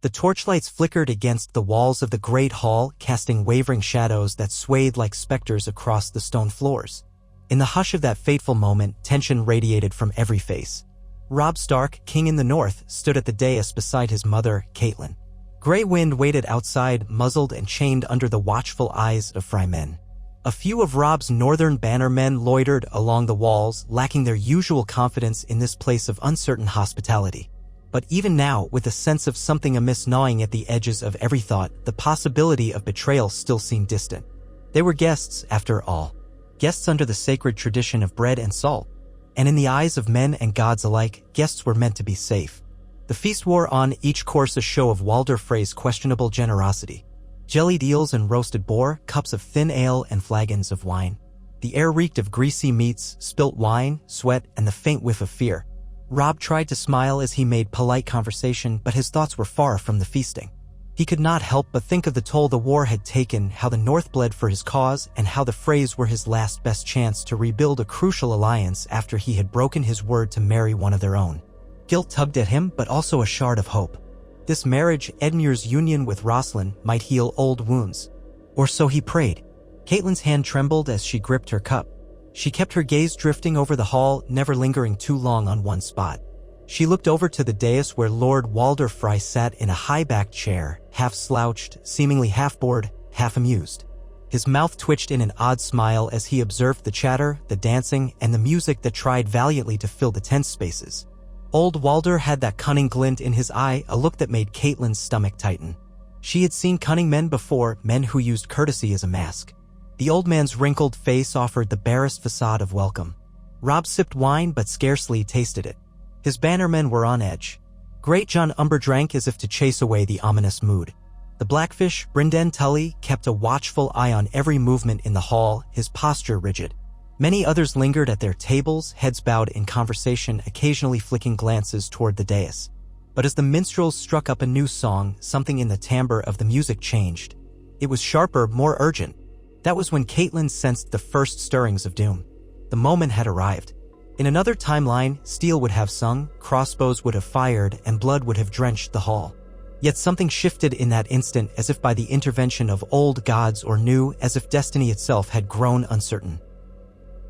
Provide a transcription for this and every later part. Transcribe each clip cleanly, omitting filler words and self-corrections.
The torchlights flickered against the walls of the great hall, casting wavering shadows that swayed like specters across the stone floors. In the hush of that fateful moment, tension radiated from every face. Robb Stark, king in the north, stood at the dais beside his mother, Cailin. Grey Wind waited outside, muzzled and chained under the watchful eyes of Freymen. A few of Robb's northern bannermen loitered along the walls, lacking their usual confidence in this place of uncertain hospitality. But even now, with a sense of something amiss gnawing at the edges of every thought, the possibility of betrayal still seemed distant. They were guests, after all. Guests under the sacred tradition of bread and salt. And in the eyes of men and gods alike, guests were meant to be safe. The feast wore on, each course a show of Walder Frey's questionable generosity. Jellied eels and roasted boar, cups of thin ale and flagons of wine. The air reeked of greasy meats, spilt wine, sweat, and the faint whiff of fear. Robb tried to smile as he made polite conversation, but his thoughts were far from the feasting. He could not help but think of the toll the war had taken, how the North bled for his cause, and how the Freys were his last best chance to rebuild a crucial alliance after he had broken his word to marry one of their own. Guilt tugged at him, but also a shard of hope. This marriage, Edmure's union with Rosalind, might heal old wounds. Or so he prayed. Caitlin's hand trembled as she gripped her cup. She kept her gaze drifting over the hall, never lingering too long on one spot. She looked over to the dais where Lord Walder Frey sat in a high-backed chair, half-slouched, seemingly half-bored, half-amused. His mouth twitched in an odd smile as he observed the chatter, the dancing, and the music that tried valiantly to fill the tense spaces. Old Walder had that cunning glint in his eye, a look that made Caitlin's stomach tighten. She had seen cunning men before, men who used courtesy as a mask. The old man's wrinkled face offered the barest facade of welcome. Robb sipped wine but scarcely tasted it. His bannermen were on edge. Great John Umber drank as if to chase away the ominous mood. The Blackfish, Brynden Tully, kept a watchful eye on every movement in the hall, his posture rigid. Many others lingered at their tables, heads bowed in conversation, occasionally flicking glances toward the dais. But as the minstrels struck up a new song, something in the timbre of the music changed. It was sharper, more urgent. That was when Cailin sensed the first stirrings of doom. The moment had arrived. In another timeline, steel would have sung, crossbows would have fired, and blood would have drenched the hall. Yet something shifted in that instant, as if by the intervention of old gods or new, as if destiny itself had grown uncertain.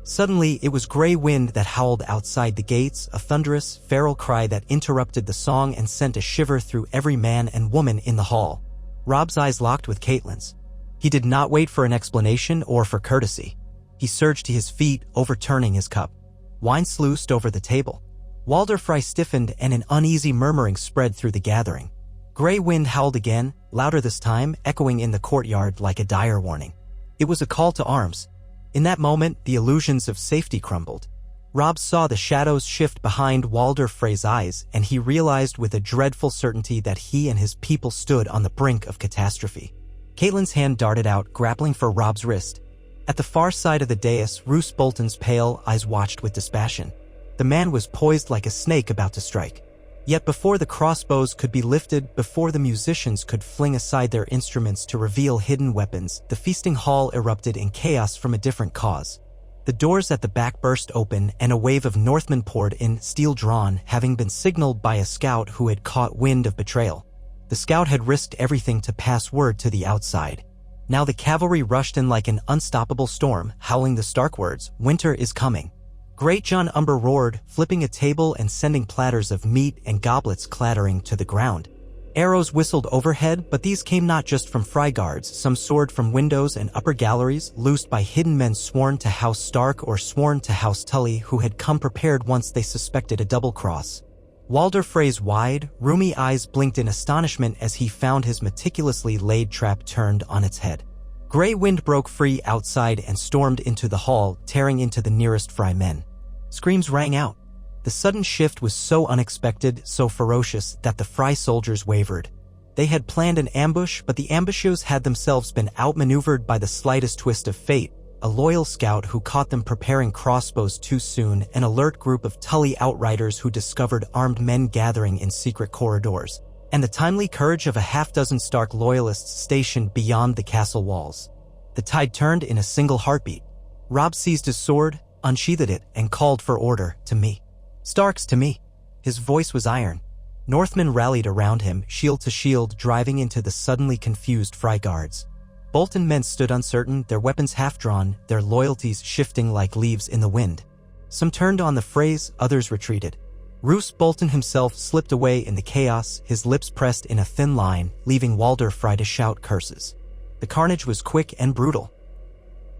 Suddenly, it was Grey Wind that howled outside the gates, a thunderous, feral cry that interrupted the song and sent a shiver through every man and woman in the hall. Robb's eyes locked with Caitlin's. He did not wait for an explanation or for courtesy. He surged to his feet, overturning his cup. Wine sluiced over the table. Walder Frey stiffened and an uneasy murmuring spread through the gathering. Grey Wind howled again, louder this time, echoing in the courtyard like a dire warning. It was a call to arms. In that moment, the illusions of safety crumbled. Robb saw the shadows shift behind Walder Frey's eyes, and he realized with a dreadful certainty that he and his people stood on the brink of catastrophe. Caitlin's hand darted out, grappling for Robb's wrist. At the far side of the dais, Roose Bolton's pale eyes watched with dispassion. The man was poised like a snake about to strike. Yet before the crossbows could be lifted, before the musicians could fling aside their instruments to reveal hidden weapons, the feasting hall erupted in chaos from a different cause. The doors at the back burst open, and a wave of Northmen poured in, steel drawn, having been signaled by a scout who had caught wind of betrayal. The scout had risked everything to pass word to the outside. Now the cavalry rushed in like an unstoppable storm, howling the stark words, "Winter is coming." Great John Umber roared, flipping a table and sending platters of meat and goblets clattering to the ground. Arrows whistled overhead, but these came not just from Frey guards. Some soared from windows and upper galleries, loosed by hidden men sworn to House Stark or sworn to House Tully, who had come prepared once they suspected a double cross. Walder Frey's wide, roomy eyes blinked in astonishment as he found his meticulously laid trap turned on its head. Grey Wind broke free outside and stormed into the hall, tearing into the nearest Frey men. Screams rang out. The sudden shift was so unexpected, so ferocious, that the Frey soldiers wavered. They had planned an ambush, but the ambushers had themselves been outmaneuvered by the slightest twist of fate. A loyal scout who caught them preparing crossbows too soon, an alert group of Tully outriders who discovered armed men gathering in secret corridors, and the timely courage of a half-dozen Stark loyalists stationed beyond the castle walls. The tide turned in a single heartbeat. Robb seized his sword, unsheathed it, and called for order, "To me. Starks, to me." His voice was iron. Northmen rallied around him, shield to shield, driving into the suddenly confused Frey guards. Bolton men stood uncertain, their weapons half-drawn, their loyalties shifting like leaves in the wind. Some turned on the Freys, others retreated. Roose Bolton himself slipped away in the chaos, his lips pressed in a thin line, leaving Walder Frey to shout curses. The carnage was quick and brutal.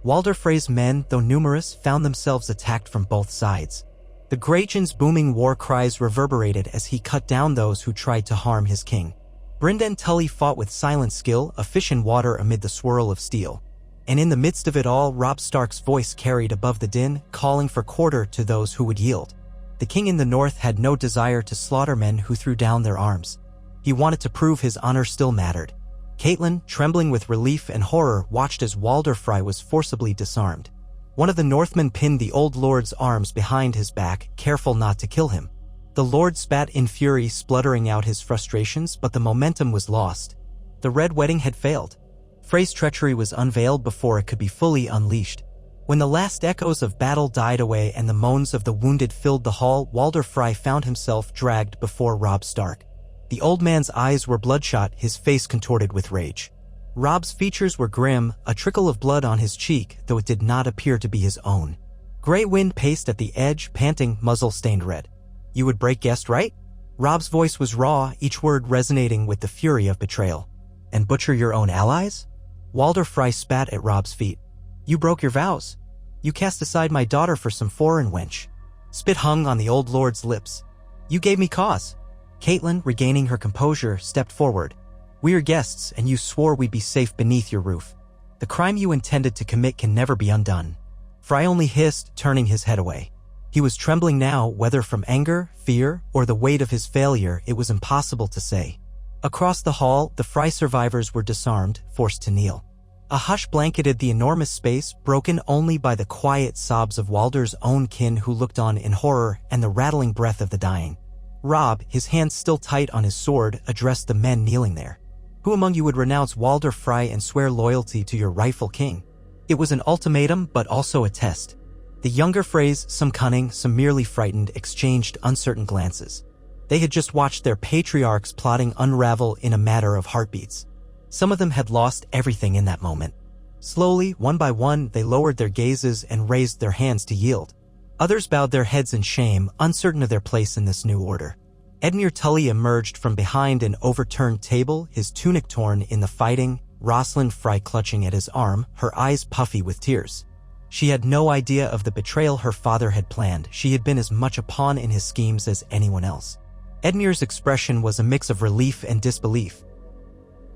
Walder Frey's men, though numerous, found themselves attacked from both sides. The Greyjoy's booming war cries reverberated as he cut down those who tried to harm his king. Brynden Tully fought with silent skill, a fish in water amid the swirl of steel. And in the midst of it all, Robb Stark's voice carried above the din, calling for quarter to those who would yield. The king in the north had no desire to slaughter men who threw down their arms. He wanted to prove his honor still mattered. Cailin, trembling with relief and horror, watched as Walder Frey was forcibly disarmed. One of the Northmen pinned the old lord's arms behind his back, careful not to kill him. The lord spat in fury, spluttering out his frustrations, but the momentum was lost. The Red Wedding had failed. Frey's treachery was unveiled before it could be fully unleashed. When the last echoes of battle died away and the moans of the wounded filled the hall, Walder Frey found himself dragged before Robb Stark. The old man's eyes were bloodshot, his face contorted with rage. Robb's features were grim, a trickle of blood on his cheek, though it did not appear to be his own. Grey Wind paced at the edge, panting, muzzle stained red. "You would break guest, right?" Robb's voice was raw, each word resonating with the fury of betrayal. "And butcher your own allies?" Walder Frey spat at Robb's feet. "You broke your vows. You cast aside my daughter for some foreign wench." Spit hung on the old lord's lips. "You gave me cause." Cailin, regaining her composure, stepped forward. "We're guests, and you swore we'd be safe beneath your roof. The crime you intended to commit can never be undone." Frey only hissed, turning his head away. He was trembling now, whether from anger, fear, or the weight of his failure, it was impossible to say. Across the hall, the Frey survivors were disarmed, forced to kneel. A hush blanketed the enormous space, broken only by the quiet sobs of Walder's own kin who looked on in horror and the rattling breath of the dying. Robb, his hands still tight on his sword, addressed the men kneeling there. "Who among you would renounce Walder Frey and swear loyalty to your rightful king?" It was an ultimatum, but also a test. The younger Freys, some cunning, some merely frightened, exchanged uncertain glances. They had just watched their patriarchs plotting unravel in a matter of heartbeats. Some of them had lost everything in that moment. Slowly, one by one, they lowered their gazes and raised their hands to yield. Others bowed their heads in shame, uncertain of their place in this new order. Edmure Tully emerged from behind an overturned table, his tunic torn in the fighting, Rosalind Frey clutching at his arm, her eyes puffy with tears. She had no idea of the betrayal her father had planned. She had been as much a pawn in his schemes as anyone else. Edmure's expression was a mix of relief and disbelief.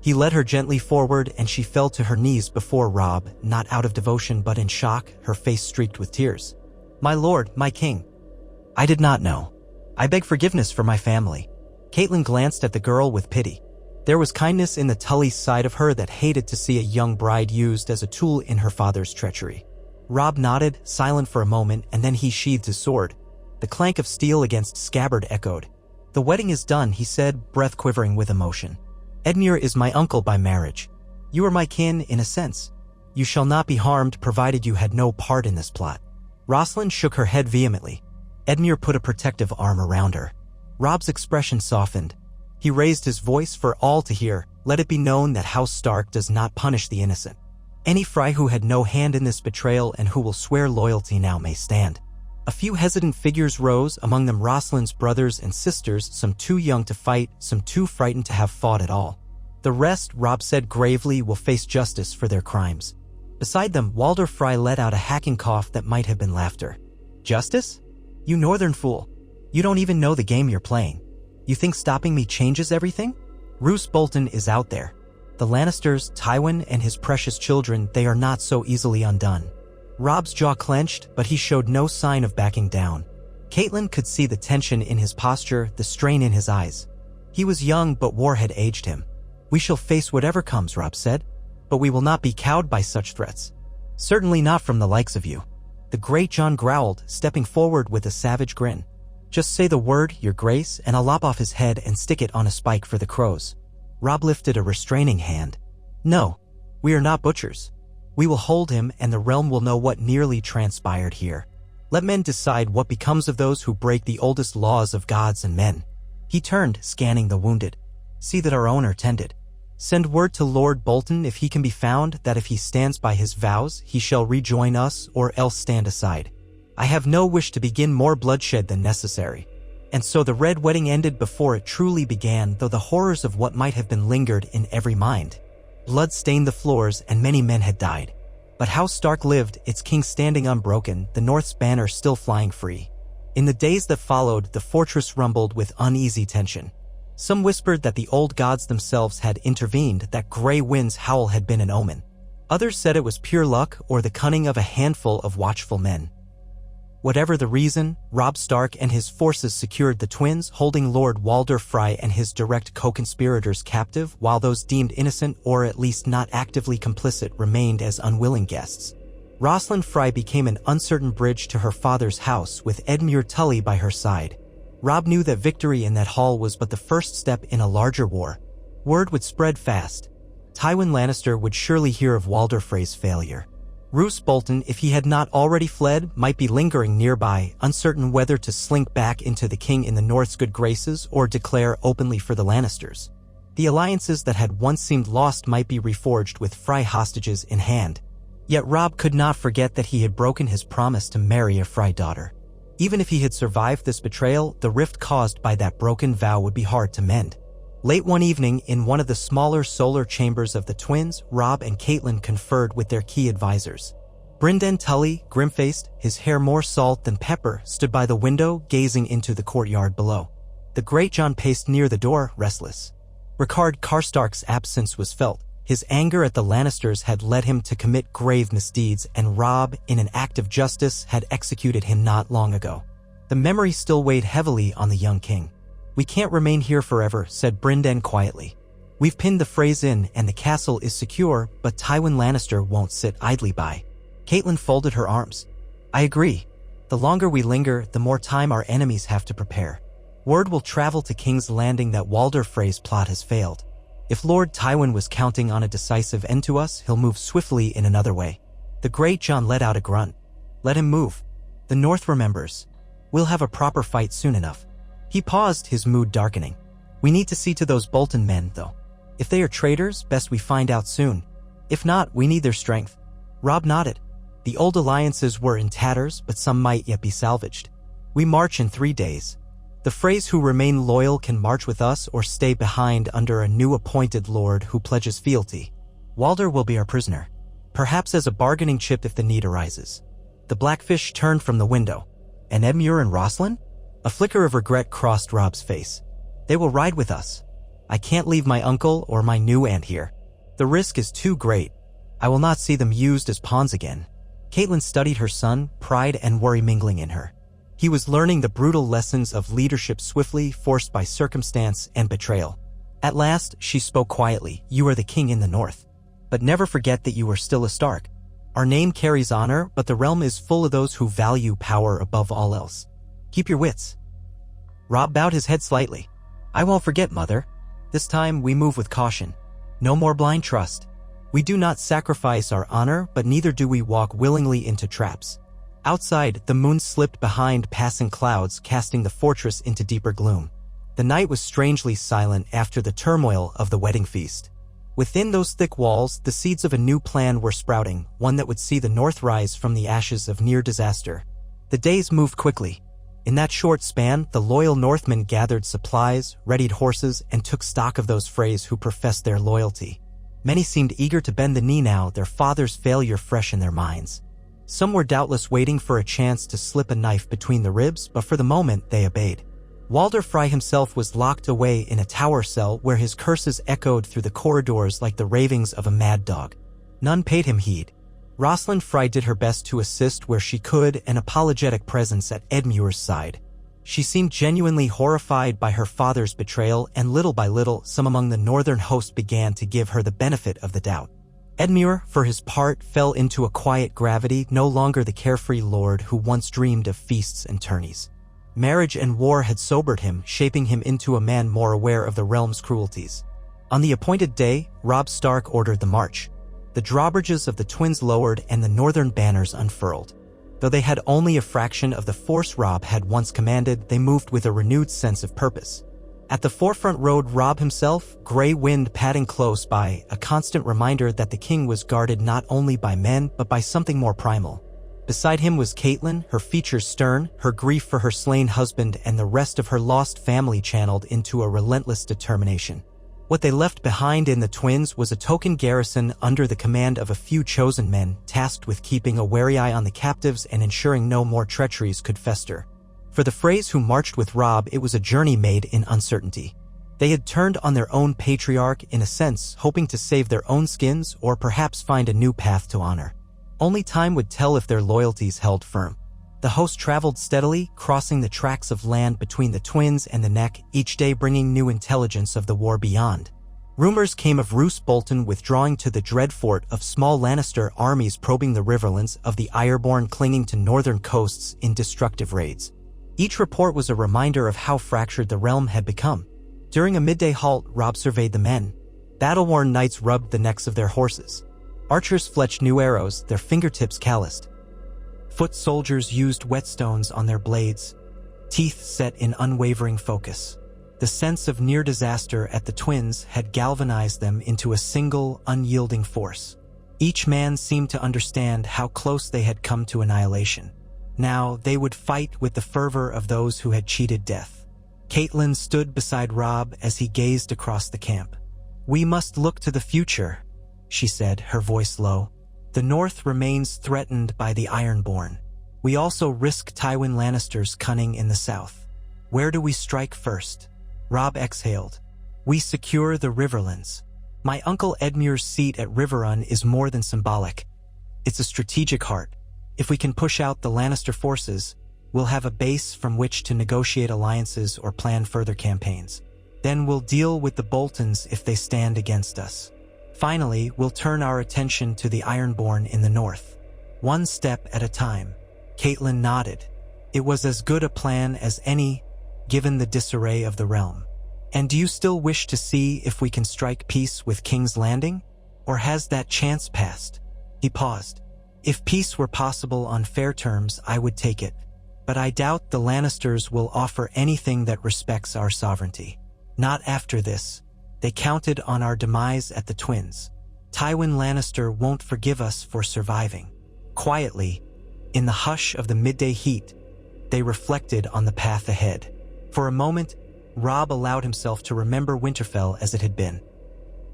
He led her gently forward, and she fell to her knees before Robb, not out of devotion but in shock, her face streaked with tears. "My lord, my king. I did not know. I beg forgiveness for my family." Cailin glanced at the girl with pity. There was kindness in the Tully side of her that hated to see a young bride used as a tool in her father's treachery. Robb nodded, silent for a moment, and then he sheathed his sword. The clank of steel against scabbard echoed. "The wedding is done," he said, breath quivering with emotion. "Edmure is my uncle by marriage. You are my kin in a sense. You shall not be harmed provided you had no part in this plot." Rosalind shook her head vehemently. Edmure put a protective arm around her. Robb's expression softened. He raised his voice for all to hear. "Let it be known that House Stark does not punish the innocent. Any Frey who had no hand in this betrayal and who will swear loyalty now may stand." A few hesitant figures rose, among them Rosalind's brothers and sisters, some too young to fight, some too frightened to have fought at all. "The rest," Robb said gravely, "will face justice for their crimes." Beside them, Walder Frey let out a hacking cough that might have been laughter. "Justice? You northern fool. You don't even know the game you're playing. You think stopping me changes everything? Roose Bolton is out there. The Lannisters, Tywin, and his precious children, they are not so easily undone." Robb's jaw clenched, but he showed no sign of backing down. Cailin could see the tension in his posture, the strain in his eyes. He was young, but war had aged him. "We shall face whatever comes," Robb said, "but we will not be cowed by such threats. Certainly not from the likes of you." The great John growled, stepping forward with a savage grin. "Just say the word, your grace, and I'll lop off his head and stick it on a spike for the crows." Robb lifted a restraining hand. "No, we are not butchers. We will hold him, and the realm will know what nearly transpired here. Let men decide what becomes of those who break the oldest laws of gods and men." He turned, scanning the wounded. "See that our owner tended. Send word to Lord Bolton if he can be found that if he stands by his vows, he shall rejoin us or else stand aside. I have no wish to begin more bloodshed than necessary." And so the Red Wedding ended before it truly began, though the horrors of what might have been lingered in every mind. Blood stained the floors and many men had died. But House Stark lived, its king standing unbroken, the North's banner still flying free. In the days that followed, the fortress rumbled with uneasy tension. Some whispered that the old gods themselves had intervened, that gray wind's howl had been an omen. Others said it was pure luck or the cunning of a handful of watchful men. Whatever the reason, Robb Stark and his forces secured the twins, holding Lord Walder Frey and his direct co-conspirators captive, while those deemed innocent or at least not actively complicit remained as unwilling guests. Rosalind Frey became an uncertain bridge to her father's house, with Edmure Tully by her side. Robb knew that victory in that hall was but the first step in a larger war. Word would spread fast. Tywin Lannister would surely hear of Walder Frey's failure. Roose Bolton, if he had not already fled, might be lingering nearby, uncertain whether to slink back into the king in the North's good graces or declare openly for the Lannisters. The alliances that had once seemed lost might be reforged with Frey hostages in hand. Yet Robb could not forget that he had broken his promise to marry a Frey daughter. Even if he had survived this betrayal, the rift caused by that broken vow would be hard to mend. Late one evening, in one of the smaller solar chambers of the twins, Robb and Cailin conferred with their key advisors. Brynden Tully, grim-faced, his hair more salt than pepper, stood by the window, gazing into the courtyard below. The Great John paced near the door, restless. Rickard Karstark's absence was felt. His anger at the Lannisters had led him to commit grave misdeeds, and Robb, in an act of justice, had executed him not long ago. The memory still weighed heavily on the young king. "We can't remain here forever," said Brynden quietly. "We've pinned the Freys in and the castle is secure, but Tywin Lannister won't sit idly by." Cailin folded her arms. "I agree. The longer we linger, the more time our enemies have to prepare. Word will travel to King's Landing that Walder Frey's plot has failed. If Lord Tywin was counting on a decisive end to us, he'll move swiftly in another way." The Great John let out a grunt. "Let him move. The North remembers. We'll have a proper fight soon enough." He paused, his mood darkening. "We need to see to those Bolton men, though. If they are traitors, best we find out soon. If not, we need their strength." Robb nodded. The old alliances were in tatters, but some might yet be salvaged. "We march in 3 days. The Freys who remain loyal can march with us or stay behind under a new appointed lord who pledges fealty. Walder will be our prisoner, perhaps as a bargaining chip if the need arises." The Blackfish turned from the window. "And Edmure and Rosalind?" A flicker of regret crossed Robb's face. "They will ride with us. I can't leave my uncle or my new aunt here. The risk is too great. I will not see them used as pawns again." Cailin studied her son, pride and worry mingling in her. He was learning the brutal lessons of leadership swiftly, forced by circumstance and betrayal. At last, she spoke quietly. "You are the king in the North. But never forget that you are still a Stark. Our name carries honor, but the realm is full of those who value power above all else. Keep your wits." Robb bowed his head slightly. "I won't forget, Mother. This time we move with caution. No more blind trust. We do not sacrifice our honor, but neither do we walk willingly into traps." Outside, the moon slipped behind passing clouds, casting the fortress into deeper gloom. The night was strangely silent after the turmoil of the wedding feast. Within those thick walls, the seeds of a new plan were sprouting, one that would see the North rise from the ashes of near disaster. The days moved quickly. In that short span, the loyal Northmen gathered supplies, readied horses, and took stock of those Freys who professed their loyalty. Many seemed eager to bend the knee now, their father's failure fresh in their minds. Some were doubtless waiting for a chance to slip a knife between the ribs, but for the moment they obeyed. Walder Frey himself was locked away in a tower cell where his curses echoed through the corridors like the ravings of a mad dog. None paid him heed. Rosalind Frey did her best to assist where she could, an apologetic presence at Edmure's side. She seemed genuinely horrified by her father's betrayal, and little by little, some among the northern host began to give her the benefit of the doubt. Edmure, for his part, fell into a quiet gravity, no longer the carefree lord who once dreamed of feasts and tourneys. Marriage and war had sobered him, shaping him into a man more aware of the realm's cruelties. On the appointed day, Robb Stark ordered the march. The drawbridges of the twins lowered and the northern banners unfurled. Though they had only a fraction of the force Robb had once commanded, they moved with a renewed sense of purpose. At the forefront rode Robb himself, gray wind padding close by, a constant reminder that the king was guarded not only by men but by something more primal. Beside him was Cailin, her features stern, her grief for her slain husband and the rest of her lost family channeled into a relentless determination. What they left behind in the twins was a token garrison under the command of a few chosen men, tasked with keeping a wary eye on the captives and ensuring no more treacheries could fester. For the Freys who marched with Robb, it was a journey made in uncertainty. They had turned on their own patriarch, in a sense, hoping to save their own skins or perhaps find a new path to honor. Only time would tell if their loyalties held firm. The host traveled steadily, crossing the tracts of land between the twins and the Neck, each day bringing new intelligence of the war beyond. Rumors came of Roose Bolton withdrawing to the Dreadfort, of small Lannister armies probing the Riverlands, of the Ironborn clinging to northern coasts in destructive raids. Each report was a reminder of how fractured the realm had become. During a midday halt, Robb surveyed the men. Battle-worn knights rubbed the necks of their horses. Archers fletched new arrows, their fingertips calloused. Foot soldiers used whetstones on their blades, teeth set in unwavering focus. The sense of near disaster at the twins had galvanized them into a single, unyielding force. Each man seemed to understand how close they had come to annihilation. Now they would fight with the fervor of those who had cheated death. Cailin stood beside Robb as he gazed across the camp. "We must look to the future," she said, her voice low. "The North remains threatened by the Ironborn. We also risk Tywin Lannister's cunning in the south. Where do we strike first?" Robb exhaled. "We secure the Riverlands. My uncle Edmure's seat at Riverrun is more than symbolic. It's a strategic heart. If we can push out the Lannister forces, we'll have a base from which to negotiate alliances or plan further campaigns. Then we'll deal with the Boltons if they stand against us. Finally, we'll turn our attention to the Ironborn in the north. One step at a time." Cailin nodded. It was as good a plan as any, given the disarray of the realm. "And do you still wish to see if we can strike peace with King's Landing? Or has that chance passed?" He paused. "If peace were possible on fair terms, I would take it. But I doubt the Lannisters will offer anything that respects our sovereignty. Not after this. They counted on our demise at the twins. Tywin Lannister won't forgive us for surviving." Quietly, in the hush of the midday heat, they reflected on the path ahead. For a moment, Robb allowed himself to remember Winterfell as it had been.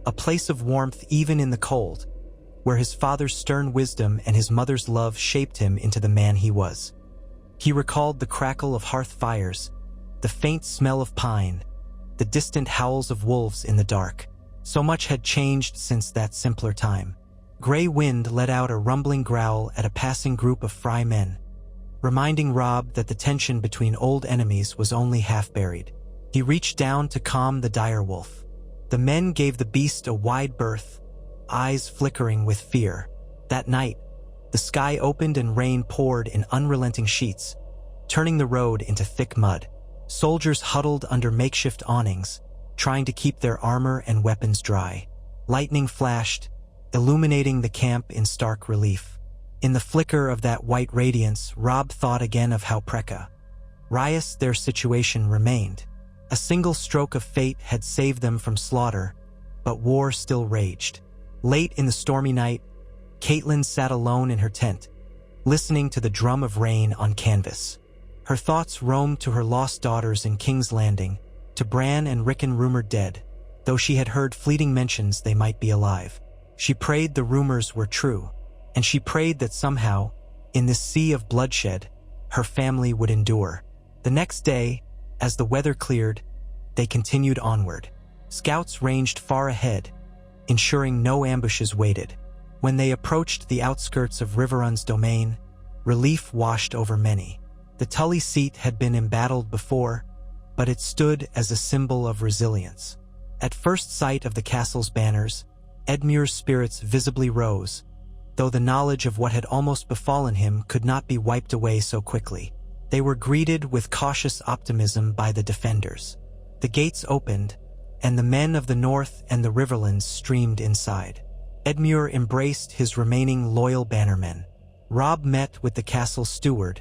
A place of warmth even in the cold, where his father's stern wisdom and his mother's love shaped him into the man he was. He recalled the crackle of hearth fires, the faint smell of pine, the distant howls of wolves in the dark. So much had changed since that simpler time. Gray wind let out a rumbling growl at a passing group of Frey men, reminding Robb that the tension between old enemies was only half buried. He reached down to calm the direwolf. The men gave the beast a wide berth, eyes flickering with fear. That night, the sky opened and rain poured in unrelenting sheets, turning the road into thick mud. Soldiers huddled under makeshift awnings, trying to keep their armor and weapons dry. Lightning flashed, illuminating the camp in stark relief. In the flicker of that white radiance, Robb thought again of how precarious their situation remained. A single stroke of fate had saved them from slaughter, but war still raged. Late in the stormy night, Cailin sat alone in her tent, listening to the drum of rain on canvas. Her thoughts roamed to her lost daughters in King's Landing, to Bran and Rickon rumored dead, though she had heard fleeting mentions they might be alive. She prayed the rumors were true, and she prayed that somehow, in this sea of bloodshed, her family would endure. The next day, as the weather cleared, they continued onward. Scouts ranged far ahead, ensuring no ambushes waited. When they approached the outskirts of Riverrun's domain, relief washed over many. The Tully seat had been embattled before, but it stood as a symbol of resilience. At first sight of the castle's banners, Edmure's spirits visibly rose, though the knowledge of what had almost befallen him could not be wiped away so quickly. They were greeted with cautious optimism by the defenders. The gates opened, and the men of the North and the Riverlands streamed inside. Edmure embraced his remaining loyal bannermen. Robb met with the castle's steward,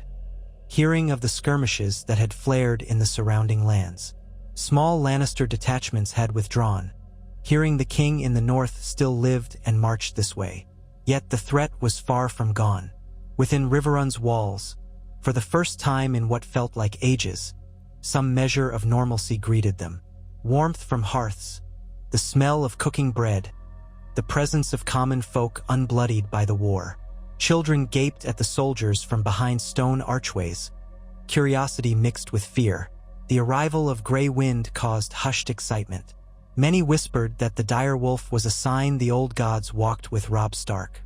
hearing of the skirmishes that had flared in the surrounding lands. Small Lannister detachments had withdrawn, hearing the king in the north still lived and marched this way. Yet the threat was far from gone. Within Riverrun's walls, for the first time in what felt like ages, some measure of normalcy greeted them. Warmth from hearths, the smell of cooking bread, the presence of common folk unbloodied by the war. Children gaped at the soldiers from behind stone archways, curiosity mixed with fear. The arrival of Grey Wind caused hushed excitement. Many whispered that the direwolf was a sign the old gods walked with Robb Stark.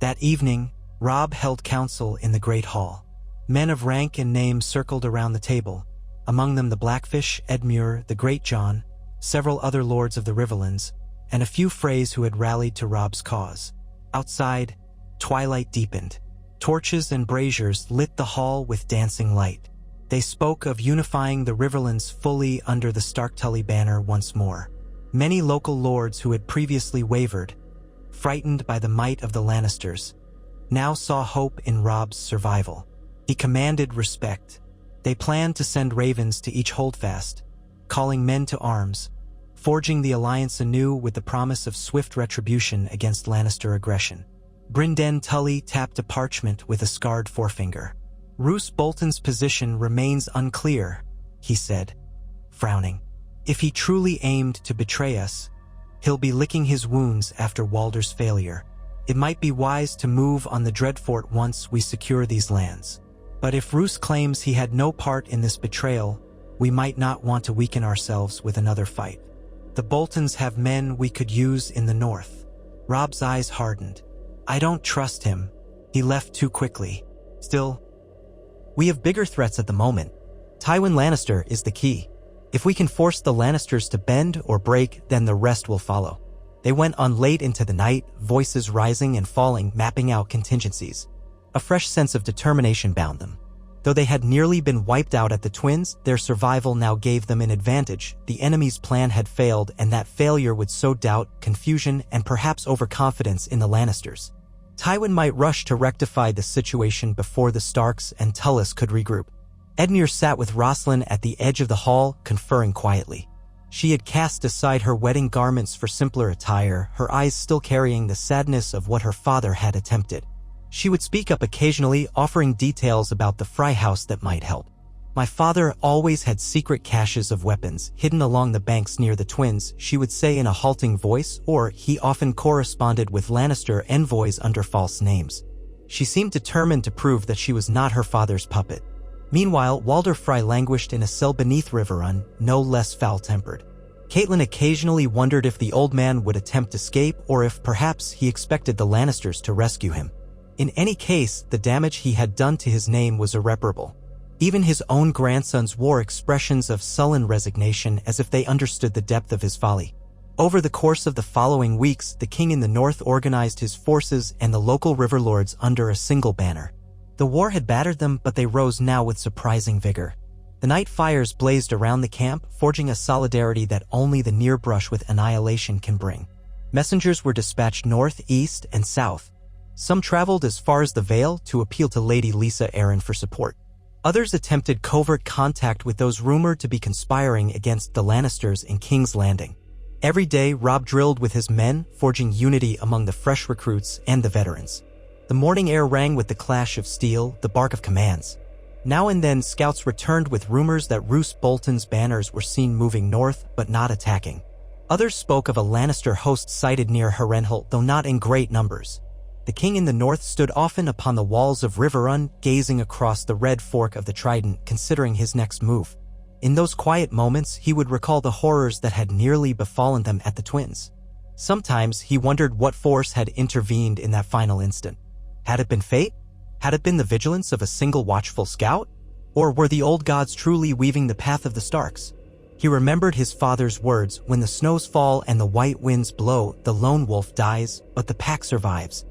That evening, Robb held council in the Great Hall. Men of rank and name circled around the table, among them the Blackfish, Edmure, the Great John, several other lords of the Riverlands, and a few Freys who had rallied to Robb's cause. Outside, twilight deepened. Torches and braziers lit the hall with dancing light. They spoke of unifying the Riverlands fully under the Stark Tully banner once more. Many local lords who had previously wavered, frightened by the might of the Lannisters, now saw hope in Robb's survival. He commanded respect. They planned to send ravens to each holdfast, calling men to arms, forging the alliance anew with the promise of swift retribution against Lannister aggression. Brynden Tully tapped a parchment with a scarred forefinger. Roose Bolton's position remains unclear, he said, frowning. If he truly aimed to betray us, he'll be licking his wounds after Walder's failure. It might be wise to move on the Dreadfort once we secure these lands. But if Roose claims he had no part in this betrayal, we might not want to weaken ourselves with another fight. The Boltons have men we could use in the north. Robb's eyes hardened. I don't trust him. He left too quickly. Still, we have bigger threats at the moment. Tywin Lannister is the key. If we can force the Lannisters to bend or break, then the rest will follow. They went on late into the night, voices rising and falling, mapping out contingencies. A fresh sense of determination bound them. Though they had nearly been wiped out at the Twins, their survival now gave them an advantage. The enemy's plan had failed, and that failure would sow doubt, confusion, and perhaps overconfidence in the Lannisters. Tywin might rush to rectify the situation before the Starks and Tullis could regroup. Edmure sat with Rosalind at the edge of the hall, conferring quietly. She had cast aside her wedding garments for simpler attire, her eyes still carrying the sadness of what her father had attempted. She would speak up occasionally, offering details about the Frey house that might help. My father always had secret caches of weapons hidden along the banks near the Twins, she would say in a halting voice, or he often corresponded with Lannister envoys under false names. She seemed determined to prove that she was not her father's puppet. Meanwhile, Walder Frey languished in a cell beneath Riverrun, no less foul-tempered. Caitlin occasionally wondered if the old man would attempt escape or if perhaps he expected the Lannisters to rescue him. In any case, the damage he had done to his name was irreparable. Even his own grandsons wore expressions of sullen resignation as if they understood the depth of his folly. Over the course of the following weeks, the king in the north organized his forces and the local river lords under a single banner. The war had battered them, but they rose now with surprising vigor. The night fires blazed around the camp, forging a solidarity that only the near brush with annihilation can bring. Messengers were dispatched north, east, and south. Some traveled as far as the Vale to appeal to Lady Lisa Arryn for support. Others attempted covert contact with those rumored to be conspiring against the Lannisters in King's Landing. Every day, Robb drilled with his men, forging unity among the fresh recruits and the veterans. The morning air rang with the clash of steel, the bark of commands. Now and then, scouts returned with rumors that Roose Bolton's banners were seen moving north, but not attacking. Others spoke of a Lannister host sighted near Harrenhal, though not in great numbers. The king in the north stood often upon the walls of Riverrun, gazing across the red fork of the Trident, considering his next move. In those quiet moments, he would recall the horrors that had nearly befallen them at the Twins. Sometimes he wondered what force had intervened in that final instant. Had it been fate? Had it been the vigilance of a single watchful scout? Or were the old gods truly weaving the path of the Starks? He remembered his father's words, when the snows fall and the white winds blow, the lone wolf dies, but the pack survives.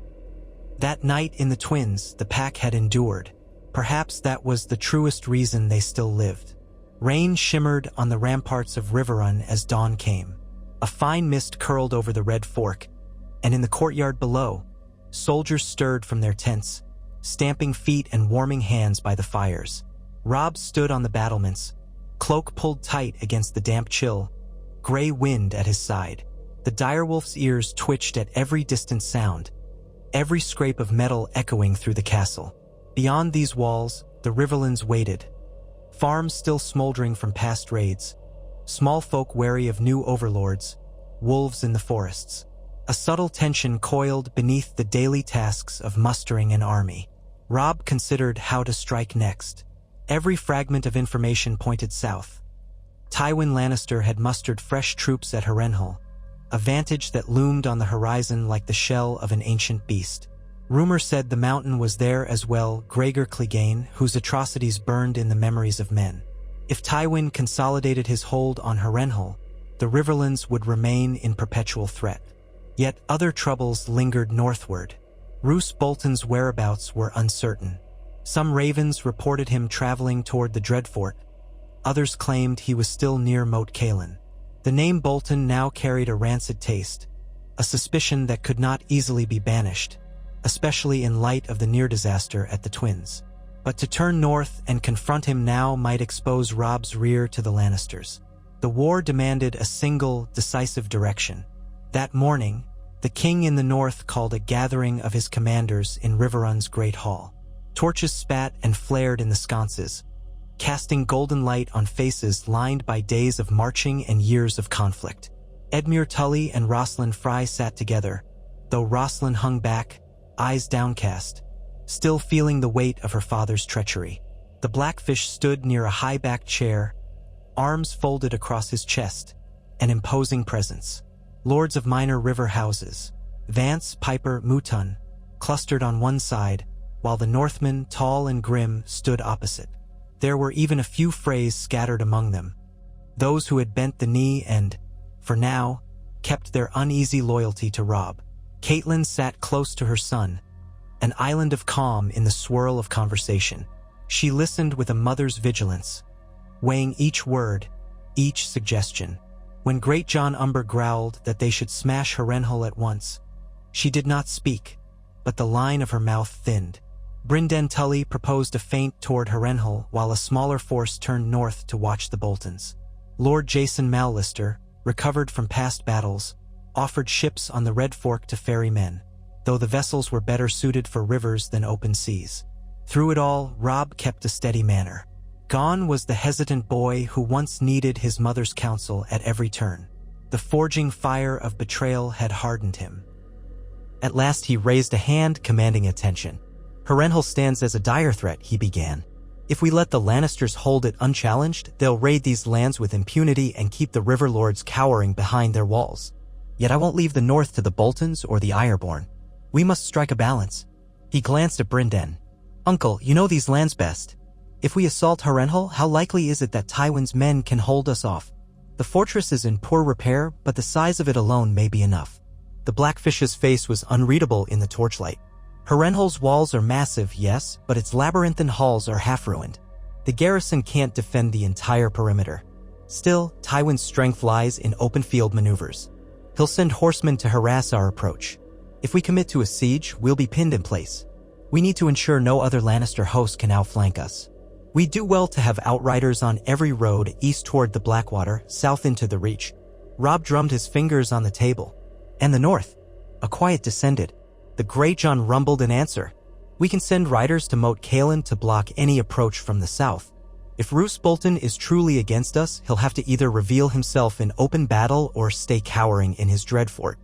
That night in the Twins, the pack had endured. Perhaps that was the truest reason they still lived. Rain shimmered on the ramparts of Riverrun as dawn came. A fine mist curled over the red fork, and in the courtyard below, soldiers stirred from their tents, stamping feet and warming hands by the fires. Robb stood on the battlements, cloak pulled tight against the damp chill, gray wind at his side. The direwolf's ears twitched at every distant sound, every scrape of metal echoing through the castle. Beyond these walls, the Riverlands waited, farms still smoldering from past raids, small folk wary of new overlords, wolves in the forests. A subtle tension coiled beneath the daily tasks of mustering an army. Robb considered how to strike next. Every fragment of information pointed south. Tywin Lannister had mustered fresh troops at Harrenhal, a vantage that loomed on the horizon like the shell of an ancient beast. Rumor said the mountain was there as well, Gregor Clegane, whose atrocities burned in the memories of men. If Tywin consolidated his hold on Harrenhal, the Riverlands would remain in perpetual threat. Yet other troubles lingered northward. Roose Bolton's whereabouts were uncertain. Some ravens reported him traveling toward the Dreadfort. Others claimed he was still near Moat Cailin. The name Bolton now carried a rancid taste, a suspicion that could not easily be banished, especially in light of the near disaster at the Twins. But to turn north and confront him now might expose Robb's rear to the Lannisters. The war demanded a single, decisive direction. That morning, the king in the north called a gathering of his commanders in Riverrun's great hall. Torches spat and flared in the sconces, casting golden light on faces lined by days of marching and years of conflict. Edmure Tully and Rosalind Frey sat together, though Rosalind hung back, eyes downcast, still feeling the weight of her father's treachery. The Blackfish stood near a high-backed chair, arms folded across his chest, an imposing presence. Lords of minor river houses, Vance, Piper, Mouton, clustered on one side, while the Northmen, tall and grim, stood opposite. There were even a few Freys scattered among them, those who had bent the knee and, for now, kept their uneasy loyalty to Robb. Caitlin sat close to her son, an island of calm in the swirl of conversation. She listened with a mother's vigilance, weighing each word, each suggestion. When Great John Umber growled that they should smash Harrenhal at once, she did not speak, but the line of her mouth thinned. Brynden Tully proposed a feint toward Harrenhal while a smaller force turned north to watch the Boltons. Lord Jason Mallister, recovered from past battles, offered ships on the Red Fork to ferry men, though the vessels were better suited for rivers than open seas. Through it all, Robb kept a steady manner. Gone was the hesitant boy who once needed his mother's counsel at every turn. The forging fire of betrayal had hardened him. At last he raised a hand, commanding attention. Harrenhal stands as a dire threat, he began. If we let the Lannisters hold it unchallenged, they'll raid these lands with impunity and keep the river lords cowering behind their walls. Yet I won't leave the north to the Boltons or the Ironborn. We must strike a balance. He glanced at Brynden. Uncle, you know these lands best. If we assault Harrenhal, how likely is it that Tywin's men can hold us off? The fortress is in poor repair, but the size of it alone may be enough. The Blackfish's face was unreadable in the torchlight. Harrenhal's walls are massive, yes, but its labyrinthine halls are half-ruined. The garrison can't defend the entire perimeter. Still, Tywin's strength lies in open-field maneuvers. He'll send horsemen to harass our approach. If we commit to a siege, we'll be pinned in place. We need to ensure no other Lannister host can outflank us. We do well to have outriders on every road east toward the Blackwater, south into the Reach. Robb drummed his fingers on the table. And the north? A quiet descended. The Greyjohn rumbled in answer. We can send riders to Moat Cailin to block any approach from the south. If Roose Bolton is truly against us, he'll have to either reveal himself in open battle or stay cowering in his Dreadfort.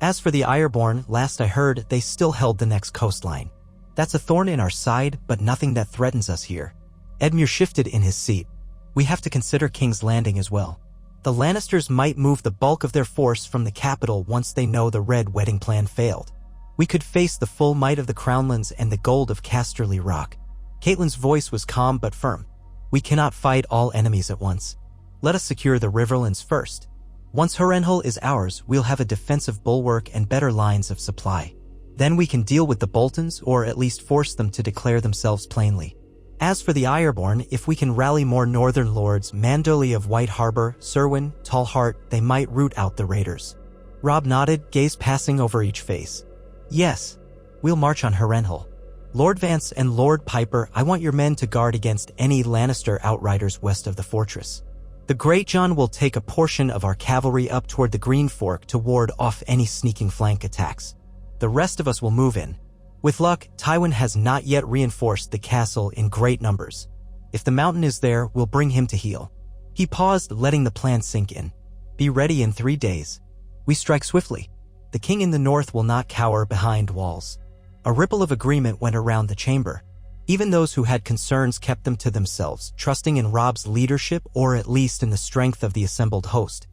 As for the Ironborn, last I heard, they still held the next coastline. That's a thorn in our side, but nothing that threatens us here. Edmure shifted in his seat. We have to consider King's Landing as well. The Lannisters might move the bulk of their force from the capital once they know the Red Wedding plan failed. We could face the full might of the Crownlands and the gold of Casterly Rock. Caitlyn's voice was calm but firm. We cannot fight all enemies at once. Let us secure the Riverlands first. Once Harrenhal is ours, we'll have a defensive bulwark and better lines of supply. Then we can deal with the Boltons, or at least force them to declare themselves plainly. As for the Ironborn, if we can rally more northern lords, Mandoli of White Harbor, Serwyn, Tallheart, they might root out the raiders. Robb nodded, gaze passing over each face. Yes, we'll march on Harrenhal. Lord Vance and Lord Piper, I want your men to guard against any Lannister outriders west of the fortress. The Great John will take a portion of our cavalry up toward the Green Fork to ward off any sneaking flank attacks. The rest of us will move in. With luck, Tywin has not yet reinforced the castle in great numbers. If the mountain is there, we'll bring him to heel." He paused, letting the plan sink in. "Be ready in 3 days. We strike swiftly. The king in the north will not cower behind walls." A ripple of agreement went around the chamber. Even those who had concerns kept them to themselves, trusting in Robb's leadership or at least in the strength of the assembled host.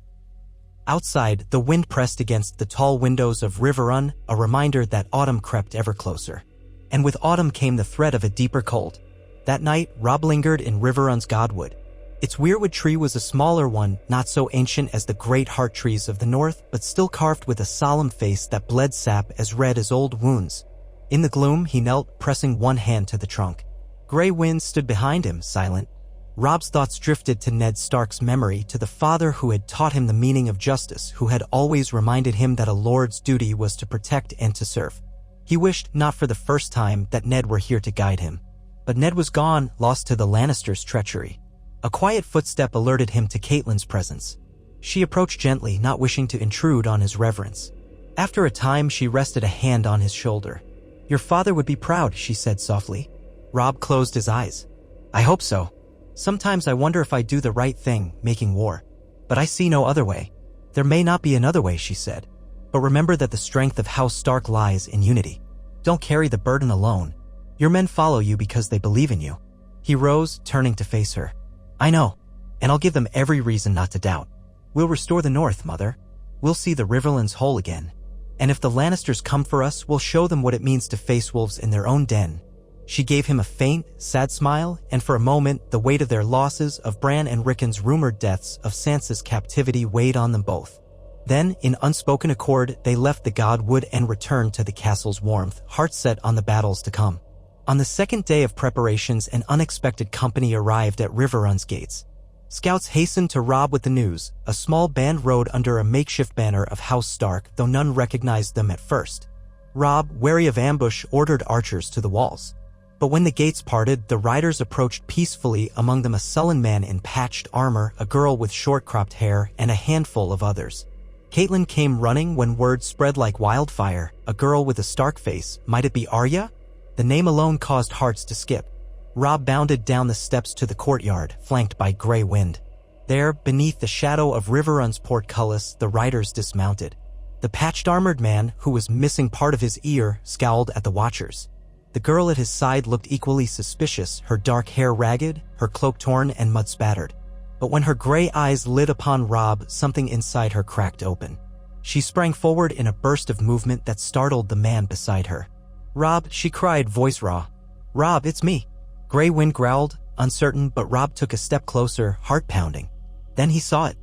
Outside, the wind pressed against the tall windows of Riverrun, a reminder that autumn crept ever closer. And with autumn came the threat of a deeper cold. That night, Robb lingered in Riverrun's Godwood. Its weirwood tree was a smaller one, not so ancient as the great heart trees of the north, but still carved with a solemn face that bled sap as red as old wounds. In the gloom, he knelt, pressing one hand to the trunk. Grey Wind stood behind him, silent. Robb's thoughts drifted to Ned Stark's memory, to the father who had taught him the meaning of justice, who had always reminded him that a lord's duty was to protect and to serve. He wished, not for the first time, that Ned were here to guide him. But Ned was gone, lost to the Lannisters' treachery. A quiet footstep alerted him to Caitlyn's presence. She approached gently, not wishing to intrude on his reverence. After a time, she rested a hand on his shoulder. "Your father would be proud," she said softly. Robb closed his eyes. "I hope so. Sometimes I wonder if I do the right thing, making war. But I see no other way." "There may not be another way," she said. "But remember that the strength of House Stark lies in unity. Don't carry the burden alone. Your men follow you because they believe in you." He rose, turning to face her. "I know, and I'll give them every reason not to doubt. We'll restore the North, Mother. We'll see the Riverlands whole again. And if the Lannisters come for us, we'll show them what it means to face wolves in their own den." She gave him a faint, sad smile, and for a moment, the weight of their losses, of Bran and Rickon's rumored deaths, of Sansa's captivity weighed on them both. Then, in unspoken accord, they left the Godwood and returned to the castle's warmth, hearts set on the battles to come. On the second day of preparations, an unexpected company arrived at Riverrun's gates. Scouts hastened to Robb with the news. A small band rode under a makeshift banner of House Stark, though none recognized them at first. Robb, wary of ambush, ordered archers to the walls. But when the gates parted, the riders approached peacefully, among them a sullen man in patched armor, a girl with short-cropped hair, and a handful of others. Caitlin came running when word spread like wildfire. A girl with a Stark face. Might it be Arya? The name alone caused hearts to skip. Robb bounded down the steps to the courtyard, flanked by Grey Wind. There, beneath the shadow of Riverrun's portcullis, the riders dismounted. The patched-armored man, who was missing part of his ear, scowled at the watchers. The girl at his side looked equally suspicious, her dark hair ragged, her cloak torn and mud-spattered. But when her gray eyes lit upon Robb, something inside her cracked open. She sprang forward in a burst of movement that startled the man beside her. "Robb," she cried, voice raw. "Robb, it's me." Grey Wind growled, uncertain, but Robb took a step closer, heart pounding. Then he saw it.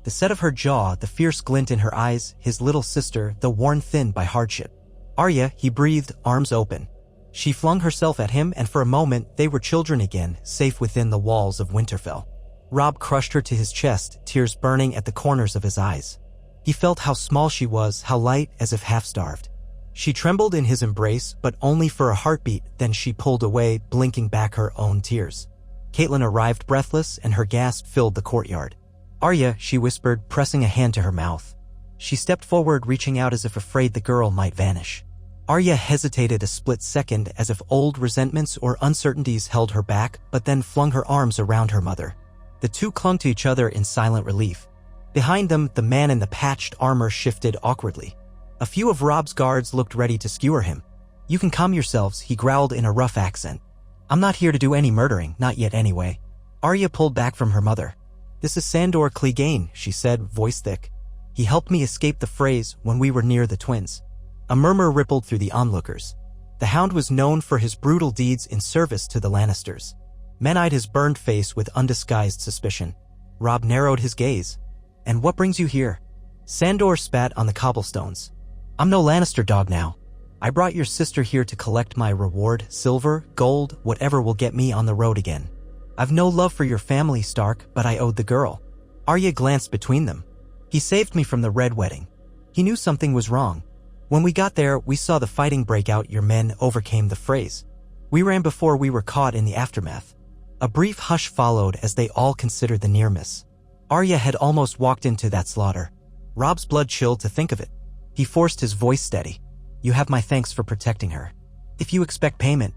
The set of her jaw, the fierce glint in her eyes, his little sister, though worn thin by hardship. "Arya," he breathed, arms open. She flung herself at him, and for a moment they were children again, safe within the walls of Winterfell. Robb crushed her to his chest, tears burning at the corners of his eyes. He felt how small she was, how light, as if half-starved. She trembled in his embrace, but only for a heartbeat, then she pulled away, blinking back her own tears. Caitlin arrived breathless, and her gasp filled the courtyard. "Arya," she whispered, pressing a hand to her mouth. She stepped forward, reaching out as if afraid the girl might vanish. Arya hesitated a split second, as if old resentments or uncertainties held her back, but then flung her arms around her mother. The two clung to each other in silent relief. Behind them, the man in the patched armor shifted awkwardly. A few of Robb's guards looked ready to skewer him. "You can calm yourselves," he growled in a rough accent. "I'm not here to do any murdering, not yet anyway." Arya pulled back from her mother. "This is Sandor Clegane," she said, voice thick. "He helped me escape the Freys when we were near the twins." A murmur rippled through the onlookers. The Hound was known for his brutal deeds in service to the Lannisters. Men eyed his burned face with undisguised suspicion. Robb narrowed his gaze. "And what brings you here?" Sandor spat on the cobblestones. "I'm no Lannister dog now. I brought your sister here to collect my reward, silver, gold, whatever will get me on the road again. I've no love for your family, Stark, but I owed the girl." Arya glanced between them. "He saved me from the Red Wedding. He knew something was wrong. When we got there, we saw the fighting break out. Your men overcame the Freys. We ran before we were caught in the aftermath. A brief hush followed as they all considered the near miss. Arya had almost walked into that slaughter. Robb's blood chilled to think of it. He forced his voice steady. "You have my thanks for protecting her. If you expect payment."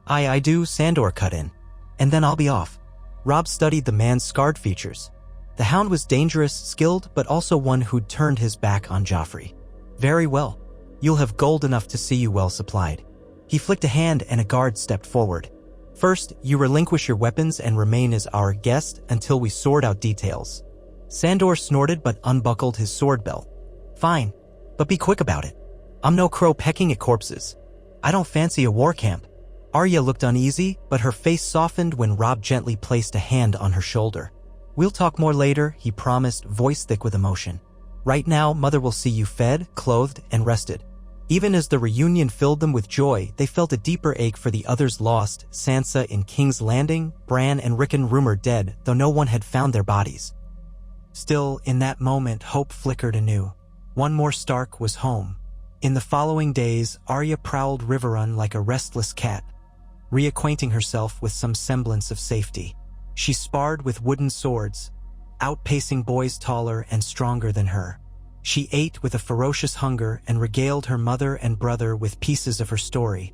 I do," Sandor cut in. "And then I'll be off." Robb studied the man's scarred features. The hound was dangerous, skilled, but also one who'd turned his back on Joffrey. "Very well. You'll have gold enough to see you well supplied." He flicked a hand and a guard stepped forward. "First, you relinquish your weapons and remain as our guest until we sort out details." Sandor snorted but unbuckled his sword belt. "Fine, but be quick about it. I'm no crow pecking at corpses. I don't fancy a war camp." Arya looked uneasy, but her face softened when Robb gently placed a hand on her shoulder. "We'll talk more later," he promised, voice thick with emotion. "Right now, Mother will see you fed, clothed, and rested." Even as the reunion filled them with joy, they felt a deeper ache for the others lost, Sansa in King's Landing, Bran and Rickon rumored dead, though no one had found their bodies. Still, in that moment, hope flickered anew. One more Stark was home. In the following days, Arya prowled Riverrun like a restless cat, reacquainting herself with some semblance of safety. She sparred with wooden swords, outpacing boys taller and stronger than her. She ate with a ferocious hunger and regaled her mother and brother with pieces of her story,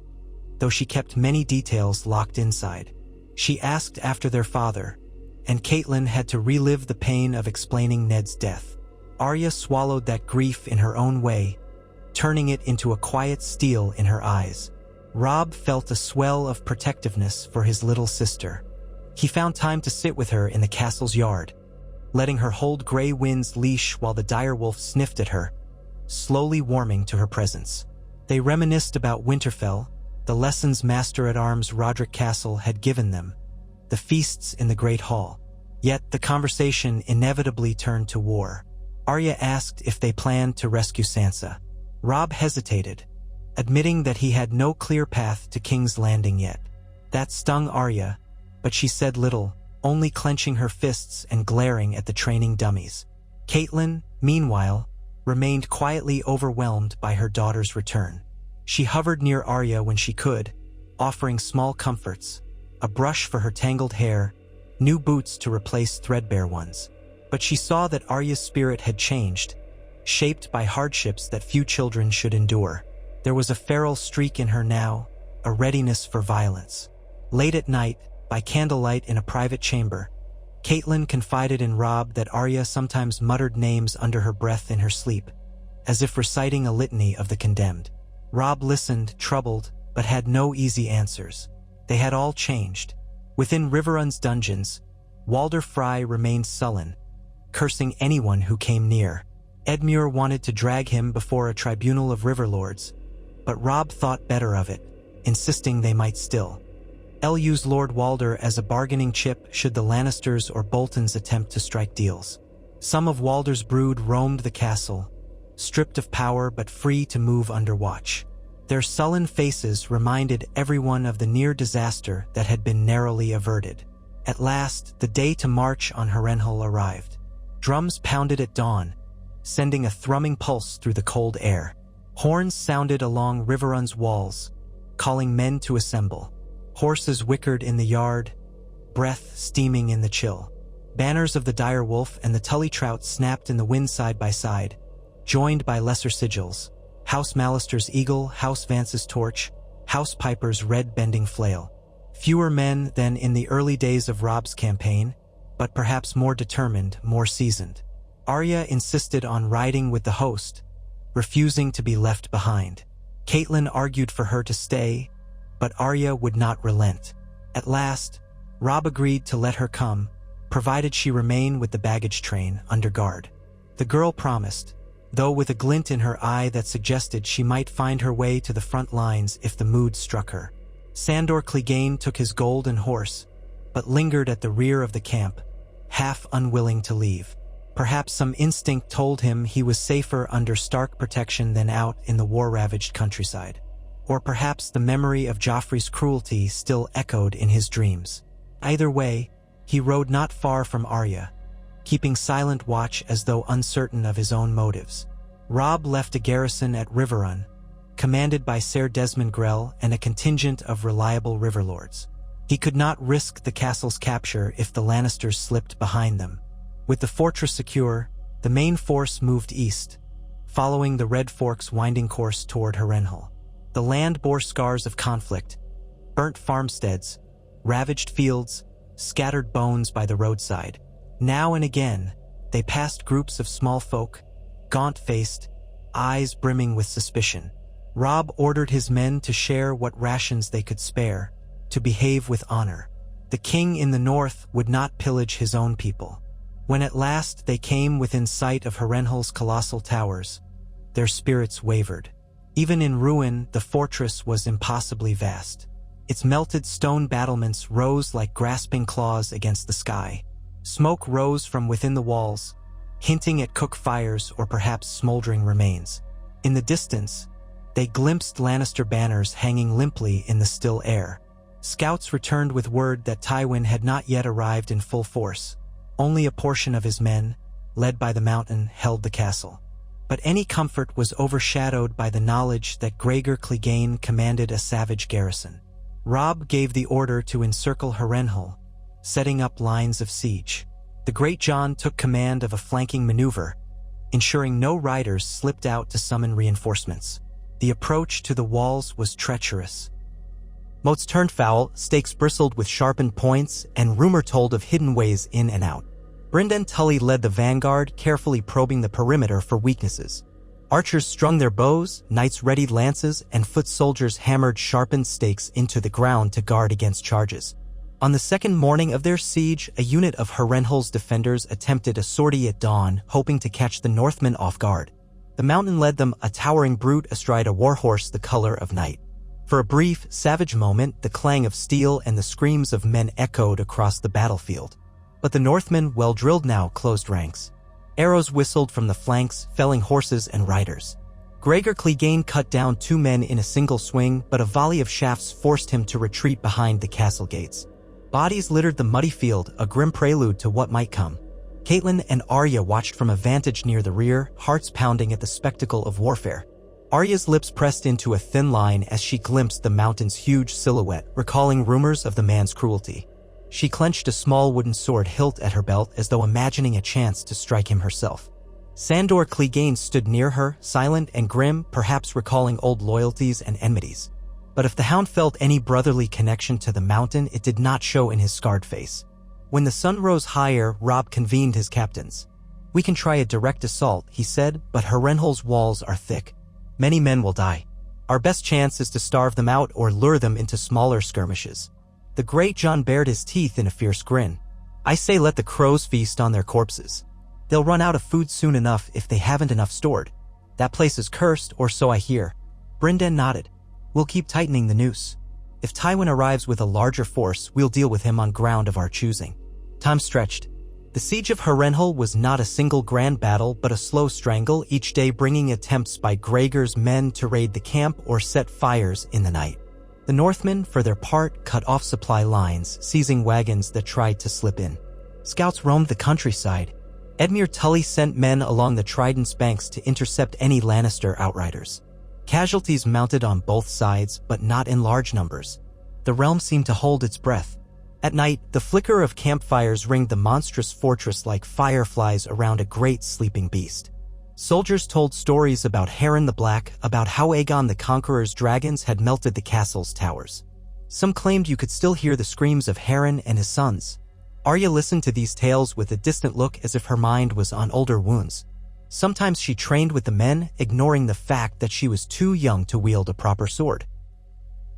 though she kept many details locked inside. She asked after their father, and Cailin had to relive the pain of explaining Ned's death. Arya swallowed that grief in her own way, turning it into a quiet steel in her eyes. Robb felt a swell of protectiveness for his little sister. He found time to sit with her in the castle's yard, letting her hold Grey Wind's leash while the direwolf sniffed at her, slowly warming to her presence. They reminisced about Winterfell, the lessons Master-at-Arms Roderick Castle had given them, the feasts in the Great Hall. Yet the conversation inevitably turned to war. Arya asked if they planned to rescue Sansa. Robb hesitated, admitting that he had no clear path to King's Landing yet. That stung Arya, but she said little, only clenching her fists and glaring at the training dummies. Cailin, meanwhile, remained quietly overwhelmed by her daughter's return. She hovered near Arya when she could, offering small comforts, a brush for her tangled hair, new boots to replace threadbare ones. But she saw that Arya's spirit had changed, shaped by hardships that few children should endure. There was a feral streak in her now, a readiness for violence. Late at night, by candlelight in a private chamber, Cailin confided in Robb that Arya sometimes muttered names under her breath in her sleep, as if reciting a litany of the condemned. Robb listened, troubled, but had no easy answers. They had all changed. Within Riverrun's dungeons, Walder Frey remained sullen, cursing anyone who came near. Edmure wanted to drag him before a tribunal of Riverlords, but Robb thought better of it, insisting they might still. Elle used Lord Walder as a bargaining chip should the Lannisters or Boltons attempt to strike deals. Some of Walder's brood roamed the castle, stripped of power but free to move under watch. Their sullen faces reminded everyone of the near disaster that had been narrowly averted. At last, the day to march on Harrenhal arrived. Drums pounded at dawn, sending a thrumming pulse through the cold air. Horns sounded along Riverrun's walls, calling men to assemble. Horses whickered in the yard, breath steaming in the chill. Banners of the direwolf and the Tully Trout snapped in the wind side by side, joined by lesser sigils: House Mallister's eagle, House Vance's torch, House Piper's red bending flail. Fewer men than in the early days of Robb's campaign, but perhaps more determined, more seasoned. Arya insisted on riding with the host, refusing to be left behind. Cailin argued for her to stay, but Arya would not relent. At last, Robb agreed to let her come, provided she remain with the baggage train under guard. The girl promised, though with a glint in her eye that suggested she might find her way to the front lines if the mood struck her. Sandor Clegane took his golden horse, but lingered at the rear of the camp, half unwilling to leave. Perhaps some instinct told him he was safer under Stark protection than out in the war-ravaged countryside. Or perhaps the memory of Joffrey's cruelty still echoed in his dreams. Either way, he rode not far from Arya, keeping silent watch as though uncertain of his own motives. Robb left a garrison at Riverrun, commanded by Ser Desmond Grell and a contingent of reliable riverlords. He could not risk the castle's capture if the Lannisters slipped behind them. With the fortress secure, the main force moved east, following the Red Fork's winding course toward Harrenhal. The land bore scars of conflict: burnt farmsteads, ravaged fields, scattered bones by the roadside. Now and again, they passed groups of small folk, gaunt-faced, eyes brimming with suspicion. Robb ordered his men to share what rations they could spare, to behave with honor. The king in the north would not pillage his own people. When at last they came within sight of Harrenhal's colossal towers, their spirits wavered. Even in ruin, the fortress was impossibly vast. Its melted stone battlements rose like grasping claws against the sky. Smoke rose from within the walls, hinting at cook fires or perhaps smoldering remains. In the distance, they glimpsed Lannister banners hanging limply in the still air. Scouts returned with word that Tywin had not yet arrived in full force. Only a portion of his men, led by the Mountain, held the castle. But any comfort was overshadowed by the knowledge that Gregor Clegane commanded a savage garrison. Robb gave the order to encircle Harrenhal, setting up lines of siege. The Great John took command of a flanking maneuver, ensuring no riders slipped out to summon reinforcements. The approach to the walls was treacherous. Moats turned foul, stakes bristled with sharpened points, and rumor told of hidden ways in and out. Brynden Tully led the vanguard, carefully probing the perimeter for weaknesses. Archers strung their bows, knights readied lances, and foot soldiers hammered sharpened stakes into the ground to guard against charges. On the second morning of their siege, a unit of Harrenhal's defenders attempted a sortie at dawn, hoping to catch the Northmen off guard. The Mountain led them, a towering brute astride a warhorse the color of night. For a brief, savage moment, the clang of steel and the screams of men echoed across the battlefield. But the Northmen, well drilled now, closed ranks. Arrows whistled from the flanks, felling horses and riders. Gregor Clegane cut down 2 men in a single swing, but a volley of shafts forced him to retreat behind the castle gates. Bodies littered the muddy field, a grim prelude to what might come. Cailin and Arya watched from a vantage near the rear, hearts pounding at the spectacle of warfare. Arya's lips pressed into a thin line as she glimpsed the Mountain's huge silhouette, recalling rumors of the man's cruelty. She clenched a small wooden sword hilt at her belt as though imagining a chance to strike him herself. Sandor Clegane stood near her, silent and grim, perhaps recalling old loyalties and enmities. But if the Hound felt any brotherly connection to the Mountain, it did not show in his scarred face. When the sun rose higher, Robb convened his captains. "We can try a direct assault," he said, "but Harrenhal's walls are thick. Many men will die. Our best chance is to starve them out or lure them into smaller skirmishes." The Great John bared his teeth in a fierce grin. "I say let the crows feast on their corpses. They'll run out of food soon enough if they haven't enough stored. That place is cursed, or so I hear." Brynden nodded. "We'll keep tightening the noose. If Tywin arrives with a larger force, we'll deal with him on ground of our choosing." Time stretched. The siege of Harrenhal was not a single grand battle, but a slow strangle, each day bringing attempts by Gregor's men to raid the camp or set fires in the night. The Northmen, for their part, cut off supply lines, seizing wagons that tried to slip in. Scouts roamed the countryside. Edmure Tully sent men along the Trident's banks to intercept any Lannister outriders. Casualties mounted on both sides, but not in large numbers. The realm seemed to hold its breath. At night, the flicker of campfires ringed the monstrous fortress like fireflies around a great sleeping beast. Soldiers told stories about Harren the Black, about how Aegon the Conqueror's dragons had melted the castle's towers. Some claimed you could still hear the screams of Harren and his sons. Arya listened to these tales with a distant look as if her mind was on older wounds. Sometimes she trained with the men, ignoring the fact that she was too young to wield a proper sword.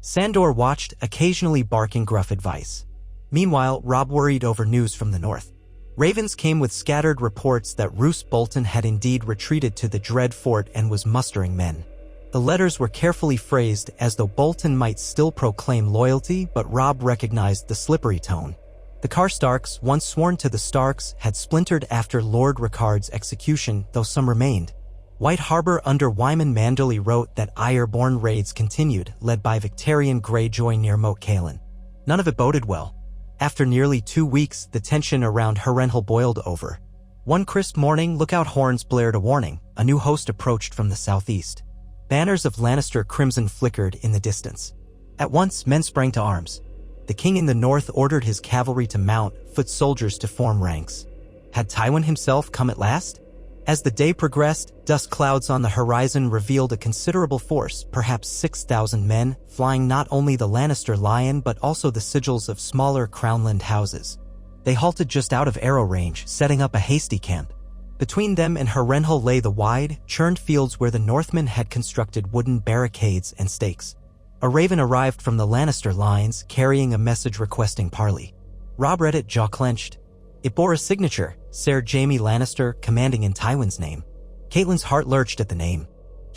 Sandor watched, occasionally barking gruff advice. Meanwhile, Robb worried over news from the north. Ravens came with scattered reports that Roose Bolton had indeed retreated to the Dreadfort and was mustering men. The letters were carefully phrased as though Bolton might still proclaim loyalty, but Robb recognized the slippery tone. The Karstarks, once sworn to the Starks, had splintered after Lord Rickard's execution, though some remained. White Harbor under Wyman Manderley wrote that Iron-born raids continued, led by Victarion Greyjoy near Moat Cailin. None of it boded well. After nearly 2 weeks, the tension around Harrenhal boiled over. One crisp morning, lookout horns blared a warning. A new host approached from the southeast. Banners of Lannister crimson flickered in the distance. At once, men sprang to arms. The king in the north ordered his cavalry to mount, foot soldiers to form ranks. Had Tywin himself come at last? As the day progressed, dust clouds on the horizon revealed a considerable force, perhaps 6,000 men, flying not only the Lannister lion but also the sigils of smaller crownland houses. They halted just out of arrow range, setting up a hasty camp. Between them and Harrenhal lay the wide, churned fields where the Northmen had constructed wooden barricades and stakes. A raven arrived from the Lannister lines, carrying a message requesting parley. Robb read it jaw-clenched. It bore a signature, Ser Jaime Lannister, commanding in Tywin's name. Cailin's heart lurched at the name.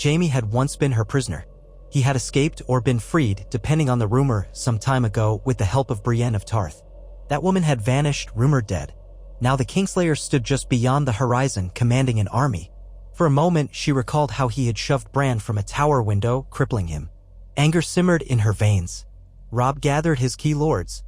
Jaime had once been her prisoner. He had escaped or been freed, depending on the rumor, some time ago with the help of Brienne of Tarth. That woman had vanished, rumored dead. Now the Kingslayer stood just beyond the horizon, commanding an army. For a moment, she recalled how he had shoved Bran from a tower window, crippling him. Anger simmered in her veins. Robb gathered his key lords.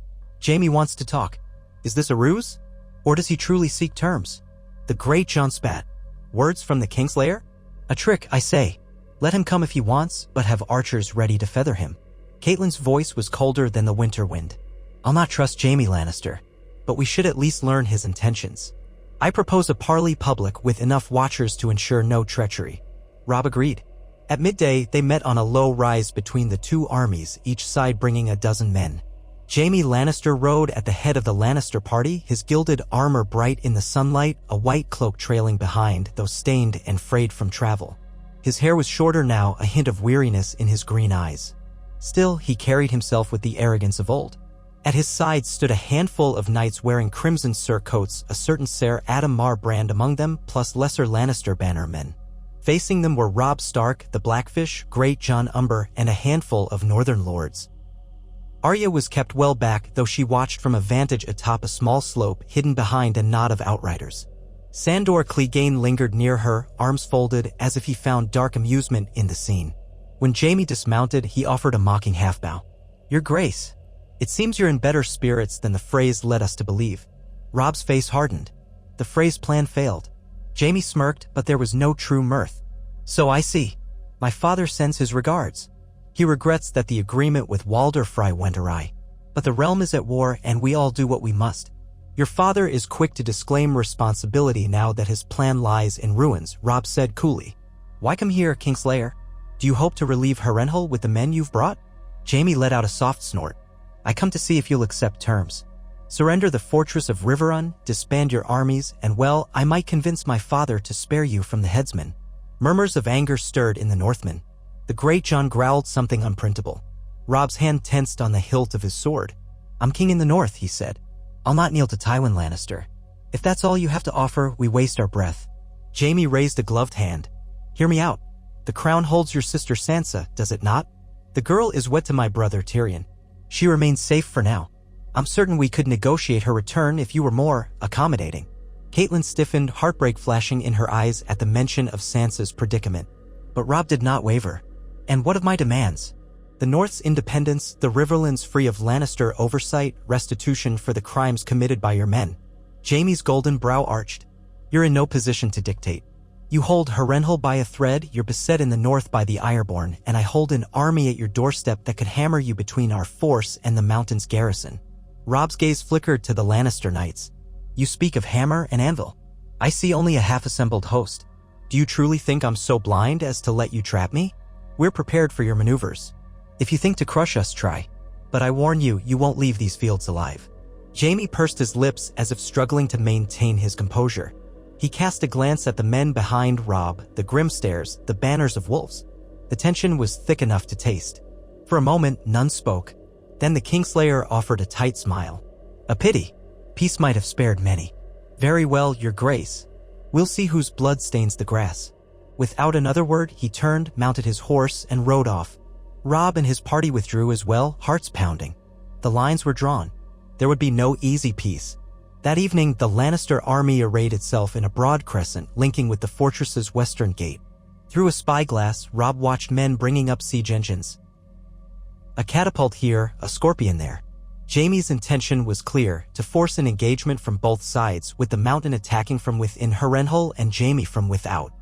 Jaime wants to talk. Is this a ruse? Or does he truly seek terms? The great Jon spat. Words from the Kingslayer? A trick, I say. Let him come if he wants, but have archers ready to feather him. Cailin's voice was colder than the winter wind. I'll not trust Jaime Lannister, but we should at least learn his intentions. I propose a parley public with enough watchers to ensure no treachery. Robb agreed. At midday, they met on a low rise between the two armies, each side bringing a dozen men. Jaime Lannister rode at the head of the Lannister party, his gilded armor bright in the sunlight, a white cloak trailing behind, though stained and frayed from travel. His hair was shorter now, a hint of weariness in his green eyes. Still, he carried himself with the arrogance of old. At his side stood a handful of knights wearing crimson surcoats, a certain Ser Adam Marbrand among them, plus lesser Lannister bannermen. Facing them were Robb Stark, the Blackfish, Great Jon Umber, and a handful of northern lords. Arya was kept well back, though she watched from a vantage atop a small slope, hidden behind a knot of outriders. Sandor Clegane lingered near her, arms folded, as if he found dark amusement in the scene. When Jaime dismounted, he offered a mocking half-bow. Your Grace, it seems you're in better spirits than the Freys led us to believe. Robb's face hardened. The Freys' plan failed. Jaime smirked, but there was no true mirth. So I see. My father sends his regards. He regrets that the agreement with Walder Frey went awry. But the realm is at war, and we all do what we must. Your father is quick to disclaim responsibility now that his plan lies in ruins, Robb said coolly. Why come here, Kingslayer? Do you hope to relieve Harrenhal with the men you've brought? Jaime let out a soft snort. I come to see if you'll accept terms. Surrender the fortress of Riverrun, disband your armies, and well, I might convince my father to spare you from the headsman. Murmurs of anger stirred in the Northmen. The Great Jon growled something unprintable. Robb's hand tensed on the hilt of his sword. I'm king in the north, he said. I'll not kneel to Tywin Lannister. If that's all you have to offer, we waste our breath. Jaime raised a gloved hand. Hear me out. The crown holds your sister Sansa, does it not? The girl is wed to my brother Tyrion. She remains safe for now. I'm certain we could negotiate her return if you were more accommodating. Caitlin stiffened, heartbreak flashing in her eyes at the mention of Sansa's predicament. But Robb did not waver. And what of my demands? The North's independence, the Riverlands free of Lannister oversight, restitution for the crimes committed by your men. Jaime's golden brow arched. You're in no position to dictate. You hold Harrenhal by a thread, you're beset in the north by the Ironborn, and I hold an army at your doorstep that could hammer you between our force and the mountain's garrison. Robb's gaze flickered to the Lannister knights. You speak of hammer and anvil. I see only a half-assembled host. Do you truly think I'm so blind as to let you trap me? We're prepared for your maneuvers. If you think to crush us, try. But I warn you, you won't leave these fields alive. Jaime pursed his lips as if struggling to maintain his composure. He cast a glance at the men behind Robb, the grim stares, the banners of wolves. The tension was thick enough to taste. For a moment, none spoke. Then the Kingslayer offered a tight smile. A pity. Peace might have spared many. Very well, your grace. We'll see whose blood stains the grass. Without another word, he turned, mounted his horse, and rode off. Robb and his party withdrew as well, hearts pounding. The lines were drawn. There would be no easy peace. That evening, the Lannister army arrayed itself in a broad crescent linking with the fortress's western gate. Through a spyglass, Robb watched men bringing up siege engines. A catapult here, a scorpion there. Jaime's intention was clear, to force an engagement from both sides, with the mountain attacking from within Harrenhal and Jaime from without.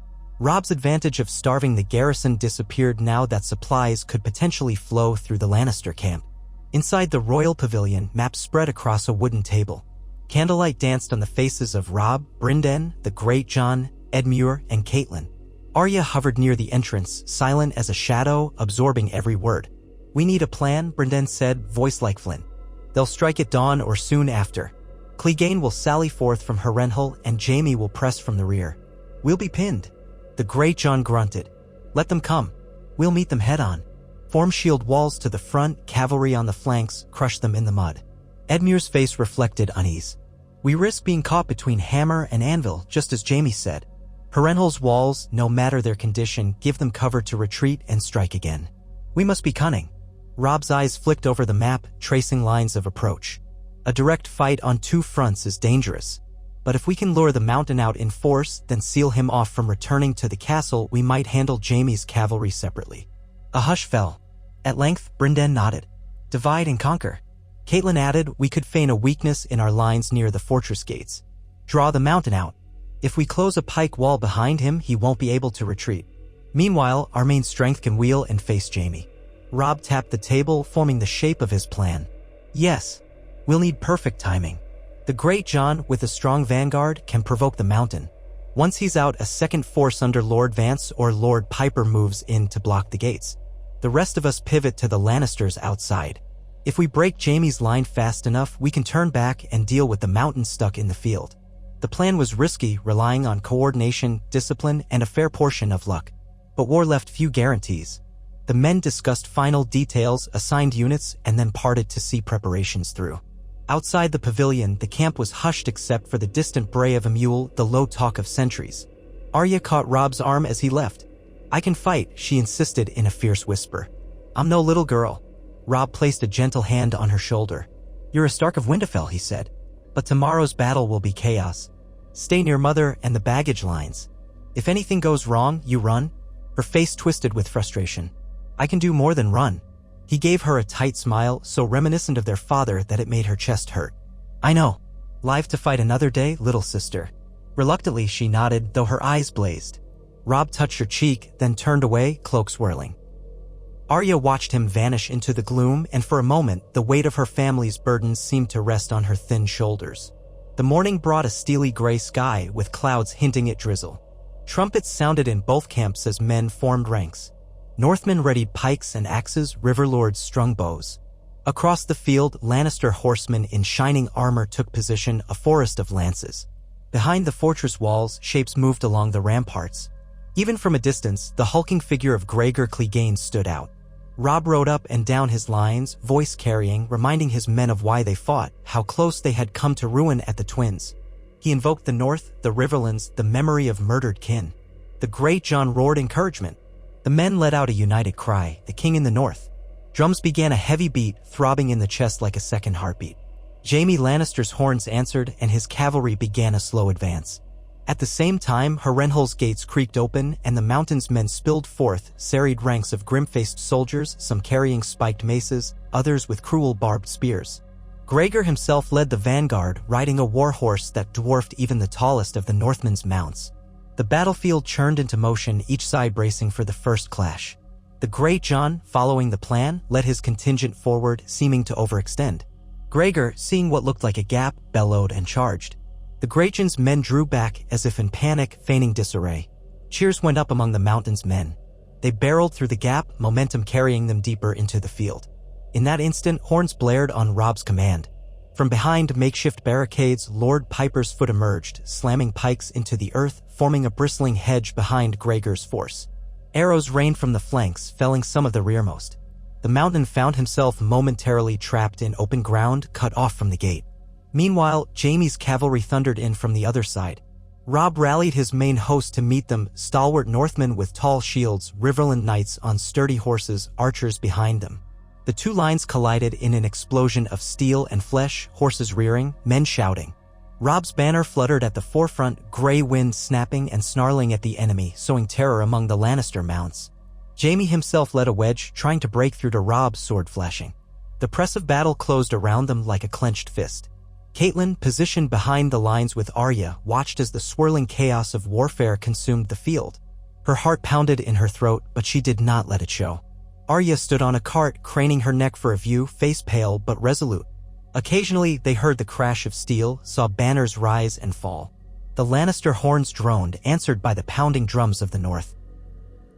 Robb's advantage of starving the garrison disappeared now that supplies could potentially flow through the Lannister camp. Inside the royal pavilion, maps spread across a wooden table. Candlelight danced on the faces of Robb, Brynden, the Greatjon, Edmure, and Cailin. Arya hovered near the entrance, silent as a shadow, absorbing every word. "We need a plan," Brynden said, voice like flint. "They'll strike at dawn or soon after. Clegane will sally forth from Harrenhal and Jaime will press from the rear. We'll be pinned." The Greatjon grunted. "Let them come. We'll meet them head-on. Form shield walls to the front, cavalry on the flanks, crush them in the mud." Edmure's face reflected unease. "We risk being caught between hammer and anvil, just as Jaime said. Harrenhal's walls, no matter their condition, give them cover to retreat and strike again. We must be cunning." Robb's eyes flicked over the map, tracing lines of approach. "A direct fight on two fronts is dangerous. But if we can lure the mountain out in force, then seal him off from returning to the castle, we might handle Jaime's cavalry separately." A hush fell. At length, Brynden nodded. "Divide and conquer." Cailin added, "We could feign a weakness in our lines near the fortress gates. Draw the mountain out. If we close a pike wall behind him, he won't be able to retreat. Meanwhile, our main strength can wheel and face Jaime." Robb tapped the table, forming the shape of his plan. "Yes. We'll need perfect timing. The Greatjon, with a strong vanguard, can provoke the mountain. Once he's out, a second force under Lord Vance or Lord Piper moves in to block the gates. The rest of us pivot to the Lannisters outside. If we break Jaime's line fast enough, we can turn back and deal with the mountain stuck in the field." The plan was risky, relying on coordination, discipline, and a fair portion of luck. But war left few guarantees. The men discussed final details, assigned units, and then parted to see preparations through. Outside the pavilion, the camp was hushed except for the distant bray of a mule, the low talk of sentries. Arya caught Robb's arm as he left. "I can fight," she insisted in a fierce whisper. "I'm no little girl." Robb placed a gentle hand on her shoulder. "You're a Stark of Winterfell," he said. "But tomorrow's battle will be chaos. Stay near Mother and the baggage lines. If anything goes wrong, you run." Her face twisted with frustration. "I can do more than run." He gave her a tight smile, so reminiscent of their father that it made her chest hurt. "I know. Live to fight another day, little sister." Reluctantly, she nodded, though her eyes blazed. Robb touched her cheek, then turned away, cloak swirling. Arya watched him vanish into the gloom, and for a moment, the weight of her family's burdens seemed to rest on her thin shoulders. The morning brought a steely gray sky, with clouds hinting at drizzle. Trumpets sounded in both camps as men formed ranks. Northmen readied pikes and axes, riverlords strung bows. Across the field, Lannister horsemen in shining armor took position, a forest of lances. Behind the fortress walls, shapes moved along the ramparts. Even from a distance, the hulking figure of Gregor Clegane stood out. Robb rode up and down his lines, voice carrying, reminding his men of why they fought, how close they had come to ruin at the Twins. He invoked the North, the Riverlands, the memory of murdered kin. The Greatjon roared encouragement. The men let out a united cry, "The King in the North." Drums began a heavy beat, throbbing in the chest like a second heartbeat. Jaime Lannister's horns answered, and his cavalry began a slow advance. At the same time, Harrenhal's gates creaked open, and the mountain's men spilled forth, serried ranks of grim-faced soldiers, some carrying spiked maces, others with cruel barbed spears. Gregor himself led the vanguard, riding a warhorse that dwarfed even the tallest of the Northmen's mounts. The battlefield churned into motion, each side bracing for the first clash. The Greatjon, following the plan, led his contingent forward, seeming to overextend. Gregor, seeing what looked like a gap, bellowed and charged. The Greatjon's men drew back as if in panic, feigning disarray. Cheers went up among the mountain's men. They barreled through the gap, momentum carrying them deeper into the field. In that instant, horns blared on Robb's command. From behind makeshift barricades, Lord Piper's foot emerged, slamming pikes into the earth, forming a bristling hedge behind Gregor's force. Arrows rained from the flanks, felling some of the rearmost. The mountain found himself momentarily trapped in open ground, cut off from the gate. Meanwhile, Jaime's cavalry thundered in from the other side. Robb rallied his main host to meet them, stalwart Northmen with tall shields, Riverland knights on sturdy horses, archers behind them. The two lines collided in an explosion of steel and flesh, horses rearing, men shouting. Robb's banner fluttered at the forefront, gray wind snapping and snarling at the enemy, sowing terror among the Lannister mounts. Jaime himself led a wedge, trying to break through to Robb's sword flashing. The press of battle closed around them like a clenched fist. Cailin, positioned behind the lines with Arya, watched as the swirling chaos of warfare consumed the field. Her heart pounded in her throat, but she did not let it show. Arya stood on a cart, craning her neck for a view, face pale but resolute. Occasionally, they heard the crash of steel, saw banners rise and fall. The Lannister horns droned, answered by the pounding drums of the north.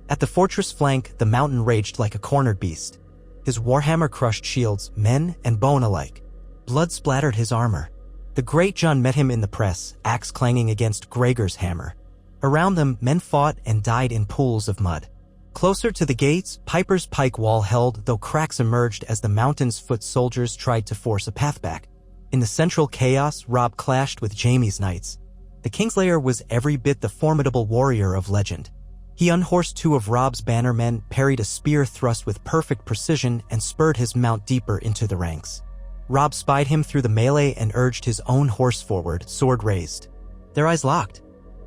At the fortress flank, the mountain raged like a cornered beast. His warhammer crushed shields, men and bone alike. Blood splattered his armor. The Great John met him in the press, axe clanging against Gregor's hammer. Around them, men fought and died in pools of mud. Closer to the gates, Piper's pike wall held, though cracks emerged as the mountain's foot soldiers tried to force a path back. In the central chaos, Robb clashed with Jaime's knights. The Kingslayer was every bit the formidable warrior of legend. He unhorsed two of Robb's bannermen, parried a spear thrust with perfect precision, and spurred his mount deeper into the ranks. Robb spied him through the melee and urged his own horse forward, sword raised. Their eyes locked.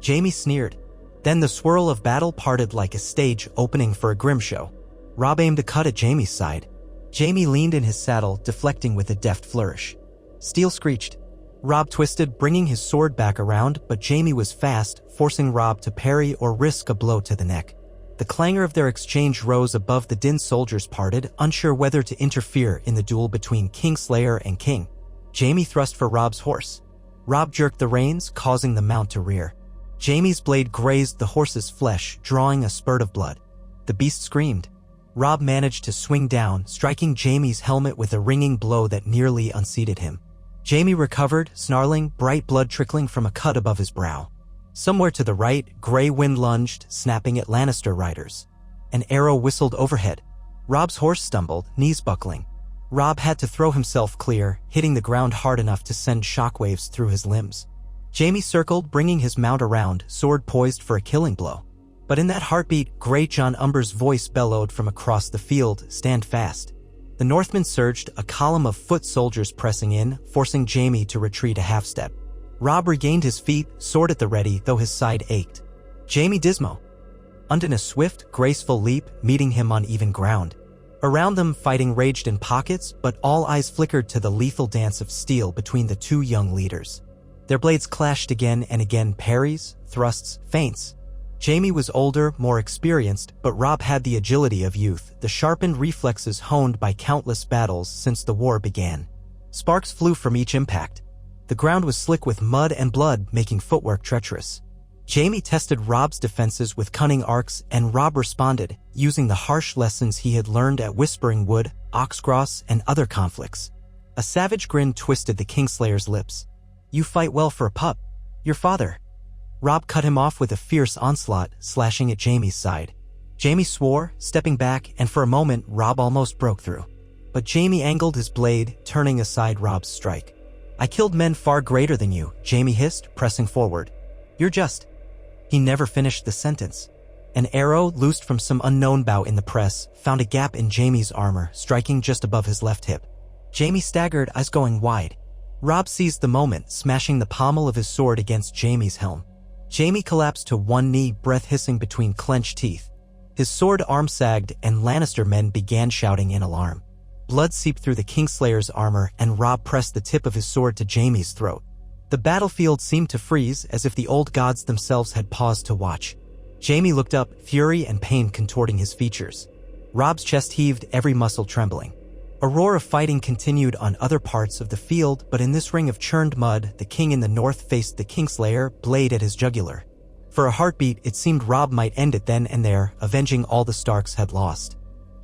Jaime sneered. Then the swirl of battle parted like a stage opening for a grim show. Robb aimed a cut at Jaime's side. Jaime leaned in his saddle, deflecting with a deft flourish. Steel screeched. Robb twisted, bringing his sword back around, but Jaime was fast, forcing Robb to parry or risk a blow to the neck. The clangor of their exchange rose above the din. Soldiers parted, unsure whether to interfere in the duel between Kingslayer and King. Jaime thrust for Robb's horse. Robb jerked the reins, causing the mount to rear. Jaime's blade grazed the horse's flesh, drawing a spurt of blood. The beast screamed. Robb managed to swing down, striking Jaime's helmet with a ringing blow that nearly unseated him. Jaime recovered, snarling, bright blood trickling from a cut above his brow. Somewhere to the right, gray wind lunged, snapping at Lannister riders. An arrow whistled overhead. Robb's horse stumbled, knees buckling. Robb had to throw himself clear, hitting the ground hard enough to send shockwaves through his limbs. Jaime circled, bringing his mount around, sword poised for a killing blow. But in that heartbeat, Great John Umber's voice bellowed from across the field, "Stand fast." The Northmen surged, a column of foot soldiers pressing in, forcing Jaime to retreat a half-step. Robb regained his feet, sword at the ready, though his side ached. Jaime Dismo undid a swift, graceful leap, meeting him on even ground. Around them, fighting raged in pockets, but all eyes flickered to the lethal dance of steel between the two young leaders. Their blades clashed again and again, parries, thrusts, feints. Jaime was older, more experienced, but Robb had the agility of youth, the sharpened reflexes honed by countless battles since the war began. Sparks flew from each impact. The ground was slick with mud and blood, making footwork treacherous. Jaime tested Robb's defenses with cunning arcs, and Robb responded, using the harsh lessons he had learned at Whispering Wood, Oxcross, and other conflicts. A savage grin twisted the Kingslayer's lips. "You fight well for a pup. Your father." Robb cut him off with a fierce onslaught, slashing at Jaime's side. Jaime swore, stepping back, and for a moment Robb almost broke through. But Jaime angled his blade, turning aside Robb's strike. "I killed men far greater than you," Jaime hissed, pressing forward. "You're just—" He never finished the sentence. An arrow, loosed from some unknown bow in the press, found a gap in Jaime's armor, striking just above his left hip. Jaime staggered, eyes going wide. Robb seized the moment, smashing the pommel of his sword against Jaime's helm. Jaime collapsed to one knee, breath hissing between clenched teeth. His sword arm sagged, and Lannister men began shouting in alarm. Blood seeped through the Kingslayer's armor, and Robb pressed the tip of his sword to Jaime's throat. The battlefield seemed to freeze, as if the old gods themselves had paused to watch. Jaime looked up, fury and pain contorting his features. Robb's chest heaved, every muscle trembling. A roar of fighting continued on other parts of the field, but in this ring of churned mud, the king in the north faced the Kingslayer, blade at his jugular. For a heartbeat, it seemed Robb might end it then and there, avenging all the Starks had lost.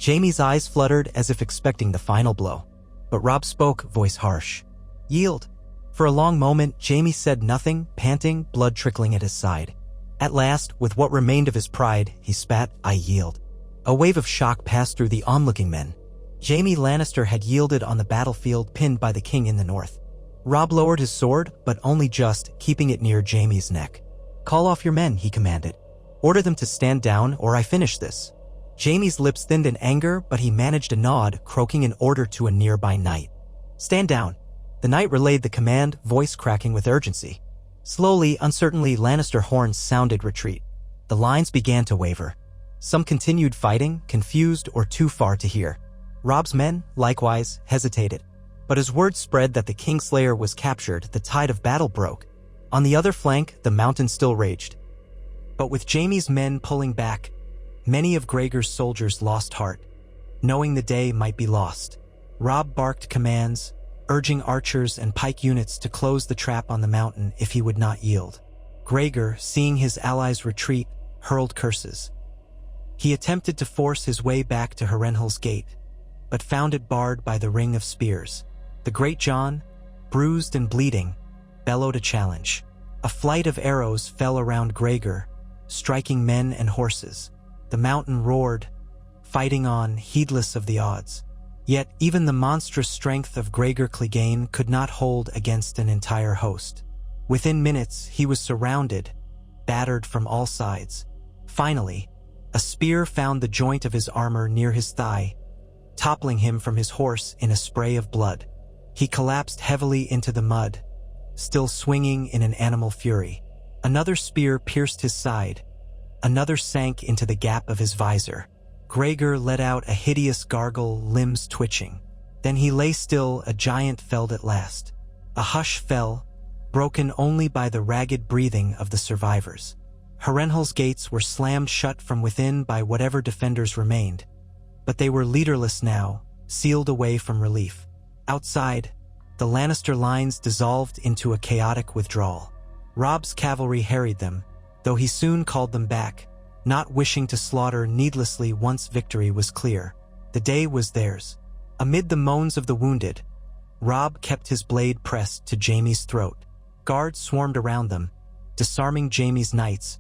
Jaime's eyes fluttered as if expecting the final blow. But Robb spoke, voice harsh. "Yield." For a long moment, Jaime said nothing, panting, blood trickling at his side. At last, with what remained of his pride, he spat, "I yield." A wave of shock passed through the onlooking men. Jaime Lannister had yielded on the battlefield, pinned by the king in the north. Robb lowered his sword, but only just, keeping it near Jaime's neck. "Call off your men," he commanded. "Order them to stand down, or I finish this." Jaime's lips thinned in anger, but he managed a nod, croaking an order to a nearby knight. "Stand down." The knight relayed the command, voice cracking with urgency. Slowly, uncertainly, Lannister horns sounded retreat. The lines began to waver. Some continued fighting, confused or too far to hear. Robb's men, likewise, hesitated. But as word spread that the Kingslayer was captured, the tide of battle broke. On the other flank, the mountain still raged. But with Jaime's men pulling back, many of Gregor's soldiers lost heart. knowing the day might be lost. Robb barked commands, urging archers and pike units to close the trap on the mountain if he would not yield. Gregor, seeing his allies retreat, hurled curses. He attempted to force his way back to Harrenhal's gate, but found it barred by the ring of spears. The Great John, bruised and bleeding, bellowed a challenge. A flight of arrows fell around Gregor, striking men and horses. The mountain roared, fighting on, heedless of the odds. Yet even the monstrous strength of Gregor Clegane could not hold against an entire host. Within minutes, he was surrounded, battered from all sides. Finally, a spear found the joint of his armor near his thigh, toppling him from his horse in a spray of blood. He collapsed heavily into the mud, still swinging in an animal fury. Another spear pierced his side. Another sank into the gap of his visor. Gregor let out a hideous gargle, limbs twitching. Then he lay still, a giant felled at last. A hush fell, broken only by the ragged breathing of the survivors. Harrenhal's gates were slammed shut from within by whatever defenders remained, but they were leaderless now, sealed away from relief. Outside, the Lannister lines dissolved into a chaotic withdrawal. Robb's cavalry harried them, though he soon called them back, not wishing to slaughter needlessly once victory was clear. The day was theirs. Amid the moans of the wounded, Robb kept his blade pressed to Jaime's throat. Guards swarmed around them, disarming Jaime's knights,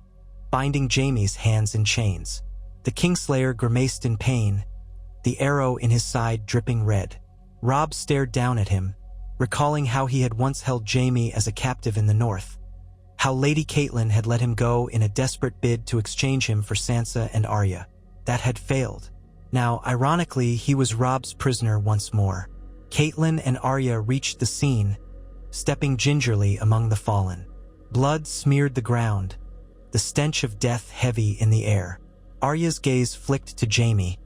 binding Jaime's hands in chains. The Kingslayer grimaced in pain, the arrow in his side dripping red. Robb stared down at him, recalling how he had once held Jaime as a captive in the north, how Lady Cailin had let him go in a desperate bid to exchange him for Sansa and Arya. That had failed. Now, ironically, he was Robb's prisoner once more. Cailin and Arya reached the scene, stepping gingerly among the fallen. Blood smeared the ground, the stench of death heavy in the air. Arya's gaze flicked to Jaime,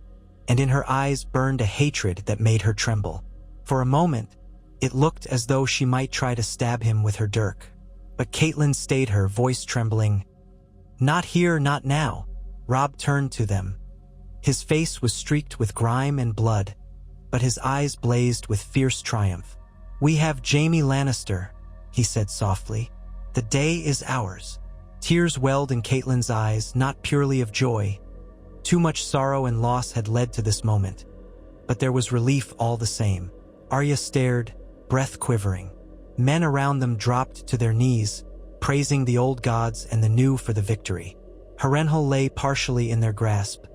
and in her eyes burned a hatred that made her tremble. For a moment, it looked as though she might try to stab him with her dirk. But Cailin stayed her, voice trembling. "Not here, not now." Robb turned to them. His face was streaked with grime and blood, but his eyes blazed with fierce triumph. "We have Jaime Lannister," he said softly. "The day is ours." Tears welled in Caitlin's eyes, not purely of joy. Too much sorrow and loss had led to this moment, but there was relief all the same. Arya stared, breath quivering. Men around them dropped to their knees, praising the old gods and the new for the victory. Harrenhal lay partially in their grasp,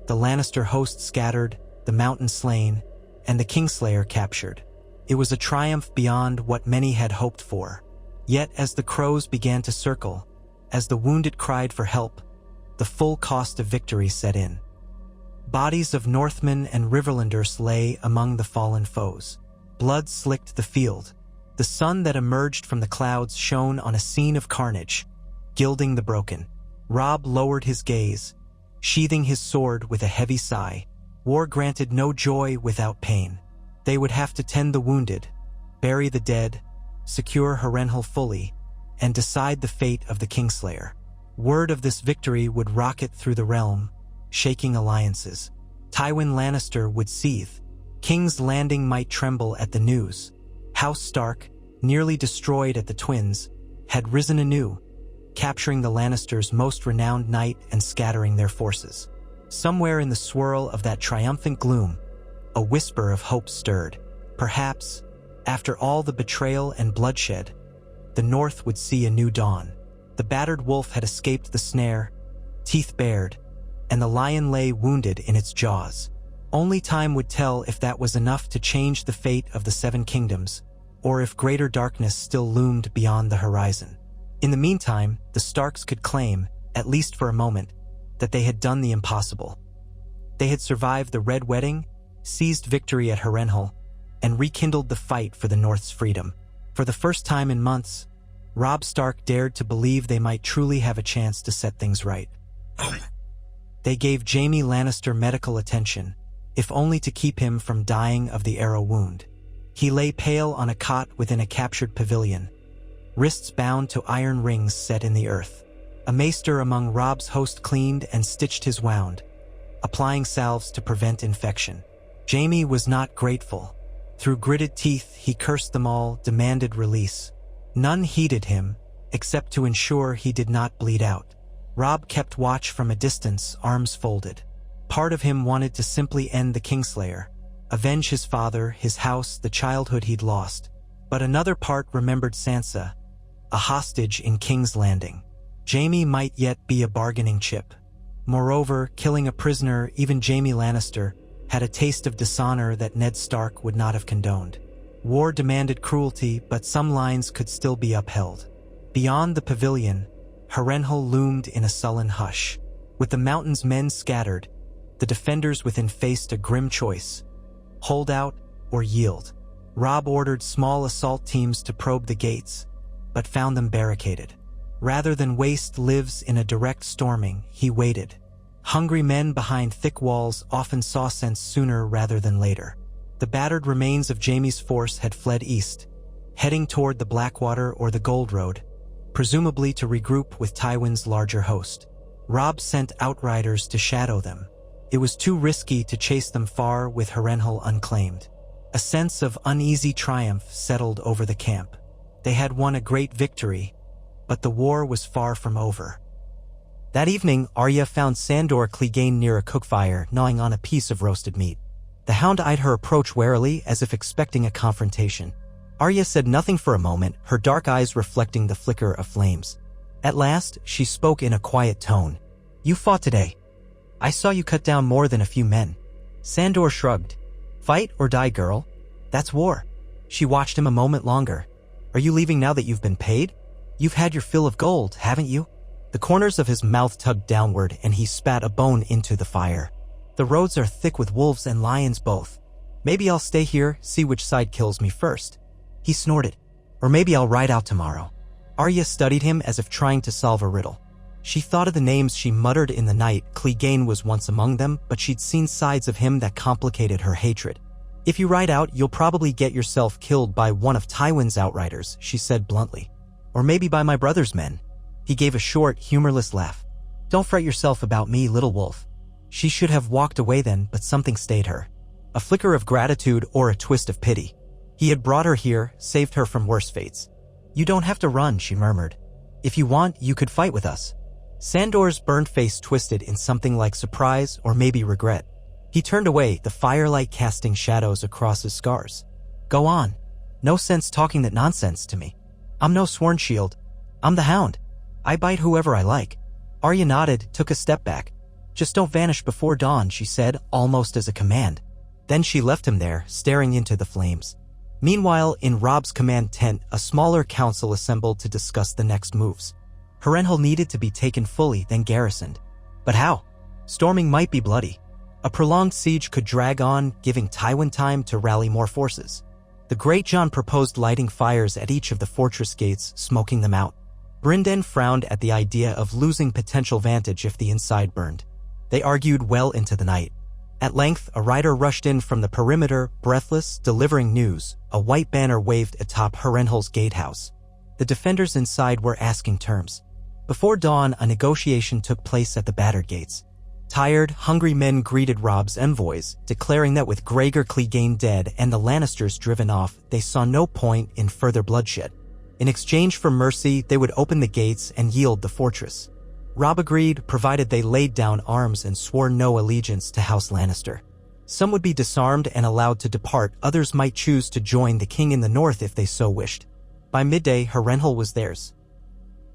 the Lannister host scattered, the mountain slain, and the Kingslayer captured. It was a triumph beyond what many had hoped for. Yet as the crows began to circle, as the wounded cried for help, the full cost of victory set in. Bodies of Northmen and Riverlanders lay among the fallen foes. Blood slicked the field. The sun that emerged from the clouds shone on a scene of carnage, gilding the broken. Robb lowered his gaze, sheathing his sword with a heavy sigh. War granted no joy without pain. They would have to tend the wounded, bury the dead, secure Harrenhal fully, and decide the fate of the Kingslayer. Word of this victory would rocket through the realm, shaking alliances. Tywin Lannister would seethe. King's Landing might tremble at the news. House Stark, nearly destroyed at the Twins, had risen anew, capturing the Lannisters' most renowned knight and scattering their forces. Somewhere in the swirl of that triumphant gloom, a whisper of hope stirred. Perhaps, after all the betrayal and bloodshed, the North would see a new dawn. The battered wolf had escaped the snare, teeth bared, and the lion lay wounded in its jaws. Only time would tell if that was enough to change the fate of the Seven Kingdoms, or if greater darkness still loomed beyond the horizon. In the meantime, the Starks could claim, at least for a moment, that they had done the impossible. They had survived the Red Wedding, seized victory at Harrenhal, and rekindled the fight for the North's freedom. For the first time in months, Robb Stark dared to believe they might truly have a chance to set things right. They gave Jaime Lannister medical attention, if only to keep him from dying of the arrow wound. He lay pale on a cot within a captured pavilion, wrists bound to iron rings set in the earth. A maester among Robb's host cleaned and stitched his wound, applying salves to prevent infection. Jaime was not grateful. Through gritted teeth, he cursed them all, demanded release. None heeded him, except to ensure he did not bleed out. Robb kept watch from a distance, arms folded. Part of him wanted to simply end the Kingslayer, avenge his father, his house, the childhood he'd lost. But another part remembered Sansa, a hostage in King's Landing. Jaime might yet be a bargaining chip. Moreover, killing a prisoner, even Jaime Lannister, had a taste of dishonor that Ned Stark would not have condoned. War demanded cruelty, but some lines could still be upheld. Beyond the pavilion, Harrenhal loomed in a sullen hush. With the mountain's men scattered, the defenders within faced a grim choice: hold out or yield. Robb ordered small assault teams to probe the gates, but found them barricaded. Rather than waste lives in a direct storming, he waited. Hungry men behind thick walls often saw sense sooner rather than later. The battered remains of Jaime's force had fled east, heading toward the Blackwater or the Gold Road, presumably to regroup with Tywin's larger host. Robb sent outriders to shadow them. It was too risky to chase them far with Harrenhal unclaimed. A sense of uneasy triumph settled over the camp. They had won a great victory, but the war was far from over. That evening, Arya found Sandor Clegane near a cookfire, gnawing on a piece of roasted meat. The hound eyed her approach warily, as if expecting a confrontation. Arya said nothing for a moment, her dark eyes reflecting the flicker of flames. At last, she spoke in a quiet tone. "You fought today. I saw you cut down more than a few men." Sandor shrugged. "Fight or die, girl. That's war." She watched him a moment longer. "Are you leaving now that you've been paid? You've had your fill of gold, haven't you?" The corners of his mouth tugged downward, and he spat a bone into the fire. "The roads are thick with wolves and lions both. Maybe I'll stay here, see which side kills me first." He snorted. "Or maybe I'll ride out tomorrow." Arya studied him as if trying to solve a riddle. She thought of the names she muttered in the night. Clegane was once among them, but she'd seen sides of him that complicated her hatred. "If you ride out, you'll probably get yourself killed by one of Tywin's outriders," she said bluntly. "Or maybe by my brother's men." He gave a short, humorless laugh. "Don't fret yourself about me, little wolf." She should have walked away then, but something stayed her. A flicker of gratitude or a twist of pity. He had brought her here, saved her from worse fates. "You don't have to run," she murmured. "If you want, you could fight with us." Sandor's burnt face twisted in something like surprise or maybe regret. He turned away, the firelight casting shadows across his scars. "Go on. No sense talking that nonsense to me. I'm no sworn shield. I'm the Hound. I bite whoever I like." Arya nodded, took a step back. "Just don't vanish before dawn," she said, almost as a command. Then she left him there, staring into the flames. Meanwhile, in Robb's command tent, a smaller council assembled to discuss the next moves. Harrenhal needed to be taken fully, then garrisoned. But how? Storming might be bloody. A prolonged siege could drag on, giving Tywin time to rally more forces. The Great John proposed lighting fires at each of the fortress gates, smoking them out. Brynden frowned at the idea of losing potential vantage if the inside burned. They argued well into the night. At length, a rider rushed in from the perimeter, breathless, delivering news. A white banner waved atop Harrenhal's gatehouse. The defenders inside were asking terms. Before dawn, a negotiation took place at the battered gates. Tired, hungry men greeted Robb's envoys, declaring that with Gregor Clegane dead and the Lannisters driven off, they saw no point in further bloodshed. In exchange for mercy, they would open the gates and yield the fortress. Robb agreed, provided they laid down arms and swore no allegiance to House Lannister. Some would be disarmed and allowed to depart, others might choose to join the king in the north if they so wished. By midday, Harrenhal was theirs.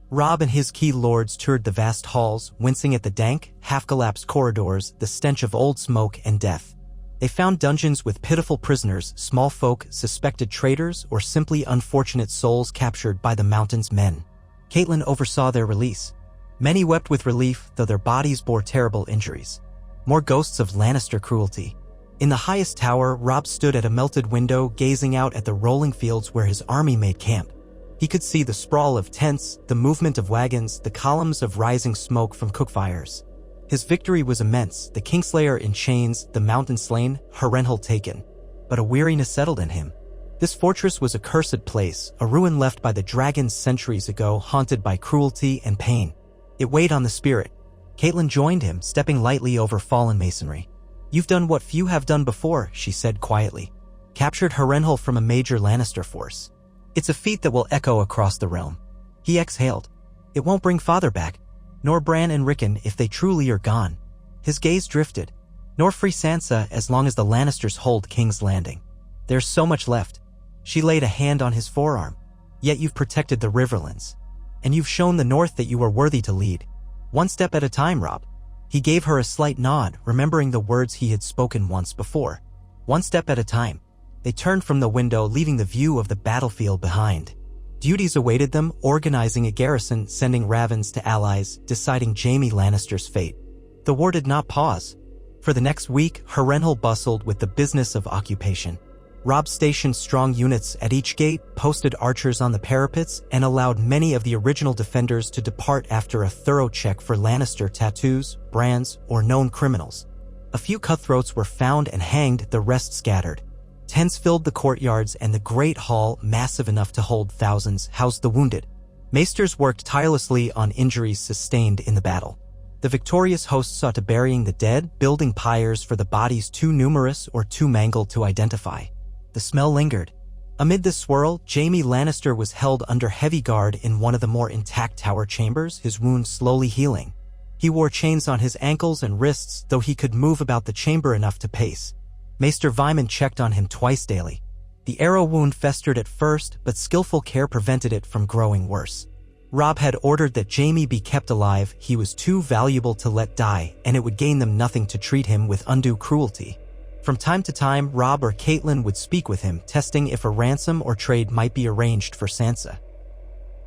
Robb and his key lords toured the vast halls, wincing at the dank, half-collapsed corridors, the stench of old smoke and death. They found dungeons with pitiful prisoners, small folk, suspected traitors, or simply unfortunate souls captured by the mountain's men. Cailin oversaw their release. Many wept with relief, though their bodies bore terrible injuries. More ghosts of Lannister cruelty. In the highest tower, Robb stood at a melted window, gazing out at the rolling fields where his army made camp. He could see the sprawl of tents, the movement of wagons, the columns of rising smoke from cookfires. His victory was immense, the Kingslayer in chains, the mountain slain, Harrenhal taken. But a weariness settled in him. This fortress was a cursed place, a ruin left by the dragons centuries ago, haunted by cruelty and pain. It weighed on the spirit. Cailin joined him, stepping lightly over fallen masonry. You've done what few have done before, she said quietly. Captured Harrenhal from a major Lannister force. It's a feat that will echo across the realm. He exhaled. It won't bring father back, nor Bran and Rickon if they truly are gone. His gaze drifted. Nor free Sansa as long as the Lannisters hold King's Landing. There's so much left. She laid a hand on his forearm. Yet you've protected the Riverlands. And you've shown the North that you are worthy to lead. One step at a time, Robb. He gave her a slight nod, remembering the words he had spoken once before. One step at a time. They turned from the window, leaving the view of the battlefield behind. Duties awaited them, organizing a garrison, sending ravens to allies, deciding Jaime Lannister's fate. The war did not pause. For the next week, Harrenhal bustled with the business of occupation. Robb stationed strong units at each gate, posted archers on the parapets, and allowed many of the original defenders to depart after a thorough check for Lannister tattoos, brands, or known criminals. A few cutthroats were found and hanged, the rest scattered. Tents filled the courtyards, and the great hall, massive enough to hold thousands, housed the wounded. Maesters worked tirelessly on injuries sustained in the battle. The victorious host saw to burying the dead, building pyres for the bodies too numerous or too mangled to identify. The smell lingered. Amid the swirl, Jaime Lannister was held under heavy guard in one of the more intact tower chambers, his wound slowly healing. He wore chains on his ankles and wrists, though he could move about the chamber enough to pace. Maester Vyman checked on him twice daily. The arrow wound festered at first, but skillful care prevented it from growing worse. Robb had ordered that Jaime be kept alive. He was too valuable to let die, and it would gain them nothing to treat him with undue cruelty. From time to time, Robb or Cailin would speak with him, testing if a ransom or trade might be arranged for Sansa.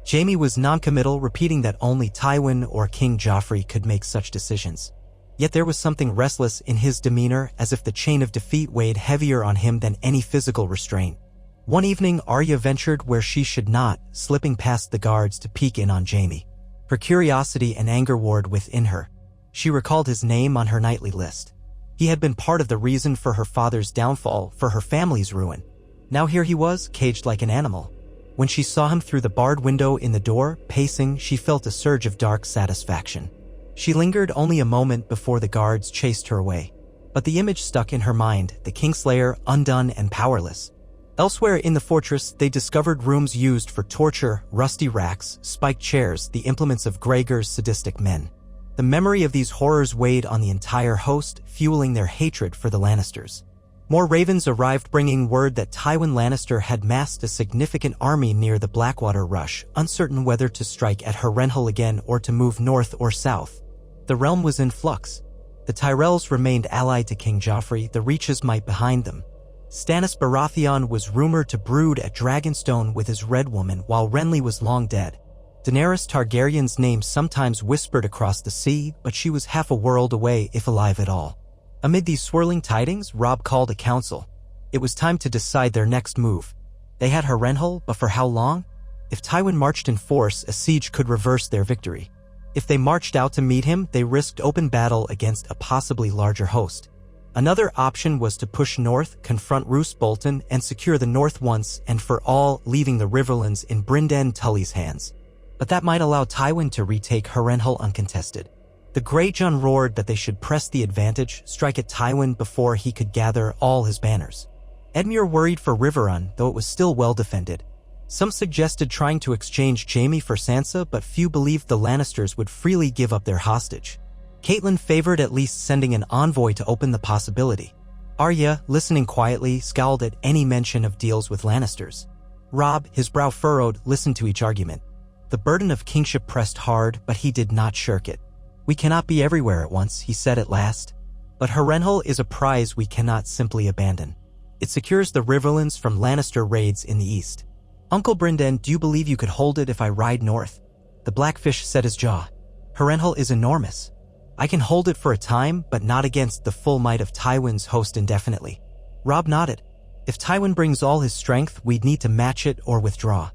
Jaime was noncommittal, repeating that only Tywin or King Joffrey could make such decisions. Yet there was something restless in his demeanor, as if the chain of defeat weighed heavier on him than any physical restraint. One evening, Arya ventured where she should not, slipping past the guards to peek in on Jaime. Her curiosity and anger warred within her. She recalled his name on her nightly list. He had been part of the reason for her father's downfall, for her family's ruin. Now here he was, caged like an animal. When she saw him through the barred window in the door, pacing, she felt a surge of dark satisfaction. She lingered only a moment before the guards chased her away. But the image stuck in her mind, the Kingslayer, undone and powerless. Elsewhere in the fortress, they discovered rooms used for torture, rusty racks, spiked chairs, the implements of Gregor's sadistic men. The memory of these horrors weighed on the entire host, fueling their hatred for the Lannisters. More ravens arrived, bringing word that Tywin Lannister had massed a significant army near the Blackwater Rush, uncertain whether to strike at Harrenhal again or to move north or south. The realm was in flux. The Tyrells remained allied to King Joffrey, the Reaches might behind them. Stannis Baratheon was rumored to brood at Dragonstone with his Red Woman, while Renly was long dead. Daenerys Targaryen's name sometimes whispered across the sea, but she was half a world away, if alive at all. Amid these swirling tidings, Robb called a council. It was time to decide their next move. They had Harrenhal, but for how long? If Tywin marched in force, a siege could reverse their victory. If they marched out to meet him, they risked open battle against a possibly larger host. Another option was to push north, confront Roose Bolton, and secure the north once and for all, leaving the Riverlands in Brynden Tully's hands. But that might allow Tywin to retake Harrenhal uncontested. The Greyjohn roared that they should press the advantage, strike at Tywin before he could gather all his banners. Edmure worried for Riverrun, though it was still well defended. Some suggested trying to exchange Jaime for Sansa, but few believed the Lannisters would freely give up their hostage. Catelyn favored at least sending an envoy to open the possibility. Arya, listening quietly, scowled at any mention of deals with Lannisters. Robb, his brow furrowed, listened to each argument. The burden of kingship pressed hard, but he did not shirk it. "We cannot be everywhere at once," he said at last. "But Harrenhal is a prize we cannot simply abandon. It secures the Riverlands from Lannister raids in the east. Uncle Brynden, do you believe you could hold it if I ride north?" The Blackfish set his jaw. "Harrenhal is enormous. I can hold it for a time, but not against the full might of Tywin's host indefinitely." Robb nodded. "If Tywin brings all his strength, we'd need to match it or withdraw.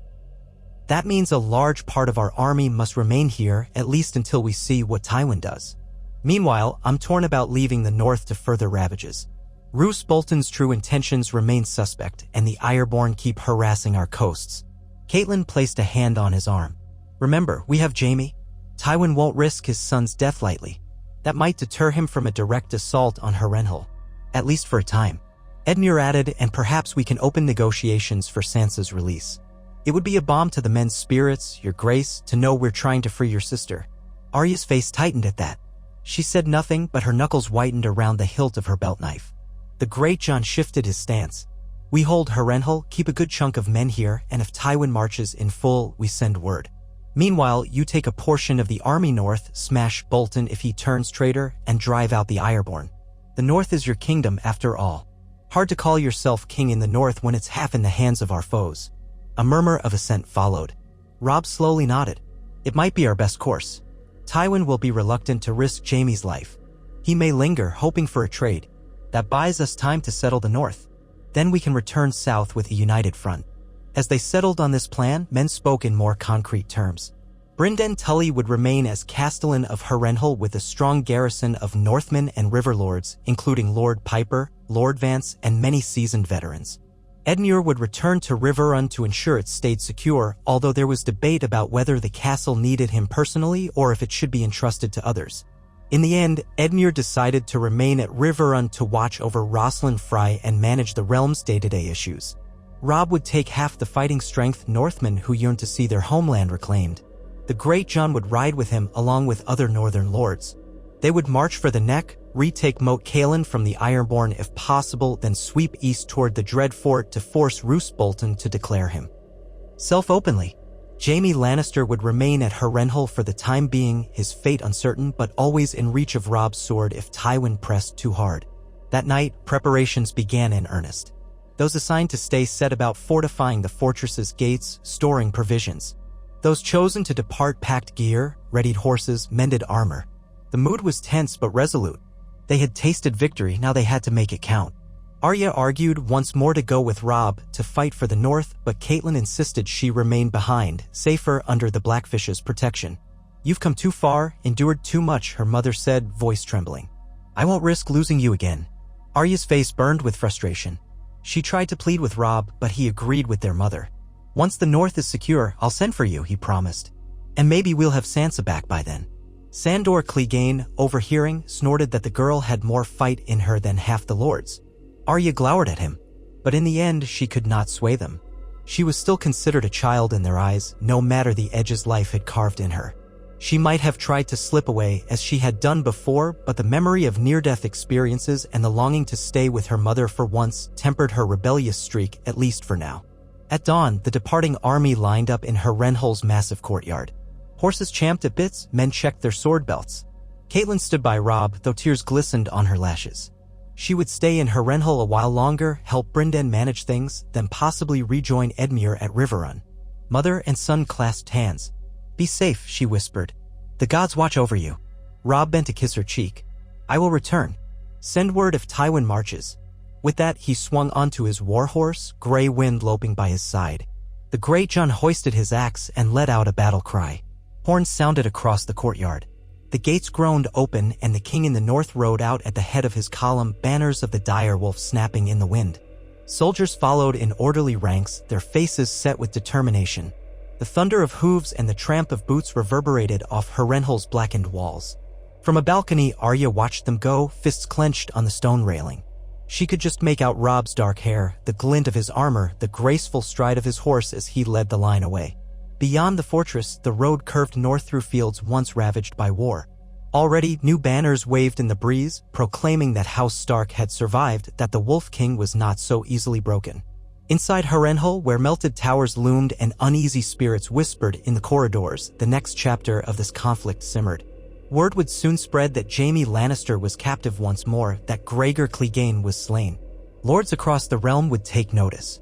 That means a large part of our army must remain here, at least until we see what Tywin does. Meanwhile, I'm torn about leaving the north to further ravages. Roose Bolton's true intentions remain suspect, and the Ironborn keep harassing our coasts." Catelyn placed a hand on his arm. "Remember, we have Jaime. Tywin won't risk his son's death lightly. That might deter him from a direct assault on Harrenhal. At least for a time. Edmure added, and perhaps we can open negotiations for Sansa's release. It would be a balm to the men's spirits, your grace, to know we're trying to free your sister. Arya's face tightened at that. She said nothing, but her knuckles whitened around the hilt of her belt knife. The Great John shifted his stance. We hold Harrenhal, keep a good chunk of men here, and if Tywin marches in full, we send word. Meanwhile, you take a portion of the army north, smash Bolton if he turns traitor, and drive out the Ironborn. The north is your kingdom after all. Hard to call yourself king in the north when it's half in the hands of our foes. A murmur of assent followed. Robb slowly nodded. It might be our best course. Tywin will be reluctant to risk Jaime's life. He may linger, hoping for a trade. That buys us time to settle the north. Then we can return south with a united front. As they settled on this plan, men spoke in more concrete terms. Brynden Tully would remain as Castellan of Harrenhal with a strong garrison of Northmen and Riverlords, including Lord Piper, Lord Vance, and many seasoned veterans. Edmure would return to Riverrun to ensure it stayed secure, although there was debate about whether the castle needed him personally or if it should be entrusted to others. In the end, Edmure decided to remain at Riverrun to watch over Rosalind Frey and manage the realm's day-to-day issues. Robb would take half the fighting strength Northmen who yearned to see their homeland reclaimed. The Great John would ride with him along with other northern lords. They would march for the neck, retake Moat Cailin from the Ironborn if possible, then sweep east toward the Dreadfort to force Roose Bolton to declare him. Self-openly, Jaime Lannister would remain at Harrenhal for the time being, his fate uncertain but always in reach of Robb's sword if Tywin pressed too hard. That night, preparations began in earnest. Those assigned to stay set about fortifying the fortress's gates, storing provisions. Those chosen to depart packed gear, readied horses, mended armor. The mood was tense but resolute. They had tasted victory, now they had to make it count. Arya argued once more to go with Robb to fight for the north, but Catelyn insisted she remain behind, safer under the Blackfish's protection. You've come too far, endured too much, her mother said, voice trembling. I won't risk losing you again. Arya's face burned with frustration. She tried to plead with Robb, but he agreed with their mother. Once the north is secure, I'll send for you, he promised. And maybe we'll have Sansa back by then. Sandor Clegane, overhearing, snorted that the girl had more fight in her than half the lords. Arya glowered at him, but in the end she could not sway them. She was still considered a child in their eyes, no matter the edges life had carved in her. She might have tried to slip away as she had done before, but the memory of near-death experiences and the longing to stay with her mother for once tempered her rebellious streak, at least for now. At dawn, the departing army lined up in Harrenhal's massive courtyard. Horses champed at bits, men checked their sword belts. Catelyn stood by Robb, though tears glistened on her lashes. She would stay in Harrenhal a while longer, help Brynden manage things, then possibly rejoin Edmure at Riverrun. Mother and son clasped hands. Be safe, she whispered. The gods watch over you. Robb bent to kiss her cheek. I will return. Send word if Tywin marches. With that, he swung onto his warhorse, Grey Wind loping by his side. The Great John hoisted his axe and let out a battle cry. Horns sounded across the courtyard. The gates groaned open and the king in the north rode out at the head of his column, banners of the direwolf snapping in the wind. Soldiers followed in orderly ranks, their faces set with determination. The thunder of hooves and the tramp of boots reverberated off Harrenhal's blackened walls. From a balcony, Arya watched them go, fists clenched on the stone railing. She could just make out Robb's dark hair, the glint of his armor, the graceful stride of his horse as he led the line away. Beyond the fortress, the road curved north through fields once ravaged by war. Already, new banners waved in the breeze, proclaiming that House Stark had survived, that the Wolf King was not so easily broken. Inside Harrenhal, where melted towers loomed and uneasy spirits whispered in the corridors, the next chapter of this conflict simmered. Word would soon spread that Jaime Lannister was captive once more, that Gregor Clegane was slain. Lords across the realm would take notice.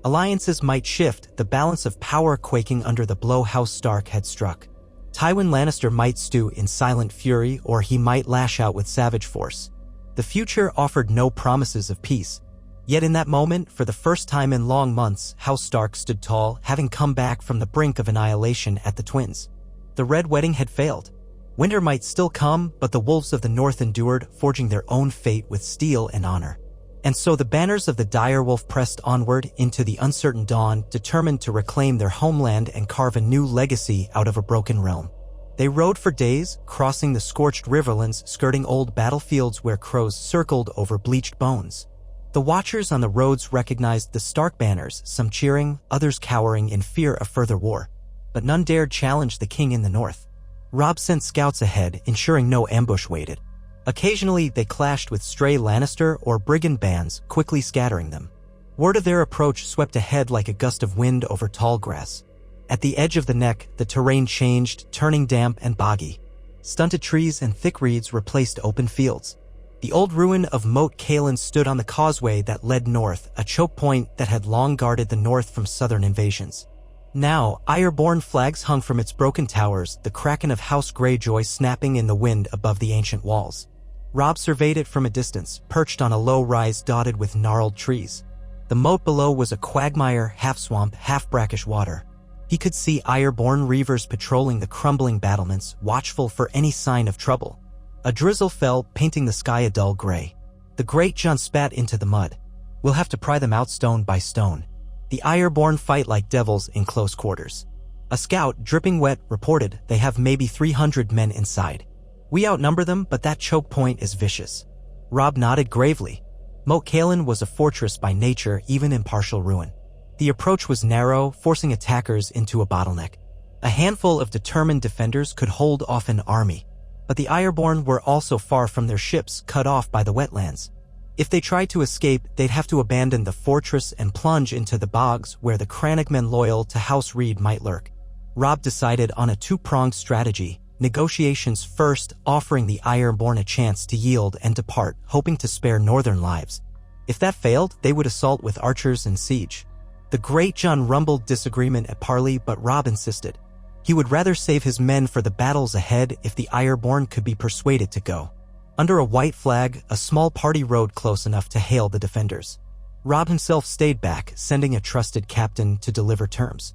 Alliances might shift, the balance of power quaking under the blow House Stark had struck. Tywin Lannister might stew in silent fury, or he might lash out with savage force. The future offered no promises of peace. Yet in that moment, for the first time in long months, House Stark stood tall, having come back from the brink of annihilation at the Twins. The Red Wedding had failed. Winter might still come, but the wolves of the north endured, forging their own fate with steel and honor. And so the banners of the direwolf pressed onward into the uncertain dawn, determined to reclaim their homeland and carve a new legacy out of a broken realm. They rode for days, crossing the scorched riverlands, skirting old battlefields where crows circled over bleached bones. The watchers on the roads recognized the Stark banners, some cheering, others cowering in fear of further war. But none dared challenge the king in the north. Robb sent scouts ahead, ensuring no ambush waited. Occasionally, they clashed with stray Lannister or brigand bands, quickly scattering them. Word of their approach swept ahead like a gust of wind over tall grass. At the edge of the neck, the terrain changed, turning damp and boggy. Stunted trees and thick reeds replaced open fields. The old ruin of Moat Cailin stood on the causeway that led north, a choke point that had long guarded the north from southern invasions. Now, iron-born flags hung from its broken towers, the kraken of House Greyjoy snapping in the wind above the ancient walls. Robb surveyed it from a distance, perched on a low rise dotted with gnarled trees. The moat below was a quagmire, half-swamp, half-brackish water. He could see iron-born reavers patrolling the crumbling battlements, watchful for any sign of trouble. A drizzle fell, painting the sky a dull gray. The Great John spat into the mud. "We'll have to pry them out stone by stone. The iron-born fight like devils in close quarters." A scout, dripping wet, reported, "They have maybe 300 men inside. We outnumber them, but that choke point is vicious." Robb nodded gravely. Moat Cailin was a fortress by nature, even in partial ruin. The approach was narrow, forcing attackers into a bottleneck. A handful of determined defenders could hold off an army. But the Ironborn were also far from their ships, cut off by the wetlands. If they tried to escape, they'd have to abandon the fortress and plunge into the bogs where the crannogmen loyal to House Reed might lurk. Robb decided on a two-pronged strategy: negotiations first, offering the Ironborn a chance to yield and depart, hoping to spare northern lives. If that failed, they would assault with archers and siege. The Great John rumbled disagreement at Parley, but Robb insisted. He would rather save his men for the battles ahead if the Ironborn could be persuaded to go. Under a white flag, a small party rode close enough to hail the defenders. Robb himself stayed back, sending a trusted captain to deliver terms.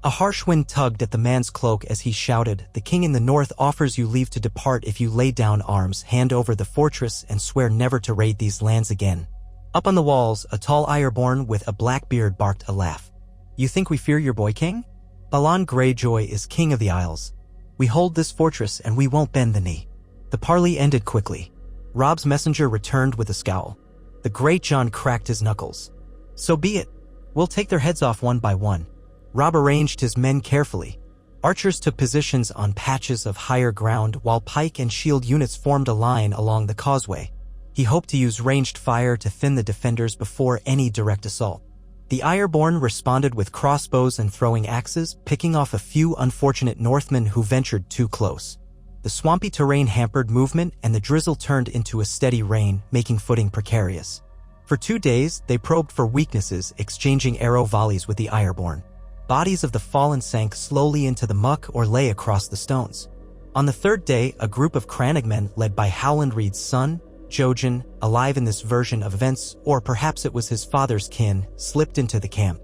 A harsh wind tugged at the man's cloak as he shouted, "The king in the north offers you leave to depart if you lay down arms, hand over the fortress, and swear never to raid these lands again." Up on the walls, a tall Ironborn with a black beard barked a laugh. "You think we fear your boy king? Balon Greyjoy is king of the Isles. We hold this fortress and we won't bend the knee." The parley ended quickly. Robb's messenger returned with a scowl. The Great John cracked his knuckles. "So be it. We'll take their heads off one by one." Robb arranged his men carefully. Archers took positions on patches of higher ground while pike and shield units formed a line along the causeway. He hoped to use ranged fire to thin the defenders before any direct assault. The Ironborn responded with crossbows and throwing axes, picking off a few unfortunate Northmen who ventured too close. The swampy terrain hampered movement, and the drizzle turned into a steady rain, making footing precarious. For 2 days, they probed for weaknesses, exchanging arrow volleys with the Ironborn. Bodies of the fallen sank slowly into the muck or lay across the stones. On the 3rd day, a group of crannogmen led by Howland Reed's son, Jojen, alive in this version of events, or perhaps it was his father's kin, slipped into the camp.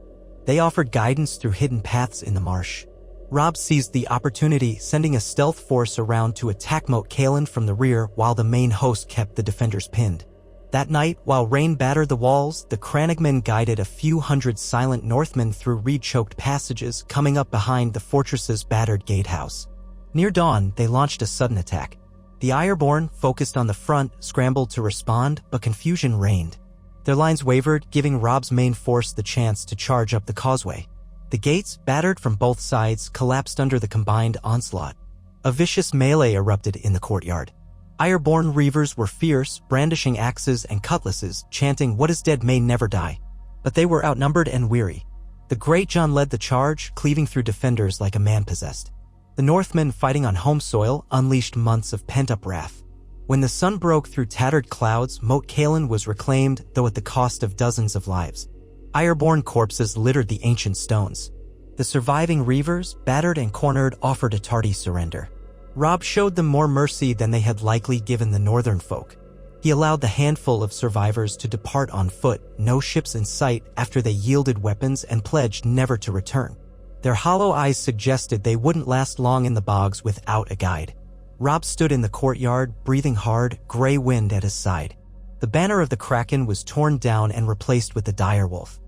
They offered guidance through hidden paths in the marsh. Robb seized the opportunity, sending a stealth force around to attack Moat Cailin from the rear while the main host kept the defenders pinned. That night, while rain battered the walls, the crannogmen guided a few hundred silent Northmen through reed-choked passages, coming up behind the fortress's battered gatehouse. Near dawn, they launched a sudden attack. The Ironborn, focused on the front, scrambled to respond, but confusion reigned. Their lines wavered, giving Robb's main force the chance to charge up the causeway. The gates, battered from both sides, collapsed under the combined onslaught. A vicious melee erupted in the courtyard. Ironborn reavers were fierce, brandishing axes and cutlasses, chanting, "What is dead may never die." But they were outnumbered and weary. The Great John led the charge, cleaving through defenders like a man possessed. The Northmen, fighting on home soil, unleashed months of pent-up wrath. When the sun broke through tattered clouds, Moat Cailin was reclaimed, though at the cost of dozens of lives. Ironborn corpses littered the ancient stones. The surviving reavers, battered and cornered, offered a tardy surrender. Robb showed them more mercy than they had likely given the northern folk. He allowed the handful of survivors to depart on foot, no ships in sight, after they yielded weapons and pledged never to return. Their hollow eyes suggested they wouldn't last long in the bogs without a guide. Robb stood in the courtyard, breathing hard, gray wind at his side. The banner of the Kraken was torn down and replaced with the direwolf.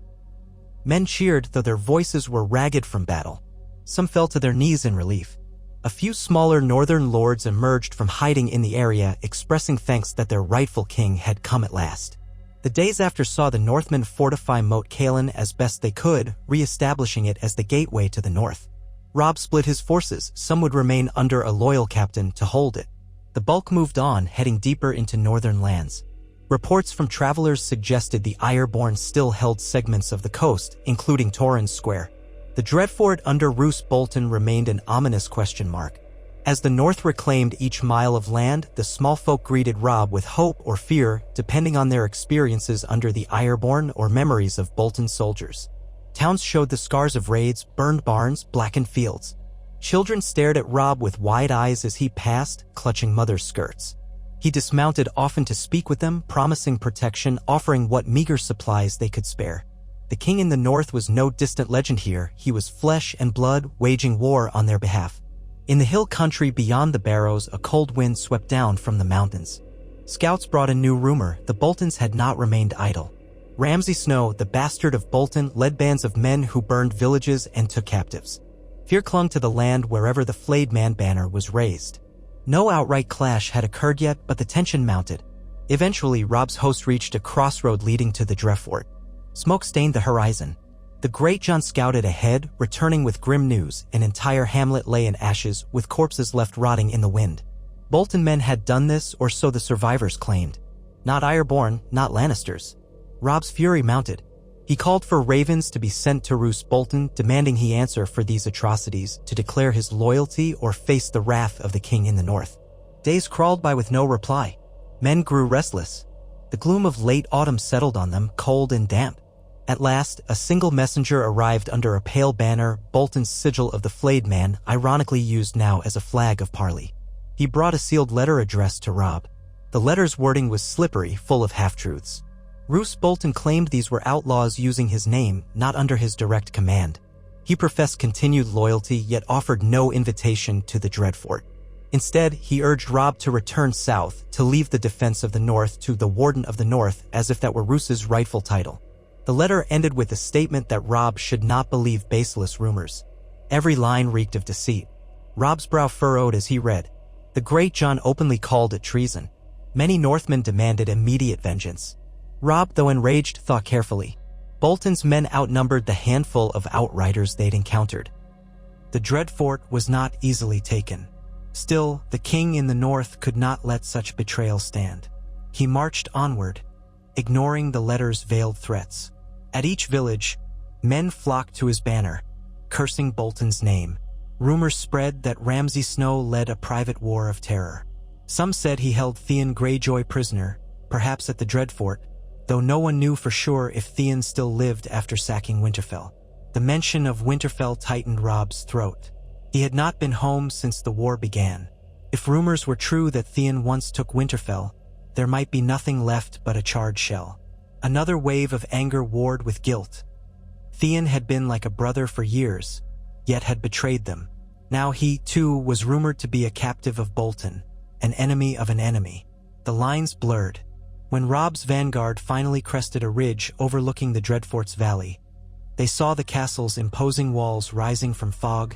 Men cheered, though their voices were ragged from battle. Some fell to their knees in relief. A few smaller northern lords emerged from hiding in the area, expressing thanks that their rightful king had come at last. The days after saw the Northmen fortify Moat Cailin as best they could, re-establishing it as the gateway to the north. Robb split his forces. Some would remain under a loyal captain to hold it. The bulk moved on, heading deeper into northern lands. Reports from travelers suggested the Ironborn still held segments of the coast, including Torrens Square. The Dreadfort under Roose Bolton remained an ominous question mark. As the North reclaimed each mile of land, the small folk greeted Robb with hope or fear, depending on their experiences under the Ironborn or memories of Bolton's soldiers. Towns showed the scars of raids, burned barns, blackened fields. Children stared at Robb with wide eyes as he passed, clutching mother's skirts. He dismounted often to speak with them, promising protection, offering what meager supplies they could spare. The king in the north was no distant legend here. He was flesh and blood, waging war on their behalf. In the hill country beyond the Barrows, a cold wind swept down from the mountains. Scouts brought a new rumor. The Boltons had not remained idle. Ramsay Snow, the bastard of Bolton, led bands of men who burned villages and took captives. Fear clung to the land wherever the flayed man banner was raised. No outright clash had occurred yet, but the tension mounted. Eventually, Robb's host reached a crossroad leading to the Dreadfort. Smoke stained the horizon. The Great John scouted ahead, returning with grim news. An entire hamlet lay in ashes, with corpses left rotting in the wind. Bolton men had done this, or so the survivors claimed. Not Ironborn, not Lannisters. Robb's fury mounted. He called for ravens to be sent to Roose Bolton, demanding he answer for these atrocities, to declare his loyalty or face the wrath of the king in the north. Days crawled by with no reply. Men grew restless. The gloom of late autumn settled on them, cold and damp. At last, a single messenger arrived under a pale banner, Bolton's sigil of the flayed man, ironically used now as a flag of Parley. He brought a sealed letter addressed to Robb. The letter's wording was slippery, full of half-truths. Roose Bolton claimed these were outlaws using his name, not under his direct command. He professed continued loyalty, yet offered no invitation to the Dreadfort. Instead, he urged Robb to return south, to leave the defense of the north to the Warden of the North, as if that were Roose's rightful title. The letter ended with a statement that Robb should not believe baseless rumors. Every line reeked of deceit. Robb's brow furrowed as he read. The Great John openly called it treason. Many Northmen demanded immediate vengeance. Robb, though enraged, thought carefully. Bolton's men outnumbered the handful of outriders they'd encountered. The Dreadfort was not easily taken. Still, the king in the north could not let such betrayal stand. He marched onward, ignoring the letter's veiled threats. At each village, men flocked to his banner, cursing Bolton's name. Rumors spread that Ramsay Snow led a private war of terror. Some said he held Theon Greyjoy prisoner, perhaps at the Dreadfort, though no one knew for sure if Theon still lived after sacking Winterfell. The mention of Winterfell tightened Robb's throat. He had not been home since the war began. If rumors were true that Theon once took Winterfell, there might be nothing left but a charred shell. Another wave of anger warred with guilt. Theon had been like a brother for years, yet had betrayed them. Now he, too, was rumored to be a captive of Bolton, an enemy of an enemy. The lines blurred. When Robb's vanguard finally crested a ridge overlooking the Dreadfort's valley, they saw the castle's imposing walls rising from fog,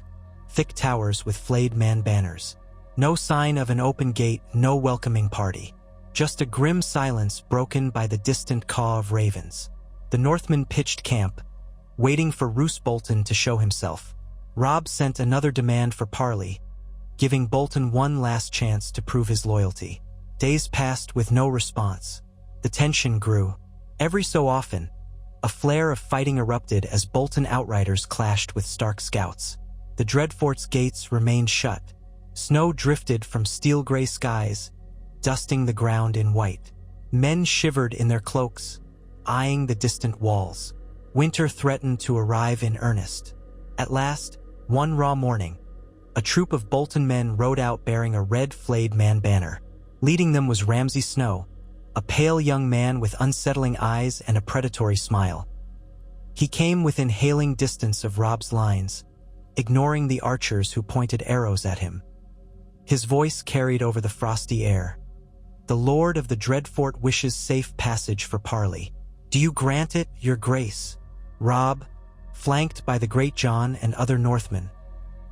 thick towers with flayed man banners. No sign of an open gate, no welcoming party. Just a grim silence broken by the distant caw of ravens. The Northmen pitched camp, waiting for Roose Bolton to show himself. Robb sent another demand for Parley, giving Bolton one last chance to prove his loyalty. Days passed with no response. The tension grew. Every so often, a flare of fighting erupted as Bolton outriders clashed with Stark scouts. The Dreadfort's gates remained shut. Snow drifted from steel-gray skies, dusting the ground in white. Men shivered in their cloaks, eyeing the distant walls. Winter threatened to arrive in earnest. At last, one raw morning, a troop of Bolton men rode out bearing a red flayed man banner. Leading them was Ramsay Snow, a pale young man with unsettling eyes and a predatory smile. He came within hailing distance of Robb's lines, ignoring the archers who pointed arrows at him. His voice carried over the frosty air. The Lord of the Dreadfort wishes safe passage for Parley. Do you grant it, your grace? Robb, flanked by the Great John and other Northmen,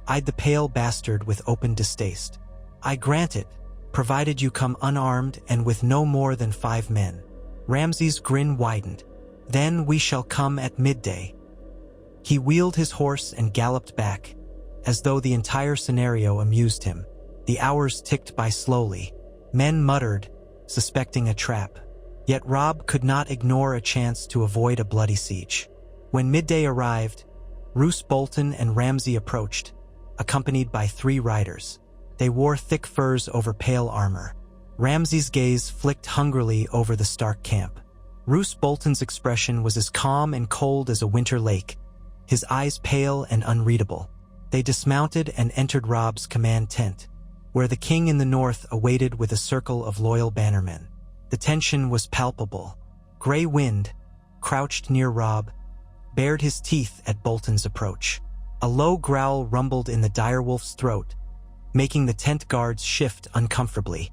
eyed the pale bastard with open distaste. "I grant it, provided you come unarmed and with no more than 5 men." Ramsay's grin widened. "Then we shall come at midday." He wheeled his horse and galloped back, as though the entire scenario amused him. The hours ticked by slowly. Men muttered, suspecting a trap. Yet Robb could not ignore a chance to avoid a bloody siege. When midday arrived, Roose Bolton and Ramsay approached, accompanied by 3 riders. They wore thick furs over pale armor. Ramsay's gaze flicked hungrily over the stark camp. Roose Bolton's expression was as calm and cold as a winter lake, his eyes pale and unreadable. They dismounted and entered Robb's command tent, where the king in the north awaited with a circle of loyal bannermen. The tension was palpable. Grey Wind, crouched near Robb, bared his teeth at Bolton's approach. A low growl rumbled in the direwolf's throat, making the tent guards shift uncomfortably.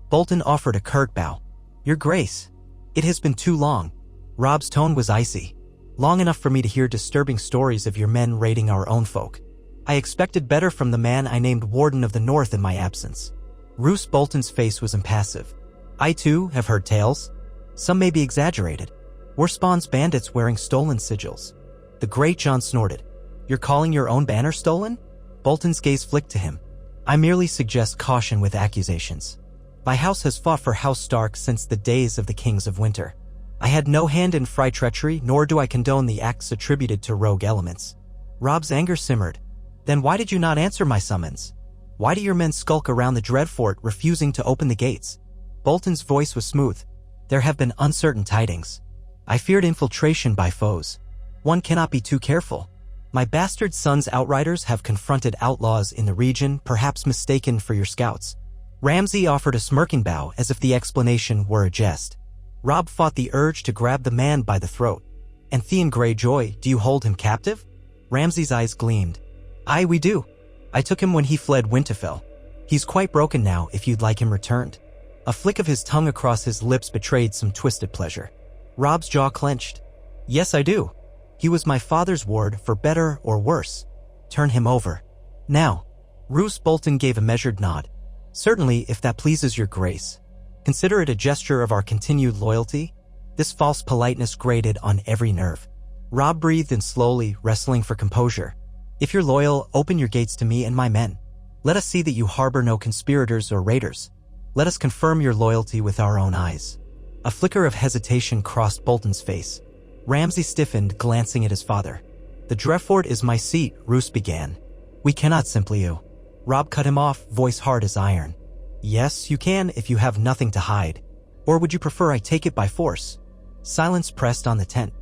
Bolton offered a curt bow. "Your Grace, it has been too long." Robb's tone was icy. "Long enough for me to hear disturbing stories of your men raiding our own folk. I expected better from the man I named Warden of the North in my absence." Roose Bolton's face was impassive. "I too have heard tales. Some may be exaggerated. We're Spawn's bandits wearing stolen sigils." The Great John snorted. "You're calling your own banner stolen?" Bolton's gaze flicked to him. "I merely suggest caution with accusations. My house has fought for House Stark since the days of the Kings of Winter. I had no hand in Frey treachery, nor do I condone the acts attributed to rogue elements." Robb's anger simmered. "Then why did you not answer my summons? Why do your men skulk around the Dreadfort, refusing to open the gates?" Bolton's voice was smooth. "There have been uncertain tidings. I feared infiltration by foes. One cannot be too careful. My bastard son's outriders have confronted outlaws in the region, perhaps mistaken for your scouts." Ramsay offered a smirking bow as if the explanation were a jest. Robb fought the urge to grab the man by the throat. "And Theon Greyjoy, do you hold him captive?" Ramsay's eyes gleamed. "Aye, we do. I took him when he fled Winterfell. He's quite broken now, if you'd like him returned." A flick of his tongue across his lips betrayed some twisted pleasure. Robb's jaw clenched. "Yes, I do. He was my father's ward, for better or worse. Turn him over. Now." Roose Bolton gave a measured nod. "Certainly, if that pleases your grace. Consider it a gesture of our continued loyalty." This false politeness grated on every nerve. Robb breathed in slowly, wrestling for composure. "If you're loyal, open your gates to me and my men. Let us see that you harbor no conspirators or raiders. Let us confirm your loyalty with our own eyes." A flicker of hesitation crossed Bolton's face. Ramsay stiffened, glancing at his father. "The Dreadfort is my seat," Roose began. "We cannot simply you." Robb cut him off, voice hard as iron. "Yes, you can if you have nothing to hide. Or would you prefer I take it by force?" Silence pressed on the tent.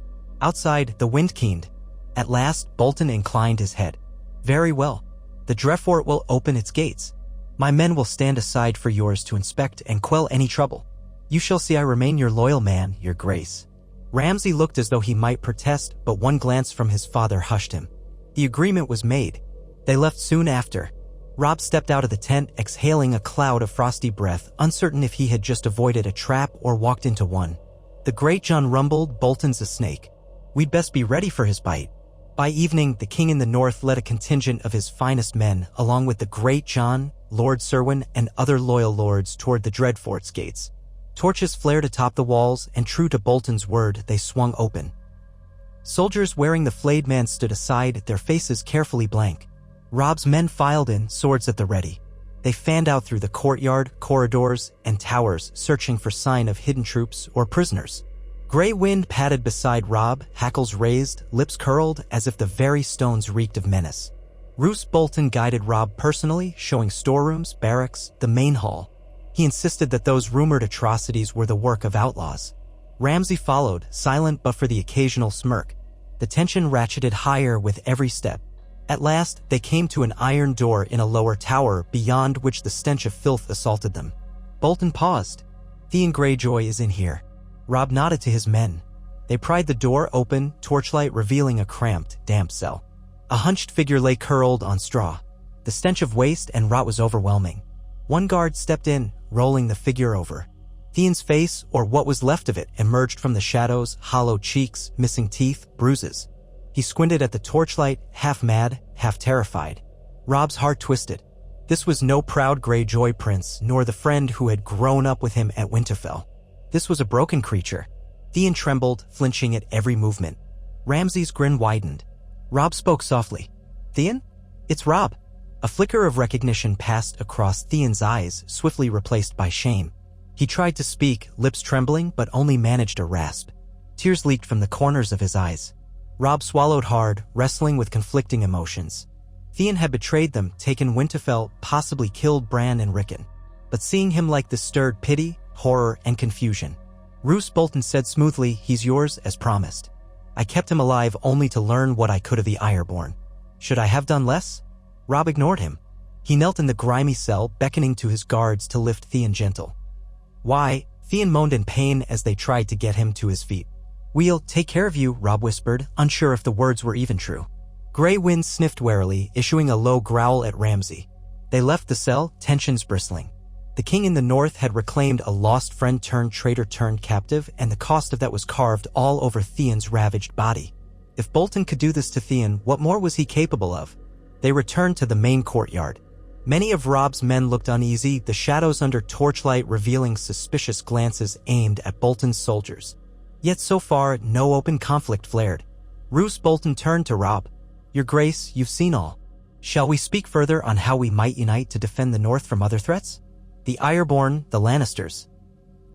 Outside, the wind keened. At last, Bolton inclined his head. "Very well. The Dreadfort will open its gates. My men will stand aside for yours to inspect and quell any trouble. You shall see I remain your loyal man, your grace." Ramsay looked as though he might protest, but one glance from his father hushed him. The agreement was made. They left soon after. Robb stepped out of the tent, exhaling a cloud of frosty breath, uncertain if he had just avoided a trap or walked into one. The Great John rumbled, "Bolton's a snake. We'd best be ready for his bite." By evening, the king in the north led a contingent of his finest men, along with the Great John, Lord Serwyn, and other loyal lords toward the Dreadfort's gates. Torches flared atop the walls, and true to Bolton's word, they swung open. Soldiers wearing the flayed man stood aside, their faces carefully blank. Robb's men filed in, swords at the ready. They fanned out through the courtyard, corridors, and towers, searching for sign of hidden troops or prisoners. Grey Wind padded beside Robb, hackles raised, lips curled, as if the very stones reeked of menace. Roose Bolton guided Robb personally, showing storerooms, barracks, the main hall. He insisted that those rumored atrocities were the work of outlaws. Ramsay followed, silent but for the occasional smirk. The tension ratcheted higher with every step. At last, they came to an iron door in a lower tower, beyond which the stench of filth assaulted them. Bolton paused. "Theon Greyjoy is in here." Robb nodded to his men. They pried the door open, torchlight revealing a cramped, damp cell. A hunched figure lay curled on straw. The stench of waste and rot was overwhelming. One guard stepped in, rolling the figure over. Theon's face, or what was left of it, emerged from the shadows, hollow cheeks, missing teeth, bruises. He squinted at the torchlight, half mad, half terrified. Robb's heart twisted. This was no proud Greyjoy prince, nor the friend who had grown up with him at Winterfell. This was a broken creature. Theon trembled, flinching at every movement. Ramsay's grin widened. Robb spoke softly. "Theon? It's Robb." A flicker of recognition passed across Theon's eyes, swiftly replaced by shame. He tried to speak, lips trembling, but only managed a rasp. Tears leaked from the corners of his eyes. Robb swallowed hard, wrestling with conflicting emotions. Theon had betrayed them, taken Winterfell, possibly killed Bran and Rickon. But seeing him like this stirred pity, horror, and confusion. Roose Bolton said smoothly, "He's yours, as promised. I kept him alive only to learn what I could of the Ironborn. Should I have done less?" Robb ignored him. He knelt in the grimy cell, beckoning to his guards to lift Theon gentle. "Why?" Theon moaned in pain as they tried to get him to his feet. "We'll take care of you," Robb whispered, unsure if the words were even true. Grey Wind sniffed warily, issuing a low growl at Ramsay. They left the cell, tensions bristling. The king in the north had reclaimed a lost friend turned traitor turned captive, and the cost of that was carved all over Theon's ravaged body. If Bolton could do this to Theon, what more was he capable of? They returned to the main courtyard. Many of Robb's men looked uneasy, the shadows under torchlight revealing suspicious glances aimed at Bolton's soldiers. Yet so far, no open conflict flared. Roose Bolton turned to Robb. "Your Grace, you've seen all. Shall we speak further on how we might unite to defend the north from other threats? The Ironborn, the Lannisters."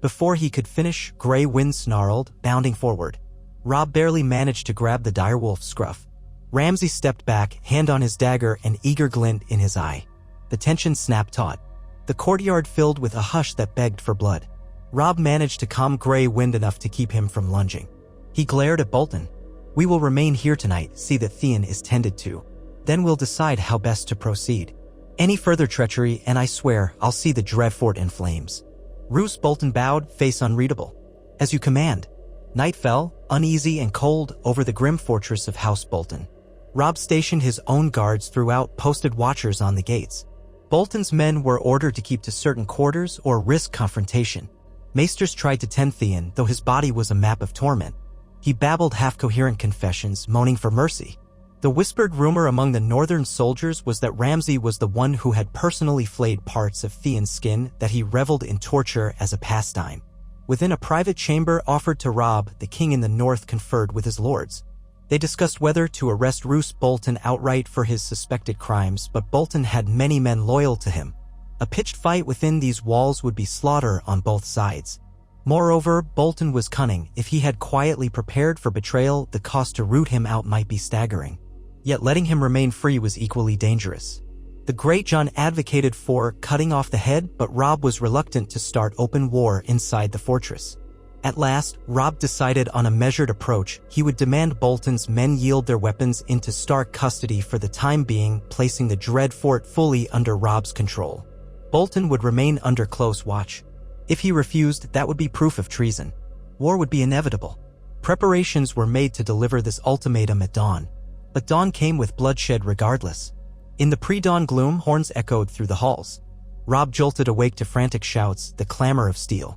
Before he could finish, Grey Wind snarled, bounding forward. Robb barely managed to grab the direwolf's scruff. Ramsay stepped back, hand on his dagger, an eager glint in his eye. The tension snapped taut. The courtyard filled with a hush that begged for blood. Robb managed to calm Grey Wind enough to keep him from lunging. He glared at Bolton. "We will remain here tonight, see that Theon is tended to. Then we'll decide how best to proceed. Any further treachery, and I swear I'll see the Dreadfort in flames." Roose Bolton bowed, face unreadable. "As you command." Night fell, uneasy and cold, over the grim fortress of House Bolton. Robb stationed his own guards throughout, posted watchers on the gates. Bolton's men were ordered to keep to certain quarters or risk confrontation. Maesters tried to tend Theon, though his body was a map of torment. He babbled half-coherent confessions, moaning for mercy. The whispered rumor among the northern soldiers was that Ramsay was the one who had personally flayed parts of Theon's skin, that he reveled in torture as a pastime. Within a private chamber offered to Robb, the king in the north conferred with his lords. They discussed whether to arrest Roose Bolton outright for his suspected crimes, but Bolton had many men loyal to him. A pitched fight within these walls would be slaughter on both sides. Moreover, Bolton was cunning. If he had quietly prepared for betrayal, the cost to root him out might be staggering. Yet letting him remain free was equally dangerous. The Great John advocated for cutting off the head, but Robb was reluctant to start open war inside the fortress. At last, Robb decided on a measured approach. He would demand Bolton's men yield their weapons into Stark custody for the time being, placing the Dreadfort fully under Robb's control. Bolton would remain under close watch. If he refused, that would be proof of treason. War would be inevitable. Preparations were made to deliver this ultimatum at dawn. But dawn came with bloodshed regardless. In the pre-dawn gloom, horns echoed through the halls. Robb jolted awake to frantic shouts, the clamor of steel.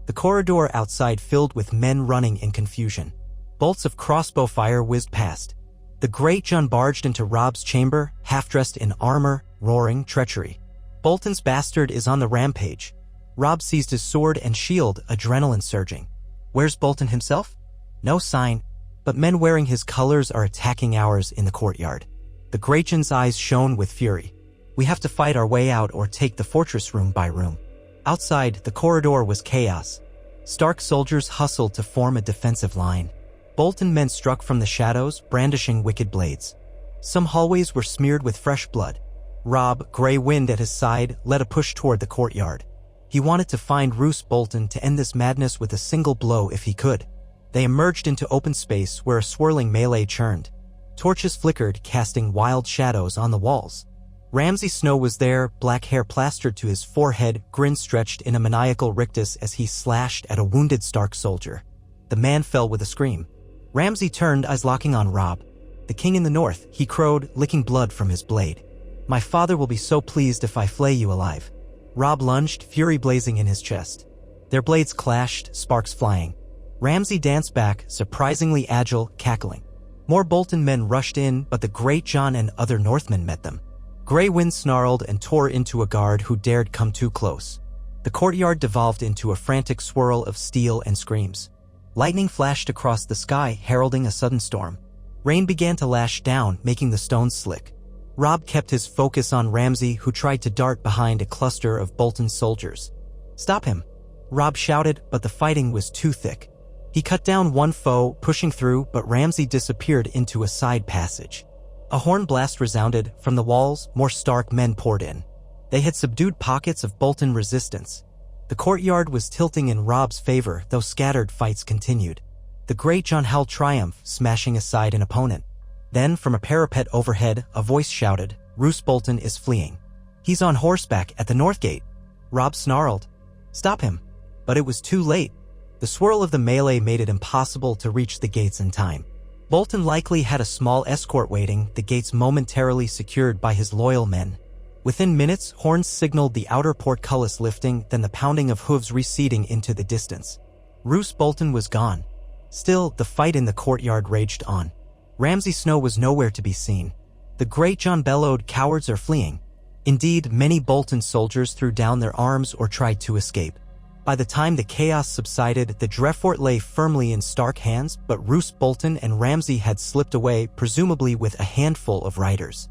The corridor outside filled with men running in confusion. Bolts of crossbow fire whizzed past. The Great John barged into Robb's chamber, half-dressed in armor, roaring treachery. "Bolton's bastard is on the rampage." Robb seized his sword and shield, adrenaline surging. "Where's Bolton himself?" "No sign, but men wearing his colors are attacking ours in the courtyard." The Great John's eyes shone with fury. "We have to fight our way out or take the fortress room by room." Outside, the corridor was chaos. Stark soldiers hustled to form a defensive line. Bolton men struck from the shadows, brandishing wicked blades. Some hallways were smeared with fresh blood. Robb, Grey Wind at his side, led a push toward the courtyard. He wanted to find Roose Bolton to end this madness with a single blow if he could. They emerged into open space where a swirling melee churned. Torches flickered, casting wild shadows on the walls. Ramsay Snow was there, black hair plastered to his forehead, grin stretched in a maniacal rictus as he slashed at a wounded Stark soldier. The man fell with a scream. Ramsay turned, eyes locking on Robb. "The king in the north," he crowed, licking blood from his blade. "My father will be so pleased if I flay you alive." Robb lunged, fury blazing in his chest. Their blades clashed, sparks flying. Ramsay danced back, surprisingly agile, cackling. More Bolton men rushed in, but the Great John and other Northmen met them. Grey Wind snarled and tore into a guard who dared come too close. The courtyard devolved into a frantic swirl of steel and screams. Lightning flashed across the sky, heralding a sudden storm. Rain began to lash down, making the stones slick. Robb kept his focus on Ramsay, who tried to dart behind a cluster of Bolton's soldiers. "Stop him!" Robb shouted, but the fighting was too thick. He cut down one foe, pushing through, but Ramsay disappeared into a side passage. A horn blast resounded. From the walls, more Stark men poured in. They had subdued pockets of Bolton resistance. The courtyard was tilting in Robb's favor, though scattered fights continued. The Great Harrenhal triumphed, smashing aside an opponent. Then, from a parapet overhead, a voice shouted, "Roose Bolton is fleeing. He's on horseback at the north gate." Robb snarled, "Stop him!" But it was too late. The swirl of the melee made it impossible to reach the gates in time. Bolton likely had a small escort waiting, the gates momentarily secured by his loyal men. Within minutes, horns signaled the outer portcullis lifting, then the pounding of hooves receding into the distance. Roose Bolton was gone. Still, the fight in the courtyard raged on. Ramsay Snow was nowhere to be seen. The Great John bellowed, "Cowards are fleeing." Indeed, many Bolton soldiers threw down their arms or tried to escape. By the time the chaos subsided, the Dreadfort lay firmly in Stark hands, but Roose Bolton and Ramsay had slipped away, presumably with a handful of riders.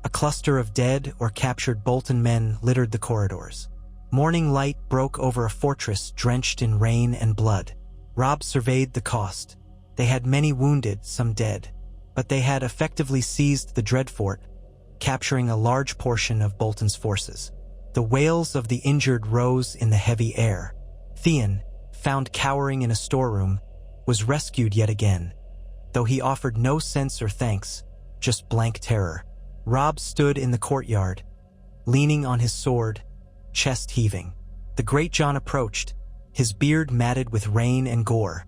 A cluster of dead or captured Bolton men littered the corridors. Morning light broke over a fortress drenched in rain and blood. Robb surveyed the cost. They had many wounded, some dead, but they had effectively seized the Dreadfort, capturing a large portion of Bolton's forces. The wails of the injured rose in the heavy air. Theon, found cowering in a storeroom, was rescued yet again, though he offered no sense or thanks, just blank terror. Robb stood in the courtyard, leaning on his sword, chest heaving. The Great John approached, his beard matted with rain and gore.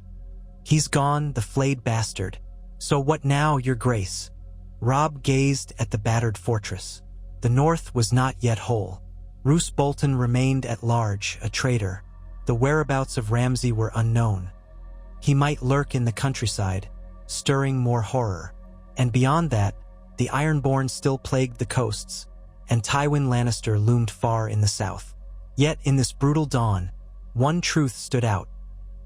"He's gone, the flayed bastard. So what now, your grace?" Robb gazed at the battered fortress. The north was not yet whole. Roose Bolton remained at large, a traitor. The whereabouts of Ramsay were unknown. He might lurk in the countryside, stirring more horror. And beyond that, the Ironborn still plagued the coasts, and Tywin Lannister loomed far in the south. Yet in this brutal dawn, one truth stood out.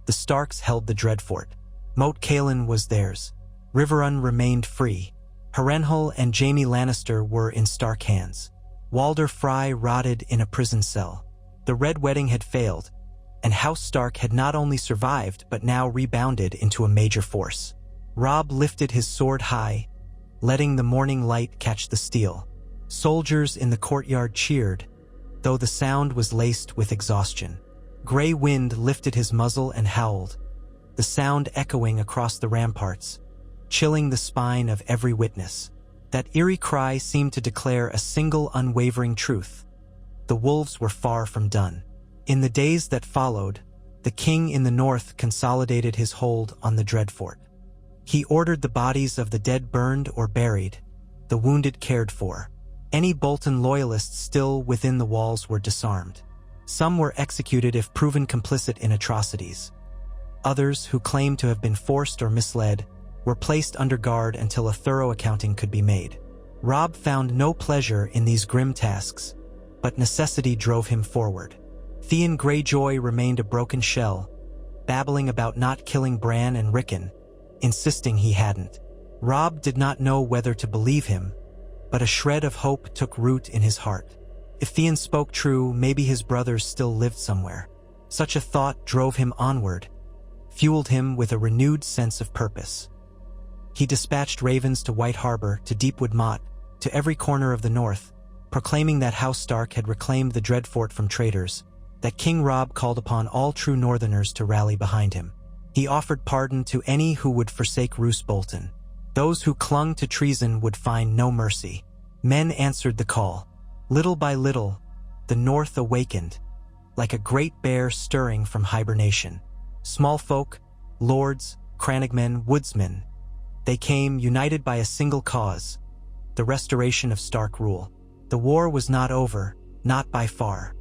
The Starks held the Dreadfort. Moat Cailin was theirs. Riverrun remained free. Harrenhal and Jaime Lannister were in Stark hands. Walder Frey rotted in a prison cell. The Red Wedding had failed, and House Stark had not only survived but now rebounded into a major force. Robb lifted his sword high, letting the morning light catch the steel. Soldiers in the courtyard cheered, though the sound was laced with exhaustion. Grey Wind lifted his muzzle and howled, the sound echoing across the ramparts, chilling the spine of every witness. That eerie cry seemed to declare a single unwavering truth. The wolves were far from done. In the days that followed, the king in the north consolidated his hold on the Dreadfort. He ordered the bodies of the dead burned or buried, the wounded cared for. Any Bolton loyalists still within the walls were disarmed. Some were executed if proven complicit in atrocities. Others, who claimed to have been forced or misled, were placed under guard until a thorough accounting could be made. Robb found no pleasure in these grim tasks, but necessity drove him forward. Theon Greyjoy remained a broken shell, babbling about not killing Bran and Rickon, insisting he hadn't. Robb did not know whether to believe him, but a shred of hope took root in his heart. If Theon spoke true, maybe his brothers still lived somewhere. Such a thought drove him onward, fueled him with a renewed sense of purpose. He dispatched ravens to White Harbor, to Deepwood Moat, to every corner of the north, proclaiming that House Stark had reclaimed the Dreadfort from traitors, that King Robb called upon all true northerners to rally behind him. He offered pardon to any who would forsake Roose Bolton. Those who clung to treason would find no mercy. Men answered the call. Little by little, the north awakened, like a great bear stirring from hibernation. Small folk, lords, crannogmen, woodsmen, they came united by a single cause, the restoration of Stark rule. The war was not over, not by far.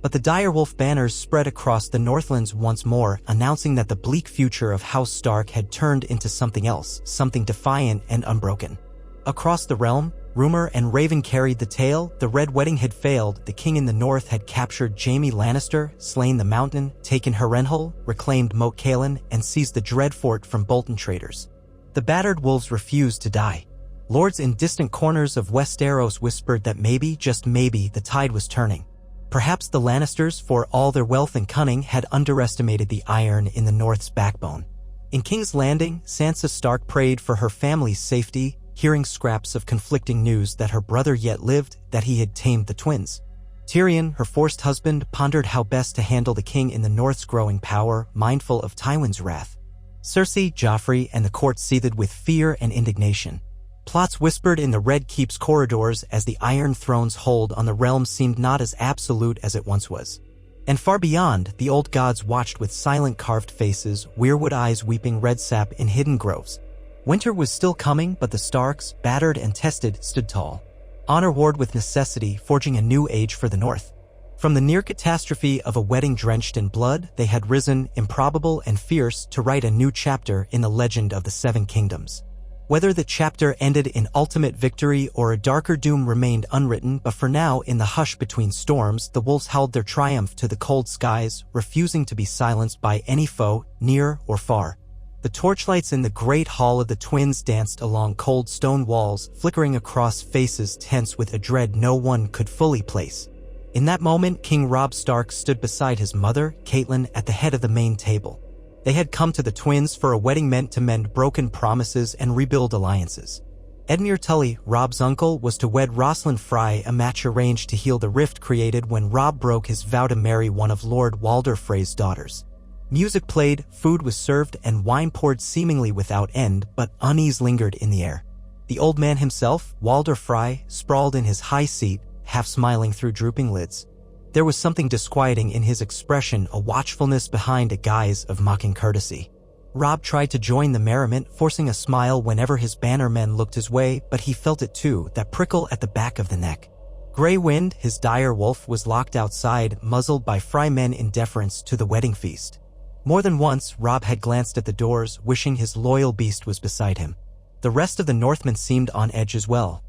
But the direwolf banners spread across the Northlands once more, announcing that the bleak future of House Stark had turned into something else, something defiant and unbroken. Across the realm, Rumor and Raven carried the tale. The Red Wedding had failed. The king in the north had captured Jaime Lannister, slain the Mountain, taken Harrenhal, reclaimed Moat Cailin, and seized the Dreadfort from Bolton traitors. The battered wolves refused to die. Lords in distant corners of Westeros whispered that maybe, just maybe, the tide was turning. Perhaps the Lannisters, for all their wealth and cunning, had underestimated the iron in the North's backbone. In King's Landing, Sansa Stark prayed for her family's safety, hearing scraps of conflicting news that her brother yet lived, that he had tamed the twins. Tyrion, her forced husband, pondered how best to handle the king in the North's growing power, mindful of Tywin's wrath. Cersei, Joffrey, and the court seethed with fear and indignation. Plots whispered in the Red Keep's corridors as the Iron Throne's hold on the realm seemed not as absolute as it once was. And far beyond, the old gods watched with silent carved faces, weirwood eyes weeping red sap in hidden groves. Winter was still coming, but the Starks, battered and tested, stood tall. Honor warred with necessity, forging a new age for the North. From the near catastrophe of a wedding drenched in blood, they had risen, improbable and fierce, to write a new chapter in the legend of the Seven Kingdoms. Whether the chapter ended in ultimate victory or a darker doom remained unwritten, but for now, in the hush between storms, the wolves howled their triumph to the cold skies, refusing to be silenced by any foe, near or far. The torchlights in the great hall of the twins danced along cold stone walls, flickering across faces tense with a dread no one could fully place. In that moment, King Robb Stark stood beside his mother, Catelyn, at the head of the main table. They had come to the twins for a wedding meant to mend broken promises and rebuild alliances. Edmure Tully, Robb's uncle, was to wed Rosalind Frey, a match arranged to heal the rift created when Robb broke his vow to marry one of Lord Walder Frey's daughters. Music played, food was served, and wine poured seemingly without end, but unease lingered in the air. The old man himself, Walder Frey, sprawled in his high seat, half smiling through drooping lids. There was something disquieting in his expression, a watchfulness behind a guise of mocking courtesy. Robb tried to join the merriment, forcing a smile whenever his bannermen looked his way, but he felt it too, that prickle at the back of the neck. Grey Wind, his dire wolf, was locked outside, muzzled by Frey men in deference to the wedding feast. More than once, Robb had glanced at the doors, wishing his loyal beast was beside him. The rest of the Northmen seemed on edge as well.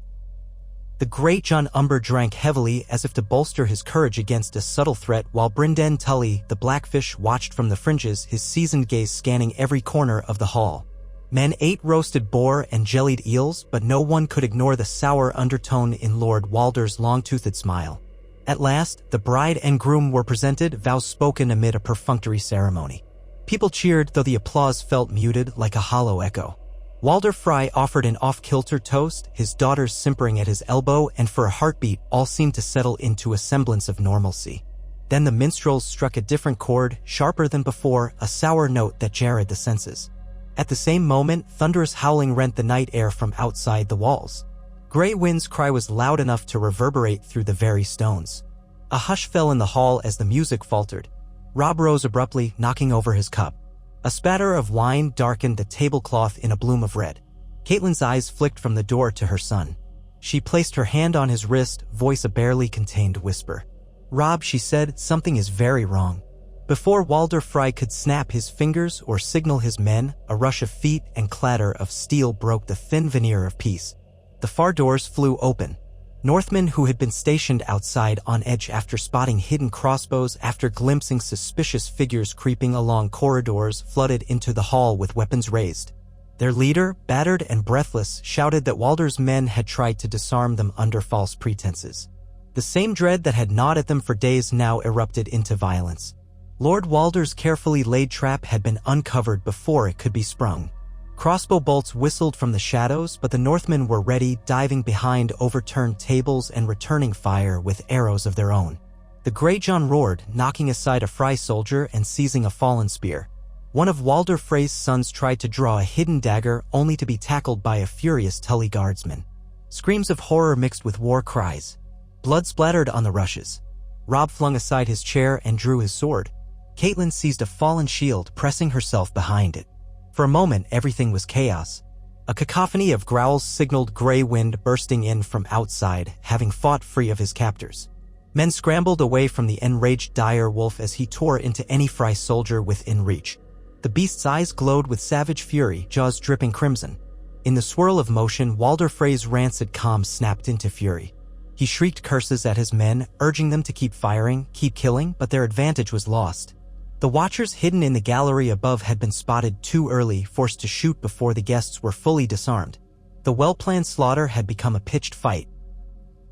The great John Umber drank heavily as if to bolster his courage against a subtle threat, while Brynden Tully, the Blackfish, watched from the fringes, his seasoned gaze scanning every corner of the hall. Men ate roasted boar and jellied eels, but no one could ignore the sour undertone in Lord Walder's long-toothed smile. At last, the bride and groom were presented, vows spoken amid a perfunctory ceremony. People cheered, though the applause felt muted, like a hollow echo. Walder Frey offered an off-kilter toast, his daughters simpering at his elbow, and for a heartbeat, all seemed to settle into a semblance of normalcy. Then the minstrels struck a different chord, sharper than before, a sour note that jarred the senses. At the same moment, thunderous howling rent the night air from outside the walls. Grey Wind's cry was loud enough to reverberate through the very stones. A hush fell in the hall as the music faltered. Robb rose abruptly, knocking over his cup. A spatter of wine darkened the tablecloth in a bloom of red. Catelyn's eyes flicked from the door to her son. She placed her hand on his wrist, voice a barely contained whisper. "Robb," she said, "something is very wrong." Before Walder Frey could snap his fingers or signal his men, a rush of feet and clatter of steel broke the thin veneer of peace. The far doors flew open. Northmen who had been stationed outside on edge after spotting hidden crossbows, after glimpsing suspicious figures creeping along corridors, flooded into the hall with weapons raised. Their leader, battered and breathless, shouted that Walder's men had tried to disarm them under false pretenses. The same dread that had gnawed at them for days now erupted into violence. Lord Walder's carefully laid trap had been uncovered before it could be sprung. Crossbow bolts whistled from the shadows, but the Northmen were ready, diving behind overturned tables and returning fire with arrows of their own. The Greyjohn roared, knocking aside a Frey soldier and seizing a fallen spear. One of Walder Frey's sons tried to draw a hidden dagger, only to be tackled by a furious Tully guardsman. Screams of horror mixed with war cries. Blood splattered on the rushes. Robb flung aside his chair and drew his sword. Catelyn seized a fallen shield, pressing herself behind it. For a moment, everything was chaos. A cacophony of growls signaled Grey Wind bursting in from outside, having fought free of his captors. Men scrambled away from the enraged dire wolf as he tore into any Frey soldier within reach. The beast's eyes glowed with savage fury, jaws dripping crimson. In the swirl of motion, Walder Frey's rancid calm snapped into fury. He shrieked curses at his men, urging them to keep firing, keep killing, but their advantage was lost. The watchers hidden in the gallery above had been spotted too early, forced to shoot before the guests were fully disarmed. The well-planned slaughter had become a pitched fight.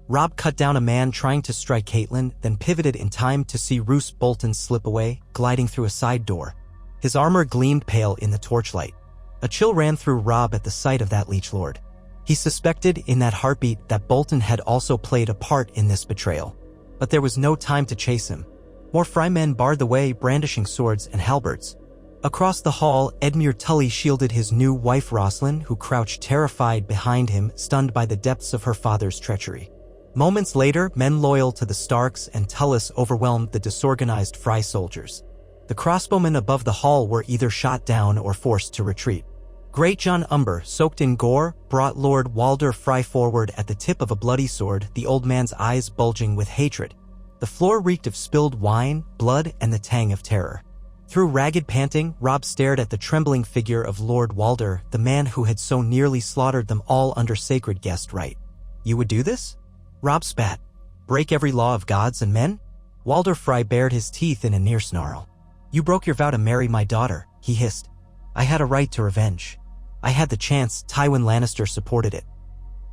Robb cut down a man trying to strike Cailin, then pivoted in time to see Roose Bolton slip away, gliding through a side door. His armor gleamed pale in the torchlight. A chill ran through Robb at the sight of that Leech Lord. He suspected in that heartbeat that Bolton had also played a part in this betrayal. But there was no time to chase him. More Frey men barred the way, brandishing swords and halberds. Across the hall, Edmure Tully shielded his new wife Rosalind, who crouched terrified behind him, stunned by the depths of her father's treachery. Moments later, men loyal to the Starks and Tullis overwhelmed the disorganized Frey soldiers. The crossbowmen above the hall were either shot down or forced to retreat. Great John Umber, soaked in gore, brought Lord Walder Frey forward at the tip of a bloody sword, the old man's eyes bulging with hatred. The floor reeked of spilled wine, blood, and the tang of terror. Through ragged panting, Robb stared at the trembling figure of Lord Walder, the man who had so nearly slaughtered them all under sacred guest right. "You would do this?" Robb spat. "Break every law of gods and men?" Walder Frey bared his teeth in a near snarl. "You broke your vow to marry my daughter," he hissed. "I had a right to revenge. I had the chance, Tywin Lannister supported it."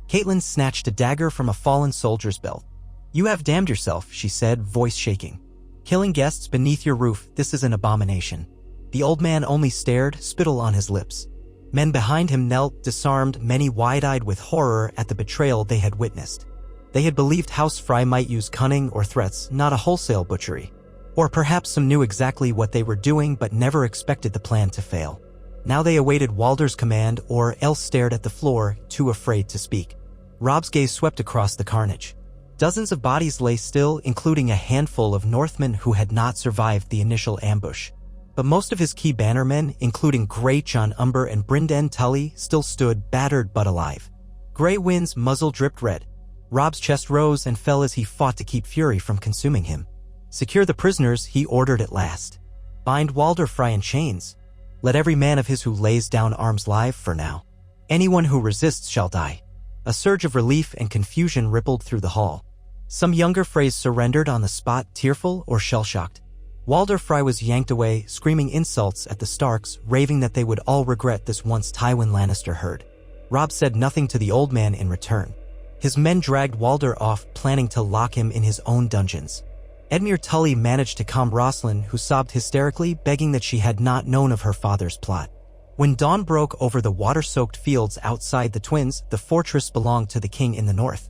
Caitlin snatched a dagger from a fallen soldier's belt. "You have damned yourself," she said, voice shaking. "Killing guests beneath your roof, this is an abomination." The old man only stared, spittle on his lips. Men behind him knelt, disarmed, many wide-eyed with horror at the betrayal they had witnessed. They had believed House Frey might use cunning or threats, not a wholesale butchery. Or perhaps some knew exactly what they were doing but never expected the plan to fail. Now they awaited Walder's command or else stared at the floor, too afraid to speak. Robb's gaze swept across the carnage. Dozens of bodies lay still, including a handful of Northmen who had not survived the initial ambush. But most of his key bannermen, including Great John Umber and Bran Tully, still stood, battered but alive. Grey Wind's muzzle dripped red. Robb's chest rose and fell as he fought to keep fury from consuming him. "Secure the prisoners," he ordered at last. "Bind Walder Frey in chains. Let every man of his who lays down arms live for now. Anyone who resists shall die." A surge of relief and confusion rippled through the hall. Some younger Freys surrendered on the spot, tearful or shell-shocked. Walder Frey was yanked away, screaming insults at the Starks, raving that they would all regret this once Tywin Lannister heard. Robb said nothing to the old man in return. His men dragged Walder off, planning to lock him in his own dungeons. Edmure Tully managed to calm Rosalind, who sobbed hysterically, begging that she had not known of her father's plot. When dawn broke over the water-soaked fields outside the Twins, the fortress belonged to the king in the north.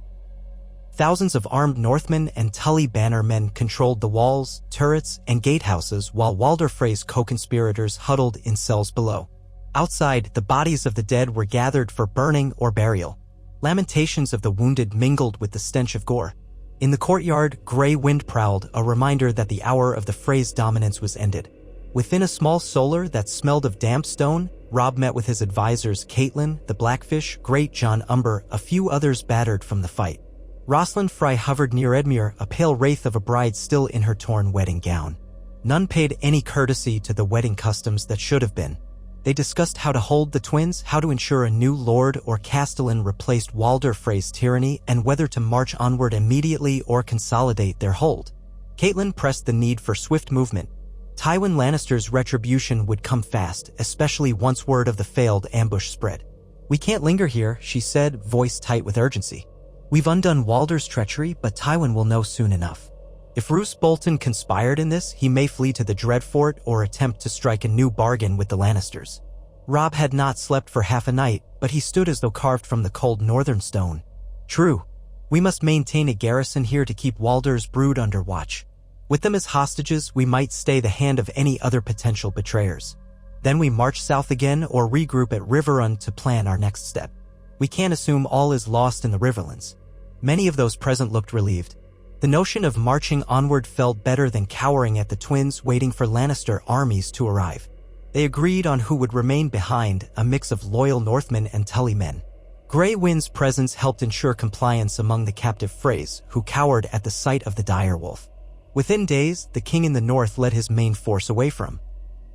Thousands of armed Northmen and Tully bannermen controlled the walls, turrets, and gatehouses while Walder Frey's co-conspirators huddled in cells below. Outside, the bodies of the dead were gathered for burning or burial. Lamentations of the wounded mingled with the stench of gore. In the courtyard, Grey Wind prowled, a reminder that the hour of the Frey's dominance was ended. Within a small solar that smelled of damp stone, Robb met with his advisors Caitlin, the Blackfish, Great John Umber, a few others battered from the fight. Rosalind Frey hovered near Edmure, a pale wraith of a bride still in her torn wedding gown. None paid any courtesy to the wedding customs that should have been. They discussed how to hold the Twins, how to ensure a new lord or castellan replaced Walder Frey's tyranny, and whether to march onward immediately or consolidate their hold. Caitlin pressed the need for swift movement. Tywin Lannister's retribution would come fast, especially once word of the failed ambush spread. "We can't linger here," she said, voice tight with urgency. "We've undone Walder's treachery, but Tywin will know soon enough. If Roose Bolton conspired in this, he may flee to the Dreadfort or attempt to strike a new bargain with the Lannisters." Robb had not slept for half a night, but he stood as though carved from the cold northern stone. "True. We must maintain a garrison here to keep Walder's brood under watch. With them as hostages, we might stay the hand of any other potential betrayers. Then we march south again or regroup at Riverrun to plan our next step. We can't assume all is lost in the Riverlands." Many of those present looked relieved. The notion of marching onward felt better than cowering at the Twins waiting for Lannister armies to arrive. They agreed on who would remain behind, a mix of loyal Northmen and Tully men. Grey Wind's presence helped ensure compliance among the captive Freys, who cowered at the sight of the direwolf. Within days, the king in the north led his main force away from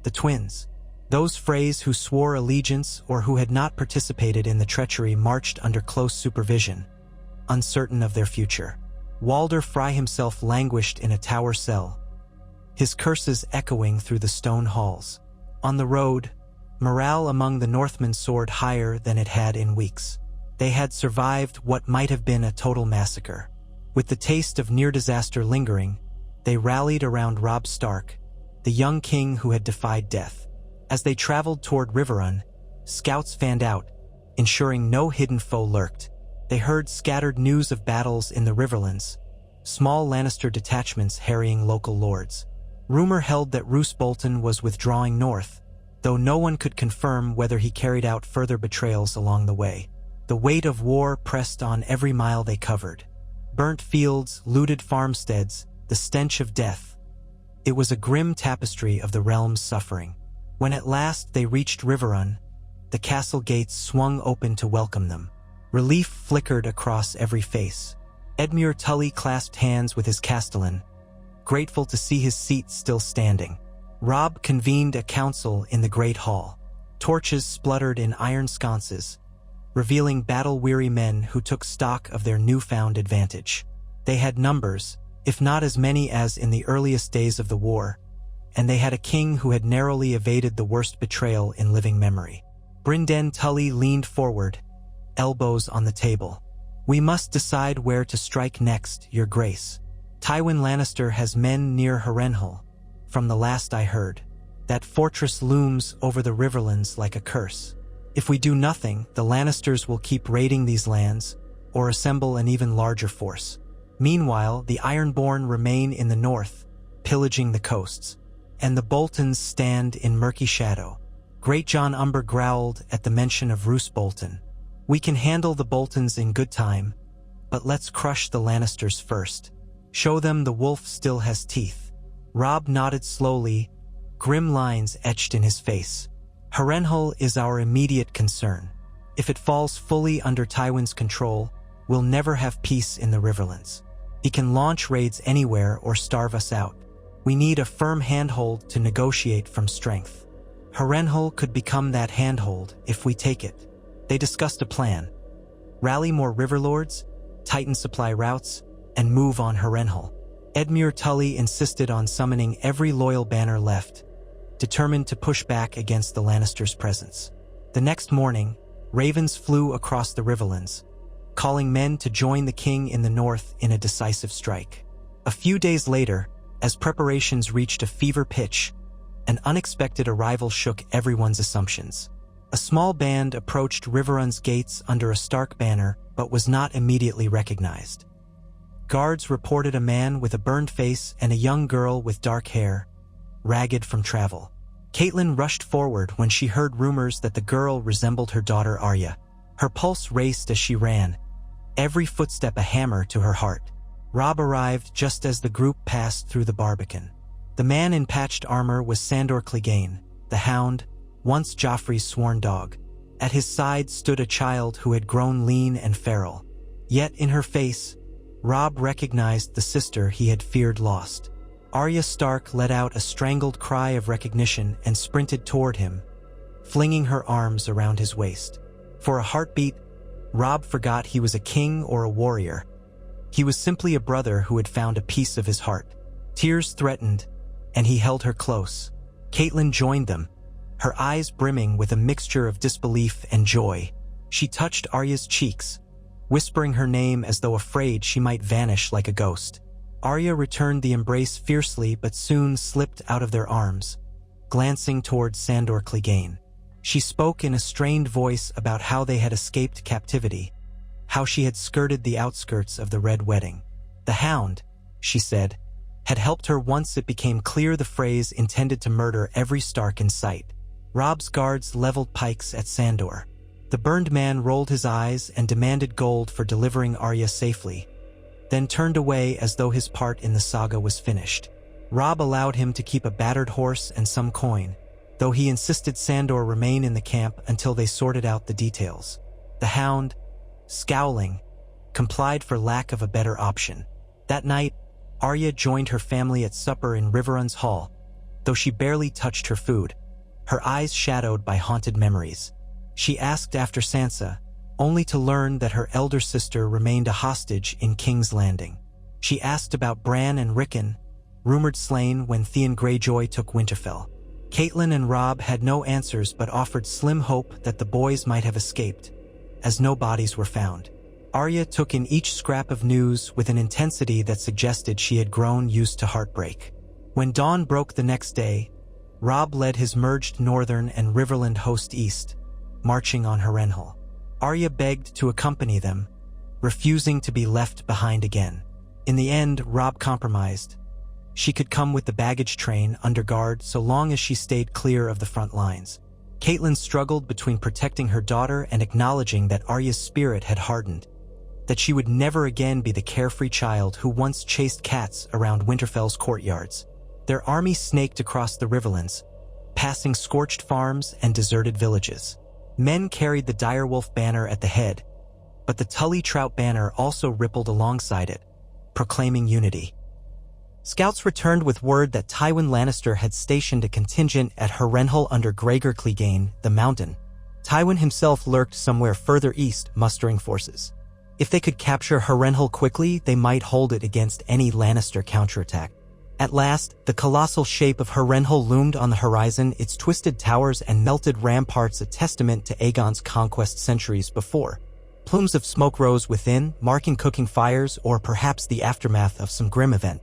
the Twins. Those Freys who swore allegiance or who had not participated in the treachery marched under close supervision, uncertain of their future. Walder Frey himself languished in a tower cell, his curses echoing through the stone halls. On the road, morale among the Northmen soared higher than it had in weeks. They had survived what might have been a total massacre. With the taste of near disaster lingering, they rallied around Robb Stark, the young king who had defied death. As they traveled toward Riverrun, scouts fanned out, ensuring no hidden foe lurked. They heard scattered news of battles in the Riverlands, small Lannister detachments harrying local lords. Rumor held that Roose Bolton was withdrawing north, though no one could confirm whether he carried out further betrayals along the way. The weight of war pressed on every mile they covered. Burnt fields, looted farmsteads, the stench of death. It was a grim tapestry of the realm's suffering. When at last they reached Riverrun, the castle gates swung open to welcome them. Relief flickered across every face. Edmure Tully clasped hands with his castellan, grateful to see his seat still standing. Robb convened a council in the Great Hall. Torches spluttered in iron sconces, revealing battle-weary men who took stock of their newfound advantage. They had numbers, if not as many as in the earliest days of the war, and they had a king who had narrowly evaded the worst betrayal in living memory. Brynden Tully leaned forward, elbows on the table. "We must decide where to strike next, Your Grace. Tywin Lannister has men near Harrenhal, from the last I heard. That fortress looms over the Riverlands like a curse. If we do nothing, the Lannisters will keep raiding these lands, or assemble an even larger force. Meanwhile, the Ironborn remain in the north, pillaging the coasts, and the Boltons stand in murky shadow." Great John Umber growled at the mention of Roose Bolton. "We can handle the Boltons in good time, but let's crush the Lannisters first. Show them the wolf still has teeth." Robb nodded slowly, grim lines etched in his face. "Harrenhal is our immediate concern. If it falls fully under Tywin's control, we'll never have peace in the Riverlands. He can launch raids anywhere or starve us out. We need a firm handhold to negotiate from strength. Harrenhal could become that handhold if we take it." They discussed a plan: rally more riverlords, tighten supply routes, and move on Harrenhal. Edmure Tully insisted on summoning every loyal banner left, determined to push back against the Lannisters' presence. The next morning, ravens flew across the Riverlands, calling men to join the king in the north in a decisive strike. A few days later, as preparations reached a fever pitch, an unexpected arrival shook everyone's assumptions. A small band approached Riverrun's gates under a Stark banner, but was not immediately recognized. Guards reported a man with a burned face and a young girl with dark hair, ragged from travel. Cailin rushed forward when she heard rumors that the girl resembled her daughter Arya. Her pulse raced as she ran, every footstep a hammer to her heart. Robb arrived just as the group passed through the Barbican. The man in patched armor was Sandor Clegane, the Hound, once Joffrey's sworn dog. At his side stood a child who had grown lean and feral. Yet in her face, Robb recognized the sister he had feared lost. Arya Stark let out a strangled cry of recognition and sprinted toward him, flinging her arms around his waist. For a heartbeat, Robb forgot he was a king or a warrior. He was simply a brother who had found a piece of his heart. Tears threatened, and he held her close. Cailin joined them, her eyes brimming with a mixture of disbelief and joy. She touched Arya's cheeks, whispering her name as though afraid she might vanish like a ghost. Arya returned the embrace fiercely but soon slipped out of their arms, glancing toward Sandor Clegane. She spoke in a strained voice about how they had escaped captivity, how she had skirted the outskirts of the Red Wedding. The Hound, she said, had helped her once it became clear the Freys intended to murder every Stark in sight. Robb's guards leveled pikes at Sandor. The burned man rolled his eyes and demanded gold for delivering Arya safely, then turned away as though his part in the saga was finished. Robb allowed him to keep a battered horse and some coin, though he insisted Sandor remain in the camp until they sorted out the details. The Hound, scowling, complied for lack of a better option. That night, Arya joined her family at supper in Riverrun's hall, though she barely touched her food. her eyes shadowed by haunted memories. She asked after Sansa, only to learn that her elder sister remained a hostage in King's Landing. She asked about Bran and Rickon, rumored slain when Theon Greyjoy took Winterfell. Cailin and Robb had no answers but offered slim hope that the boys might have escaped, as no bodies were found. Arya took in each scrap of news with an intensity that suggested she had grown used to heartbreak. When dawn broke the next day, Robb led his merged northern and Riverland host east, marching on Harrenhal. Arya begged to accompany them, refusing to be left behind again. In the end, Robb compromised. She could come with the baggage train under guard so long as she stayed clear of the front lines. Catelyn struggled between protecting her daughter and acknowledging that Arya's spirit had hardened, that she would never again be the carefree child who once chased cats around Winterfell's courtyards. Their army snaked across the Riverlands, passing scorched farms and deserted villages. Men carried the direwolf banner at the head, but the Tully Trout banner also rippled alongside it, proclaiming unity. Scouts returned with word that Tywin Lannister had stationed a contingent at Harrenhal under Gregor Clegane, the Mountain. Tywin himself lurked somewhere further east, mustering forces. If they could capture Harrenhal quickly, they might hold it against any Lannister counterattack. At last, the colossal shape of Harrenhal loomed on the horizon, its twisted towers and melted ramparts a testament to Aegon's conquest centuries before. Plumes of smoke rose within, marking cooking fires or perhaps the aftermath of some grim event.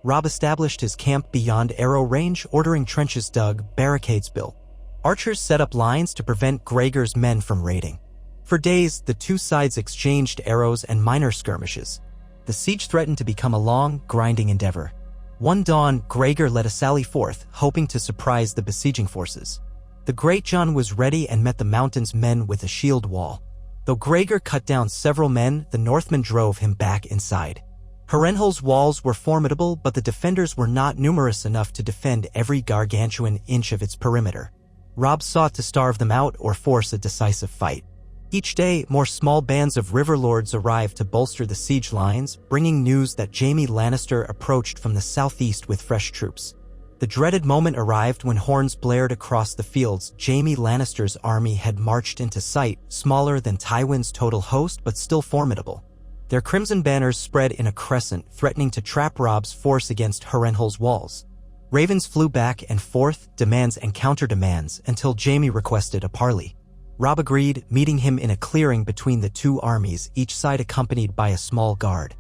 Robb established his camp beyond arrow range, ordering trenches dug, barricades built. Archers set up lines to prevent Gregor's men from raiding. For days, the two sides exchanged arrows and minor skirmishes. The siege threatened to become a long, grinding endeavor. One dawn, Gregor led a sally forth, hoping to surprise the besieging forces. The Greatjon was ready and met the Mountain's men with a shield wall. Though Gregor cut down several men, the Northmen drove him back inside. Harrenhal's walls were formidable, but the defenders were not numerous enough to defend every gargantuan inch of its perimeter. Robb sought to starve them out or force a decisive fight. Each day, more small bands of river lords arrived to bolster the siege lines, bringing news that Jaime Lannister approached from the southeast with fresh troops. The dreaded moment arrived when horns blared across the fields. Jaime Lannister's army had marched into sight, smaller than Tywin's total host but still formidable. Their crimson banners spread in a crescent, threatening to trap Robb's force against Harrenhal's walls. Ravens flew back and forth, demands and counter-demands, until Jaime requested a parley. Robb agreed, meeting him in a clearing between the two armies, each side accompanied by a small guard.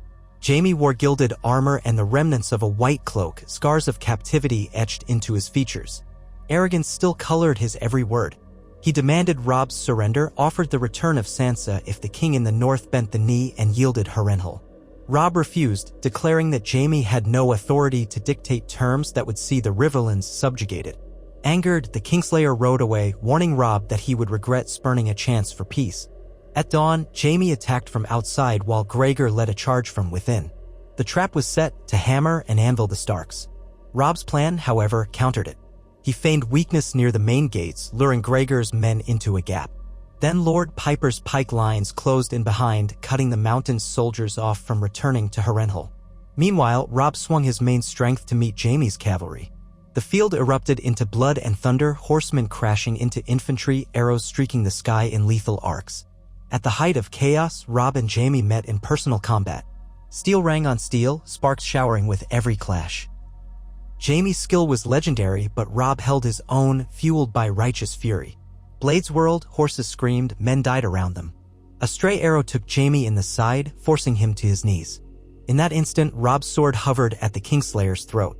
Jaime wore gilded armor and the remnants of a white cloak, scars of captivity etched into his features. Arrogance still colored his every word. He demanded Robb's surrender, offered the return of Sansa if the king in the north bent the knee, and yielded Harrenhal. Robb refused, declaring that Jaime had no authority to dictate terms that would see the Riverlands subjugated. Angered, the Kingslayer rode away, warning Robb that he would regret spurning a chance for peace. At dawn, Jaime attacked from outside while Gregor led a charge from within. The trap was set to hammer and anvil the Starks. Robb's plan, however, countered it. He feigned weakness near the main gates, luring Gregor's men into a gap. Then Lord Piper's pike lines closed in behind, cutting the Mountain's soldiers off from returning to Harrenhal. Meanwhile, Robb swung his main strength to meet Jaime's cavalry. The field erupted into blood and thunder, horsemen crashing into infantry, arrows streaking the sky in lethal arcs. At the height of chaos, Robb and Jaime met in personal combat. Steel rang on steel, sparks showering with every clash. Jaime's skill was legendary, but Robb held his own, fueled by righteous fury. Blades whirled, horses screamed, men died around them. A stray arrow took Jaime in the side, forcing him to his knees. In that instant, Robb's sword hovered at the Kingslayer's throat.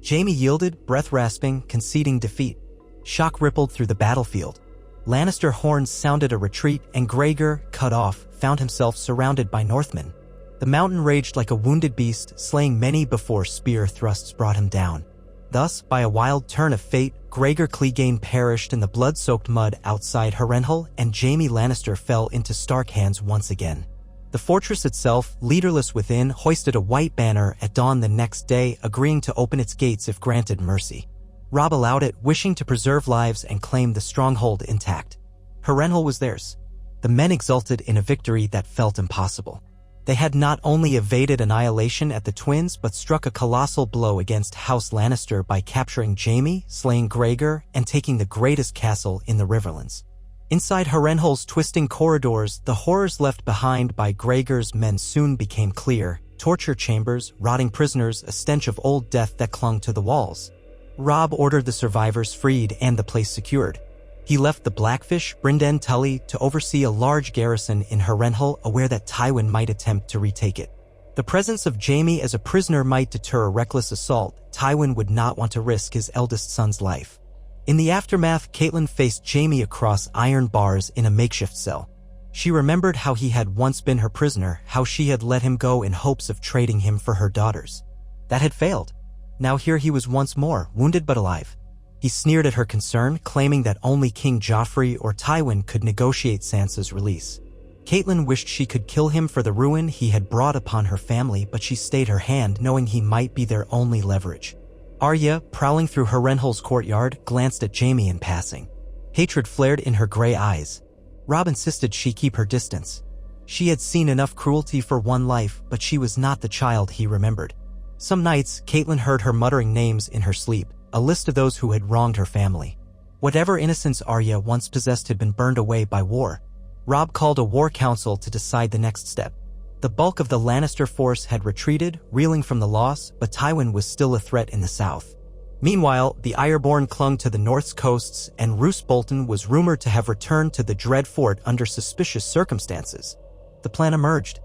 Jaime yielded, breath rasping, conceding defeat. Shock rippled through the battlefield. Lannister horns sounded a retreat, and Gregor, cut off, found himself surrounded by Northmen. The Mountain raged like a wounded beast, slaying many before spear thrusts brought him down. Thus, by a wild turn of fate, Gregor Clegane perished in the blood-soaked mud outside Harrenhal, and Jaime Lannister fell into Stark hands once again. The fortress itself, leaderless within, hoisted a white banner at dawn the next day, agreeing to open its gates if granted mercy. Robb allowed it, wishing to preserve lives and claim the stronghold intact. Harrenhal was theirs. The men exulted in a victory that felt impossible. They had not only evaded annihilation at the twins but struck a colossal blow against House Lannister by capturing Jaime, slaying Gregor, and taking the greatest castle in the Riverlands. Inside Harrenhal's twisting corridors, the horrors left behind by Gregor's men soon became clear: torture chambers, rotting prisoners, a stench of old death that clung to the walls. Robb ordered the survivors freed and the place secured. He left the Blackfish, Brynden Tully, to oversee a large garrison in Harrenhal, aware that Tywin might attempt to retake it. The presence of Jaime as a prisoner might deter a reckless assault. Tywin would not want to risk his eldest son's life. In the aftermath, Cailin faced Jaime across iron bars in a makeshift cell. She remembered how he had once been her prisoner, how she had let him go in hopes of trading him for her daughters. That had failed. Now here he was once more, wounded but alive. He sneered at her concern, claiming that only King Joffrey or Tywin could negotiate Sansa's release. Cailin wished she could kill him for the ruin he had brought upon her family, but she stayed her hand, knowing he might be their only leverage. Arya, prowling through Harrenhal's courtyard, glanced at Jaime in passing. Hatred flared in her gray eyes. Robb insisted she keep her distance. She had seen enough cruelty for one life, but she was not the child he remembered. Some nights, Cailin heard her muttering names in her sleep, a list of those who had wronged her family. Whatever innocence Arya once possessed had been burned away by war. Robb called a war council to decide the next step. The bulk of the Lannister force had retreated, reeling from the loss, but Tywin was still a threat in the south. Meanwhile, the Ironborn clung to the north's coasts, and Roose Bolton was rumored to have returned to the Dreadfort under suspicious circumstances. The plan emerged.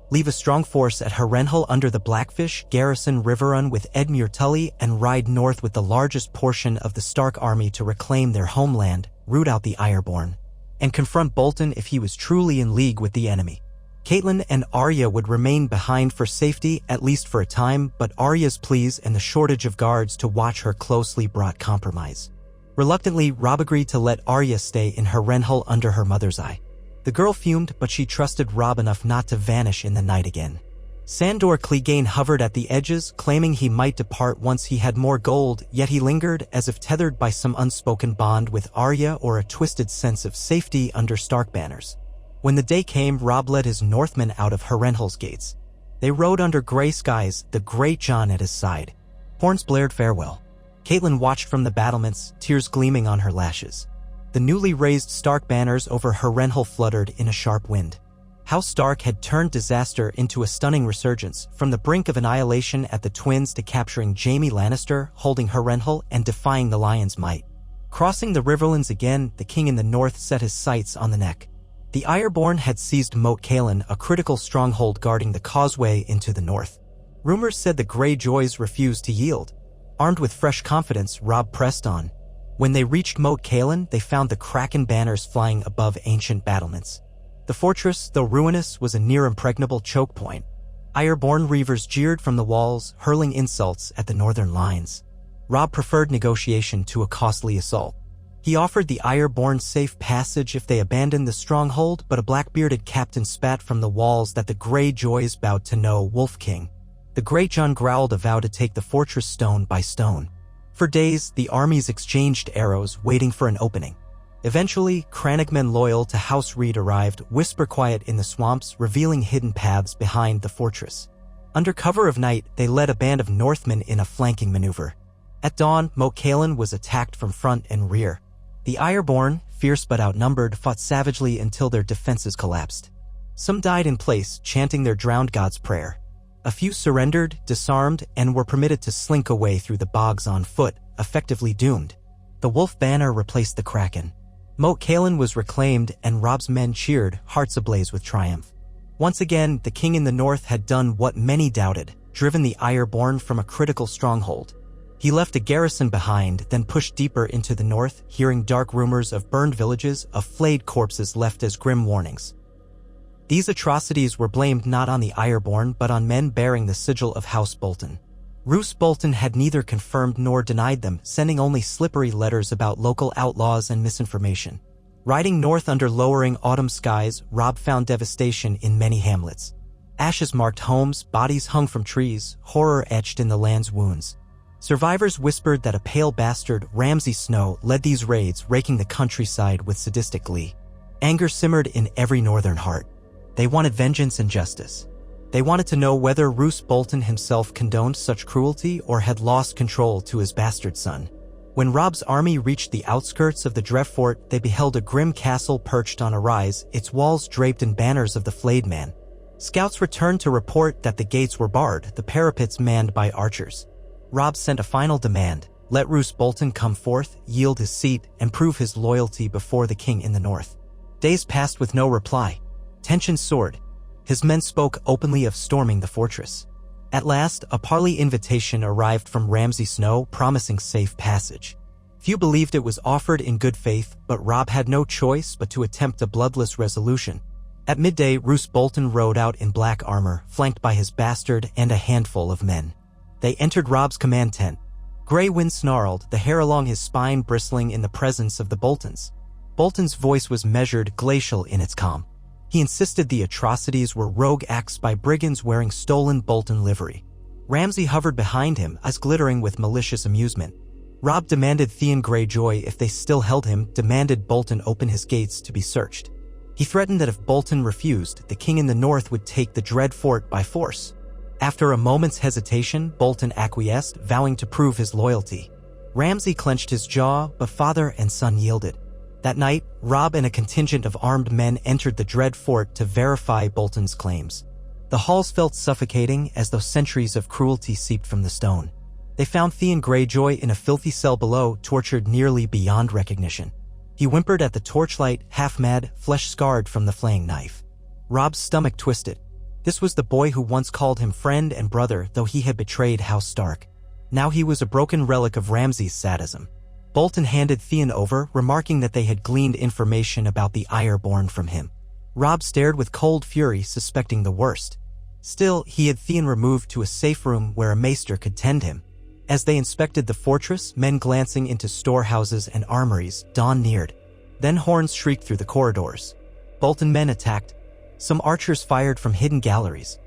Leave a strong force at Harrenhal under the Blackfish, garrison Riverrun with Edmure Tully, and ride north with the largest portion of the Stark army to reclaim their homeland, root out the Ironborn, and confront Bolton if he was truly in league with the enemy. Cailin and Arya would remain behind for safety, at least for a time, but Arya's pleas and the shortage of guards to watch her closely brought compromise. Reluctantly, Robb agreed to let Arya stay in Harrenhal under her mother's eye. The girl fumed, but she trusted Robb enough not to vanish in the night again. Sandor Clegane hovered at the edges, claiming he might depart once he had more gold, yet he lingered, as if tethered by some unspoken bond with Arya or a twisted sense of safety under Stark banners. When the day came, Robb led his Northmen out of Harrenhal's gates. They rode under gray skies, the Great John at his side. Horns blared farewell. Cailin watched from the battlements, tears gleaming on her lashes. The newly raised Stark banners over Harrenhal fluttered in a sharp wind. House Stark had turned disaster into a stunning resurgence, from the brink of annihilation at the twins to capturing Jaime Lannister, holding Harrenhal, and defying the Lion's might. Crossing the Riverlands again, the king in the north set his sights on the neck. The Ironborn had seized Moat Cailin, a critical stronghold guarding the causeway into the north. Rumors said the Greyjoys refused to yield. Armed with fresh confidence, Robb pressed on. When they reached Moat Cailin, they found the Kraken banners flying above ancient battlements. The fortress, though ruinous, was a near-impregnable choke point. Ironborn reavers jeered from the walls, hurling insults at the northern lines. Robb preferred negotiation to a costly assault. He offered the Ironborn safe passage if they abandoned the stronghold, but a black-bearded captain spat from the walls that the Greyjoys bowed to no Wolf King. The Greatjon growled a vow to take the fortress stone by stone. For days, the armies exchanged arrows, waiting for an opening. Eventually, Crannogmen loyal to House Reed arrived, whisper quiet in the swamps, revealing hidden paths behind the fortress. Under cover of night, they led a band of Northmen in a flanking maneuver. At dawn, Moat Cailin was attacked from front and rear. The Ironborn, fierce but outnumbered, fought savagely until their defenses collapsed. Some died in place, chanting their drowned god's prayer. A few surrendered, disarmed, and were permitted to slink away through the bogs on foot, effectively doomed. The Wolf Banner replaced the Kraken. Moat Cailin was reclaimed, and Robb's men cheered, hearts ablaze with triumph. Once again, the king in the north had done what many doubted, driven the Ironborn from a critical stronghold. He left a garrison behind, then pushed deeper into the north, hearing dark rumors of burned villages, of flayed corpses left as grim warnings. These atrocities were blamed not on the Ironborn but on men bearing the sigil of House Bolton. Roose Bolton had neither confirmed nor denied them, sending only slippery letters about local outlaws and misinformation. Riding north under lowering autumn skies, Robb found devastation in many hamlets. Ashes marked homes, bodies hung from trees, horror etched in the land's wounds. Survivors whispered that a pale bastard, Ramsay Snow, led these raids, raking the countryside with sadistic glee. Anger simmered in every northern heart. They wanted vengeance and justice. They wanted to know whether Roose Bolton himself condoned such cruelty or had lost control to his bastard son. When Robb's army reached the outskirts of the Dreadfort, they beheld a grim castle perched on a rise, its walls draped in banners of the flayed man. Scouts returned to report that the gates were barred, the parapets manned by archers. Robb sent a final demand: let Roose Bolton come forth, yield his seat, and prove his loyalty before the king in the north. Days passed with no reply. Tension soared. His men spoke openly of storming the fortress. At last, a Parley invitation arrived from Ramsay Snow promising safe passage. Few believed it was offered in good faith, but Robb had no choice but to attempt a bloodless resolution. At midday, Roose Bolton rode out in black armor, flanked by his bastard and a handful of men. They entered Robb's command tent. Grey wind snarled, the hair along his spine bristling in the presence of the Boltons. Bolton's voice was measured, glacial in its calm. He insisted the atrocities were rogue acts by brigands wearing stolen Bolton livery. Ramsay hovered behind him, eyes glittering with malicious amusement. Robb demanded Theon Greyjoy if they still held him, demanded Bolton open his gates to be searched. He threatened that if Bolton refused, the king in the north would take the Dreadfort by force. After a moment's hesitation, Bolton acquiesced, vowing to prove his loyalty. Ramsay clenched his jaw, but father and son yielded. That night, Robb and a contingent of armed men entered the Dreadfort to verify Bolton's claims. The halls felt suffocating as though centuries of cruelty seeped from the stone. They found Theon Greyjoy in a filthy cell below, tortured nearly beyond recognition. He whimpered at the torchlight, half-mad, flesh-scarred from the flaying knife. Robb's stomach twisted. This was the boy who once called him friend and brother, though he had betrayed House Stark. Now he was a broken relic of Ramsay's sadism. Bolton handed Theon over, remarking that they had gleaned information about the Ironborn from him. Robb stared with cold fury, suspecting the worst. Still, he had Theon removed to a safe room where a maester could tend him. As they inspected the fortress, men glancing into storehouses and armories, dawn neared. Then horns shrieked through the corridors. Bolton men attacked. Some archers fired from hidden galleries.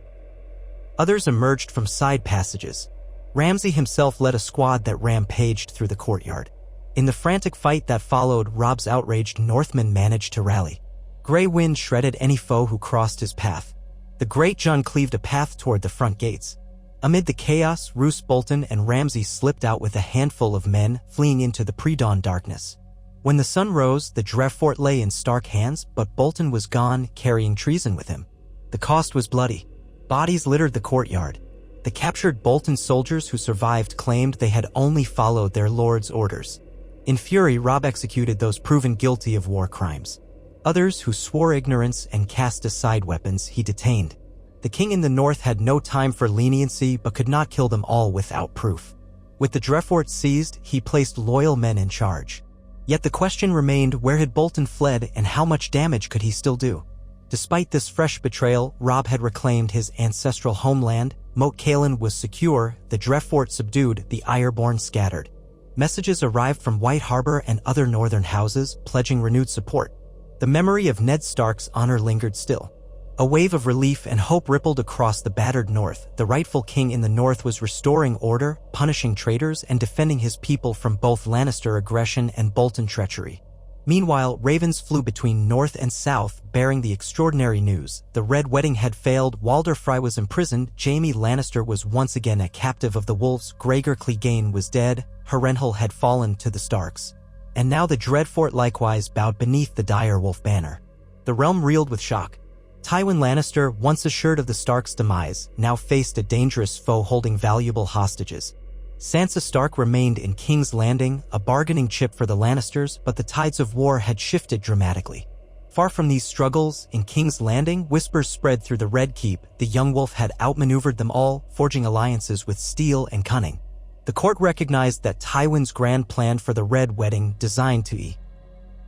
Others emerged from side passages. Ramsay himself led a squad that rampaged through the courtyard. In the frantic fight that followed, Robb's outraged Northmen managed to rally. Grey wind shredded any foe who crossed his path. The Great John cleaved a path toward the front gates. Amid the chaos, Roose Bolton and Ramsay slipped out with a handful of men, fleeing into the pre-dawn darkness. When the sun rose, the Dreadfort lay in Stark hands, but Bolton was gone, carrying treason with him. The cost was bloody. Bodies littered the courtyard. The captured Bolton soldiers who survived claimed they had only followed their lord's orders. In fury, Robb executed those proven guilty of war crimes. Others who swore ignorance and cast aside weapons he detained. The king in the north had no time for leniency but could not kill them all without proof. With the Dreadfort seized, he placed loyal men in charge. Yet the question remained, where had Bolton fled and how much damage could he still do? Despite this fresh betrayal, Robb had reclaimed his ancestral homeland. Moat Cailin was secure, the Dreadfort subdued, the Ironborn scattered. Messages arrived from White Harbor and other northern houses, pledging renewed support. The memory of Ned Stark's honor lingered still. A wave of relief and hope rippled across the battered north. The rightful king in the north was restoring order, punishing traitors, and defending his people from both Lannister aggression and Bolton treachery. Meanwhile, ravens flew between north and south, bearing the extraordinary news. The Red Wedding had failed, Walder Frey was imprisoned, Jaime Lannister was once again a captive of the wolves, Gregor Clegane was dead, Harrenhal had fallen to the Starks. And now the Dreadfort likewise bowed beneath the dire wolf banner. The realm reeled with shock. Tywin Lannister, once assured of the Starks' demise, now faced a dangerous foe holding valuable hostages. Sansa Stark remained in King's Landing, a bargaining chip for the Lannisters, but the tides of war had shifted dramatically. Far from these struggles, in King's Landing, whispers spread through the Red Keep. The young wolf had outmaneuvered them all, forging alliances with steel and cunning. The court recognized that Tywin's grand plan for the Red Wedding, designed to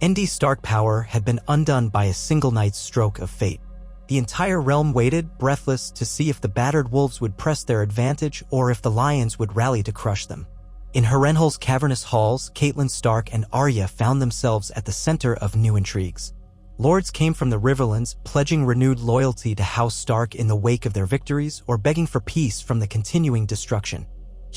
end Stark power, had been undone by a single night's stroke of fate. The entire realm waited, breathless, to see if the battered wolves would press their advantage or if the lions would rally to crush them. In Harrenhal's cavernous halls, Catelyn Stark and Arya found themselves at the center of new intrigues. Lords came from the Riverlands, pledging renewed loyalty to House Stark in the wake of their victories or begging for peace from the continuing destruction.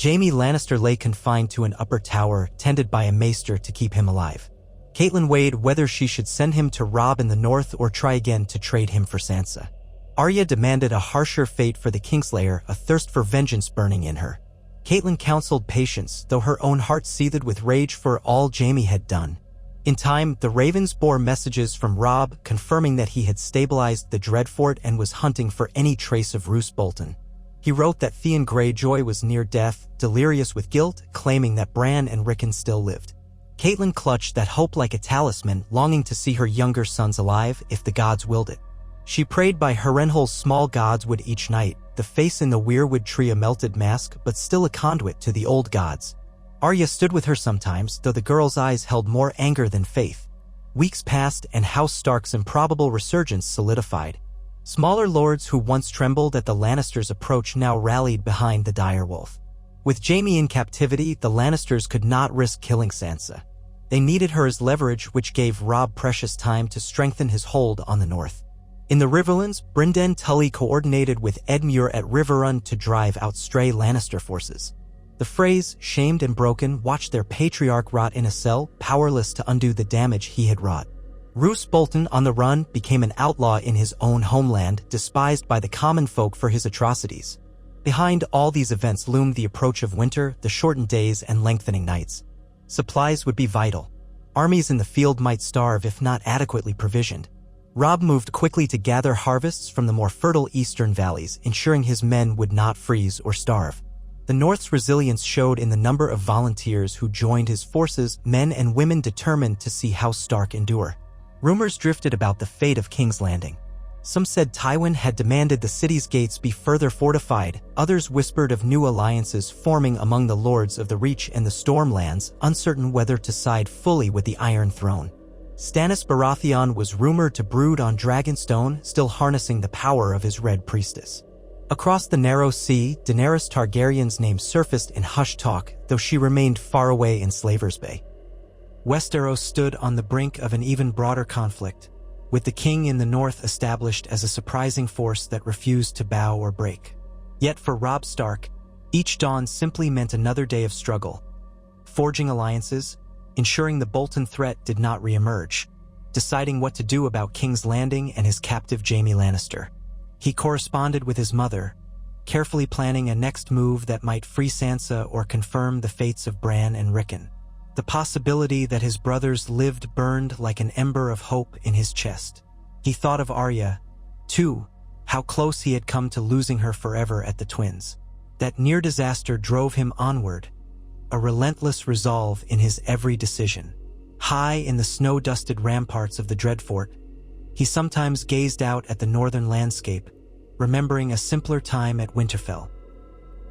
Jaime Lannister lay confined to an upper tower, tended by a maester to keep him alive. Cailin weighed whether she should send him to Robb in the north or try again to trade him for Sansa. Arya demanded a harsher fate for the Kingslayer, a thirst for vengeance burning in her. Cailin counseled patience, though her own heart seethed with rage for all Jaime had done. In time, the ravens bore messages from Robb confirming that he had stabilized the Dreadfort and was hunting for any trace of Roose Bolton. He wrote that Theon Greyjoy was near death, delirious with guilt, claiming that Bran and Rickon still lived. Caitlin clutched that hope like a talisman, longing to see her younger sons alive if the gods willed it. She prayed by Harrenhal's small Godwood each night, the face in the weirwood tree a melted mask but still a conduit to the old gods. Arya stood with her sometimes, though the girl's eyes held more anger than faith. Weeks passed and House Stark's improbable resurgence solidified. Smaller lords who once trembled at the Lannisters' approach now rallied behind the direwolf. With Jaime in captivity, the Lannisters could not risk killing Sansa. They needed her as leverage, which gave Robb precious time to strengthen his hold on the north. In the Riverlands, Brynden Tully coordinated with Edmure at Riverrun to drive out stray Lannister forces. The Freys, shamed and broken, watched their patriarch rot in a cell, powerless to undo the damage he had wrought. Roose Bolton, on the run, became an outlaw in his own homeland, despised by the common folk for his atrocities. Behind all these events loomed the approach of winter, the shortened days and lengthening nights. Supplies would be vital. Armies in the field might starve if not adequately provisioned. Robb moved quickly to gather harvests from the more fertile eastern valleys, ensuring his men would not freeze or starve. The North's resilience showed in the number of volunteers who joined his forces, men and women determined to see House Stark endure. Rumors drifted about the fate of King's Landing. Some said Tywin had demanded the city's gates be further fortified, others whispered of new alliances forming among the lords of the Reach and the Stormlands, uncertain whether to side fully with the Iron Throne. Stannis Baratheon was rumored to brood on Dragonstone, still harnessing the power of his Red Priestess. Across the narrow sea, Daenerys Targaryen's name surfaced in hushed talk, though she remained far away in Slaver's Bay. Westeros stood on the brink of an even broader conflict, with the king in the north established as a surprising force that refused to bow or break. Yet for Robb Stark, each dawn simply meant another day of struggle, forging alliances, ensuring the Bolton threat did not reemerge, deciding what to do about King's Landing and his captive Jaime Lannister. He corresponded with his mother, carefully planning a next move that might free Sansa or confirm the fates of Bran and Rickon. The possibility that his brothers lived burned like an ember of hope in his chest. He thought of Arya, too, how close he had come to losing her forever at the Twins. That near disaster drove him onward, a relentless resolve in his every decision. High in the snow-dusted ramparts of the Dreadfort, he sometimes gazed out at the northern landscape, remembering a simpler time at Winterfell.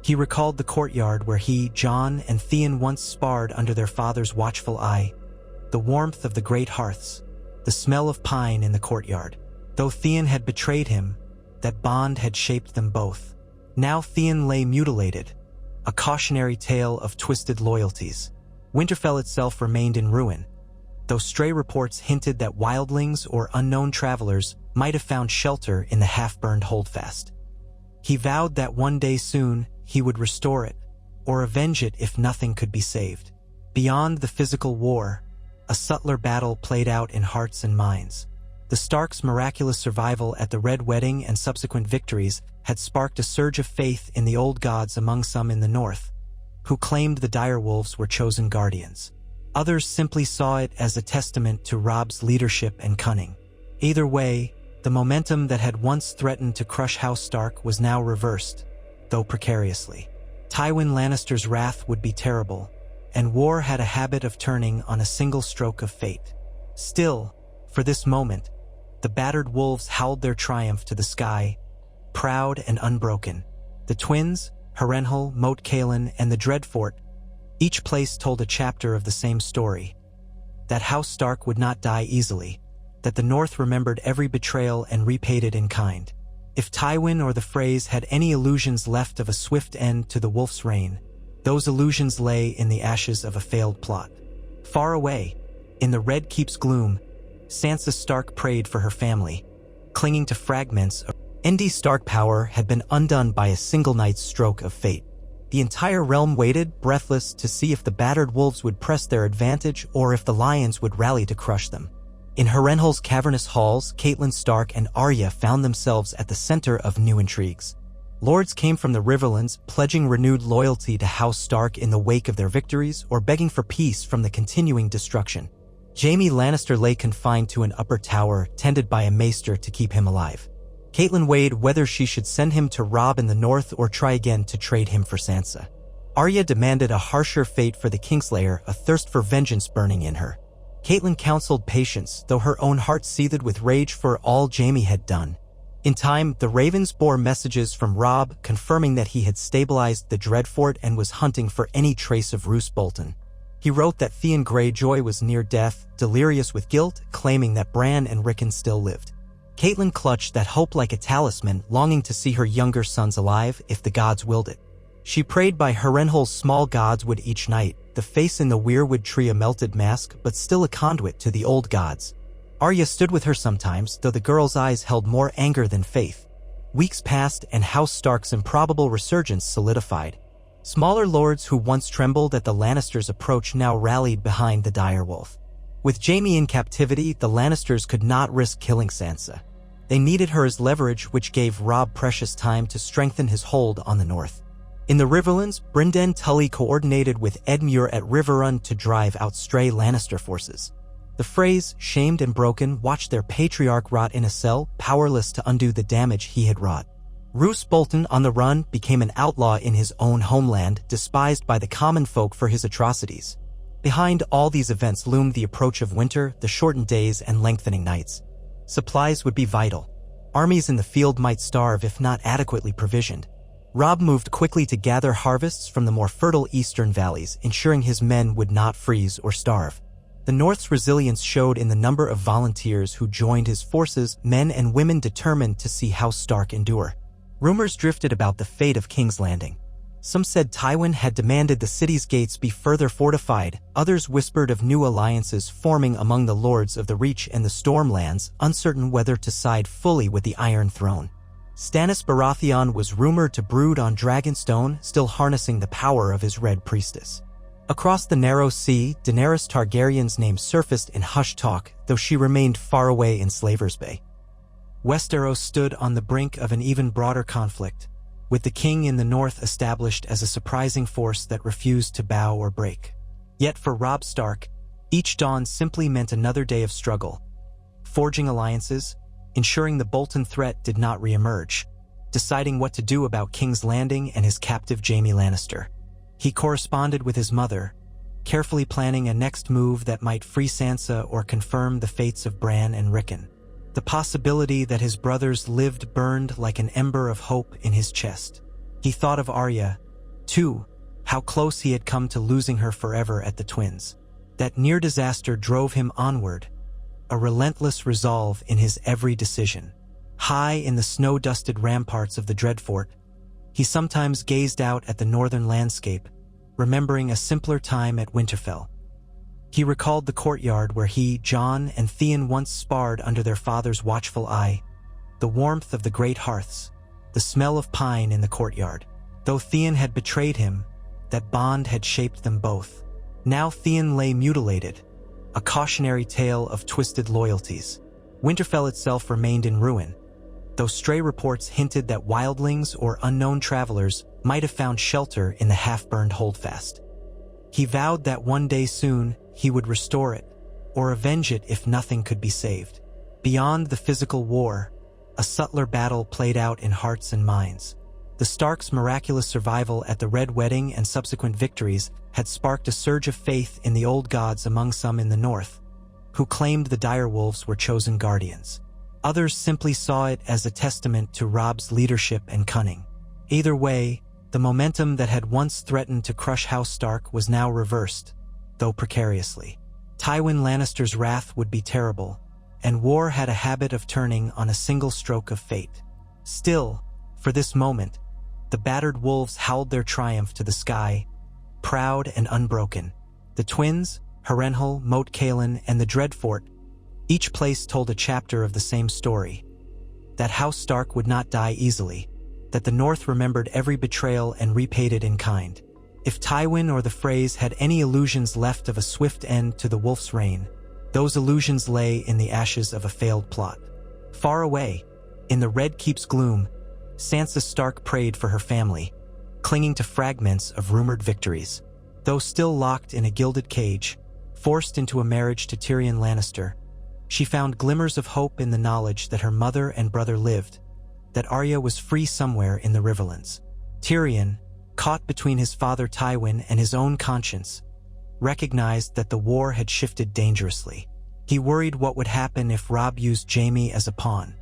He recalled the courtyard where he, Jon, and Theon once sparred under their father's watchful eye, the warmth of the great hearths, the smell of pine in the courtyard. Though Theon had betrayed him, that bond had shaped them both. Now Theon lay mutilated, a cautionary tale of twisted loyalties. Winterfell itself remained in ruin, though stray reports hinted that wildlings or unknown travelers might have found shelter in the half-burned holdfast. He vowed that one day soon he would restore it, or avenge it if nothing could be saved. Beyond the physical war, a subtler battle played out in hearts and minds. The Starks' miraculous survival at the Red Wedding and subsequent victories had sparked a surge of faith in the old gods among some in the north, who claimed the direwolves were chosen guardians. Others simply saw it as a testament to Robb's leadership and cunning. Either way, the momentum that had once threatened to crush House Stark was now reversed, though precariously. Tywin Lannister's wrath would be terrible, and war had a habit of turning on a single stroke of fate. Still, for this moment, the battered wolves howled their triumph to the sky, proud and unbroken. The twins, Harrenhal, Moat, Cailin, and the Dreadfort, each place told a chapter of the same story. That House Stark would not die easily, that the North remembered every betrayal and repaid it in kind. If Tywin or the Freys had any illusions left of a swift end to the wolf's reign, those illusions lay in the ashes of a failed plot. Far away, in the Red Keep's gloom, Sansa Stark prayed for her family, clinging to fragments of Stark power had been undone by a single night's stroke of fate. The entire realm waited, breathless, to see if the battered wolves would press their advantage or if the lions would rally to crush them. In Harrenhal's cavernous halls, Catelyn Stark and Arya found themselves at the center of new intrigues. Lords came from the Riverlands, pledging renewed loyalty to House Stark in the wake of their victories or begging for peace from the continuing destruction. Jaime Lannister lay confined to an upper tower, tended by a maester to keep him alive. Catelyn weighed whether she should send him to Robb in the north or try again to trade him for Sansa. Arya demanded a harsher fate for the Kingslayer, a thirst for vengeance burning in her. Catelyn counseled patience, though her own heart seethed with rage for all Jaime had done. In time, the Ravens bore messages from Robb confirming that he had stabilized the Dreadfort and was hunting for any trace of Roose Bolton. He wrote that Theon Greyjoy was near death, delirious with guilt, claiming that Bran and Rickon still lived. Catelyn clutched that hope like a talisman, longing to see her younger sons alive if the gods willed it. She prayed by Harrenhal's small Godwood each night, the face in the weirwood tree a melted mask but still a conduit to the old gods. Arya stood with her sometimes, though the girl's eyes held more anger than faith. Weeks passed and House Stark's improbable resurgence solidified. Smaller lords who once trembled at the Lannisters' approach now rallied behind the direwolf. With Jaime in captivity, the Lannisters could not risk killing Sansa. They needed her as leverage, which gave Robb precious time to strengthen his hold on the north. In the Riverlands, Brynden Tully coordinated with Edmure at Riverrun to drive out stray Lannister forces. The Freys, shamed and broken, watched their patriarch rot in a cell, powerless to undo the damage he had wrought. Roose Bolton, on the run, became an outlaw in his own homeland, despised by the common folk for his atrocities. Behind all these events loomed the approach of winter, the shortened days and lengthening nights. Supplies would be vital. Armies in the field might starve if not adequately provisioned. Robb moved quickly to gather harvests from the more fertile eastern valleys, ensuring his men would not freeze or starve. The North's resilience showed in the number of volunteers who joined his forces, men and women determined to see House Stark endure. Rumors drifted about the fate of King's Landing. Some said Tywin had demanded the city's gates be further fortified, others whispered of new alliances forming among the lords of the Reach and the Stormlands, uncertain whether to side fully with the Iron Throne. Stannis Baratheon was rumored to brood on Dragonstone, still harnessing the power of his Red Priestess. Across the narrow sea, Daenerys Targaryen's name surfaced in hushed talk, though she remained far away in Slaver's Bay. Westeros stood on the brink of an even broader conflict, with the king in the north established as a surprising force that refused to bow or break. Yet for Robb Stark, each dawn simply meant another day of struggle, forging alliances, ensuring the Bolton threat did not reemerge, deciding what to do about King's Landing and his captive Jaime Lannister. He corresponded with his mother, carefully planning a next move that might free Sansa or confirm the fates of Bran and Rickon. The possibility that his brothers lived burned like an ember of hope in his chest. He thought of Arya, too, how close he had come to losing her forever at the Twins. That near disaster drove him onward, a relentless resolve in his every decision. High in the snow-dusted ramparts of the Dreadfort, he sometimes gazed out at the northern landscape, remembering a simpler time at Winterfell. He recalled the courtyard where he, Jon, and Theon once sparred under their father's watchful eye, the warmth of the great hearths, the smell of pine in the courtyard. Though Theon had betrayed him, that bond had shaped them both. Now Theon lay mutilated, a cautionary tale of twisted loyalties. Winterfell itself remained in ruin, though stray reports hinted that wildlings or unknown travelers might have found shelter in the half-burned holdfast. He vowed that one day soon he would restore it, or avenge it if nothing could be saved. Beyond the physical war, a subtler battle played out in hearts and minds. The Starks' miraculous survival at the Red Wedding and subsequent victories had sparked a surge of faith in the old gods among some in the north, who claimed the direwolves were chosen guardians. Others simply saw it as a testament to Robb's leadership and cunning. Either way, the momentum that had once threatened to crush House Stark was now reversed, though precariously. Tywin Lannister's wrath would be terrible, and war had a habit of turning on a single stroke of fate. Still, for this moment, the battered wolves howled their triumph to the sky, proud and unbroken. The Twins, Harrenhal, Moat Cailin, and the Dreadfort, each place told a chapter of the same story, that House Stark would not die easily, that the North remembered every betrayal and repaid it in kind. If Tywin or the Freys had any illusions left of a swift end to the Wolf's reign, those illusions lay in the ashes of a failed plot. Far away, in the Red Keep's gloom, Sansa Stark prayed for her family, clinging to fragments of rumored victories. Though still locked in a gilded cage, forced into a marriage to Tyrion Lannister, she found glimmers of hope in the knowledge that her mother and brother lived, that Arya was free somewhere in the Riverlands. Tyrion, caught between his father Tywin and his own conscience, recognized that the war had shifted dangerously. He worried what would happen if Robb used Jaime as a pawn.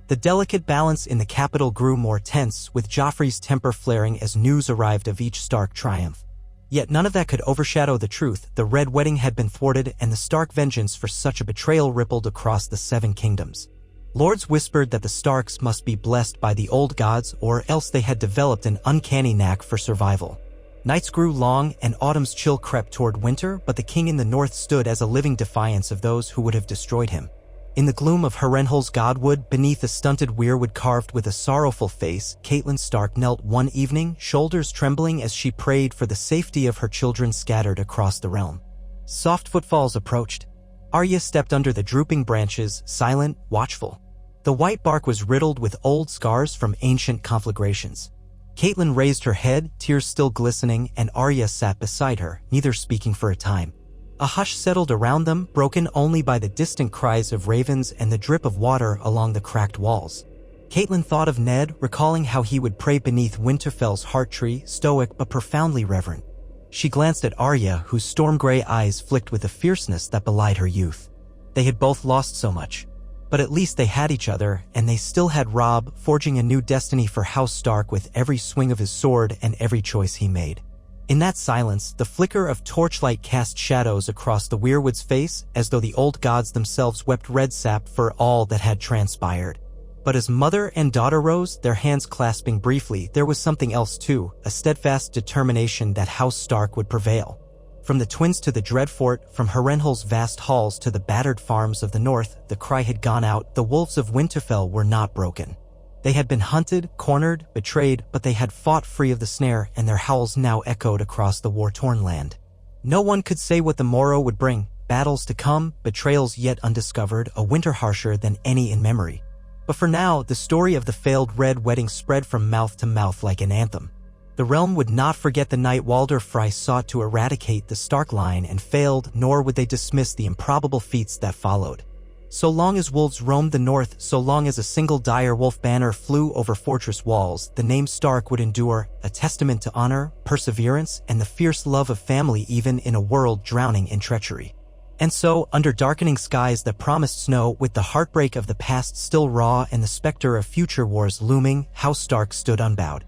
The delicate balance in the capital grew more tense, with Joffrey's temper flaring as news arrived of each Stark triumph. Yet none of that could overshadow the truth. The Red Wedding had been thwarted, and the Stark vengeance for such a betrayal rippled across the Seven Kingdoms. Lords whispered that the Starks must be blessed by the old gods, or else they had developed an uncanny knack for survival. Nights grew long, and autumn's chill crept toward winter, but the king in the north stood as a living defiance of those who would have destroyed him. In the gloom of Harrenhal's Godwood, beneath a stunted weirwood carved with a sorrowful face, Catelyn Stark knelt one evening, shoulders trembling as she prayed for the safety of her children scattered across the realm. Soft footfalls approached. Arya stepped under the drooping branches, silent, watchful. The white bark was riddled with old scars from ancient conflagrations. Catelyn raised her head, tears still glistening, and Arya sat beside her, neither speaking for a time. A hush settled around them, broken only by the distant cries of ravens and the drip of water along the cracked walls. Catelyn thought of Ned, recalling how he would pray beneath Winterfell's heart tree, stoic but profoundly reverent. She glanced at Arya, whose storm-gray eyes flicked with a fierceness that belied her youth. They had both lost so much. But at least they had each other, and they still had Robb, forging a new destiny for House Stark with every swing of his sword and every choice he made. In that silence, the flicker of torchlight cast shadows across the weirwood's face, as though the old gods themselves wept red sap for all that had transpired. But as mother and daughter rose, their hands clasping briefly, there was something else too, a steadfast determination that House Stark would prevail. From the twins to the Dreadfort, from Harrenhal's vast halls to the battered farms of the north, the cry had gone out. The wolves of Winterfell were not broken. They had been hunted, cornered, betrayed, but they had fought free of the snare, and their howls now echoed across the war-torn land. No one could say what the morrow would bring, battles to come, betrayals yet undiscovered, a winter harsher than any in memory. But for now, the story of the failed Red Wedding spread from mouth to mouth like an anthem. The realm would not forget the night Walder Frey sought to eradicate the Stark line and failed, nor would they dismiss the improbable feats that followed. So long as wolves roamed the north, so long as a single dire wolf banner flew over fortress walls, the name Stark would endure, a testament to honor, perseverance, and the fierce love of family even in a world drowning in treachery. And so, under darkening skies that promised snow, with the heartbreak of the past still raw and the specter of future wars looming, House Stark stood unbowed.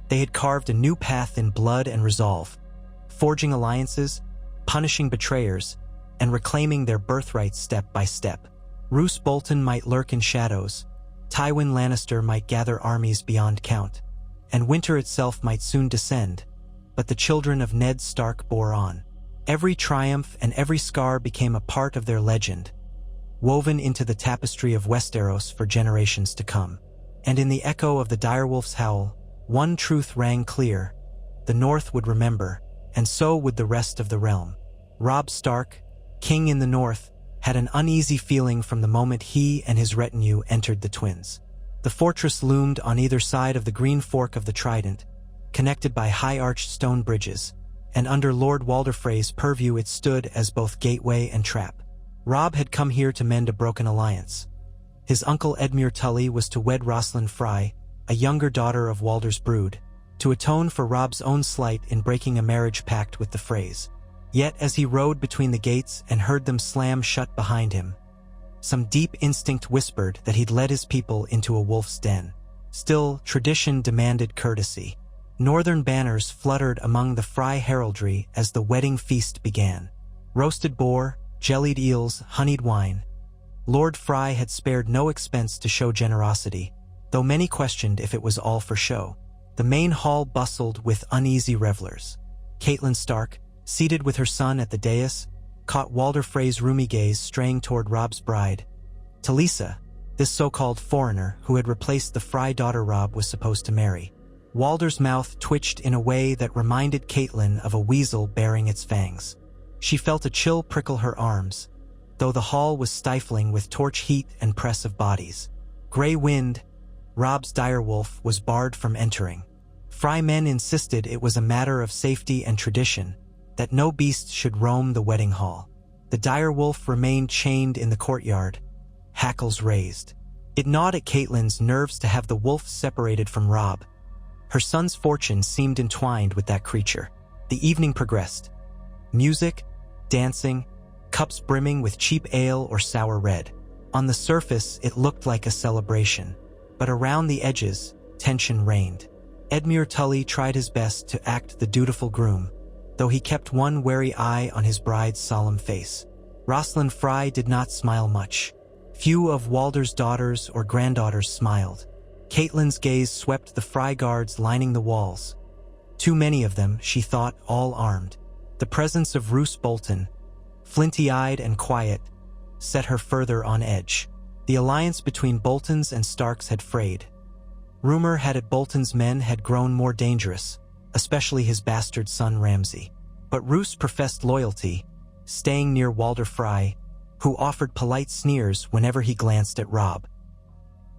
They had carved a new path in blood and resolve, forging alliances, punishing betrayers, and reclaiming their birthright step by step. Roose Bolton might lurk in shadows, Tywin Lannister might gather armies beyond count, and winter itself might soon descend, but the children of Ned Stark bore on. Every triumph and every scar became a part of their legend, woven into the tapestry of Westeros for generations to come. And in the echo of the direwolf's howl, one truth rang clear: the North would remember, and so would the rest of the realm. Robb Stark, king in the North, had an uneasy feeling from the moment he and his retinue entered the Twins. The fortress loomed on either side of the green fork of the Trident, connected by high-arched stone bridges, and under Lord Walder Frey's purview it stood as both gateway and trap. Robb had come here to mend a broken alliance. His uncle Edmure Tully was to wed Rosalind Frey, a younger daughter of Walder's brood, to atone for Robb's own slight in breaking a marriage pact with the Freys. Yet as he rode between the gates and heard them slam shut behind him, some deep instinct whispered that he'd led his people into a wolf's den. Still, tradition demanded courtesy. Northern banners fluttered among the Frey heraldry as the wedding feast began. Roasted boar, jellied eels, honeyed wine. Lord Frey had spared no expense to show generosity, though many questioned if it was all for show. The main hall bustled with uneasy revelers. Catelyn Stark, seated with her son at the dais, caught Walder Frey's roomy gaze straying toward Robb's bride. Talisa, this so-called foreigner who had replaced the Frey daughter Robb was supposed to marry. Walder's mouth twitched in a way that reminded Cailin of a weasel baring its fangs. She felt a chill prickle her arms, though the hall was stifling with torch heat and press of bodies. Grey Wind, Robb's direwolf, was barred from entering. Frey men insisted it was a matter of safety and tradition, that no beast should roam the wedding hall. The direwolf remained chained in the courtyard, hackles raised. It gnawed at Cailin's nerves to have the wolf separated from Robb. Her son's fortune seemed entwined with that creature. The evening progressed. Music, dancing, cups brimming with cheap ale or sour red. On the surface, it looked like a celebration, but around the edges, tension reigned. Edmure Tully tried his best to act the dutiful groom, though he kept one wary eye on his bride's solemn face. Rosalind Frey did not smile much. Few of Walder's daughters or granddaughters smiled. Cailin's gaze swept the Frey guards lining the walls. Too many of them, she thought, all armed. The presence of Roose Bolton, flinty-eyed and quiet, set her further on edge. The alliance between Boltons and Starks had frayed. Rumor had it Bolton's men had grown more dangerous, especially his bastard son Ramsay. But Roose professed loyalty, staying near Walder Frey, who offered polite sneers whenever he glanced at Robb.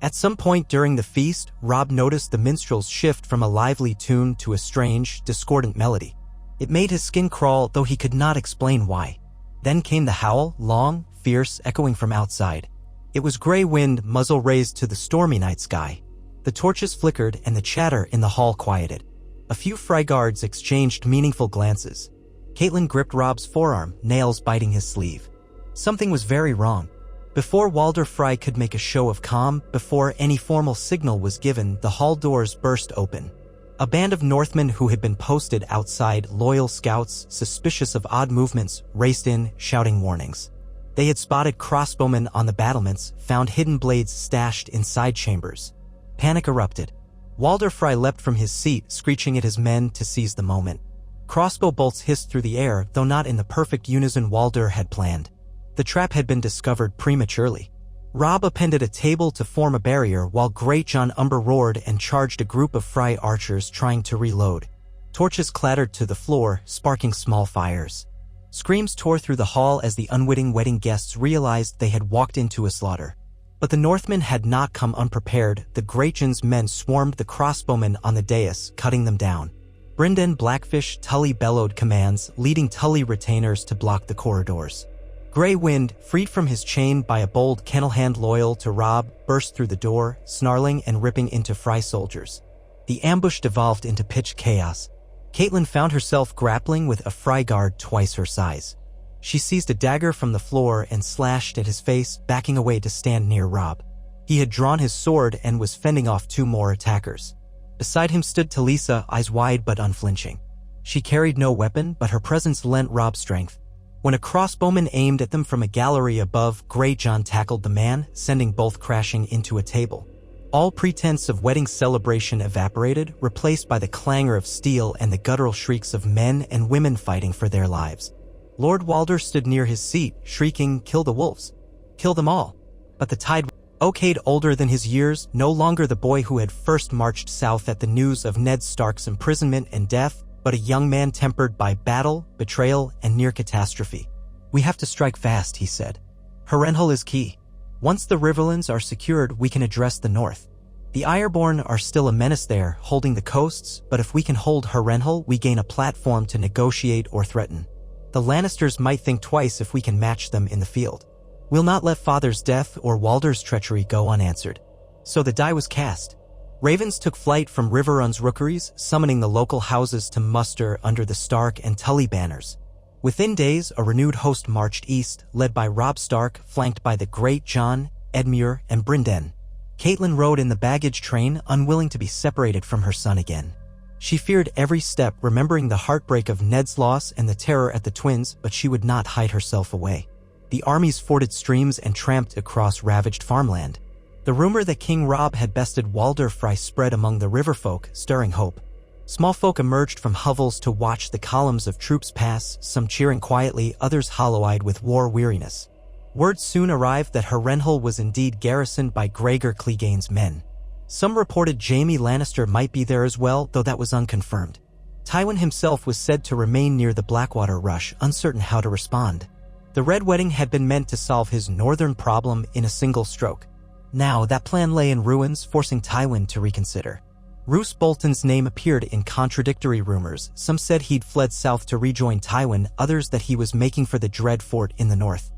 At some point during the feast, Robb noticed the minstrels shift from a lively tune to a strange, discordant melody. It made his skin crawl, though he could not explain why. Then came the howl, long, fierce, echoing from outside. It was Grey Wind, muzzle raised to the stormy night sky. The torches flickered and the chatter in the hall quieted. A few Frey guards exchanged meaningful glances. Cailin gripped Robb's forearm, nails biting his sleeve. Something was very wrong. Before Walder Frey could make a show of calm, before any formal signal was given, the hall doors burst open. A band of Northmen who had been posted outside, loyal scouts, suspicious of odd movements, raced in, shouting warnings. They had spotted crossbowmen on the battlements, found hidden blades stashed in side chambers. Panic erupted. Walder Frey leapt from his seat, screeching at his men to seize the moment. Crossbow bolts hissed through the air, though not in the perfect unison Walder had planned. The trap had been discovered prematurely. Robb appended a table to form a barrier while Great John Umber roared and charged a group of Frey archers trying to reload. Torches clattered to the floor, sparking small fires. Screams tore through the hall as the unwitting wedding guests realized they had walked into a slaughter. But the Northmen had not come unprepared. The Great John's men swarmed the crossbowmen on the dais, cutting them down. Brynden Blackfish Tully bellowed commands, leading Tully retainers to block the corridors. Grey Wind, freed from his chain by a bold kennel hand loyal to Robb, burst through the door, snarling and ripping into Frey soldiers. The ambush devolved into pitched chaos. Cailin found herself grappling with a Frey guard twice her size. She seized a dagger from the floor and slashed at his face, backing away to stand near Robb. He had drawn his sword and was fending off two more attackers. Beside him stood Talisa, eyes wide but unflinching. She carried no weapon, but her presence lent Robb strength. When a crossbowman aimed at them from a gallery above, Grey John tackled the man, sending both crashing into a table. All pretense of wedding celebration evaporated, replaced by the clangor of steel and the guttural shrieks of men and women fighting for their lives. Lord Walder stood near his seat, shrieking, "Kill the wolves! Kill them all!" But the tide okayed, older than his years, no longer the boy who had first marched south at the news of Ned Stark's imprisonment and death, but a young man tempered by battle, betrayal, and near catastrophe. "We have to strike fast," he said. "Harrenhal is key. Once the Riverlands are secured, we can address the north. The Ironborn are still a menace there, holding the coasts, but if we can hold Harrenhal, we gain a platform to negotiate or threaten. The Lannisters might think twice if we can match them in the field. We'll not let Father's death or Walder's treachery go unanswered." So the die was cast. Ravens took flight from Riverrun's rookeries, summoning the local houses to muster under the Stark and Tully banners. Within days, a renewed host marched east, led by Robb Stark, flanked by the Great John, Edmure, and Brynden. Cailin rode in the baggage train, unwilling to be separated from her son again. She feared every step, remembering the heartbreak of Ned's loss and the terror at the twins, but she would not hide herself away. The armies forded streams and tramped across ravaged farmland. The rumor that King Robb had bested Walder Frey spread among the riverfolk, stirring hope. Small folk emerged from hovels to watch the columns of troops pass, some cheering quietly, others hollow-eyed with war weariness. Word soon arrived that Harrenhal was indeed garrisoned by Gregor Clegane's men. Some reported Jaime Lannister might be there as well, though that was unconfirmed. Tywin himself was said to remain near the Blackwater Rush, uncertain how to respond. The Red Wedding had been meant to solve his northern problem in a single stroke. Now that plan lay in ruins, forcing Tywin to reconsider. Roose Bolton's name appeared in contradictory rumors. Some said he'd fled south to rejoin Tywin, others that he was making for the Dreadfort in the north.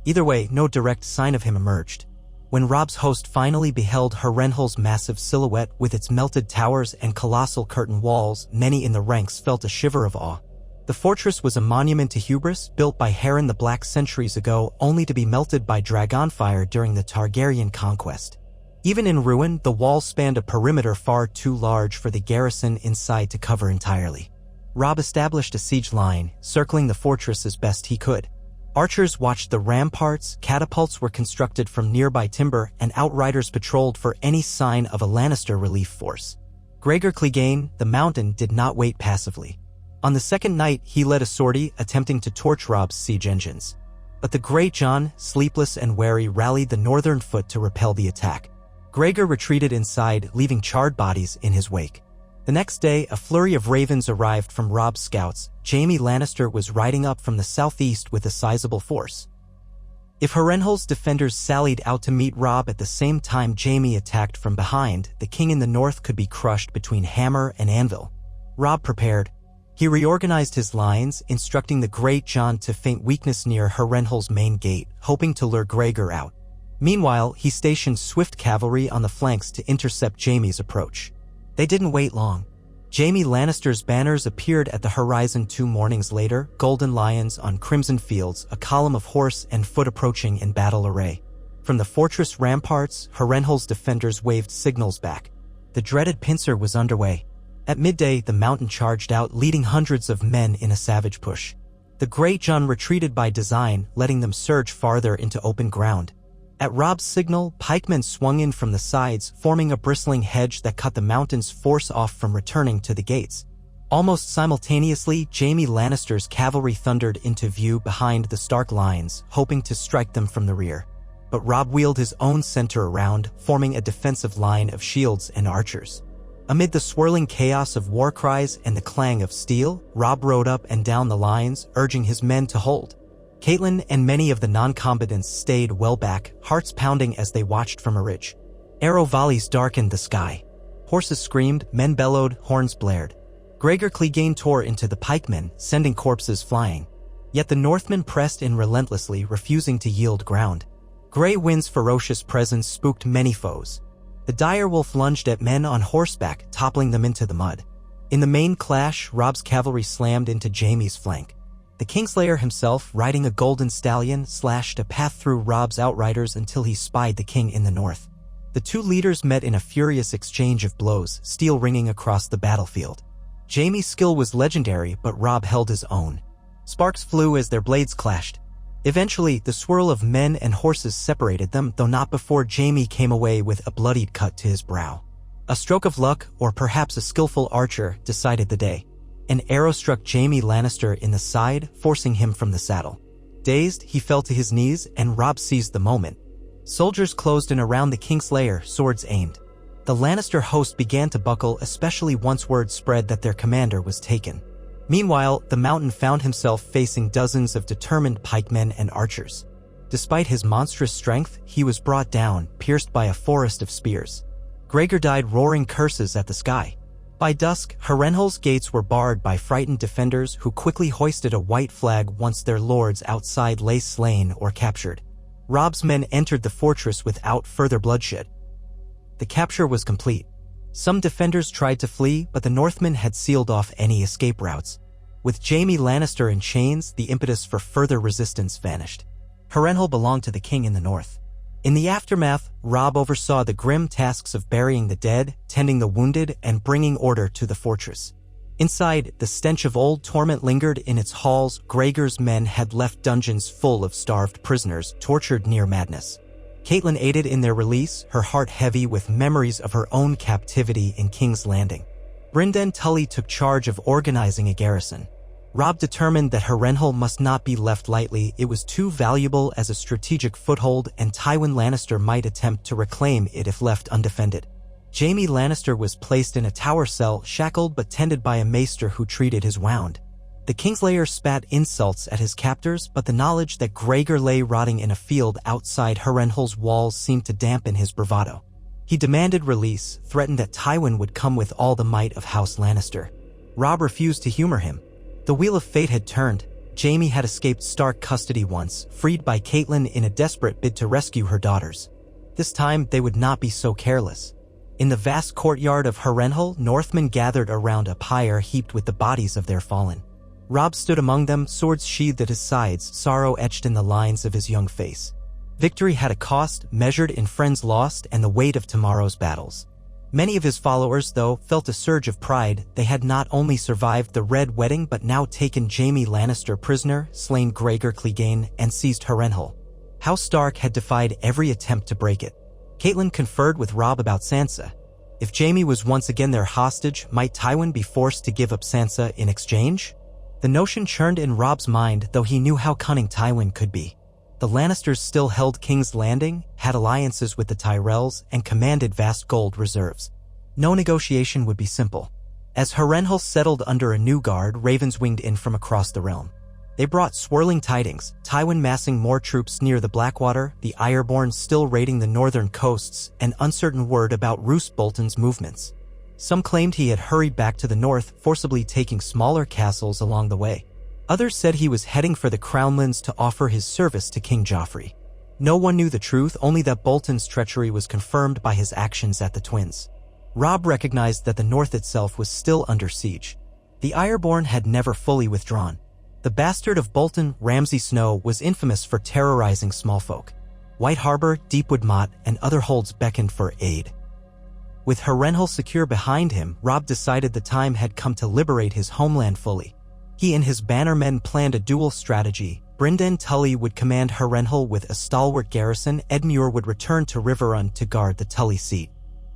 Either way, no direct sign of him emerged. When Robb's host finally beheld Harrenhal's massive silhouette with its melted towers and colossal curtain walls, many in the ranks felt a shiver of awe. The fortress was a monument to hubris, built by Harren the Black centuries ago, only to be melted by dragonfire during the Targaryen conquest. Even in ruin, the walls spanned a perimeter far too large for the garrison inside to cover entirely. Robb established a siege line, circling the fortress as best he could. Archers watched the ramparts, catapults were constructed from nearby timber, and outriders patrolled for any sign of a Lannister relief force. Gregor Clegane, the Mountain, did not wait passively. On the second night, he led a sortie, attempting to torch Robb's siege engines. But the Great John, sleepless and wary, rallied the northern foot to repel the attack. Gregor retreated inside, leaving charred bodies in his wake. The next day, a flurry of ravens arrived from Robb's scouts. Jaime Lannister was riding up from the southeast with a sizable force. If Harrenhal's defenders sallied out to meet Robb at the same time Jaime attacked from behind, the king in the north could be crushed between hammer and anvil. Robb prepared. He reorganized his lines, instructing the Great John to feint weakness near Harrenhal's main gate, hoping to lure Gregor out. Meanwhile, he stationed swift cavalry on the flanks to intercept Jaime's approach. They didn't wait long. Jaime Lannister's banners appeared at the horizon 2 mornings later, golden lions on crimson fields, a column of horse and foot approaching in battle array. From the fortress ramparts, Harrenhal's defenders waved signals back. The dreaded pincer was underway. At midday, the Mountain charged out, leading hundreds of men in a savage push. The Great John retreated by design, letting them surge farther into open ground. At Robb's signal, pikemen swung in from the sides, forming a bristling hedge that cut the Mountain's force off from returning to the gates. Almost simultaneously, Jaime Lannister's cavalry thundered into view behind the Stark lines, hoping to strike them from the rear. But Robb wheeled his own center around, forming a defensive line of shields and archers. Amid the swirling chaos of war cries and the clang of steel, Robb rode up and down the lines, urging his men to hold. Cailin and many of the non-combatants stayed well back, hearts pounding as they watched from a ridge. Arrow volleys darkened the sky. Horses screamed, men bellowed, horns blared. Gregor Clegane tore into the pikemen, sending corpses flying. Yet the Northmen pressed in relentlessly, refusing to yield ground. Grey Wind's ferocious presence spooked many foes. The direwolf lunged at men on horseback, toppling them into the mud. In the main clash, Robb's cavalry slammed into Jaime's flank. The Kingslayer himself, riding a golden stallion, slashed a path through Robb's outriders until he spied the king in the north. The two leaders met in a furious exchange of blows, steel ringing across the battlefield. Jaime's skill was legendary, but Robb held his own. Sparks flew as their blades clashed. Eventually, the swirl of men and horses separated them, though not before Jaime came away with a bloodied cut to his brow. A stroke of luck, or perhaps a skillful archer, decided the day. An arrow struck Jaime Lannister in the side, forcing him from the saddle. Dazed, he fell to his knees, and Robb seized the moment. Soldiers closed in around the Kingslayer, swords aimed. The Lannister host began to buckle, especially once word spread that their commander was taken. Meanwhile, the Mountain found himself facing dozens of determined pikemen and archers. Despite his monstrous strength, he was brought down, pierced by a forest of spears. Gregor died roaring curses at the sky. By dusk, Harrenhal's gates were barred by frightened defenders who quickly hoisted a white flag once their lords outside lay slain or captured. Robb's men entered the fortress without further bloodshed. The capture was complete. Some defenders tried to flee, but the Northmen had sealed off any escape routes. With Jaime Lannister in chains, the impetus for further resistance vanished. Harrenhal belonged to the king in the north. In the aftermath, Robb oversaw the grim tasks of burying the dead, tending the wounded, and bringing order to the fortress. Inside, the stench of old torment lingered in its halls. Gregor's men had left dungeons full of starved prisoners, tortured near madness. Cailin aided in their release, her heart heavy with memories of her own captivity in King's Landing. Brynden Tully took charge of organizing a garrison. Robb determined that Harrenhal must not be left lightly. It was too valuable as a strategic foothold, and Tywin Lannister might attempt to reclaim it if left undefended. Jaime Lannister was placed in a tower cell, shackled but tended by a maester who treated his wound. The Kingslayer spat insults at his captors, but the knowledge that Gregor lay rotting in a field outside Harrenhal's walls seemed to dampen his bravado. He demanded release, threatened that Tywin would come with all the might of House Lannister. Robb refused to humor him. The wheel of fate had turned. Jaime had escaped Stark custody once, freed by Cailin in a desperate bid to rescue her daughters. This time, they would not be so careless. In the vast courtyard of Harrenhal, Northmen gathered around a pyre heaped with the bodies of their fallen. Robb stood among them, swords sheathed at his sides, sorrow etched in the lines of his young face. Victory had a cost, measured in friends lost and the weight of tomorrow's battles. Many of his followers, though, felt a surge of pride. They had not only survived the Red Wedding but now taken Jaime Lannister prisoner, slain Gregor Clegane, and seized Harrenhal. House Stark had defied every attempt to break it. Catelyn conferred with Robb about Sansa. If Jaime was once again their hostage, might Tywin be forced to give up Sansa in exchange? The notion churned in Robb's mind, though he knew how cunning Tywin could be. The Lannisters still held King's Landing, had alliances with the Tyrells, and commanded vast gold reserves. No negotiation would be simple. As Harrenhal settled under a new guard, ravens winged in from across the realm. They brought swirling tidings, Tywin massing more troops near the Blackwater, the Ironborn still raiding the northern coasts, and uncertain word about Roose Bolton's movements. Some claimed he had hurried back to the north, forcibly taking smaller castles along the way. Others said he was heading for the Crownlands to offer his service to King Joffrey. No one knew the truth, only that Bolton's treachery was confirmed by his actions at the Twins. Robb recognized that the north itself was still under siege. The Ironborn had never fully withdrawn. The bastard of Bolton, Ramsay Snow, was infamous for terrorizing small folk. White Harbor, Deepwood Moat, and other holds beckoned for aid. With Harrenhal secure behind him, Robb decided the time had come to liberate his homeland fully. He and his bannermen planned a dual strategy. Brynden Tully would command Harrenhal with a stalwart garrison, Edmure would return to Riverrun to guard the Tully seat.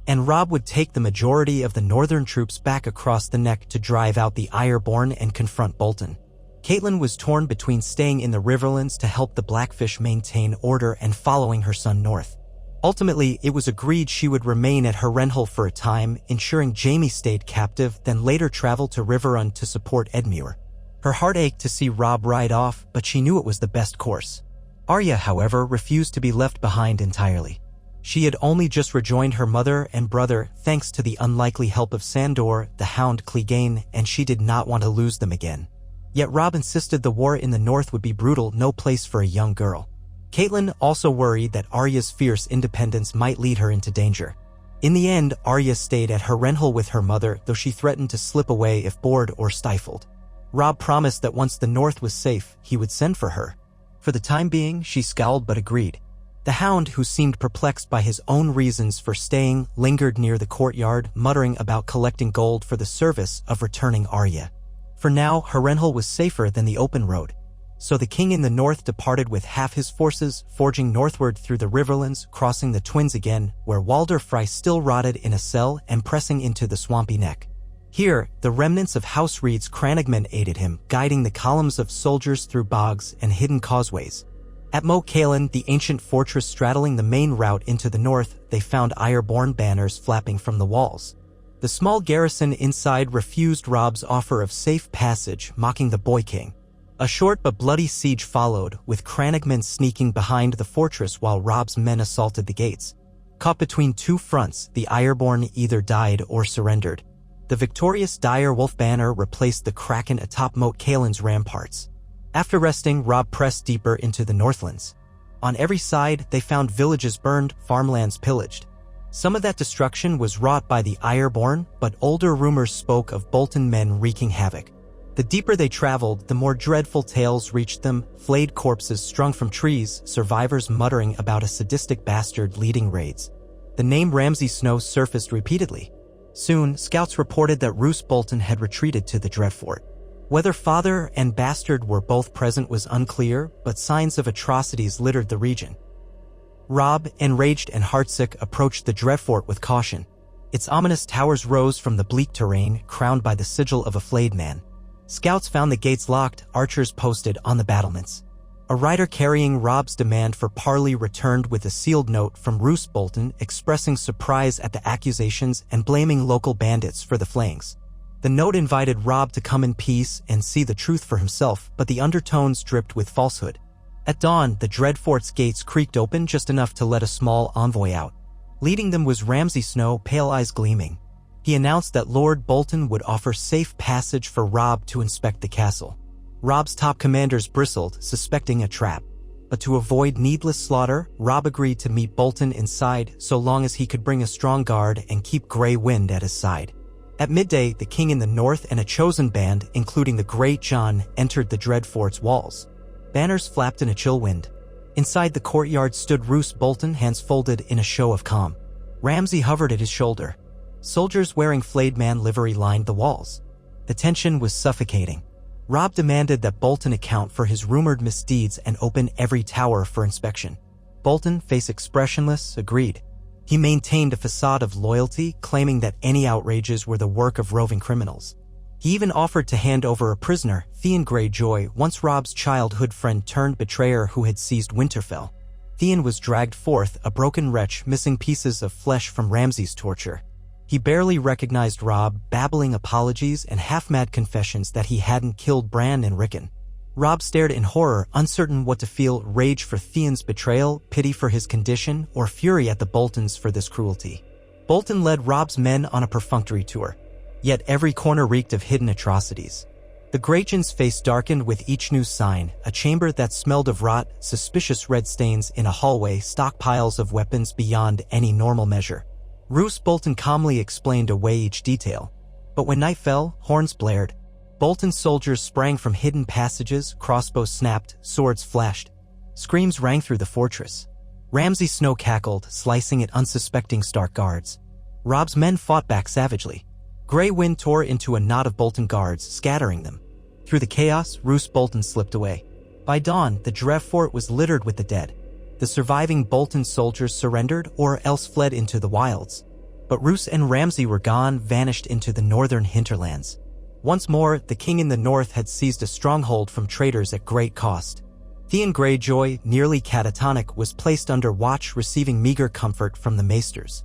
And Robb would take the majority of the northern troops back across the neck to drive out the Ironborn and confront Bolton. Catelyn was torn between staying in the Riverlands to help the Blackfish maintain order and following her son north. Ultimately, it was agreed she would remain at Harrenhal for a time, ensuring Jaime stayed captive, then later traveled to Riverrun to support Edmure. Her heart ached to see Robb ride off, but she knew it was the best course. Arya, however, refused to be left behind entirely. She had only just rejoined her mother and brother thanks to the unlikely help of Sandor, the Hound Clegane, and she did not want to lose them again. Yet Robb insisted the war in the north would be brutal, no place for a young girl. Catelyn also worried that Arya's fierce independence might lead her into danger. In the end, Arya stayed at Harrenhal with her mother, though she threatened to slip away if bored or stifled. Robb promised that once the north was safe, he would send for her. For the time being, she scowled but agreed. The Hound, who seemed perplexed by his own reasons for staying, lingered near the courtyard, muttering about collecting gold for the service of returning Arya. For now, Harrenhal was safer than the open road. So the king in the north departed with half his forces, forging northward through the Riverlands, crossing the Twins again, where Walder Frey still rotted in a cell, and pressing into the swampy neck. Here, the remnants of House Reed's Crannogmen aided him, guiding the columns of soldiers through bogs and hidden causeways. At Moat Cailin, the ancient fortress straddling the main route into the north, they found Ironborn banners flapping from the walls. The small garrison inside refused Robb's offer of safe passage, mocking the Boy King. A short but bloody siege followed, with Crannogmen sneaking behind the fortress while Robb's men assaulted the gates. Caught between two fronts, the Ironborn either died or surrendered. The victorious Dire Wolf banner replaced the Kraken atop Moat Cailin's ramparts. After resting, Robb pressed deeper into the Northlands. On every side, they found villages burned, farmlands pillaged. Some of that destruction was wrought by the Ironborn, but older rumors spoke of Bolton men wreaking havoc. The deeper they traveled, the more dreadful tales reached them, flayed corpses strung from trees, survivors muttering about a sadistic bastard leading raids. The name Ramsay Snow surfaced repeatedly. Soon, scouts reported that Roose Bolton had retreated to the Dreadfort. Whether father and bastard were both present was unclear, but signs of atrocities littered the region. Robb, enraged and heartsick, approached the Dreadfort with caution. Its ominous towers rose from the bleak terrain, crowned by the sigil of a flayed man. Scouts found the gates locked, archers posted on the battlements. A rider carrying Robb's demand for parley returned with a sealed note from Roose Bolton expressing surprise at the accusations and blaming local bandits for the flayings. The note invited Robb to come in peace and see the truth for himself, but the undertones dripped with falsehood. At dawn, the Dreadfort's gates creaked open just enough to let a small envoy out. Leading them was Ramsay Snow, pale eyes gleaming. He announced that Lord Bolton would offer safe passage for Robb to inspect the castle. Robb's top commanders bristled, suspecting a trap. But to avoid needless slaughter, Robb agreed to meet Bolton inside so long as he could bring a strong guard and keep Grey Wind at his side. At midday, the king in the north and a chosen band, including the Great John, entered the Dreadfort's walls. Banners flapped in a chill wind. Inside the courtyard stood Roose Bolton, hands folded in a show of calm. Ramsay hovered at his shoulder. Soldiers wearing flayed man livery lined the walls. The tension was suffocating. Robb demanded that Bolton account for his rumored misdeeds and open every tower for inspection. Bolton, face expressionless, agreed. He maintained a facade of loyalty, claiming that any outrages were the work of roving criminals. He even offered to hand over a prisoner, Theon Greyjoy, once Robb's childhood friend turned betrayer who had seized Winterfell. Theon was dragged forth, a broken wretch missing pieces of flesh from Ramsay's torture. He barely recognized Robb, babbling apologies and half-mad confessions that he hadn't killed Bran and Rickon. Robb stared in horror, uncertain what to feel: rage for Theon's betrayal, pity for his condition, or fury at the Boltons for this cruelty. Bolton led Robb's men on a perfunctory tour. Yet every corner reeked of hidden atrocities. The Greyjohn's face darkened with each new sign: a chamber that smelled of rot, suspicious red stains in a hallway, stockpiles of weapons beyond any normal measure. Roose Bolton calmly explained away each detail. But when night fell, horns blared. Bolton's soldiers sprang from hidden passages, crossbows snapped, swords flashed. Screams rang through the fortress. Ramsay Snow cackled, slicing at unsuspecting Stark guards. Robb's men fought back savagely. Grey Wind tore into a knot of Bolton guards, scattering them. Through the chaos, Roose Bolton slipped away. By dawn, the Dreadfort was littered with the dead. The surviving Bolton soldiers surrendered or else fled into the wilds. But Roose and Ramsay were gone, vanished into the northern hinterlands. Once more, the king in the north had seized a stronghold from traitors at great cost. Theon Greyjoy, nearly catatonic, was placed under watch, receiving meager comfort from the maesters.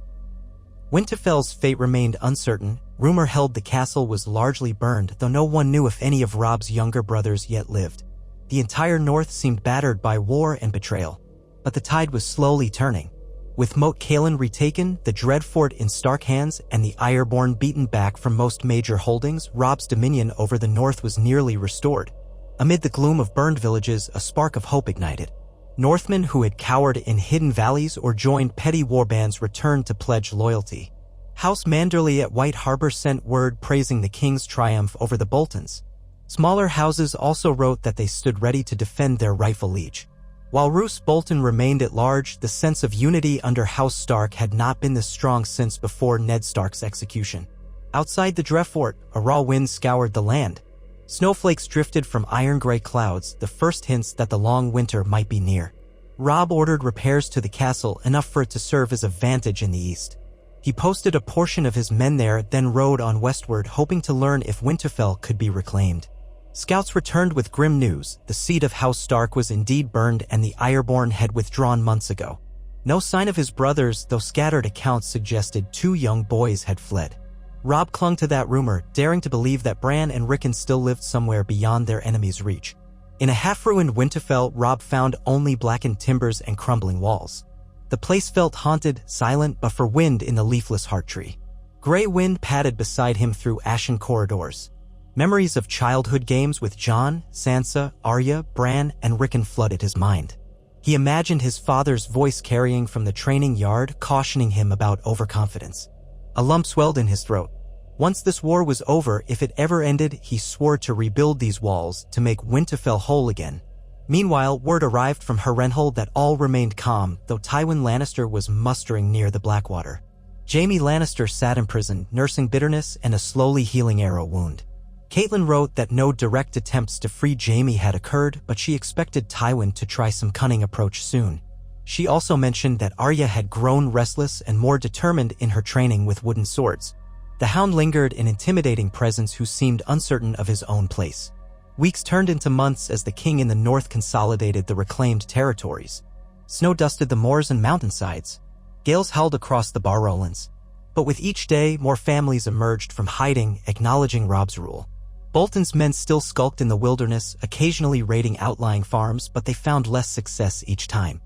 Winterfell's fate remained uncertain. Rumor held the castle was largely burned, though no one knew if any of Robb's younger brothers yet lived. The entire north seemed battered by war and betrayal. But the tide was slowly turning. With Moat Cailin retaken, the Dreadfort in Stark hands, and the Ironborn beaten back from most major holdings, Robb's dominion over the north was nearly restored. Amid the gloom of burned villages, a spark of hope ignited. Northmen who had cowered in hidden valleys or joined petty warbands returned to pledge loyalty. House Manderley at White Harbor sent word praising the king's triumph over the Boltons. Smaller houses also wrote that they stood ready to defend their rightful liege. While Roose Bolton remained at large, the sense of unity under House Stark had not been this strong since before Ned Stark's execution. Outside the Dreadfort, a raw wind scoured the land. Snowflakes drifted from iron-gray clouds, the first hints that the long winter might be near. Robb ordered repairs to the castle, enough for it to serve as a vantage in the east. He posted a portion of his men there, then rode on westward, hoping to learn if Winterfell could be reclaimed. Scouts returned with grim news: the seat of House Stark was indeed burned and the Ironborn had withdrawn months ago. No sign of his brothers, though scattered accounts suggested 2 young boys had fled. Robb clung to that rumor, daring to believe that Bran and Rickon still lived somewhere beyond their enemies' reach. In a half-ruined Winterfell, Robb found only blackened timbers and crumbling walls. The place felt haunted, silent, but for wind in the leafless heart tree. Grey Wind padded beside him through ashen corridors. Memories of childhood games with Jon, Sansa, Arya, Bran, and Rickon flooded his mind. He imagined his father's voice carrying from the training yard, cautioning him about overconfidence. A lump swelled in his throat. Once this war was over, if it ever ended, he swore to rebuild these walls, to make Winterfell whole again. Meanwhile, word arrived from Harrenhal that all remained calm, though Tywin Lannister was mustering near the Blackwater. Jaime Lannister sat in prison, nursing bitterness and a slowly healing arrow wound. Caitlin wrote that no direct attempts to free Jaime had occurred, but she expected Tywin to try some cunning approach soon. She also mentioned that Arya had grown restless and more determined in her training with wooden swords. The Hound lingered, an intimidating presence who seemed uncertain of his own place. Weeks turned into months as the king in the north consolidated the reclaimed territories. Snow dusted the moors and mountainsides. Gales howled across the Barrowlands. But with each day, more families emerged from hiding, acknowledging Robb's rule. Bolton's men still skulked in the wilderness, occasionally raiding outlying farms, but they found less success each time.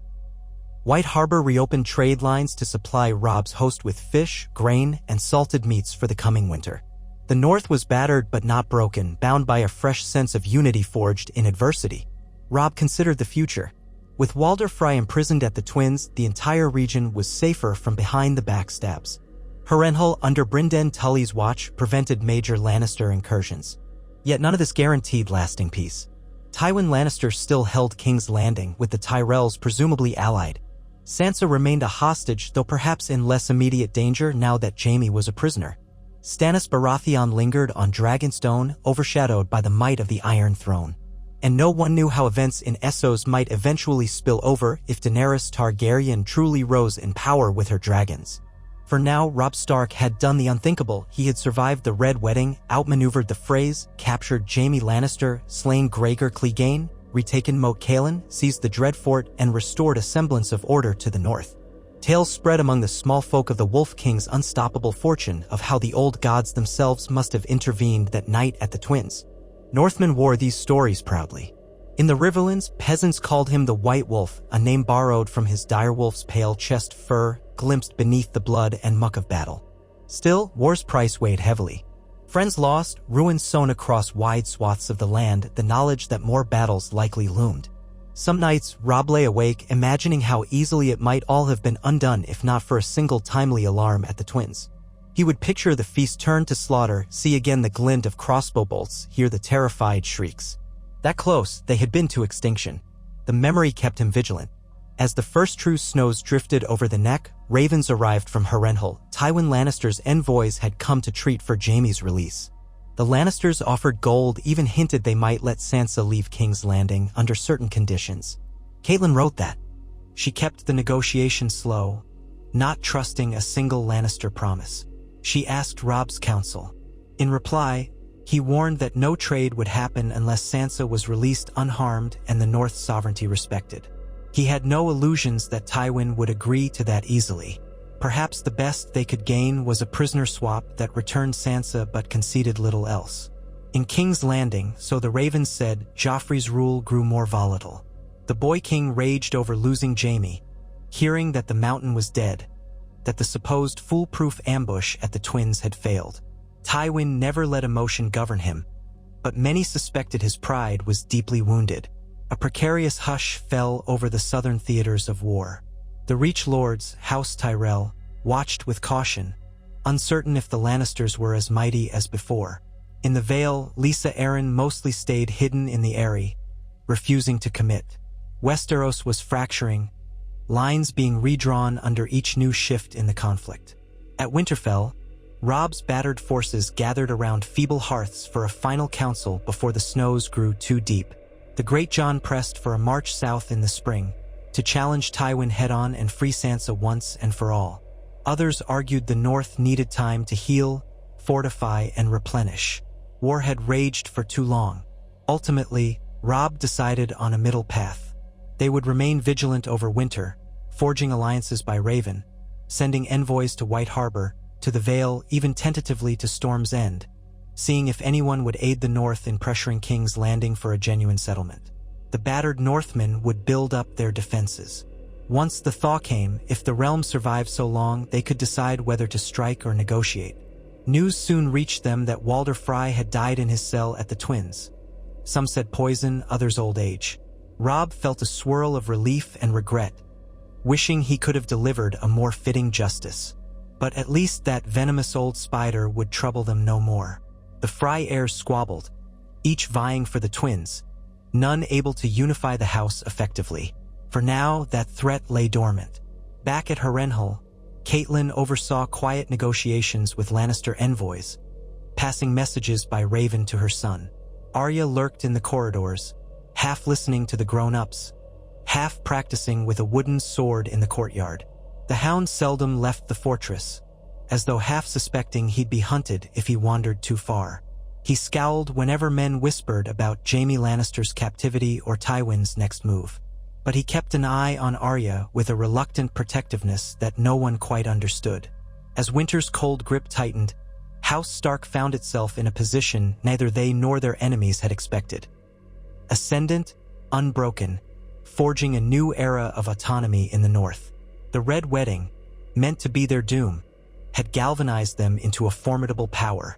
White Harbor reopened trade lines to supply Robb's host with fish, grain, and salted meats for the coming winter. The North was battered but not broken, bound by a fresh sense of unity forged in adversity. Robb considered the future. With Walder Frey imprisoned at the Twins, the entire region was safer from behind the backstabs. Harrenhal, under Brynden Tully's watch, prevented major Lannister incursions. Yet none of this guaranteed lasting peace. Tywin Lannister still held King's Landing, with the Tyrells presumably allied. Sansa remained a hostage, though perhaps in less immediate danger now that Jaime was a prisoner. Stannis Baratheon lingered on Dragonstone, overshadowed by the might of the Iron Throne. And no one knew how events in Essos might eventually spill over if Daenerys Targaryen truly rose in power with her dragons. For now, Robb Stark had done the unthinkable. He had survived the Red Wedding, outmaneuvered the Freys, captured Jaime Lannister, slain Gregor Clegane, retaken Moat Cailin, seized the Dreadfort, and restored a semblance of order to the north. Tales spread among the small folk of the Wolf King's unstoppable fortune of how the old gods themselves must have intervened that night at the Twins. Northmen wore these stories proudly. In the Riverlands, peasants called him the White Wolf, a name borrowed from his direwolf's pale chest fur, glimpsed beneath the blood and muck of battle. Still, war's price weighed heavily. Friends lost, ruins sown across wide swaths of the land, the knowledge that more battles likely loomed. Some nights, Robb lay awake, imagining how easily it might all have been undone if not for a single timely alarm at the Twins. He would picture the feast turn to slaughter, see again the glint of crossbow bolts, hear the terrified shrieks. That close, they had been to extinction. The memory kept him vigilant. As the first true snows drifted over the neck, ravens arrived from Harrenhal. Tywin Lannister's envoys had come to treat for Jaime's release. The Lannisters offered gold, even hinted they might let Sansa leave King's Landing under certain conditions. Cailin wrote that. She kept the negotiation slow, not trusting a single Lannister promise. She asked Robb's counsel. In reply, he warned that no trade would happen unless Sansa was released unharmed and the North's sovereignty respected. He had no illusions that Tywin would agree to that easily. Perhaps the best they could gain was a prisoner swap that returned Sansa but conceded little else. In King's Landing, so the Ravens said, Joffrey's rule grew more volatile. The Boy King raged over losing Jaime, hearing that the mountain was dead, that the supposed foolproof ambush at the Twins had failed. Tywin never let emotion govern him, but many suspected his pride was deeply wounded. A precarious hush fell over the southern theaters of war. The Reach Lords, House Tyrell, watched with caution, uncertain if the Lannisters were as mighty as before. In the Vale, Lysa Arryn mostly stayed hidden in the Eyrie, refusing to commit. Westeros was fracturing, lines being redrawn under each new shift in the conflict. At Winterfell, Robb's battered forces gathered around feeble hearths for a final council before the snows grew too deep. The Great John pressed for a march south in the spring, to challenge Tywin head-on and free Sansa once and for all. Others argued the North needed time to heal, fortify, and replenish. War had raged for too long. Ultimately, Robb decided on a middle path. They would remain vigilant over winter, forging alliances by Raven, sending envoys to White Harbor, to the Vale, even tentatively to Storm's End, seeing if anyone would aid the North in pressuring King's Landing for a genuine settlement. The battered Northmen would build up their defenses. Once the thaw came, if the realm survived so long, they could decide whether to strike or negotiate. News soon reached them that Walder Frey had died in his cell at the Twins. Some said poison, others old age. Robb felt a swirl of relief and regret, wishing he could have delivered a more fitting justice. But at least that venomous old spider would trouble them no more. The Frey heirs squabbled, each vying for the Twins, none able to unify the house effectively. For now, that threat lay dormant. Back at Harrenhal, Catelyn oversaw quiet negotiations with Lannister envoys, passing messages by Raven to her son. Arya lurked in the corridors, half listening to the grown-ups, half practicing with a wooden sword in the courtyard. The Hound seldom left the fortress, as though half suspecting he'd be hunted if he wandered too far. He scowled whenever men whispered about Jaime Lannister's captivity or Tywin's next move. But he kept an eye on Arya with a reluctant protectiveness that no one quite understood. As winter's cold grip tightened, House Stark found itself in a position neither they nor their enemies had expected. Ascendant, unbroken, forging a new era of autonomy in the north. The Red Wedding, meant to be their doom, had galvanized them into a formidable power.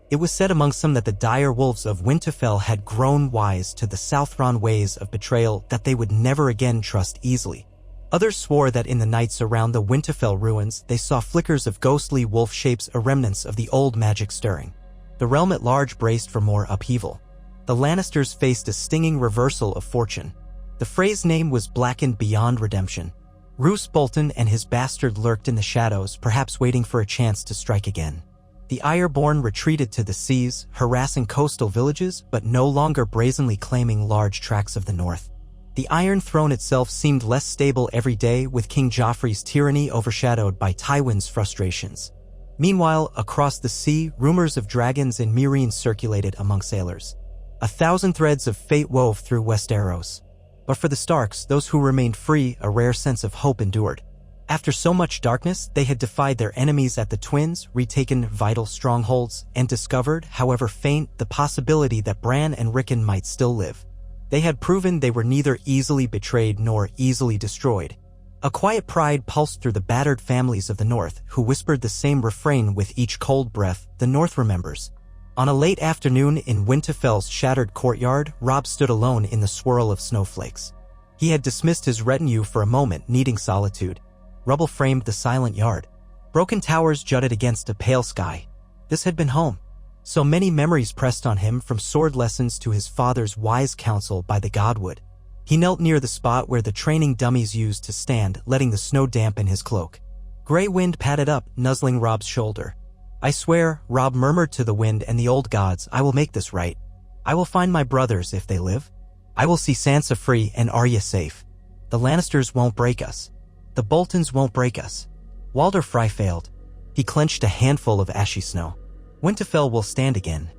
It was said among some that the dire wolves of Winterfell had grown wise to the Southron ways of betrayal that they would never again trust easily. Others swore that in the nights around the Winterfell ruins they saw flickers of ghostly wolf shapes, a remnants of the old magic stirring. The realm at large braced for more upheaval. The Lannisters faced a stinging reversal of fortune. The Frey's name was blackened beyond redemption. Roose Bolton and his bastard lurked in the shadows, perhaps waiting for a chance to strike again. The Ironborn retreated to the seas, harassing coastal villages, but no longer brazenly claiming large tracts of the north. The Iron Throne itself seemed less stable every day, with King Joffrey's tyranny overshadowed by Tywin's frustrations. Meanwhile, across the sea, rumors of dragons and Meereen circulated among sailors. 1,000 threads of fate wove through Westeros. But for the Starks, those who remained free, a rare sense of hope endured. After so much darkness, they had defied their enemies at the Twins, retaken vital strongholds, and discovered, however faint, the possibility that Bran and Rickon might still live. They had proven they were neither easily betrayed nor easily destroyed. A quiet pride pulsed through the battered families of the North, who whispered the same refrain with each cold breath: the North remembers. On a late afternoon in Winterfell's shattered courtyard, Robb stood alone in the swirl of snowflakes. He had dismissed his retinue for a moment, needing solitude. Rubble framed the silent yard. Broken towers jutted against a pale sky. This had been home. So many memories pressed on him, from sword lessons to his father's wise counsel by the Godwood. He knelt near the spot where the training dummies used to stand, letting the snow dampen his cloak. Gray wind patted up, nuzzling Robb's shoulder. "I swear," Robb murmured to the wind and the old gods, "I will make this right. I will find my brothers if they live. I will see Sansa free and Arya safe. The Lannisters won't break us. The Boltons won't break us." Walder Frey failed. He clenched a handful of ashy snow. Winterfell will stand again.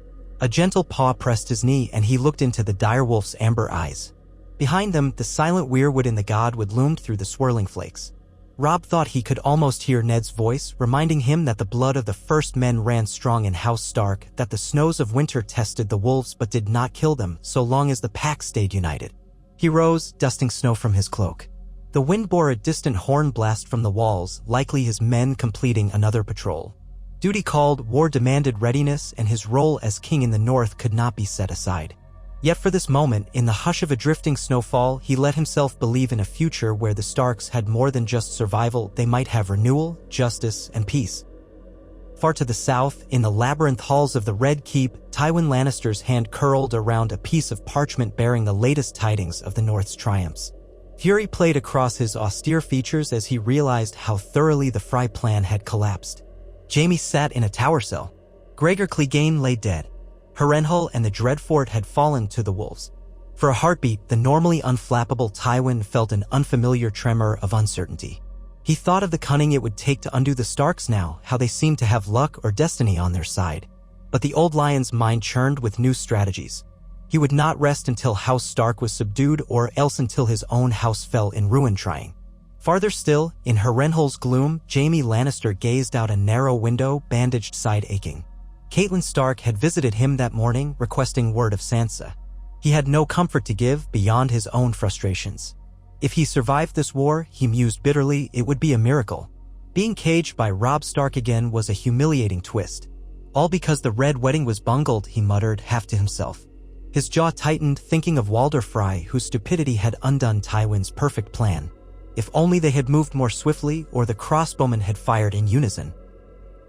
A gentle paw pressed his knee and he looked into the direwolf's amber eyes. Behind them, the silent weirwood in the Godwood loomed through the swirling flakes. Robb thought he could almost hear Ned's voice, reminding him that the blood of the first men ran strong in House Stark, that the snows of winter tested the wolves but did not kill them so long as the pack stayed united. He rose, dusting snow from his cloak. The wind bore a distant horn blast from the walls, likely his men completing another patrol. Duty called, war demanded readiness, and his role as king in the north could not be set aside. Yet for this moment, in the hush of a drifting snowfall, he let himself believe in a future where the Starks had more than just survival. They might have renewal, justice, and peace. Far to the south, in the labyrinth halls of the Red Keep, Tywin Lannister's hand curled around a piece of parchment bearing the latest tidings of the North's triumphs. Fury played across his austere features as he realized how thoroughly the Frey plan had collapsed. Jaime sat in a tower cell. Gregor Clegane lay dead. Harrenhal and the Dreadfort had fallen to the wolves. For a heartbeat, the normally unflappable Tywin felt an unfamiliar tremor of uncertainty. He thought of the cunning it would take to undo the Starks now, how they seemed to have luck or destiny on their side. But the old lion's mind churned with new strategies. He would not rest until House Stark was subdued, or else until his own house fell in ruin trying. Farther still, in Harrenhal's gloom, Jaime Lannister gazed out a narrow window, bandaged side aching. Catelyn Stark had visited him that morning, requesting word of Sansa. He had no comfort to give beyond his own frustrations. If he survived this war, he mused bitterly, it would be a miracle. Being caged by Robb Stark again was a humiliating twist. All because the Red Wedding was bungled, he muttered, half to himself. His jaw tightened, thinking of Walder Frey, whose stupidity had undone Tywin's perfect plan. If only they had moved more swiftly, or the crossbowmen had fired in unison.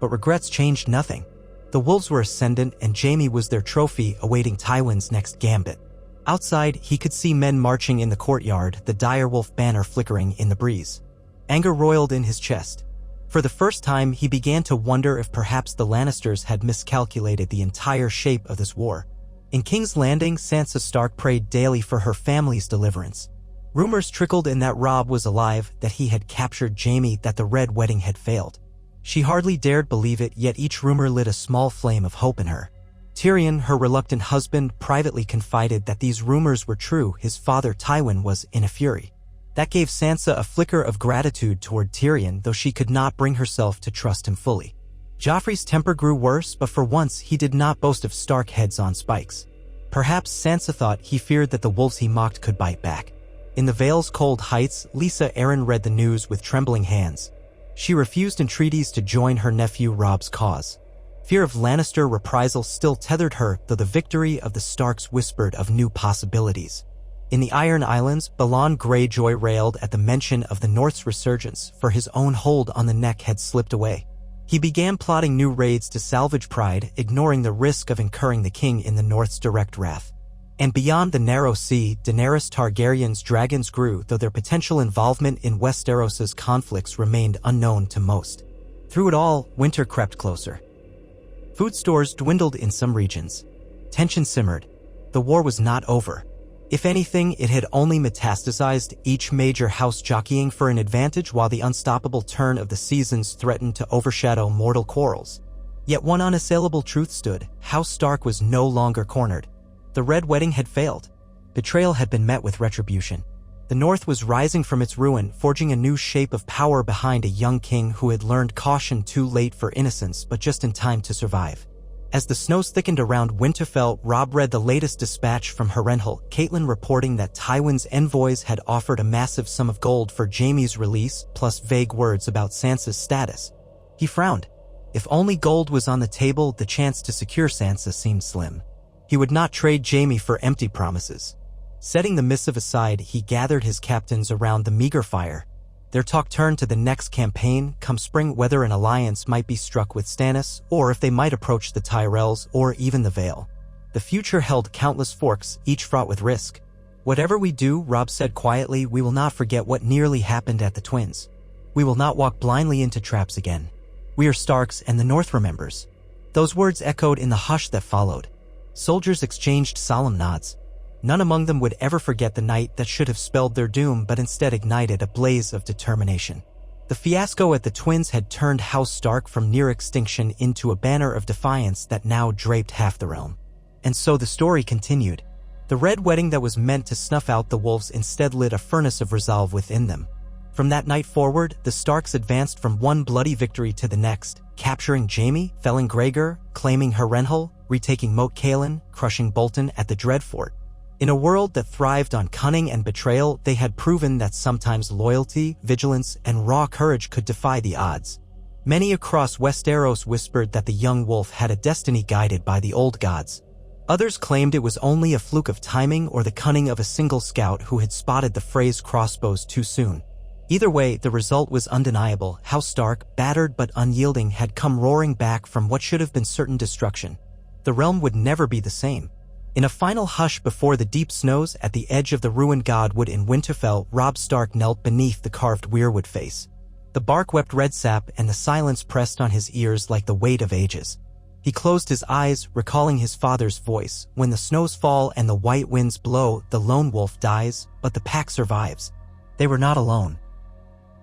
But regrets changed nothing. The wolves were ascendant, and Jaime was their trophy, awaiting Tywin's next gambit. Outside, he could see men marching in the courtyard, the direwolf banner flickering in the breeze. Anger roiled in his chest. For the first time, he began to wonder if perhaps the Lannisters had miscalculated the entire shape of this war. In King's Landing, Sansa Stark prayed daily for her family's deliverance. Rumors trickled in that Robb was alive, that he had captured Jaime, that the Red Wedding had failed. She hardly dared believe it, yet each rumor lit a small flame of hope in her. Tyrion, her reluctant husband, privately confided that these rumors were true. His father Tywin was in a fury. That gave Sansa a flicker of gratitude toward Tyrion, though she could not bring herself to trust him fully. Joffrey's temper grew worse, but for once he did not boast of Stark heads on spikes. Perhaps Sansa thought he feared that the wolves he mocked could bite back. In the Vale's cold heights, Lysa Arryn read the news with trembling hands. She refused entreaties to join her nephew Robb's cause. Fear of Lannister reprisal still tethered her, though the victory of the Starks whispered of new possibilities. In the Iron Islands, Balon Greyjoy railed at the mention of the North's resurgence, for his own hold on the neck had slipped away. He began plotting new raids to salvage pride, ignoring the risk of incurring the king in the North's direct wrath. And beyond the Narrow Sea, Daenerys Targaryen's dragons grew, though their potential involvement in Westeros's conflicts remained unknown to most. Through it all, winter crept closer. Food stores dwindled in some regions. Tension simmered. The war was not over. If anything, it had only metastasized, each major house jockeying for an advantage while the unstoppable turn of the seasons threatened to overshadow mortal quarrels. Yet one unassailable truth stood: House Stark was no longer cornered. The Red Wedding had failed. Betrayal had been met with retribution. The North was rising from its ruin, forging a new shape of power behind a young king who had learned caution too late for innocence but just in time to survive. As the snows thickened around Winterfell, Robb read the latest dispatch from Harrenhal, Cailin reporting that Tywin's envoys had offered a massive sum of gold for Jaime's release, plus vague words about Sansa's status. He frowned. If only gold was on the table, the chance to secure Sansa seemed slim. He would not trade Jaime for empty promises. Setting the missive aside, he gathered his captains around the meager fire. Their talk turned to the next campaign, come spring, whether an alliance might be struck with Stannis, or if they might approach the Tyrells, or even the Vale. The future held countless forks, each fraught with risk. Whatever we do, Robb said quietly, we will not forget what nearly happened at the Twins. We will not walk blindly into traps again. We are Starks, and the North remembers. Those words echoed in the hush that followed. Soldiers exchanged solemn nods. None among them would ever forget the night that should have spelled their doom but instead ignited a blaze of determination. The fiasco at the Twins had turned House Stark from near extinction into a banner of defiance that now draped half the realm. And so the story continued. The Red Wedding that was meant to snuff out the wolves instead lit a furnace of resolve within them. From that night forward, the Starks advanced from one bloody victory to the next, capturing Jaime, felling Gregor, claiming Harrenhal, retaking Moat Cailin, crushing Bolton at the Dreadfort. In a world that thrived on cunning and betrayal, they had proven that sometimes loyalty, vigilance, and raw courage could defy the odds. Many across Westeros whispered that the young wolf had a destiny guided by the old gods. Others claimed it was only a fluke of timing or the cunning of a single scout who had spotted the Frey's crossbows too soon. Either way, the result was undeniable. House Stark, battered but unyielding, had come roaring back from what should have been certain destruction. The realm would never be the same. In a final hush before the deep snows at the edge of the ruined Godwood in Winterfell, Robb Stark knelt beneath the carved weirwood face. The bark wept red sap and the silence pressed on his ears like the weight of ages. He closed his eyes, recalling his father's voice. When the snows fall and the white winds blow, the lone wolf dies, but the pack survives. They were not alone.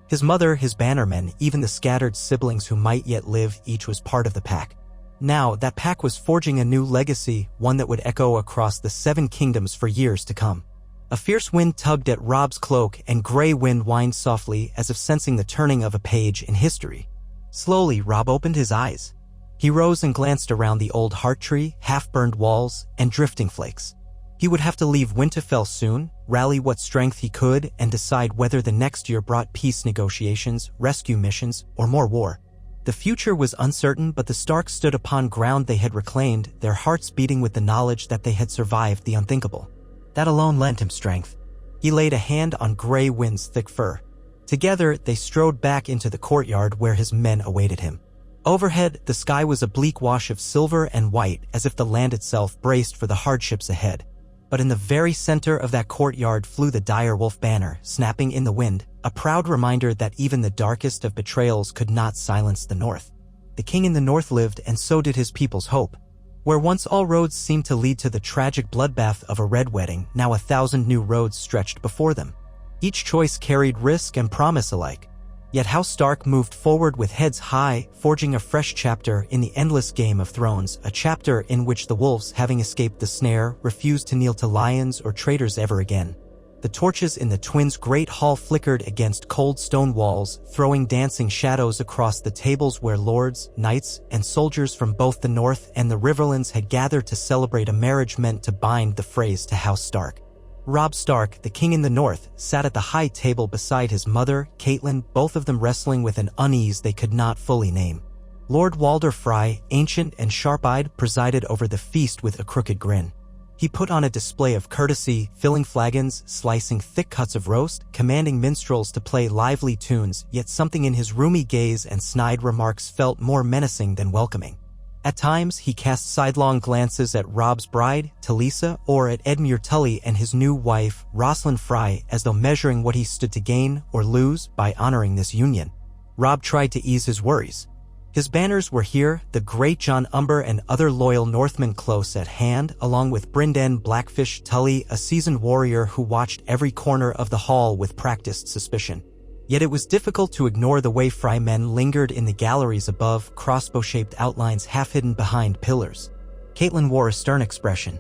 His mother, his bannermen, even the scattered siblings who might yet live, each was part of the pack. Now, that pack was forging a new legacy, one that would echo across the 7 kingdoms for years to come. A fierce wind tugged at Robb's cloak, and gray wind whined softly as if sensing the turning of a page in history. Slowly, Robb opened his eyes. He rose and glanced around the old heart tree, half-burned walls, and drifting flakes. He would have to leave Winterfell soon, rally what strength he could, and decide whether the next year brought peace negotiations, rescue missions, or more war. The future was uncertain, but the Starks stood upon ground they had reclaimed, their hearts beating with the knowledge that they had survived the unthinkable. That alone lent him strength. He laid a hand on Grey Wind's thick fur. Together, they strode back into the courtyard where his men awaited him. Overhead, the sky was a bleak wash of silver and white, as if the land itself braced for the hardships ahead. But in the very center of that courtyard flew the dire wolf banner, snapping in the wind, a proud reminder that even the darkest of betrayals could not silence the North. The king in the North lived, and so did his people's hope. Where once all roads seemed to lead to the tragic bloodbath of a Red Wedding, now 1,000 new roads stretched before them. Each choice carried risk and promise alike. Yet House Stark moved forward with heads high, forging a fresh chapter in the endless Game of Thrones, a chapter in which the wolves, having escaped the snare, refused to kneel to lions or traitors ever again. The torches in the twins' great hall flickered against cold stone walls, throwing dancing shadows across the tables where lords, knights, and soldiers from both the North and the Riverlands had gathered to celebrate a marriage meant to bind the Freys to House Stark. Robb Stark, the king in the North, sat at the high table beside his mother, Cailin, both of them wrestling with an unease they could not fully name. Lord Walder Frey, ancient and sharp-eyed, presided over the feast with a crooked grin. He put on a display of courtesy, filling flagons, slicing thick cuts of roast, commanding minstrels to play lively tunes, yet something in his roomy gaze and snide remarks felt more menacing than welcoming. At times, he cast sidelong glances at Robb's bride, Talisa, or at Edmure Tully and his new wife, Rosalind Frey, as though measuring what he stood to gain or lose by honoring this union. Robb tried to ease his worries. His banners were here, the great John Umber and other loyal Northmen close at hand, along with Brynden Blackfish Tully, a seasoned warrior who watched every corner of the hall with practiced suspicion. Yet it was difficult to ignore the way Frey men lingered in the galleries above, crossbow-shaped outlines half-hidden behind pillars. Cailin wore a stern expression.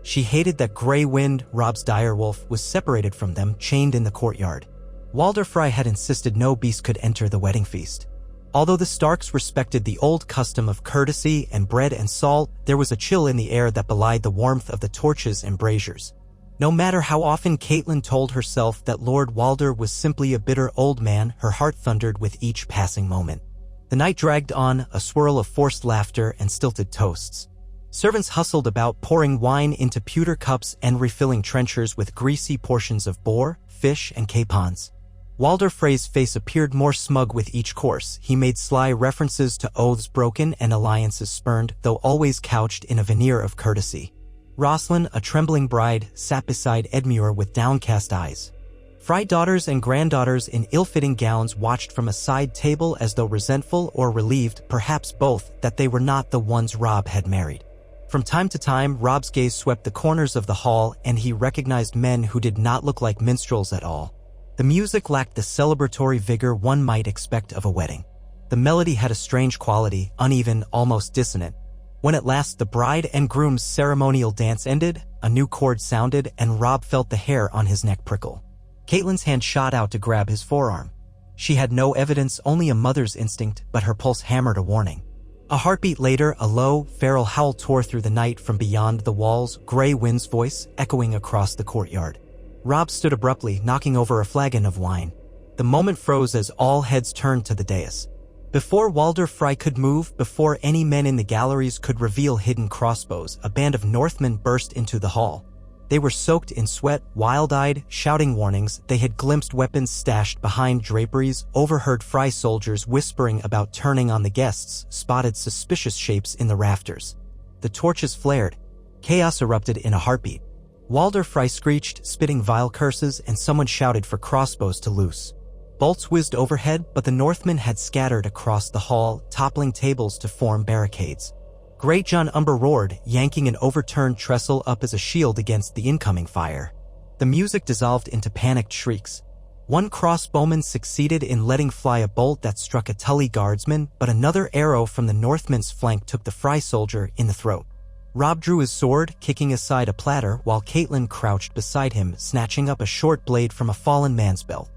She hated that Grey Wind, Robb's direwolf, was separated from them, chained in the courtyard. Walder Frey had insisted no beast could enter the wedding feast. Although the Starks respected the old custom of courtesy and bread and salt, there was a chill in the air that belied the warmth of the torches and braziers. No matter how often Cailin told herself that Lord Walder was simply a bitter old man, her heart thundered with each passing moment. The night dragged on, a swirl of forced laughter and stilted toasts. Servants hustled about, pouring wine into pewter cups and refilling trenchers with greasy portions of boar, fish, and capons. Walder Frey's face appeared more smug with each course. He made sly references to oaths broken and alliances spurned, though always couched in a veneer of courtesy. Rosalind, a trembling bride, sat beside Edmure with downcast eyes. Frey daughters and granddaughters in ill-fitting gowns watched from a side table as though resentful or relieved, perhaps both, that they were not the ones Robb had married. From time to time, Robb's gaze swept the corners of the hall, and he recognized men who did not look like minstrels at all. The music lacked the celebratory vigor one might expect of a wedding. The melody had a strange quality, uneven, almost dissonant. When at last the bride and groom's ceremonial dance ended, a new chord sounded, and Robb felt the hair on his neck prickle. Cailin's hand shot out to grab his forearm. She had no evidence, only a mother's instinct, but her pulse hammered a warning. A heartbeat later, a low, feral howl tore through the night from beyond the walls, Grey Wind's voice echoing across the courtyard. Robb stood abruptly, knocking over a flagon of wine. The moment froze as all heads turned to the dais. Before Walder Frey could move, before any men in the galleries could reveal hidden crossbows, a band of Northmen burst into the hall. They were soaked in sweat, wild-eyed, shouting warnings. They had glimpsed weapons stashed behind draperies, overheard Frey soldiers whispering about turning on the guests, spotted suspicious shapes in the rafters. The torches flared. Chaos erupted in a heartbeat. Walder Frey screeched, spitting vile curses, and someone shouted for crossbows to loose. Bolts whizzed overhead, but the Northmen had scattered across the hall, toppling tables to form barricades. Great John Umber roared, yanking an overturned trestle up as a shield against the incoming fire. The music dissolved into panicked shrieks. One crossbowman succeeded in letting fly a bolt that struck a Tully guardsman, but another arrow from the Northmen's flank took the Frey soldier in the throat. Robb drew his sword, kicking aside a platter, while Cailin crouched beside him, snatching up a short blade from a fallen man's belt.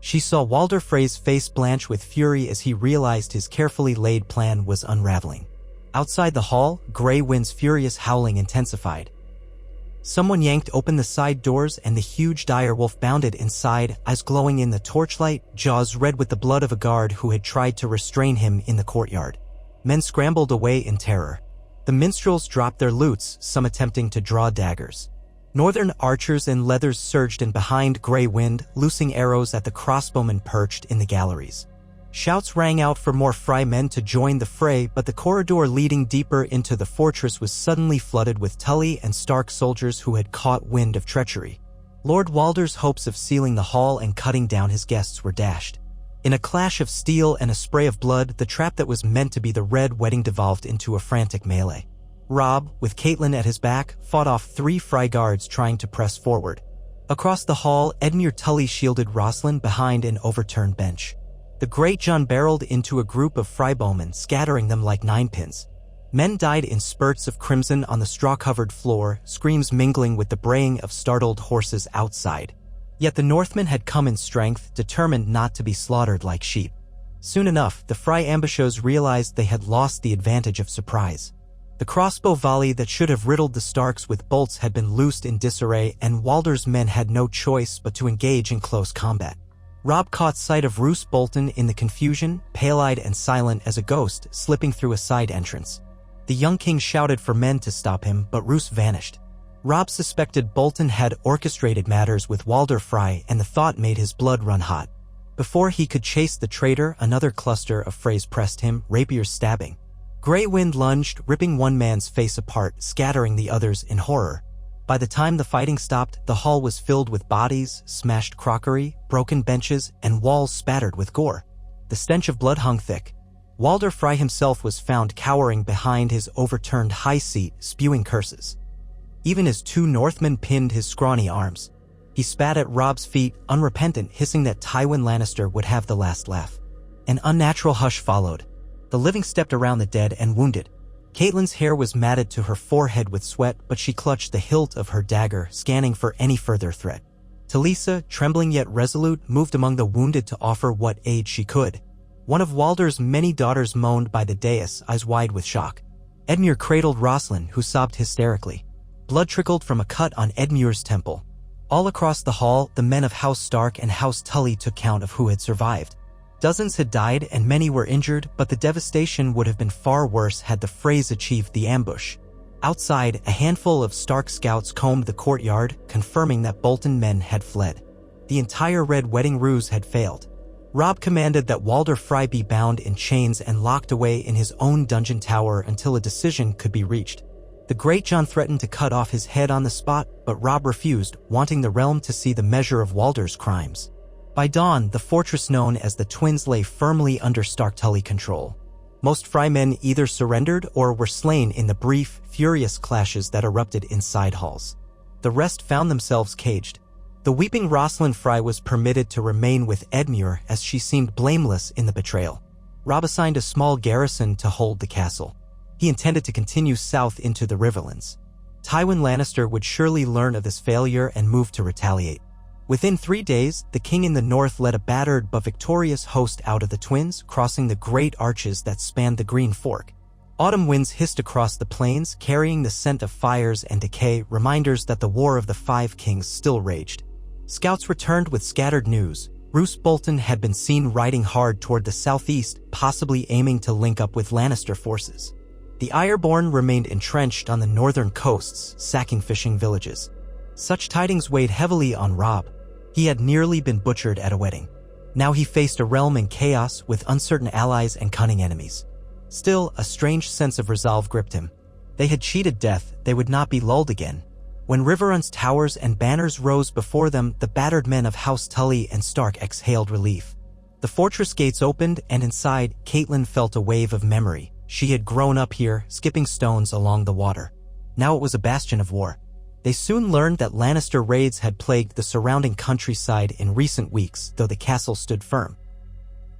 She saw Walder Frey's face blanch with fury as he realized his carefully laid plan was unraveling. Outside the hall, Grey Wind's furious howling intensified. Someone yanked open the side doors and the huge direwolf bounded inside, eyes glowing in the torchlight, jaws red with the blood of a guard who had tried to restrain him in the courtyard. Men scrambled away in terror. The minstrels dropped their lutes, some attempting to draw daggers. Northern archers and leathers surged in behind Grey Wind, loosing arrows at the crossbowmen perched in the galleries. Shouts rang out for more Frey men to join the fray, but the corridor leading deeper into the fortress was suddenly flooded with Tully and Stark soldiers who had caught wind of treachery. Lord Walder's hopes of sealing the hall and cutting down his guests were dashed. In a clash of steel and a spray of blood, the trap that was meant to be the Red Wedding devolved into a frantic melee. Robb, with Cailin at his back, fought off 3 Frey guards trying to press forward. Across the hall, Edmure Tully shielded Rosalind behind an overturned bench. The Great John barreled into a group of Frey bowmen, scattering them like ninepins. Men died in spurts of crimson on the straw-covered floor, screams mingling with the braying of startled horses outside. Yet the Northmen had come in strength, determined not to be slaughtered like sheep. Soon enough, the Frey ambushers realized they had lost the advantage of surprise. The crossbow volley that should have riddled the Starks with bolts had been loosed in disarray, and Walder's men had no choice but to engage in close combat. Robb caught sight of Roose Bolton in the confusion, pale-eyed and silent as a ghost, slipping through a side entrance. The young king shouted for men to stop him, but Roose vanished. Robb suspected Bolton had orchestrated matters with Walder Frey, and the thought made his blood run hot. Before he could chase the traitor, another cluster of Freys pressed him, rapiers stabbing. Grey wind lunged, ripping one man's face apart, scattering the others in horror. By the time the fighting stopped, the hall was filled with bodies, smashed crockery, broken benches, and walls spattered with gore. The stench of blood hung thick. Walder Frey himself was found cowering behind his overturned high seat, spewing curses. Even as two Northmen pinned his scrawny arms. He spat at Robb's feet, unrepentant, hissing that Tywin Lannister would have the last laugh. An unnatural hush followed. The living stepped around the dead and wounded. Caitlyn's hair was matted to her forehead with sweat, but she clutched the hilt of her dagger, scanning for any further threat. Talisa, trembling yet resolute, moved among the wounded to offer what aid she could. One of Walder's many daughters moaned by the dais, eyes wide with shock. Edmure cradled Rosalind, who sobbed hysterically. Blood trickled from a cut on Edmure's temple. All across the hall, the men of House Stark and House Tully took count of who had survived. Dozens had died and many were injured, but the devastation would have been far worse had the Freys achieved the ambush. Outside, a handful of Stark scouts combed the courtyard, confirming that Bolton men had fled. The entire Red Wedding ruse had failed. Robb commanded that Walder Frey be bound in chains and locked away in his own dungeon tower until a decision could be reached. The Great John threatened to cut off his head on the spot, but Robb refused, wanting the realm to see the measure of Walder's crimes. By dawn, the fortress known as the Twins lay firmly under Stark Tully control. Most Frey men either surrendered or were slain in the brief, furious clashes that erupted in side halls. The rest found themselves caged. The weeping Rosalind Frey was permitted to remain with Edmure as she seemed blameless in the betrayal. Robb assigned a small garrison to hold the castle. He intended to continue south into the Riverlands. Tywin Lannister would surely learn of this failure and move to retaliate. Within 3 days, the king in the north led a battered but victorious host out of the Twins, crossing the great arches that spanned the Green Fork. Autumn winds hissed across the plains, carrying the scent of fires and decay, reminders that the War of the Five Kings still raged. Scouts returned with scattered news. Roose Bolton had been seen riding hard toward the southeast, possibly aiming to link up with Lannister forces. The Ironborn remained entrenched on the northern coasts, sacking fishing villages. Such tidings weighed heavily on Robb. He had nearly been butchered at a wedding. Now he faced a realm in chaos with uncertain allies and cunning enemies. Still, a strange sense of resolve gripped him. They had cheated death, they would not be lulled again. When Riverrun's towers and banners rose before them, the battered men of House Tully and Stark exhaled relief. The fortress gates opened, and inside, Caitlin felt a wave of memory. She had grown up here, skipping stones along the water. Now it was a bastion of war. They soon learned that Lannister raids had plagued the surrounding countryside in recent weeks, though the castle stood firm.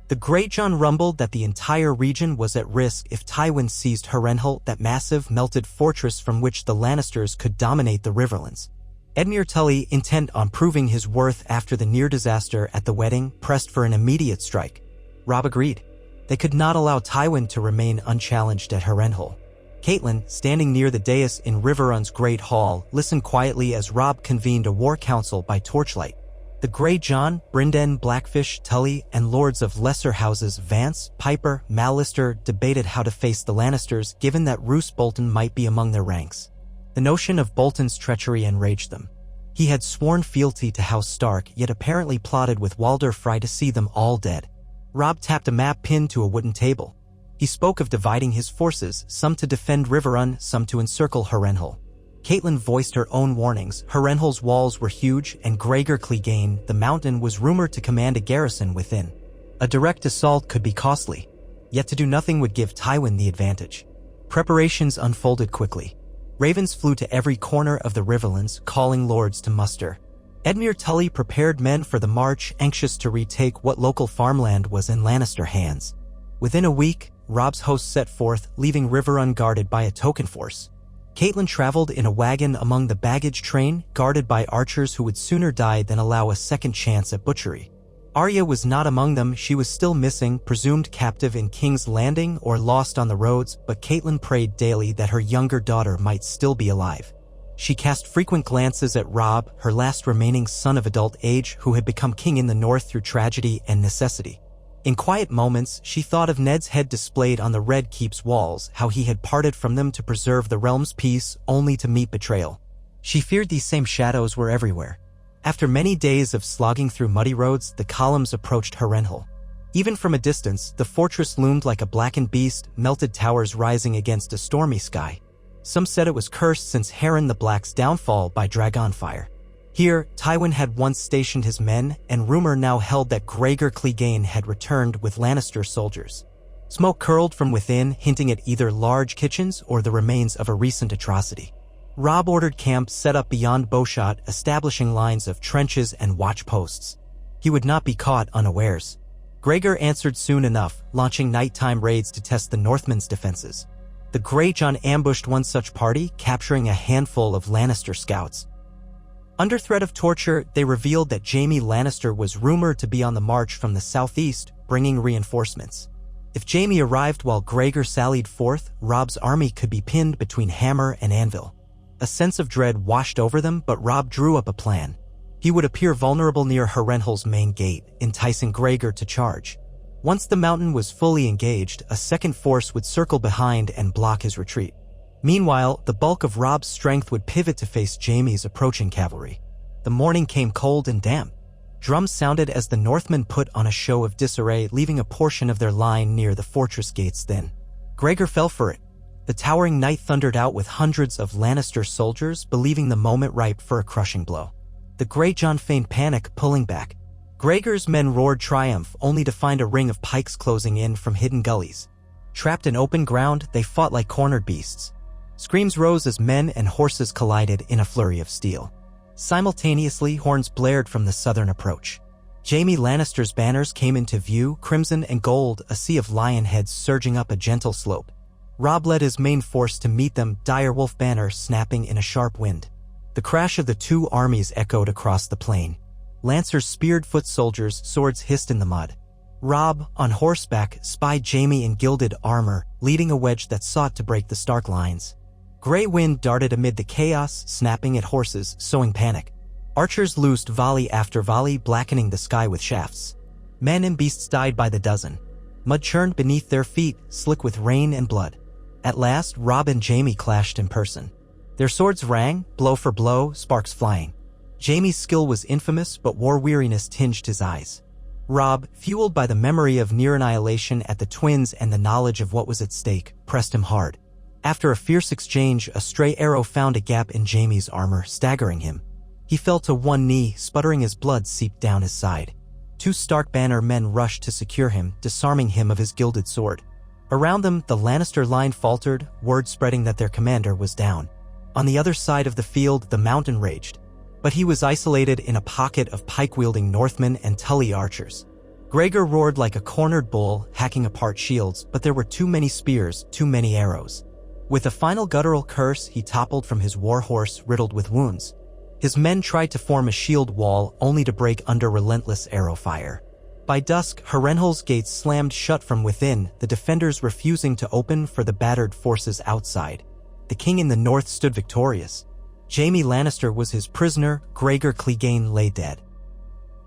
The Great John rumbled that the entire region was at risk if Tywin seized Harrenhal, that massive, melted fortress from which the Lannisters could dominate the Riverlands. Edmure Tully, intent on proving his worth after the near disaster at the wedding, pressed for an immediate strike. Robb agreed. They could not allow Tywin to remain unchallenged at Harrenhal. Caitlin, standing near the dais in Riverrun's Great Hall, listened quietly as Robb convened a war council by torchlight. The Grey John, Brynden, Blackfish, Tully, and lords of lesser houses Vance, Piper, Mallister debated how to face the Lannisters, given that Roose Bolton might be among their ranks. The notion of Bolton's treachery enraged them. He had sworn fealty to House Stark, yet apparently plotted with Walder Frey to see them all dead. Robb tapped a map pinned to a wooden table. He spoke of dividing his forces, some to defend Riverrun, some to encircle Harrenhal. Caitlin voiced her own warnings. Harrenhal's walls were huge, and Gregor Clegane, the mountain, was rumored to command a garrison within. A direct assault could be costly, yet to do nothing would give Tywin the advantage. Preparations unfolded quickly. Ravens flew to every corner of the Riverlands, calling lords to muster. Edmure Tully prepared men for the march, anxious to retake what local farmland was in Lannister hands. Within a week, Robb's host set forth, leaving Riverrun guarded by a token force. Cailin traveled in a wagon among the baggage train, guarded by archers who would sooner die than allow a second chance at butchery. Arya was not among them. She was still missing, presumed captive in King's Landing or lost on the roads, but Cailin prayed daily that her younger daughter might still be alive. She cast frequent glances at Robb, her last remaining son of adult age who had become king in the north through tragedy and necessity. In quiet moments, she thought of Ned's head displayed on the Red Keep's walls, how he had parted from them to preserve the realm's peace, only to meet betrayal. She feared these same shadows were everywhere. After many days of slogging through muddy roads, the columns approached Harrenhal. Even from a distance, the fortress loomed like a blackened beast, melted towers rising against a stormy sky. Some said it was cursed since Harren the Black's downfall by dragonfire. Here, Tywin had once stationed his men, and rumor now held that Gregor Clegane had returned with Lannister soldiers. Smoke curled from within, hinting at either large kitchens or the remains of a recent atrocity. Robb ordered camps set up beyond bowshot, establishing lines of trenches and watch posts. He would not be caught unawares. Gregor answered soon enough, launching nighttime raids to test the Northmen's defenses. The Greyjohn ambushed one such party, capturing a handful of Lannister scouts. Under threat of torture, they revealed that Jaime Lannister was rumored to be on the march from the southeast, bringing reinforcements. If Jaime arrived while Gregor sallied forth, Robb's army could be pinned between hammer and anvil. A sense of dread washed over them, but Robb drew up a plan. He would appear vulnerable near Harrenhal's main gate, enticing Gregor to charge. Once the mountain was fully engaged, a second force would circle behind and block his retreat. Meanwhile, the bulk of Robb's strength would pivot to face Jaime's approaching cavalry. The morning came cold and damp. Drums sounded as the Northmen put on a show of disarray, leaving a portion of their line near the fortress gates thin. Gregor fell for it. The towering knight thundered out with hundreds of Lannister soldiers, believing the moment ripe for a crushing blow. The Greyjohn feigned panic, pulling back. Gregor's men roared triumph, only to find a ring of pikes closing in from hidden gullies. Trapped in open ground, they fought like cornered beasts. Screams rose as men and horses collided in a flurry of steel. Simultaneously, horns blared from the southern approach. Jaime Lannister's banners came into view, crimson and gold, a sea of lion heads surging up a gentle slope. Robb led his main force to meet them, direwolf banner snapping in a sharp wind. The crash of the two armies echoed across the plain. Lancers speared foot soldiers, swords hissed in the mud. Robb, on horseback, spied Jaime in gilded armor, leading a wedge that sought to break the Stark lines. Grey wind darted amid the chaos, snapping at horses, sowing panic. Archers loosed volley after volley, blackening the sky with shafts. Men and beasts died by the dozen. Mud churned beneath their feet, slick with rain and blood. At last, Robb and Jaime clashed in person. Their swords rang, blow for blow, sparks flying. Jaime's skill was infamous, but war weariness tinged his eyes. Robb, fueled by the memory of near annihilation at the twins and the knowledge of what was at stake, pressed him hard. After a fierce exchange, a stray arrow found a gap in Jaime's armor, staggering him. He fell to one knee, sputtering as blood seeped down his side. Two Stark banner men rushed to secure him, disarming him of his gilded sword. Around them, the Lannister line faltered, word spreading that their commander was down. On the other side of the field, the mountain raged. But he was isolated in a pocket of pike-wielding Northmen and Tully archers. Gregor roared like a cornered bull, hacking apart shields, but there were too many spears, too many arrows. With a final guttural curse, he toppled from his warhorse, riddled with wounds. His men tried to form a shield wall, only to break under relentless arrow fire. By dusk, Harrenhal's gates slammed shut from within, the defenders refusing to open for the battered forces outside. The king in the north stood victorious. Jaime Lannister was his prisoner, Gregor Clegane lay dead.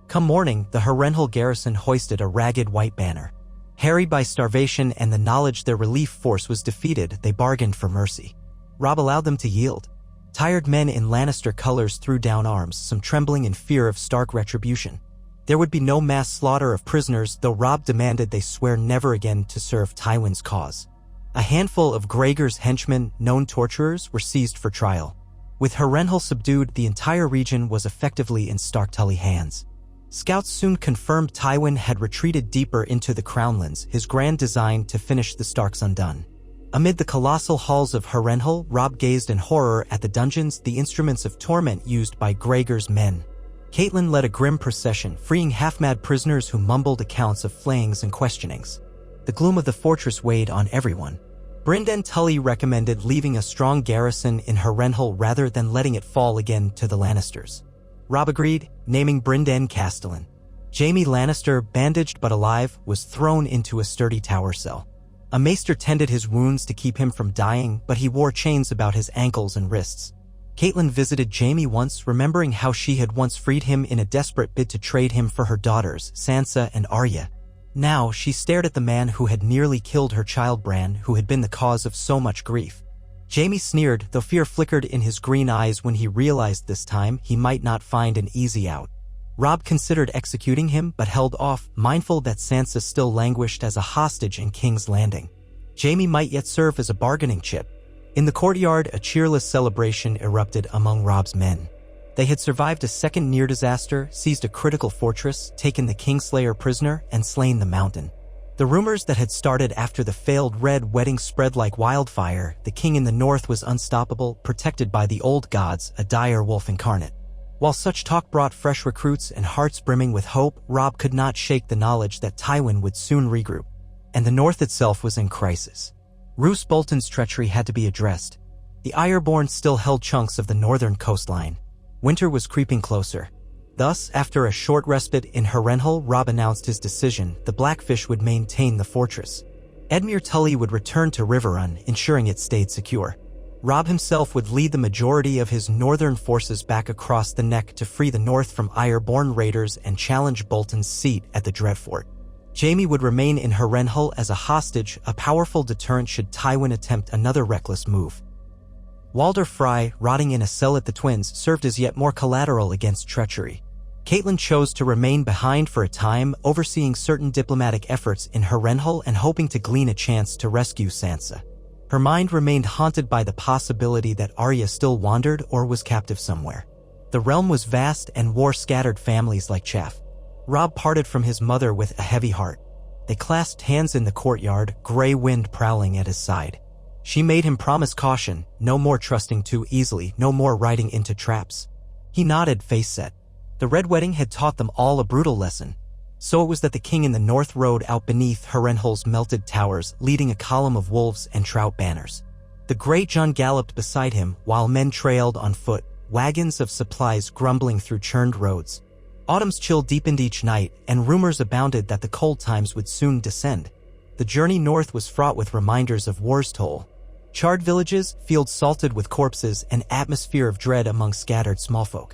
Come morning, the Harrenhal garrison hoisted a ragged white banner. Harried by starvation and the knowledge their relief force was defeated, they bargained for mercy. Robb allowed them to yield. Tired men in Lannister colors threw down arms, some trembling in fear of Stark retribution. There would be no mass slaughter of prisoners, though Robb demanded they swear never again to serve Tywin's cause. A handful of Gregor's henchmen, known torturers, were seized for trial. With Harrenhal subdued, the entire region was effectively in Stark Tully hands. Scouts soon confirmed Tywin had retreated deeper into the Crownlands, his grand design to finish the Starks undone. Amid the colossal halls of Harrenhal, Robb gazed in horror at the dungeons, the instruments of torment used by Gregor's men. Cailin led a grim procession, freeing half-mad prisoners who mumbled accounts of flayings and questionings. The gloom of the fortress weighed on everyone. Bran and Tully recommended leaving a strong garrison in Harrenhal rather than letting it fall again to the Lannisters. Robb agreed, naming Bran and Castellan. Jaime Lannister, bandaged but alive, was thrown into a sturdy tower cell. A maester tended his wounds to keep him from dying, but he wore chains about his ankles and wrists. Caitlin visited Jaime once, remembering how she had once freed him in a desperate bid to trade him for her daughters, Sansa and Arya. Now, she stared at the man who had nearly killed her child Bran, who had been the cause of so much grief. Jaime sneered, though fear flickered in his green eyes when he realized this time he might not find an easy out. Robb considered executing him, but held off, mindful that Sansa still languished as a hostage in King's Landing. Jaime might yet serve as a bargaining chip. In the courtyard, a cheerless celebration erupted among Robb's men. They had survived a second near disaster, seized a critical fortress, taken the Kingslayer prisoner, and slain the Mountain. The rumors that had started after the failed Red Wedding spread like wildfire. The king in the north was unstoppable, protected by the old gods, a dire wolf incarnate. While such talk brought fresh recruits and hearts brimming with hope, Robb could not shake the knowledge that Tywin would soon regroup. And the north itself was in crisis. Roose Bolton's treachery had to be addressed. The Ironborn still held chunks of the northern coastline. Winter was creeping closer. Thus, after a short respite in Harrenhal, Robb announced his decision: the Blackfish would maintain the fortress. Edmure Tully would return to Riverrun, ensuring it stayed secure. Robb himself would lead the majority of his northern forces back across the neck to free the north from Ironborn raiders and challenge Bolton's seat at the Dreadfort. Jaime would remain in Harrenhal as a hostage, a powerful deterrent should Tywin attempt another reckless move. Walder Frey, rotting in a cell at the Twins, served as yet more collateral against treachery. Caitlin chose to remain behind for a time, overseeing certain diplomatic efforts in Harrenhal and hoping to glean a chance to rescue Sansa. Her mind remained haunted by the possibility that Arya still wandered or was captive somewhere. The realm was vast and war scattered families like chaff. Robb parted from his mother with a heavy heart. They clasped hands in the courtyard, gray wind prowling at his side. She made him promise caution, no more trusting too easily, no more riding into traps. He nodded, face set. The Red Wedding had taught them all a brutal lesson. So it was that the king in the north rode out beneath Harrenhal's melted towers, leading a column of wolves and trout banners. The great John galloped beside him, while men trailed on foot, wagons of supplies grumbling through churned roads. Autumn's chill deepened each night, and rumors abounded that the cold times would soon descend. The journey north was fraught with reminders of war's toll. Charred villages, fields salted with corpses, an atmosphere of dread among scattered smallfolk.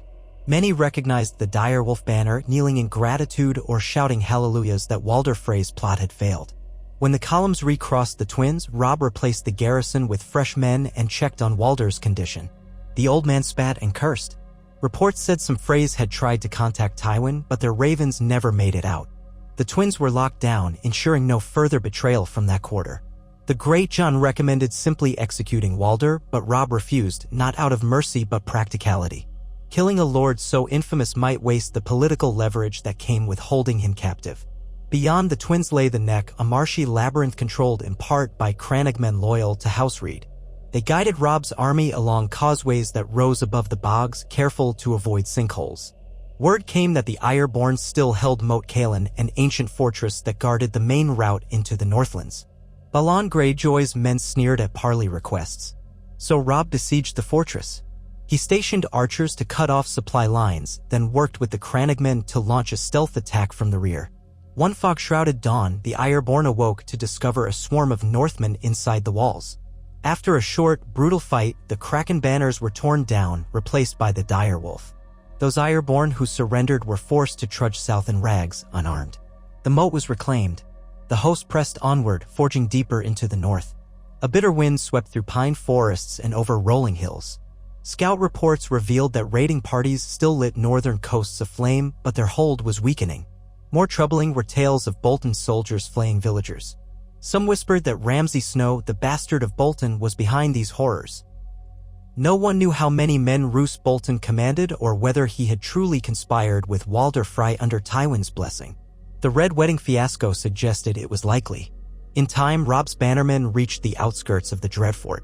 Many recognized the direwolf banner, kneeling in gratitude or shouting hallelujahs that Walder Frey's plot had failed. When the columns recrossed the Twins, Robb replaced the garrison with fresh men and checked on Walder's condition. The old man spat and cursed. Reports said some Freys had tried to contact Tywin, but their ravens never made it out. The Twins were locked down, ensuring no further betrayal from that quarter. The great John recommended simply executing Walder, but Robb refused, not out of mercy but practicality. Killing a lord so infamous might waste the political leverage that came with holding him captive. Beyond the Twins lay the Neck, a marshy labyrinth controlled in part by crannogmen loyal to House Reed. They guided Robb's army along causeways that rose above the bogs, careful to avoid sinkholes. Word came that the Ironborn still held Moat Cailin, an ancient fortress that guarded the main route into the Northlands. Balon Greyjoy's men sneered at Parley requests. So Robb besieged the fortress. He stationed archers to cut off supply lines, then worked with the crannogmen to launch a stealth attack from the rear. One fog-shrouded dawn, the Ironborn awoke to discover a swarm of Northmen inside the walls. After a short, brutal fight, the Kraken banners were torn down, replaced by the direwolf. Those Ironborn who surrendered were forced to trudge south in rags, unarmed. The moat was reclaimed. The host pressed onward, forging deeper into the north. A bitter wind swept through pine forests and over rolling hills. Scout reports revealed that raiding parties still lit northern coasts aflame, but their hold was weakening. More troubling were tales of Bolton soldiers flaying villagers. Some whispered that Ramsay Snow, the bastard of Bolton, was behind these horrors. No one knew how many men Roose Bolton commanded or whether he had truly conspired with Walder Frey under Tywin's blessing. The Red Wedding fiasco suggested it was likely. In time, Robb's bannermen reached the outskirts of the Dreadfort.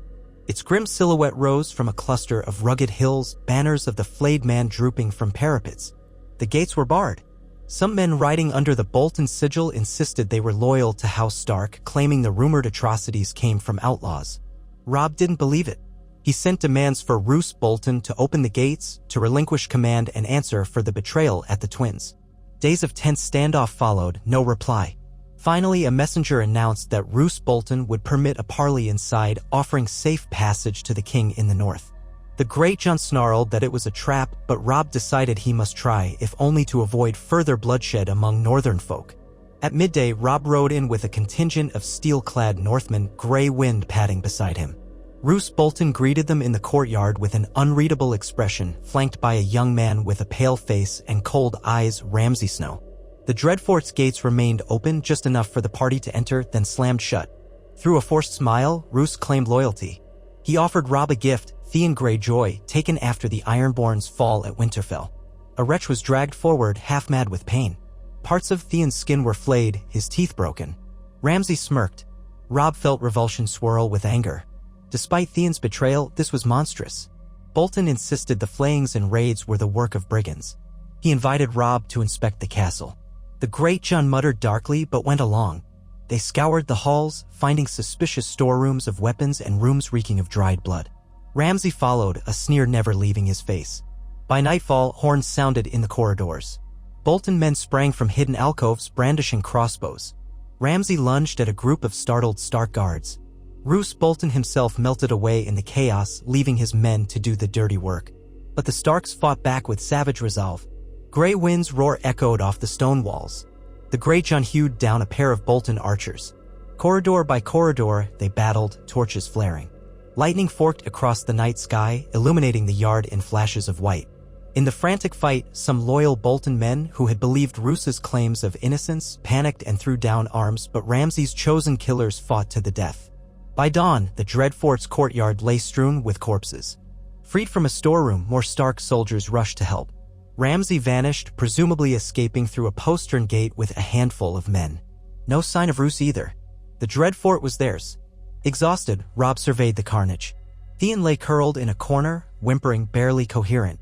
Its grim silhouette rose from a cluster of rugged hills, banners of the flayed man drooping from parapets. The gates were barred. Some men riding under the Bolton sigil insisted they were loyal to House Stark, claiming the rumored atrocities came from outlaws. Robb didn't believe it. He sent demands for Roose Bolton to open the gates, to relinquish command and answer for the betrayal at the twins. Days of tense standoff followed, no reply. Finally, a messenger announced that Roose Bolton would permit a parley inside, offering safe passage to the king in the north. The Great John snarled that it was a trap, but Robb decided he must try, if only to avoid further bloodshed among northern folk. At midday, Robb rode in with a contingent of steel-clad Northmen, Grey Wind padding beside him. Roose Bolton greeted them in the courtyard with an unreadable expression, flanked by a young man with a pale face and cold eyes, Ramsay Snow. The Dreadfort's gates remained open just enough for the party to enter, then slammed shut. Through a forced smile, Roose claimed loyalty. He offered Robb a gift, Theon Greyjoy, taken after the Ironborn's fall at Winterfell. A wretch was dragged forward, half-mad with pain. Parts of Theon's skin were flayed, his teeth broken. Ramsay smirked. Robb felt revulsion swirl with anger. Despite Theon's betrayal, this was monstrous. Bolton insisted the flayings and raids were the work of brigands. He invited Robb to inspect the castle. The Great John muttered darkly but went along. They scoured the halls, finding suspicious storerooms of weapons and rooms reeking of dried blood. Ramsay followed, a sneer never leaving his face. By nightfall, horns sounded in the corridors. Bolton men sprang from hidden alcoves, brandishing crossbows. Ramsay lunged at a group of startled Stark guards. Roose Bolton himself melted away in the chaos, leaving his men to do the dirty work. But the Starks fought back with savage resolve. Grey Wind's roar echoed off the stone walls. The Great John hewed down a pair of Bolton archers. Corridor by corridor, they battled, torches flaring. Lightning forked across the night sky, illuminating the yard in flashes of white. In the frantic fight, some loyal Bolton men who had believed Roose's claims of innocence panicked and threw down arms, but Ramsay's chosen killers fought to the death. By dawn, the Dreadfort's courtyard lay strewn with corpses. Freed from a storeroom, more Stark soldiers rushed to help. Ramsay vanished, presumably escaping through a postern gate with a handful of men. No sign of Roose either. The Dreadfort was theirs. Exhausted, Robb surveyed the carnage. Theon lay curled in a corner, whimpering, barely coherent.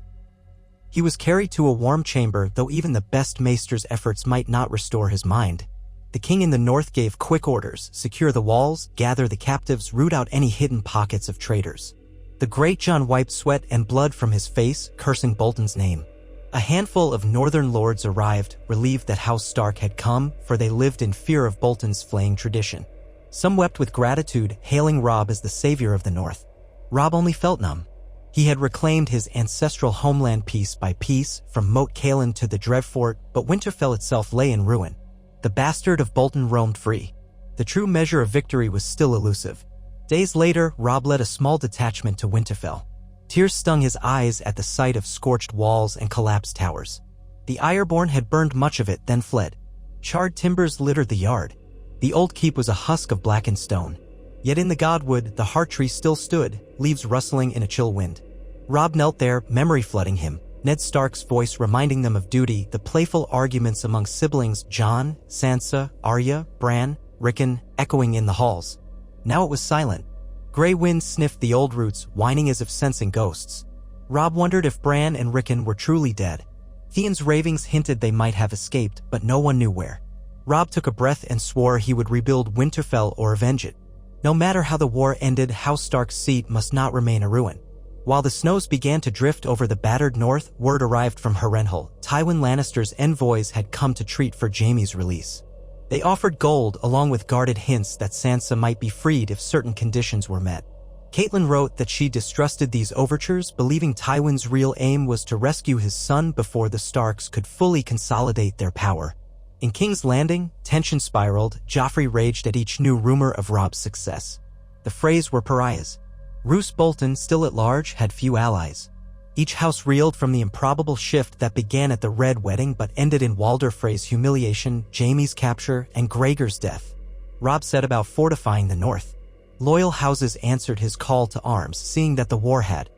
He was carried to a warm chamber, though even the best maester's efforts might not restore his mind. The king in the north gave quick orders: secure the walls, gather the captives, root out any hidden pockets of traitors. The Great John wiped sweat and blood from his face, cursing Bolton's name. A handful of northern lords arrived, relieved that House Stark had come, for they lived in fear of Bolton's flaying tradition. Some wept with gratitude, hailing Robb as the savior of the North. Robb only felt numb. He had reclaimed his ancestral homeland piece by piece, from Moat Cailin to the Dreadfort, but Winterfell itself lay in ruin. The bastard of Bolton roamed free. The true measure of victory was still elusive. Days later, Robb led a small detachment to Winterfell. Tears stung his eyes at the sight of scorched walls and collapsed towers. The Ironborn had burned much of it, then fled. Charred timbers littered the yard. The old keep was a husk of blackened stone. Yet in the Godwood, the heart tree still stood, leaves rustling in a chill wind. Robb knelt there, memory flooding him, Ned Stark's voice reminding them of duty, the playful arguments among siblings Jon, Sansa, Arya, Bran, Rickon, echoing in the halls. Now it was silent. Grey Wind sniffed the old roots, whining as if sensing ghosts. Robb wondered if Bran and Rickon were truly dead. Theon's ravings hinted they might have escaped, but no one knew where. Robb took a breath and swore he would rebuild Winterfell or avenge it. No matter how the war ended, House Stark's seat must not remain a ruin. While the snows began to drift over the battered north, word arrived from Harrenhal. Tywin Lannister's envoys had come to treat for Jaime's release. They offered gold along with guarded hints that Sansa might be freed if certain conditions were met. Caitlin wrote that she distrusted these overtures, believing Tywin's real aim was to rescue his son before the Starks could fully consolidate their power. In King's Landing, tension spiraled. Joffrey raged at each new rumor of Robb's success. The Freys were pariahs. Roose Bolton, still at large, had few allies. Each house reeled from the improbable shift that began at the Red Wedding but ended in Walder Frey's humiliation, Jaime's capture, and Gregor's death. Robb set about fortifying the north. Loyal houses answered his call to arms, seeing that the war had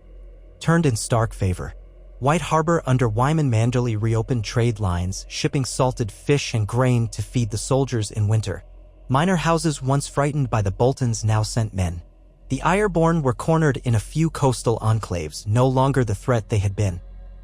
turned in Stark favor. White Harbor under Wyman Manderley reopened trade lines, shipping salted fish and grain to feed the soldiers in winter. Minor houses once frightened by the Boltons now sent men. The Ironborn were cornered in a few coastal enclaves, no longer the threat they had been.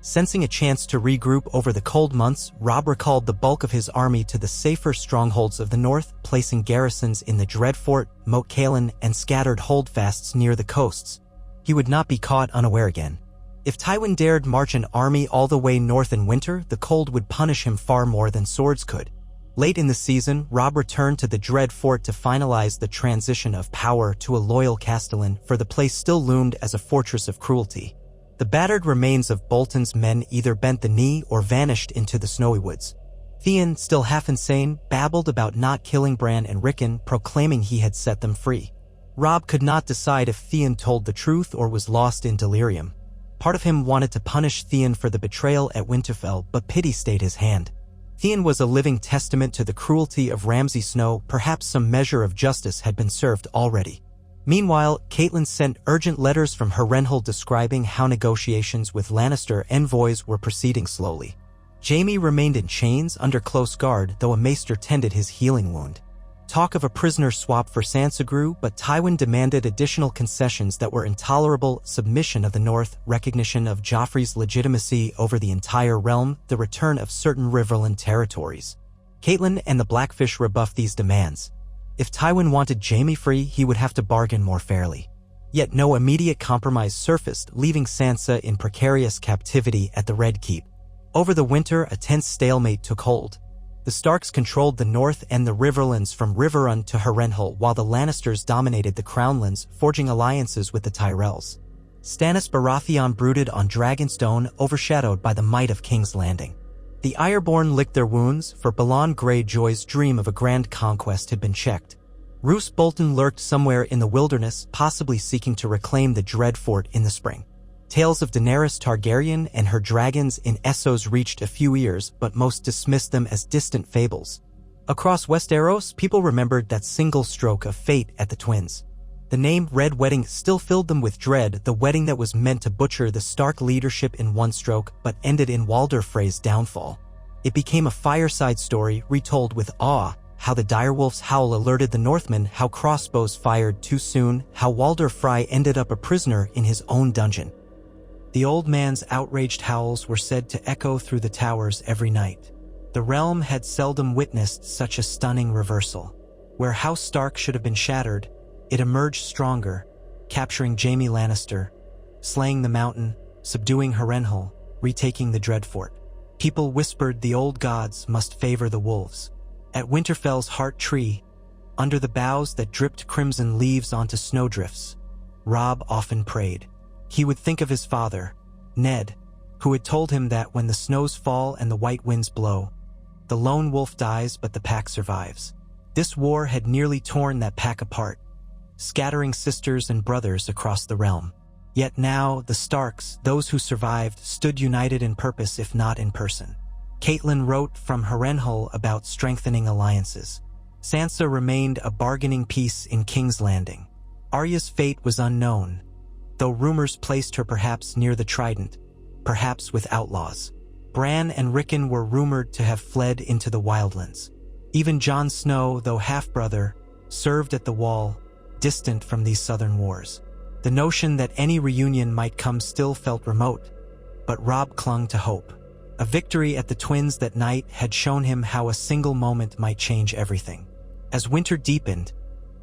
Sensing a chance to regroup over the cold months, Robb recalled the bulk of his army to the safer strongholds of the north, placing garrisons in the Dreadfort, Moat, Cailin, and scattered holdfasts near the coasts. He would not be caught unaware again. If Tywin dared march an army all the way north in winter, the cold would punish him far more than swords could. Late in the season, Robb returned to the Dreadfort to finalize the transition of power to a loyal Castellan, for the place still loomed as a fortress of cruelty. The battered remains of Bolton's men either bent the knee or vanished into the snowy woods. Theon, still half insane, babbled about not killing Bran and Rickon, proclaiming he had set them free. Robb could not decide if Theon told the truth or was lost in delirium. Part of him wanted to punish Theon for the betrayal at Winterfell, but pity stayed his hand. Theon was a living testament to the cruelty of Ramsay Snow. Perhaps some measure of justice had been served already. Meanwhile, Catelyn sent urgent letters from Harrenhal describing how negotiations with Lannister envoys were proceeding slowly. Jaime remained in chains under close guard, though a maester tended his healing wound. Talk of a prisoner swap for Sansa grew, but Tywin demanded additional concessions that were intolerable: submission of the North, recognition of Joffrey's legitimacy over the entire realm, the return of certain Riverland territories. Catelyn and the Blackfish rebuffed these demands. If Tywin wanted Jaime free, he would have to bargain more fairly. Yet no immediate compromise surfaced, leaving Sansa in precarious captivity at the Red Keep. Over the winter, a tense stalemate took hold. The Starks controlled the north and the Riverlands from Riverrun to Harrenhal, while the Lannisters dominated the Crownlands, forging alliances with the Tyrells. Stannis Baratheon brooded on Dragonstone, overshadowed by the might of King's Landing. The Ironborn licked their wounds, for Balon Greyjoy's dream of a grand conquest had been checked. Roose Bolton lurked somewhere in the wilderness, possibly seeking to reclaim the Dreadfort in the spring. Tales of Daenerys Targaryen and her dragons in Essos reached a few ears, but most dismissed them as distant fables. Across Westeros, people remembered that single stroke of fate at the Twins. The name Red Wedding still filled them with dread, the wedding that was meant to butcher the Stark leadership in one stroke, but ended in Walder Frey's downfall. It became a fireside story, retold with awe: how the direwolf's howl alerted the Northmen, how crossbows fired too soon, how Walder Frey ended up a prisoner in his own dungeon. The old man's outraged howls were said to echo through the towers every night. The realm had seldom witnessed such a stunning reversal. Where House Stark should have been shattered, it emerged stronger, capturing Jaime Lannister, slaying the Mountain, subduing Harrenhal, retaking the Dreadfort. People whispered the old gods must favor the wolves. At Winterfell's heart tree, under the boughs that dripped crimson leaves onto snowdrifts, Robb often prayed. He would think of his father, Ned, who had told him that when the snows fall and the white winds blow, the lone wolf dies but the pack survives. This war had nearly torn that pack apart, scattering sisters and brothers across the realm. Yet now, the Starks, those who survived, stood united in purpose if not in person. Catelyn wrote from Harrenhal about strengthening alliances. Sansa remained a bargaining piece in King's Landing. Arya's fate was unknown, though rumors placed her perhaps near the Trident, perhaps with outlaws. Bran and Rickon were rumored to have fled into the Wildlands. Even Jon Snow, though half-brother, served at the Wall, distant from these southern wars. The notion that any reunion might come still felt remote, but Robb clung to hope. A victory at the Twins that night had shown him how a single moment might change everything. As winter deepened,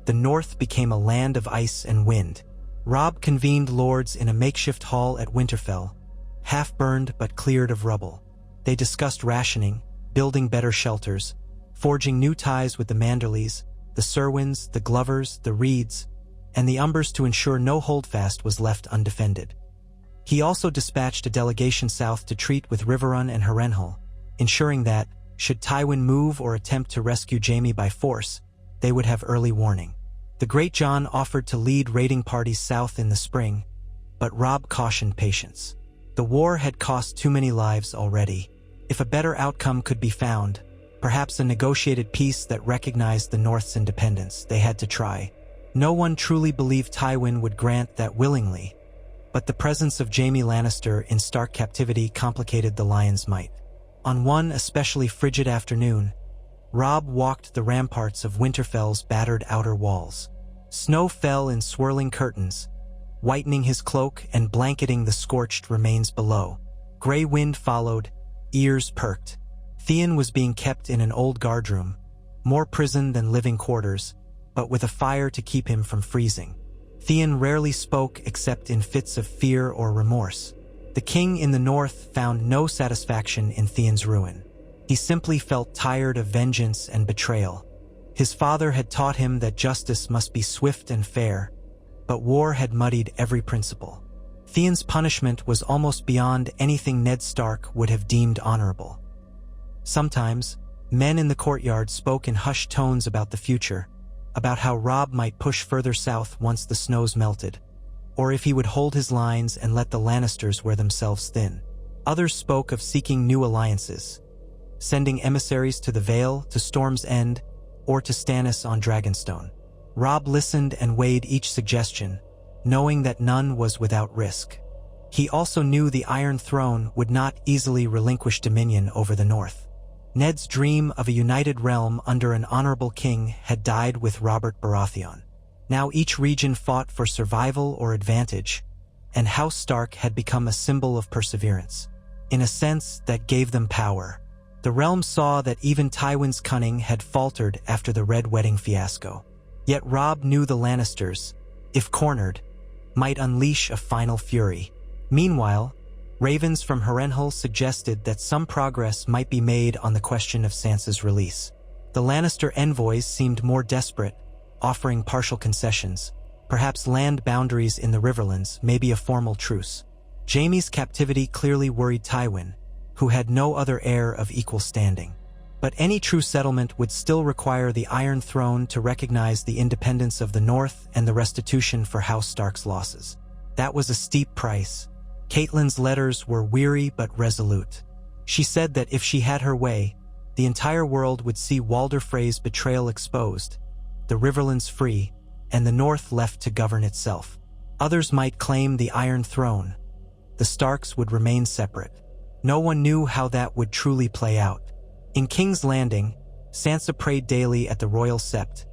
the North became a land of ice and wind. Robb convened lords in a makeshift hall at Winterfell, half-burned but cleared of rubble. They discussed rationing, building better shelters, forging new ties with the Manderleys, the Serwyns, the Glovers, the Reeds, and the Umbers to ensure no holdfast was left undefended. He also dispatched a delegation south to treat with Riverrun and Harrenhal, ensuring that, should Tywin move or attempt to rescue Jaime by force, they would have early warning. The Great John offered to lead raiding parties south in the spring, but Robb cautioned patience. The war had cost too many lives already. If a better outcome could be found, perhaps a negotiated peace that recognized the North's independence, they had to try. No one truly believed Tywin would grant that willingly, but the presence of Jaime Lannister in Stark captivity complicated the Lion's might. On one especially frigid afternoon, Robb walked the ramparts of Winterfell's battered outer walls. Snow fell in swirling curtains, whitening his cloak and blanketing the scorched remains below. Grey wind followed, ears perked. Theon was being kept in an old guardroom, more prison than living quarters, but with a fire to keep him from freezing. Theon rarely spoke except in fits of fear or remorse. The king in the north found no satisfaction in Theon's ruin. He simply felt tired of vengeance and betrayal. His father had taught him that justice must be swift and fair, but war had muddied every principle. Theon's punishment was almost beyond anything Ned Stark would have deemed honorable. Sometimes, men in the courtyard spoke in hushed tones about the future, about how Robb might push further south once the snows melted, or if he would hold his lines and let the Lannisters wear themselves thin. Others spoke of seeking new alliances, sending emissaries to the Vale, to Storm's End, or to Stannis on Dragonstone. Robb listened and weighed each suggestion, knowing that none was without risk. He also knew the Iron Throne would not easily relinquish dominion over the North. Ned's dream of a united realm under an honorable king had died with Robert Baratheon. Now each region fought for survival or advantage, and House Stark had become a symbol of perseverance. In a sense that gave them power. The realm saw that even Tywin's cunning had faltered after the Red Wedding fiasco. Yet Robb knew the Lannisters, if cornered, might unleash a final fury. Meanwhile, ravens from Harrenhal suggested that some progress might be made on the question of Sansa's release. The Lannister envoys seemed more desperate, offering partial concessions, perhaps land boundaries in the Riverlands, maybe a formal truce. Jaime's captivity clearly worried Tywin, who had no other heir of equal standing. But any true settlement would still require the Iron Throne to recognize the independence of the North and the restitution for House Stark's losses. That was a steep price. Catelyn's letters were weary but resolute. She said that if she had her way, the entire world would see Walder Frey's betrayal exposed, the Riverlands free, and the North left to govern itself. Others might claim the Iron Throne. The Starks would remain separate. No one knew how that would truly play out. In King's Landing, Sansa prayed daily at the royal sept,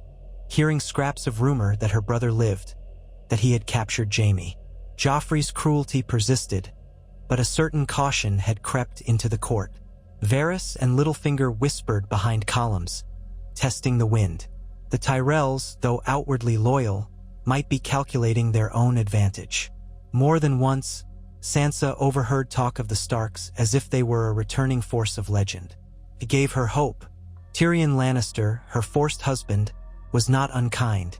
hearing scraps of rumor that her brother lived, that he had captured Jaime. Joffrey's cruelty persisted, but a certain caution had crept into the court. Varys and Littlefinger whispered behind columns, testing the wind. The Tyrells, though outwardly loyal, might be calculating their own advantage. More than once, Sansa overheard talk of the Starks as if they were a returning force of legend. It gave her hope. Tyrion Lannister, her forced husband, was not unkind,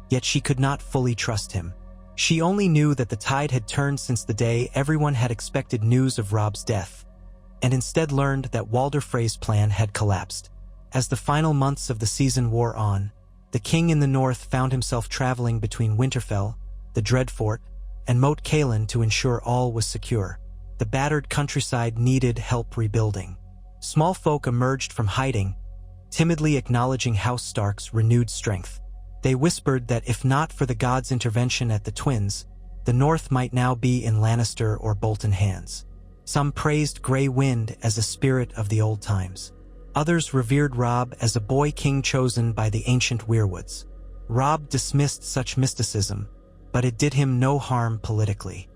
yet she could not fully trust him. She only knew that the tide had turned since the day everyone had expected news of Robb's death, and instead learned that Walder Frey's plan had collapsed. As the final months of the season wore on, the king in the north found himself traveling between Winterfell, the Dreadfort, and Moat Cailin to ensure all was secure. The battered countryside needed help rebuilding. Small folk emerged from hiding, timidly acknowledging House Stark's renewed strength. They whispered that if not for the gods' intervention at the Twins, the North might now be in Lannister or Bolton hands. Some praised Grey Wind as a spirit of the old times. Others revered Robb as a boy king chosen by the ancient weirwoods. Robb dismissed such mysticism, but it did him no harm politically.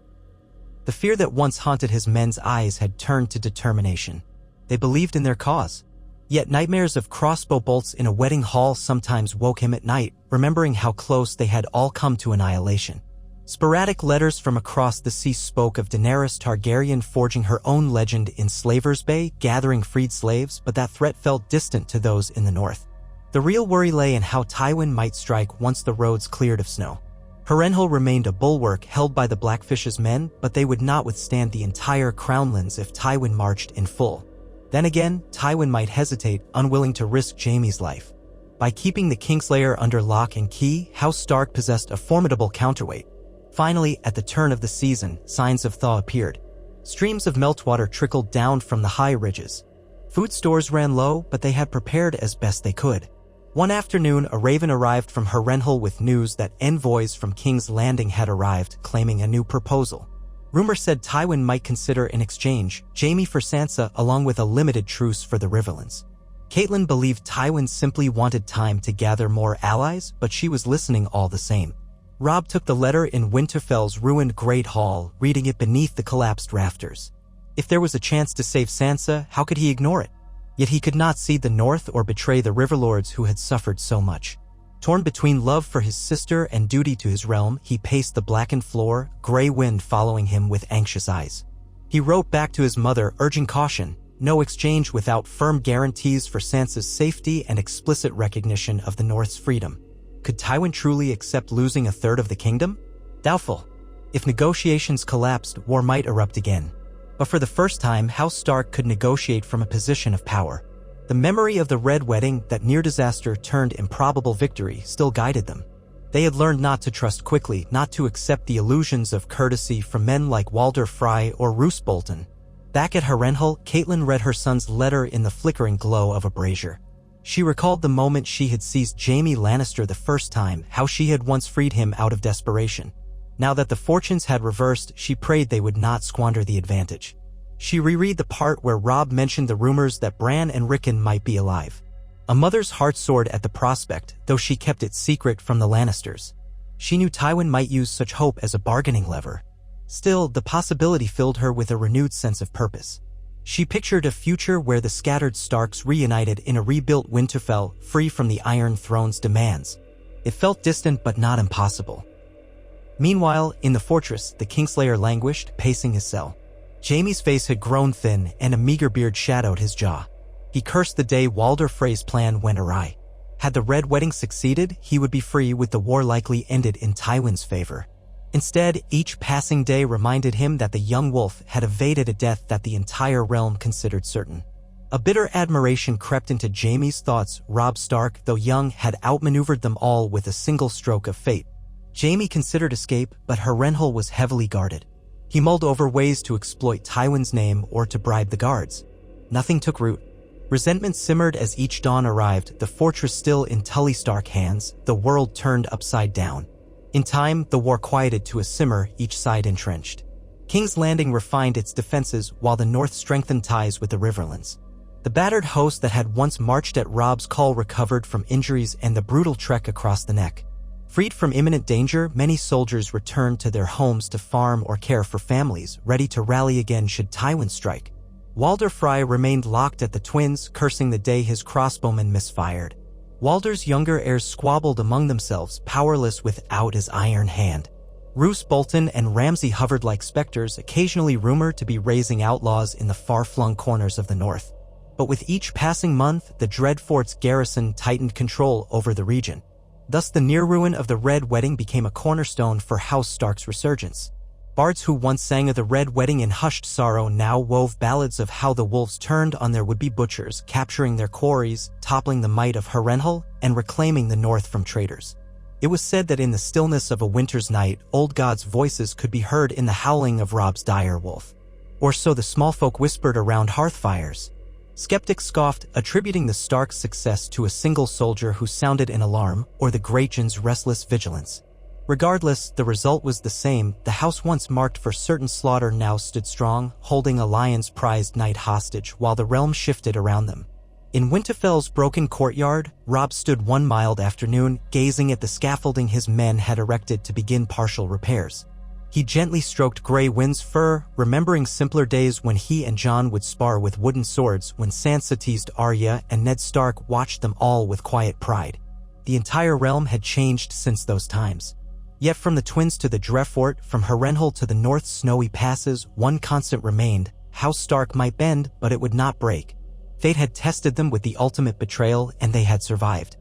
The fear that once haunted his men's eyes had turned to determination. They believed in their cause. Yet nightmares of crossbow bolts in a wedding hall sometimes woke him at night, remembering how close they had all come to annihilation. Sporadic letters from across the sea spoke of Daenerys Targaryen forging her own legend in Slaver's Bay, gathering freed slaves, but that threat felt distant to those in the north. The real worry lay in how Tywin might strike once the roads cleared of snow. Harrenhal remained a bulwark held by the Blackfish's men, but they would not withstand the entire Crownlands if Tywin marched in full. Then again, Tywin might hesitate, unwilling to risk Jaime's life. By keeping the Kingslayer under lock and key, House Stark possessed a formidable counterweight. Finally, at the turn of the season, signs of thaw appeared. Streams of meltwater trickled down from the high ridges. Food stores ran low, but they had prepared as best they could. One afternoon, a raven arrived from Harrenhal with news that envoys from King's Landing had arrived, claiming a new proposal. Rumor said Tywin might consider in exchange Jaime for Sansa along with a limited truce for the Riverlands. Catelyn believed Tywin simply wanted time to gather more allies, but she was listening all the same. Robb took the letter in Winterfell's ruined Great Hall, reading it beneath the collapsed rafters. If there was a chance to save Sansa, how could he ignore it? Yet he could not cede the North or betray the Riverlords who had suffered so much. Torn between love for his sister and duty to his realm, he paced the blackened floor, gray wind following him with anxious eyes. He wrote back to his mother, urging caution, no exchange without firm guarantees for Sansa's safety and explicit recognition of the North's freedom. Could Tywin truly accept losing a third of the kingdom? Doubtful. If negotiations collapsed, war might erupt again. But for the first time, House Stark could negotiate from a position of power. The memory of the Red Wedding, that near disaster turned improbable victory, still guided them. They had learned not to trust quickly, not to accept the illusions of courtesy from men like Walder Frey or Roose Bolton. Back at Harrenhal, Cailin read her son's letter in the flickering glow of a brazier. She recalled the moment she had seized Jaime Lannister the first time, how she had once freed him out of desperation. Now that the fortunes had reversed, she prayed they would not squander the advantage. She reread the part where Robb mentioned the rumors that Bran and Rickon might be alive. A mother's heart soared at the prospect, though she kept it secret from the Lannisters. She knew Tywin might use such hope as a bargaining lever. Still, the possibility filled her with a renewed sense of purpose. She pictured a future where the scattered Starks reunited in a rebuilt Winterfell, free from the Iron Throne's demands. It felt distant but not impossible. Meanwhile, in the fortress, the Kingslayer languished, pacing his cell. Jaime's face had grown thin, and a meager beard shadowed his jaw. He cursed the day Walder Frey's plan went awry. Had the Red Wedding succeeded, he would be free, with the war likely ended in Tywin's favor. Instead, each passing day reminded him that the young wolf had evaded a death that the entire realm considered certain. A bitter admiration crept into Jaime's thoughts. Robb Stark, though young, had outmaneuvered them all with a single stroke of fate. Jaime considered escape, but Harrenhal was heavily guarded. He mulled over ways to exploit Tywin's name or to bribe the guards. Nothing took root. Resentment simmered as each dawn arrived, the fortress still in Tully Stark hands, the world turned upside down. In time, the war quieted to a simmer, each side entrenched. King's Landing refined its defenses while the North strengthened ties with the Riverlands. The battered host that had once marched at Robb's call recovered from injuries and the brutal trek across the neck. Freed from imminent danger, many soldiers returned to their homes to farm or care for families, ready to rally again should Tywin strike. Walder Frey remained locked at the twins, cursing the day his crossbowmen misfired. Walder's younger heirs squabbled among themselves, powerless without his iron hand. Roose Bolton and Ramsay hovered like specters, occasionally rumored to be raising outlaws in the far-flung corners of the North. But with each passing month, the Dreadfort's garrison tightened control over the region. Thus the near ruin of the Red Wedding became a cornerstone for House Stark's resurgence. Bards who once sang of the Red Wedding in hushed sorrow now wove ballads of how the wolves turned on their would-be butchers, capturing their quarries, toppling the might of Harrenhal, and reclaiming the North from traitors. It was said that in the stillness of a winter's night, old gods' voices could be heard in the howling of Robb's dire wolf. Or so the small folk whispered around hearth fires. Skeptics scoffed, attributing the Stark's success to a single soldier who sounded an alarm, or the Greyjoy's restless vigilance. Regardless, the result was the same. The house once marked for certain slaughter now stood strong, holding a lion's prized knight hostage while the realm shifted around them. In Winterfell's broken courtyard, Robb stood one mild afternoon, gazing at the scaffolding his men had erected to begin partial repairs. He gently stroked Grey Wind's fur, remembering simpler days when he and Jon would spar with wooden swords, when Sansa teased Arya and Ned Stark watched them all with quiet pride. The entire realm had changed since those times. Yet from the twins to the Dreadfort, from Harrenhal to the North's snowy passes, one constant remained. House Stark might bend, but it would not break. Fate had tested them with the ultimate betrayal, and they had survived.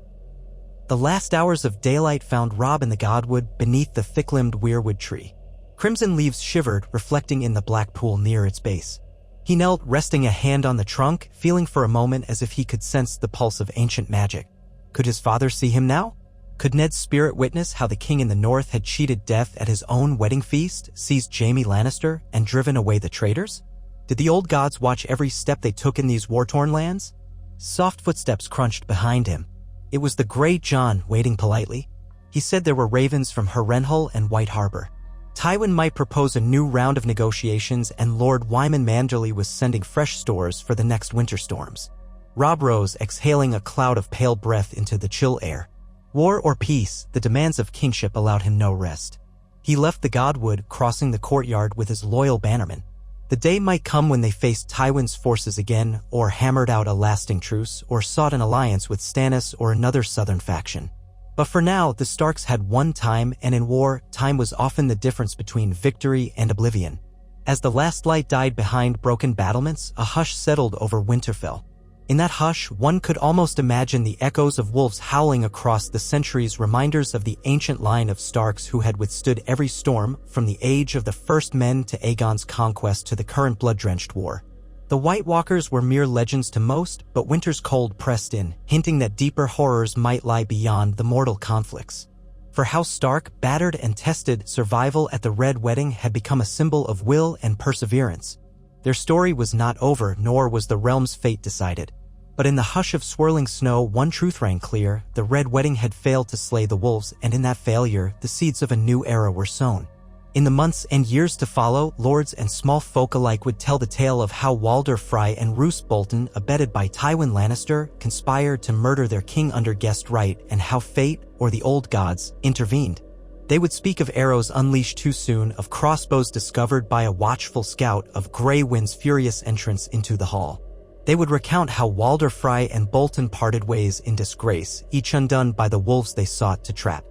The last hours of daylight found Robb in the Godwood, beneath the thick-limbed weirwood tree. Crimson leaves shivered, reflecting in the black pool near its base. He knelt, resting a hand on the trunk, feeling for a moment as if he could sense the pulse of ancient magic. Could his father see him now? Could Ned's spirit witness how the king in the North had cheated death at his own wedding feast, seized Jaime Lannister, and driven away the traitors? Did the old gods watch every step they took in these war-torn lands? Soft footsteps crunched behind him. It was the great Jon, waiting politely. He said there were ravens from Harrenhal and White Harbor. Tywin might propose a new round of negotiations, and Lord Wyman Manderley was sending fresh stores for the next winter storms. Robb rose, exhaling a cloud of pale breath into the chill air. War or peace, the demands of kingship allowed him no rest. He left the Godwood, crossing the courtyard with his loyal bannermen. The day might come when they faced Tywin's forces again, or hammered out a lasting truce, or sought an alliance with Stannis or another southern faction. But for now, the Starks had one time, and in war, time was often the difference between victory and oblivion. As the last light died behind broken battlements, a hush settled over Winterfell. In that hush, one could almost imagine the echoes of wolves howling across the centuries, reminders of the ancient line of Starks who had withstood every storm, from the age of the first men to Aegon's conquest to the current blood-drenched war. The White Walkers were mere legends to most, but winter's cold pressed in, hinting that deeper horrors might lie beyond the mortal conflicts. For House Stark, battered and tested, survival at the Red Wedding had become a symbol of will and perseverance. Their story was not over, nor was the realm's fate decided. But in the hush of swirling snow, one truth rang clear: the Red Wedding had failed to slay the wolves, and in that failure, the seeds of a new era were sown. In the months and years to follow, lords and small folk alike would tell the tale of how Walder Frey and Roose Bolton, abetted by Tywin Lannister, conspired to murder their king under guest right, and how fate, or the old gods, intervened. They would speak of arrows unleashed too soon, of crossbows discovered by a watchful scout, of Grey Wind's furious entrance into the hall. They would recount how Walder Frey and Bolton parted ways in disgrace, each undone by the wolves they sought to trap.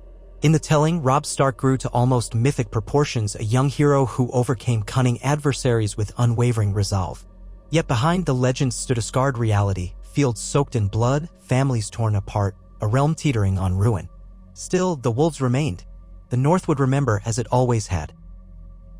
In the telling, Robb Stark grew to almost mythic proportions, a young hero who overcame cunning adversaries with unwavering resolve. Yet behind the legend stood a scarred reality, fields soaked in blood, families torn apart, a realm teetering on ruin. Still, the wolves remained. The North would remember, as it always had.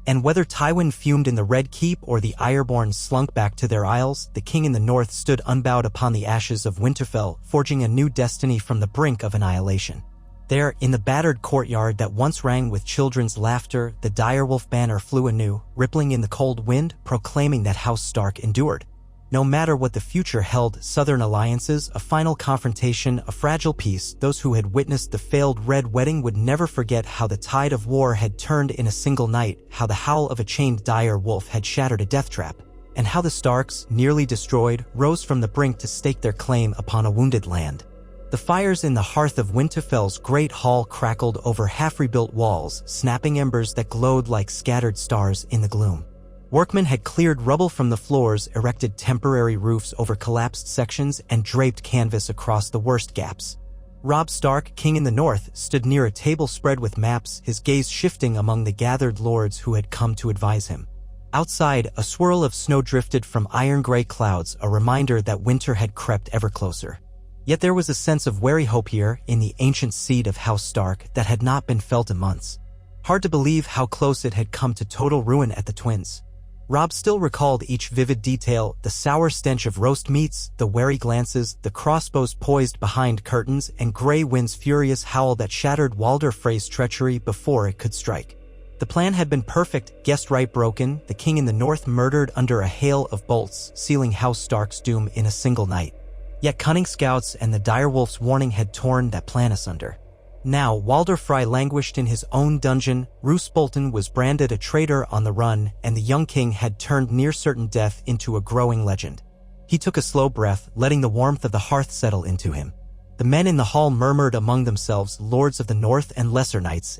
And whether Tywin fumed in the Red Keep or the Ironborn slunk back to their isles, the king in the North stood unbowed upon the ashes of Winterfell, forging a new destiny from the brink of annihilation. There, in the battered courtyard that once rang with children's laughter, the direwolf banner flew anew, rippling in the cold wind, proclaiming that House Stark endured. No matter what the future held, southern alliances, a final confrontation, a fragile peace, those who had witnessed the failed Red Wedding would never forget how the tide of war had turned in a single night, how the howl of a chained dire wolf had shattered a death trap, and how the Starks, nearly destroyed, rose from the brink to stake their claim upon a wounded land. The fires in the hearth of Winterfell's great hall crackled over half-rebuilt walls, snapping embers that glowed like scattered stars in the gloom. Workmen had cleared rubble from the floors, erected temporary roofs over collapsed sections, and draped canvas across the worst gaps. Robb Stark, king in the North, stood near a table spread with maps, his gaze shifting among the gathered lords who had come to advise him. Outside, a swirl of snow drifted from iron-gray clouds, a reminder that winter had crept ever closer. Yet there was a sense of wary hope here, in the ancient seat of House Stark, that had not been felt in months. Hard to believe how close it had come to total ruin at the Twins. Robb still recalled each vivid detail: the sour stench of roast meats, the wary glances, the crossbows poised behind curtains, and Grey Wind's furious howl that shattered Walder Frey's treachery before it could strike. The plan had been perfect, guest right broken, the king in the North murdered under a hail of bolts, sealing House Stark's doom in a single night. Yet cunning scouts and the direwolf's warning had torn that plan asunder. Now, Walder Frey languished in his own dungeon, Roose Bolton was branded a traitor on the run, and the young king had turned near-certain death into a growing legend. He took a slow breath, letting the warmth of the hearth settle into him. The men in the hall murmured among themselves, lords of the North and lesser knights,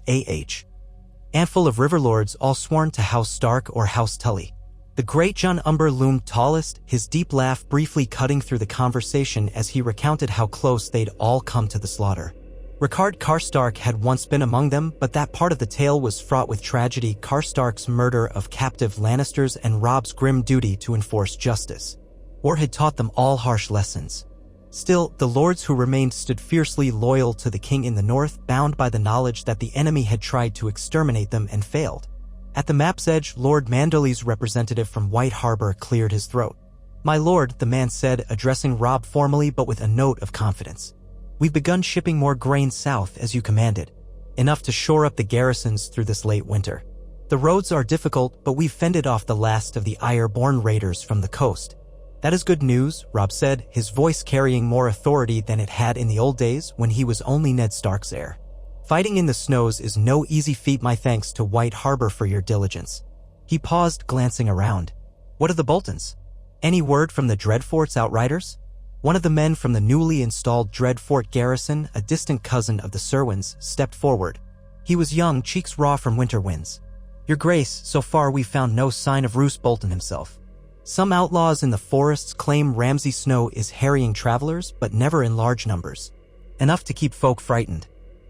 handful of riverlords all sworn to House Stark or House Tully. The great Jon Umber loomed tallest, his deep laugh briefly cutting through the conversation as he recounted how close they'd all come to the slaughter. Rickard Karstark had once been among them, but that part of the tale was fraught with tragedy: Karstark's murder of captive Lannisters and Robb's grim duty to enforce justice. War had taught them all harsh lessons. Still, the lords who remained stood fiercely loyal to the king in the North, bound by the knowledge that the enemy had tried to exterminate them and failed. At the map's edge, Lord Manderley's representative from White Harbor cleared his throat. "My lord," the man said, addressing Robb formally but with a note of confidence. "We've begun shipping more grain south as you commanded, enough to shore up the garrisons through this late winter. The roads are difficult, but we've fended off the last of the Ironborn raiders from the coast." "That is good news," Robb said, his voice carrying more authority than it had in the old days when he was only Ned Stark's heir. "Fighting in the snows is no easy feat. My thanks to White Harbor for your diligence." He paused, glancing around. "What of the Boltons? Any word from the Dreadfort's outriders?" One of the men from the newly installed Dreadfort garrison, a distant cousin of the Serwins, stepped forward. He was young, cheeks raw from winter winds. Your Grace, so far we've found no sign of Roose Bolton himself. Some outlaws in the forests claim Ramsay Snow is harrying travelers, but never in large numbers. Enough to keep folk frightened.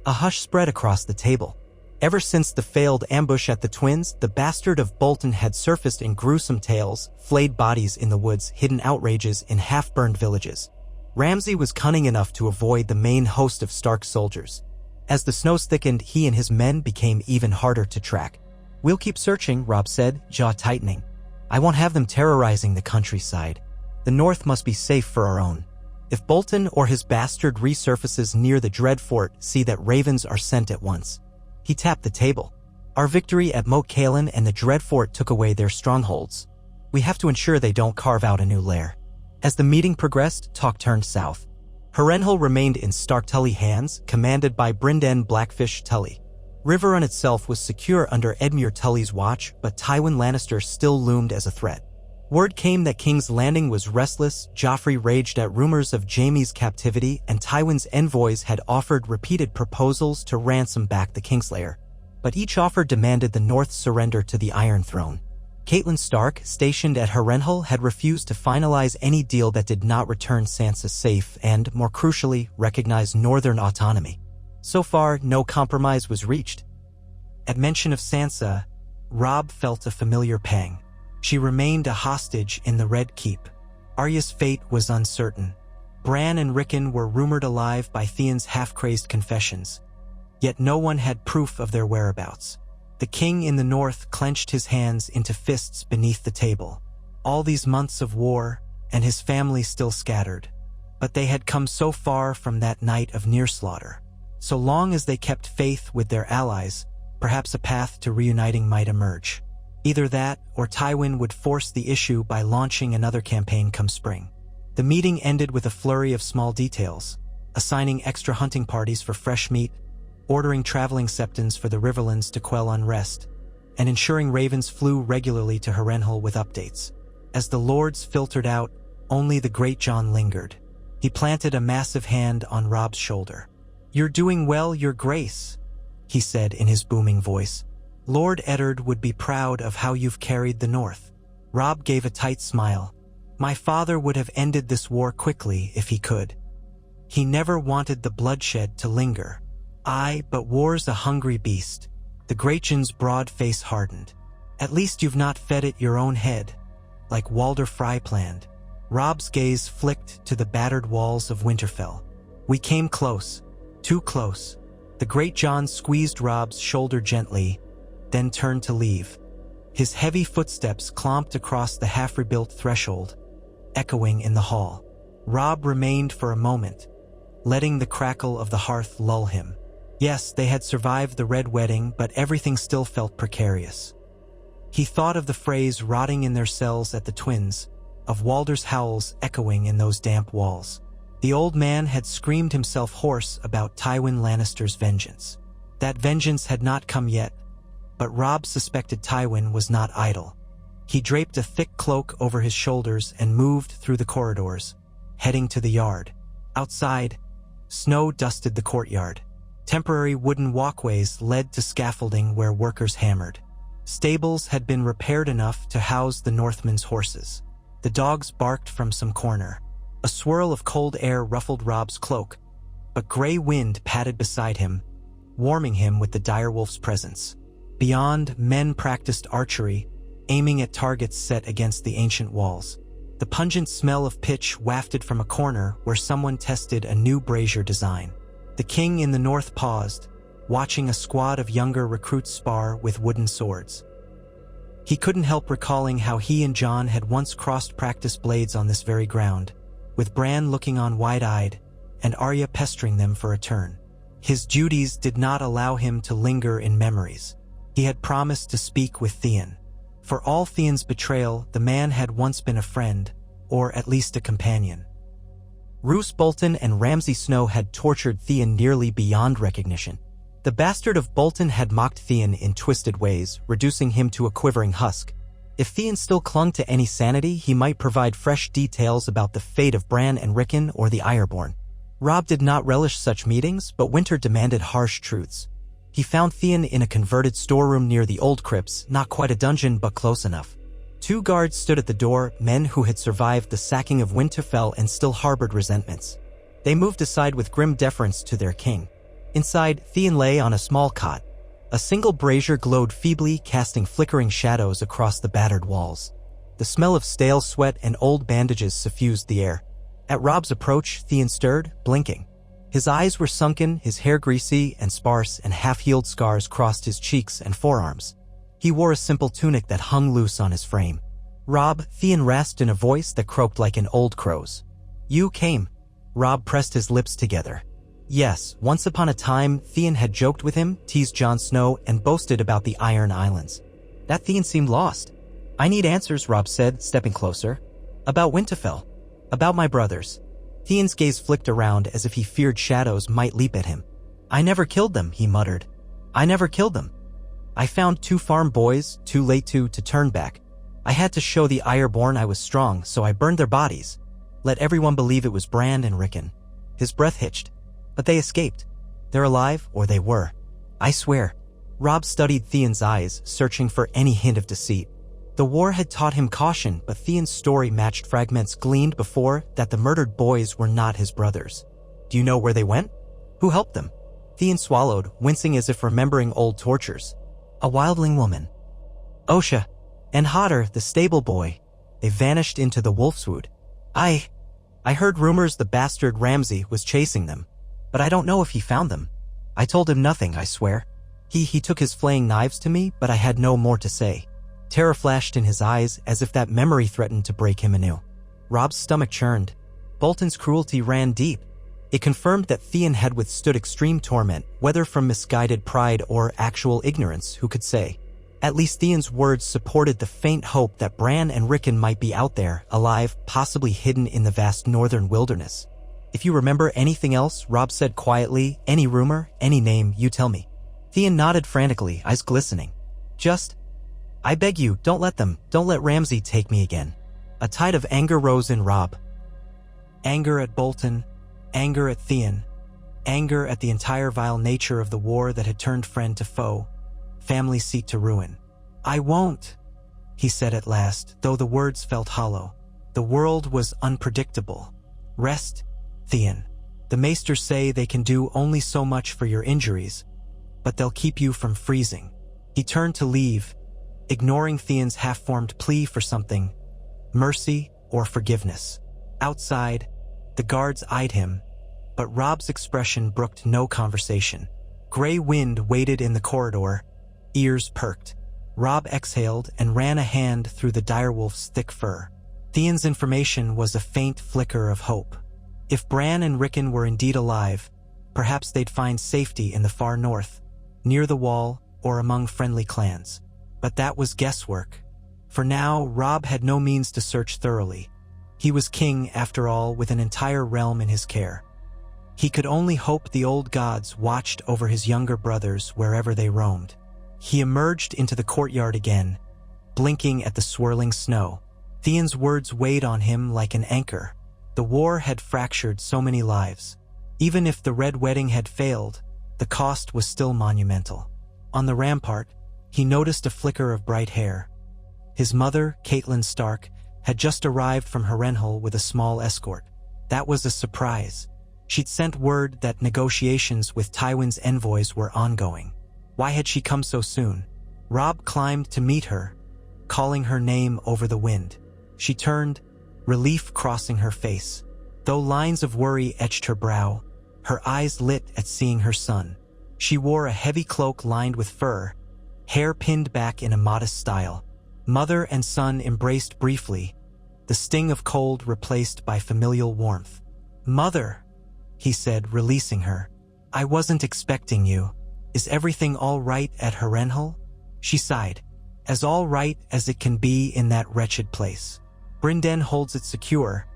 A hush spread across the table. Ever since the failed ambush at the Twins, the bastard of Bolton had surfaced in gruesome tales, flayed bodies in the woods, hidden outrages in half-burned villages. Ramsay was cunning enough to avoid the main host of Stark's soldiers. As the snows thickened, he and his men became even harder to track. "We'll keep searching," Robb said, jaw tightening. "I won't have them terrorizing the countryside. The North must be safe for our own. If Bolton or his bastard resurfaces near the Dreadfort, see that ravens are sent at once." He tapped the table. "Our victory at Moat Cailin and the Dreadfort took away their strongholds. We have to ensure they don't carve out a new lair." As the meeting progressed, talk turned south. Harrenhal remained in Stark Tully hands, commanded by Brynden Blackfish Tully. Riverrun itself was secure under Edmure Tully's watch, but Tywin Lannister still loomed as a threat. Word came that King's Landing was restless, Joffrey raged at rumors of Jaime's captivity, and Tywin's envoys had offered repeated proposals to ransom back the Kingslayer. But each offer demanded the North's surrender to the Iron Throne. Catelyn Stark, stationed at Harrenhal, had refused to finalize any deal that did not return Sansa safe and, more crucially, recognize Northern autonomy. So far, no compromise was reached. At mention of Sansa, Robb felt a familiar pang. She remained a hostage in the Red Keep. Arya's fate was uncertain. Bran and Rickon were rumored alive by Theon's half-crazed confessions. Yet no one had proof of their whereabouts. The king in the north clenched his hands into fists beneath the table. All these months of war, and his family still scattered. But they had come so far from that night of near slaughter. So long as they kept faith with their allies, perhaps a path to reuniting might emerge. Either that, or Tywin would force the issue by launching another campaign come spring. The meeting ended with a flurry of small details, assigning extra hunting parties for fresh meat, ordering traveling septons for the Riverlands to quell unrest, and ensuring ravens flew regularly to Harrenhal with updates. As the lords filtered out, only the Great John lingered. He planted a massive hand on Robb's shoulder. "You're doing well, Your Grace," he said in his booming voice. "Lord Eddard would be proud of how you've carried the North." Robb gave a tight smile. "My father would have ended this war quickly if he could. He never wanted the bloodshed to linger." "Aye, but war's a hungry beast." The Great John's broad face hardened. "At least you've not fed it your own head, like Walder Frey planned." Robb's gaze flicked to the battered walls of Winterfell. "We came close. Too close." The Great John squeezed Robb's shoulder gently, then turned to leave. His heavy footsteps clomped across the half-rebuilt threshold, echoing in the hall. Robb remained for a moment, letting the crackle of the hearth lull him. Yes, they had survived the Red Wedding, but everything still felt precarious. He thought of the Freys rotting in their cells at the Twins, of Walder's howls echoing in those damp walls. The old man had screamed himself hoarse about Tywin Lannister's vengeance. That vengeance had not come yet, but Robb suspected Tywin was not idle. He draped a thick cloak over his shoulders and moved through the corridors, heading to the yard. Outside, snow dusted the courtyard. Temporary wooden walkways led to scaffolding where workers hammered. Stables had been repaired enough to house the Northmen's horses. The dogs barked from some corner. A swirl of cold air ruffled Robb's cloak, but gray wind padded beside him, warming him with the direwolf's presence. Beyond, men practiced archery, aiming at targets set against the ancient walls. The pungent smell of pitch wafted from a corner where someone tested a new brazier design. The king in the north paused, watching a squad of younger recruits spar with wooden swords. He couldn't help recalling how he and Jon had once crossed practice blades on this very ground, with Bran looking on wide-eyed and Arya pestering them for a turn. His duties did not allow him to linger in memories. He had promised to speak with Theon. For all Theon's betrayal, the man had once been a friend, or at least a companion. Roose Bolton and Ramsay Snow had tortured Theon nearly beyond recognition. The bastard of Bolton had mocked Theon in twisted ways, reducing him to a quivering husk. If Theon still clung to any sanity, he might provide fresh details about the fate of Bran and Rickon or the Ironborn. Robb did not relish such meetings, but Winter demanded harsh truths. He found Theon in a converted storeroom near the old crypts, not quite a dungeon but close enough. 2 guards stood at the door, men who had survived the sacking of Winterfell and still harbored resentments. They moved aside with grim deference to their king. Inside, Theon lay on a small cot. A single brazier glowed feebly, casting flickering shadows across the battered walls. The smell of stale sweat and old bandages suffused the air. At Robb's approach, Theon stirred, blinking. His eyes were sunken, his hair greasy and sparse, and half-healed scars crossed his cheeks and forearms. He wore a simple tunic that hung loose on his frame. "Robb," Theon rasped in a voice that croaked like an old crow's. "You came." Robb pressed his lips together. Yes, once upon a time, Theon had joked with him, teased Jon Snow, and boasted about the Iron Islands. That Theon seemed lost. "I need answers," Robb said, stepping closer. "About Winterfell. About my brothers." Theon's gaze flicked around as if he feared shadows might leap at him. "I never killed them," he muttered. "I never killed them. I found 2 farm boys, too late to turn back. I had to show the Ironborn I was strong, so I burned their bodies. Let everyone believe it was Bran and Rickon." His breath hitched. "But they escaped. They're alive, or they were. I swear." Robb studied Theon's eyes, searching for any hint of deceit. The war had taught him caution, but Theon's story matched fragments gleaned before that the murdered boys were not his brothers. "Do you know where they went? Who helped them?" Theon swallowed, wincing as if remembering old tortures. "A wildling woman. Osha. And Hodder, the stable boy. They vanished into the Wolfswood. I heard rumors the bastard Ramsay was chasing them, but I don't know if he found them. I told him nothing, I swear. He took his flaying knives to me, but I had no more to say." Terror flashed in his eyes as if that memory threatened to break him anew. Robb's stomach churned. Bolton's cruelty ran deep. It confirmed that Theon had withstood extreme torment, whether from misguided pride or actual ignorance, who could say. At least Theon's words supported the faint hope that Bran and Rickon might be out there, alive, possibly hidden in the vast northern wilderness. "If you remember anything else," Robb said quietly, "any rumor, any name, you tell me." Theon nodded frantically, eyes glistening. I beg you, don't let Ramsay take me again." A tide of anger rose in Robb. Anger at Bolton, anger at Theon, anger at the entire vile nature of the war that had turned friend to foe, family seat to ruin. "I won't," he said at last, though the words felt hollow. "The world was unpredictable. Rest, Theon. The maesters say they can do only so much for your injuries, but they'll keep you from freezing." He turned to leave, ignoring Theon's half-formed plea for something, mercy or forgiveness. Outside, the guards eyed him, but Robb's expression brooked no conversation. Gray wind waited in the corridor, ears perked. Robb exhaled and ran a hand through the direwolf's thick fur. Theon's information was a faint flicker of hope. If Bran and Rickon were indeed alive, perhaps they'd find safety in the far north, near the wall or among friendly clans. But that was guesswork. For now, Robb had no means to search thoroughly. He was king, after all, with an entire realm in his care. He could only hope the old gods watched over his younger brothers wherever they roamed. He emerged into the courtyard again, blinking at the swirling snow. Theon's words weighed on him like an anchor. The war had fractured so many lives. Even if the Red Wedding had failed, the cost was still monumental. On the rampart, he noticed a flicker of bright hair. His mother, Catelyn Stark, had just arrived from Harrenhal with a small escort. That was a surprise. She'd sent word that negotiations with Tywin's envoys were ongoing. Why had she come so soon? Robb climbed to meet her, calling her name over the wind. She turned, relief crossing her face. Though lines of worry etched her brow, her eyes lit at seeing her son. She wore a heavy cloak lined with fur, hair pinned back in a modest style. Mother and son embraced briefly, the sting of cold replaced by familial warmth. "Mother," he said, releasing her. "I wasn't expecting you. Is everything all right at Harrenhal?" She sighed. "As all right as it can be in that wretched place. Brynden holds it secure,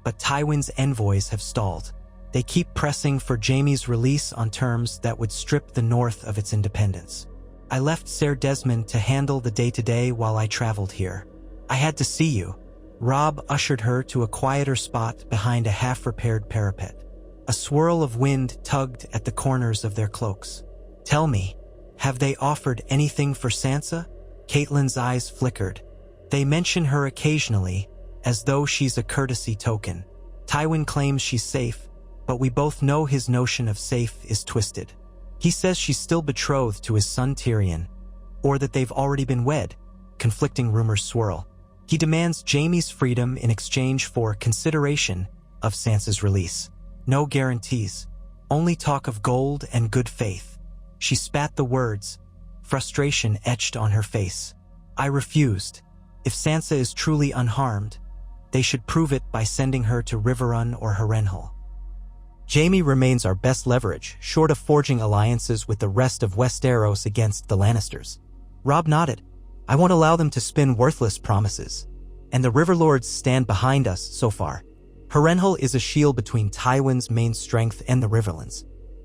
but Tywin's envoys have stalled. They keep pressing for Jaime's release on terms that would strip the North of its independence. I left Ser Desmond to handle the day-to-day while I traveled here. I had to see you." Robb ushered her to a quieter spot behind a half-repaired parapet. A swirl of wind tugged at the corners of their cloaks. "Tell me," Have they offered anything for Sansa? Cailin's eyes flickered. They mention her occasionally, as though she's a courtesy token. Tywin claims she's safe, but we both know his notion of safe is twisted. He says she's still betrothed to his son Tyrion, or that they've already been wed. Conflicting rumors swirl. He demands Jaime's freedom in exchange for consideration of Sansa's release. No guarantees, only talk of gold and good faith. She spat the words, frustration etched on her face. I refused. If Sansa is truly unharmed, they should prove it by sending her to Riverrun or Harrenhal. Jaime remains our best leverage, short of forging alliances with the rest of Westeros against the Lannisters. Robb nodded. I won't allow them to spin worthless promises. And the Riverlords stand behind us so far. Harrenhal is a shield between Tywin's main strength and the Riverlands.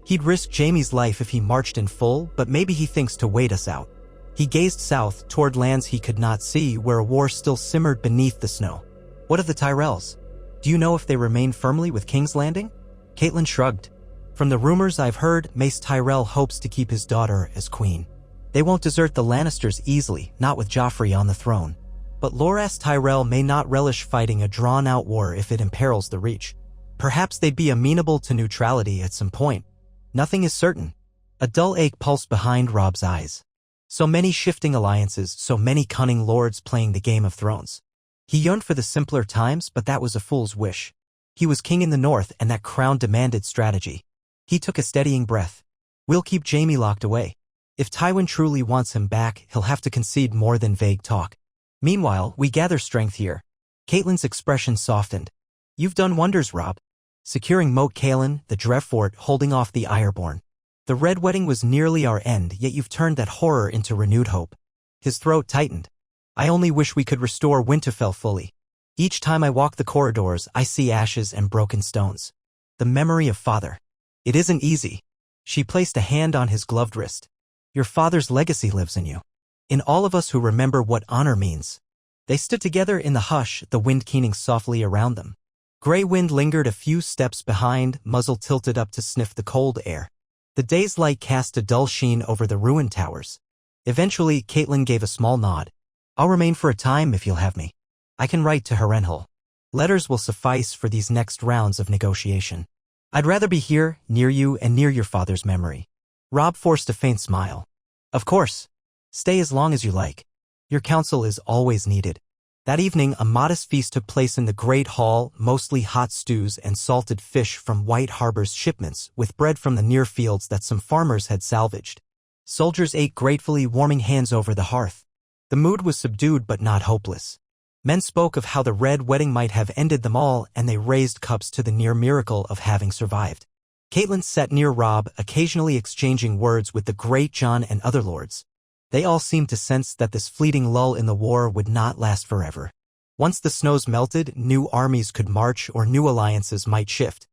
He'd risk Jaime's life if he marched in full, but maybe he thinks to wait us out. He gazed south toward lands he could not see, where a war still simmered beneath the snow. What of the Tyrells? Do you know if they remain firmly with King's Landing? Caitlin shrugged. From the rumors I've heard, Mace Tyrell hopes to keep his daughter as queen. They won't desert the Lannisters easily, not with Joffrey on the throne. But Loras Tyrell may not relish fighting a drawn-out war if it imperils the Reach. Perhaps they'd be amenable to neutrality at some point. Nothing is certain. A dull ache pulsed behind Robb's eyes. So many shifting alliances, so many cunning lords playing the Game of Thrones. He yearned for the simpler times, but that was a fool's wish. He was king in the north, and that crown demanded strategy. He took a steadying breath. We'll keep Jaime locked away. If Tywin truly wants him back, he'll have to concede more than vague talk. Meanwhile, we gather strength here. Cailin's expression softened. You've done wonders, Robb. Securing Moat Cailin, the Dreadfort, holding off the Ironborn. The Red Wedding was nearly our end, yet you've turned that horror into renewed hope. His throat tightened. I only wish we could restore Winterfell fully. Each time I walk the corridors, I see ashes and broken stones. The memory of father. It isn't easy. She placed a hand on his gloved wrist. Your father's legacy lives in you. In all of us who remember what honor means. They stood together in the hush, the wind keening softly around them. Gray wind lingered a few steps behind, muzzle tilted up to sniff the cold air. The day's light cast a dull sheen over the ruined towers. Eventually, Caitlin gave a small nod. I'll remain for a time if you'll have me. I can write to Harrenhal. Letters will suffice for these next rounds of negotiation. I'd rather be here, near you and near your father's memory. Robb forced a faint smile. Of course. Stay as long as you like. Your counsel is always needed. That evening, a modest feast took place in the Great Hall, mostly hot stews and salted fish from White Harbor's shipments, with bread from the near fields that some farmers had salvaged. Soldiers ate gratefully, warming hands over the hearth. The mood was subdued but not hopeless. Men spoke of how the Red Wedding might have ended them all, and they raised cups to the near miracle of having survived. Caitlin sat near Robb, occasionally exchanging words with the Great John and other lords. They all seemed to sense that this fleeting lull in the war would not last forever. Once the snows melted, new armies could march or new alliances might shift.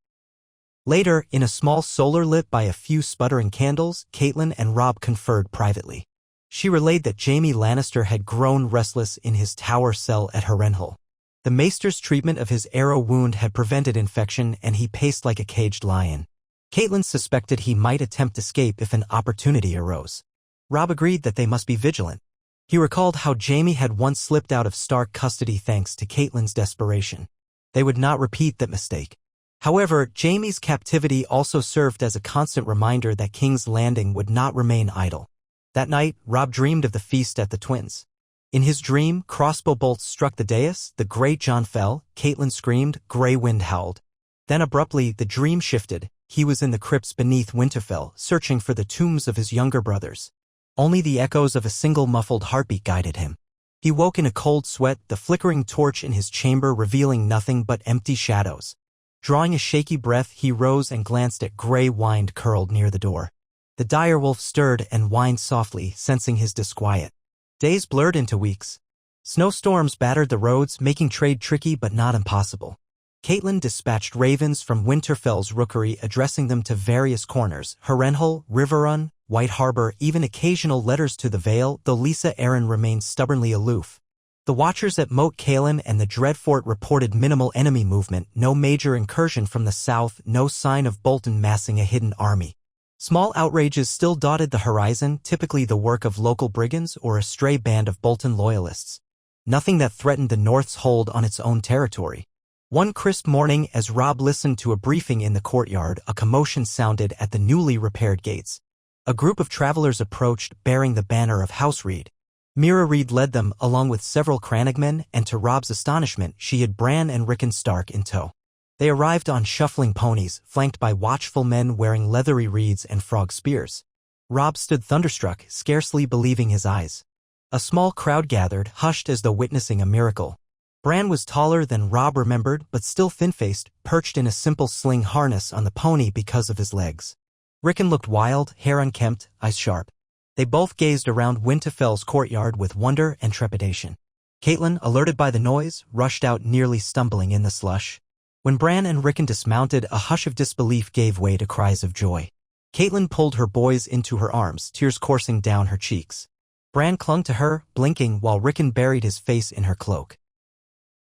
Later, in a small solar lit by a few sputtering candles, Caitlin and Robb conferred privately. She relayed that Jaime Lannister had grown restless in his tower cell at Harrenhal. The maester's treatment of his arrow wound had prevented infection, and he paced like a caged lion. Caitlin suspected he might attempt escape if an opportunity arose. Robb agreed that they must be vigilant. He recalled how Jaime had once slipped out of Stark custody thanks to Caitlyn's desperation. They would not repeat that mistake. However, Jaime's captivity also served as a constant reminder that King's Landing would not remain idle. That night, Robb dreamed of the feast at the Twins. In his dream, crossbow bolts struck the dais, the Great John fell, Caitlin screamed, Grey wind howled. Then abruptly, the dream shifted. He was in the crypts beneath Winterfell, searching for the tombs of his younger brothers. Only the echoes of a single muffled heartbeat guided him. He woke in a cold sweat, the flickering torch in his chamber revealing nothing but empty shadows. Drawing a shaky breath, he rose and glanced at Grey Wind curled near the door. The direwolf stirred and whined softly, sensing his disquiet. Days blurred into weeks. Snowstorms battered the roads, making trade tricky but not impossible. Caitlin dispatched ravens from Winterfell's rookery, addressing them to various corners, Harrenhal, Riverrun, White Harbor, even occasional letters to the Vale, though Lisa Arryn remained stubbornly aloof. The watchers at Moat Cailin and the Dreadfort reported minimal enemy movement, no major incursion from the south, no sign of Bolton massing a hidden army. Small outrages still dotted the horizon, typically the work of local brigands or a stray band of Bolton loyalists. Nothing that threatened the North's hold on its own territory. One crisp morning, as Robb listened to a briefing in the courtyard, a commotion sounded at the newly repaired gates. A group of travelers approached, bearing the banner of House Reed. Mira Reed led them, along with several Crannogmen, and to Robb's astonishment, she had Bran and Rickon Stark in tow. They arrived on shuffling ponies, flanked by watchful men wearing leathery reeds and frog spears. Robb stood thunderstruck, scarcely believing his eyes. A small crowd gathered, hushed as though witnessing a miracle. Bran was taller than Robb remembered, but still thin-faced, perched in a simple sling harness on the pony because of his legs. Rickon looked wild, hair unkempt, eyes sharp. They both gazed around Winterfell's courtyard with wonder and trepidation. Cailin, alerted by the noise, rushed out, nearly stumbling in the slush. When Bran and Rickon dismounted, a hush of disbelief gave way to cries of joy. Cailin pulled her boys into her arms, tears coursing down her cheeks. Bran clung to her, blinking, while Rickon buried his face in her cloak.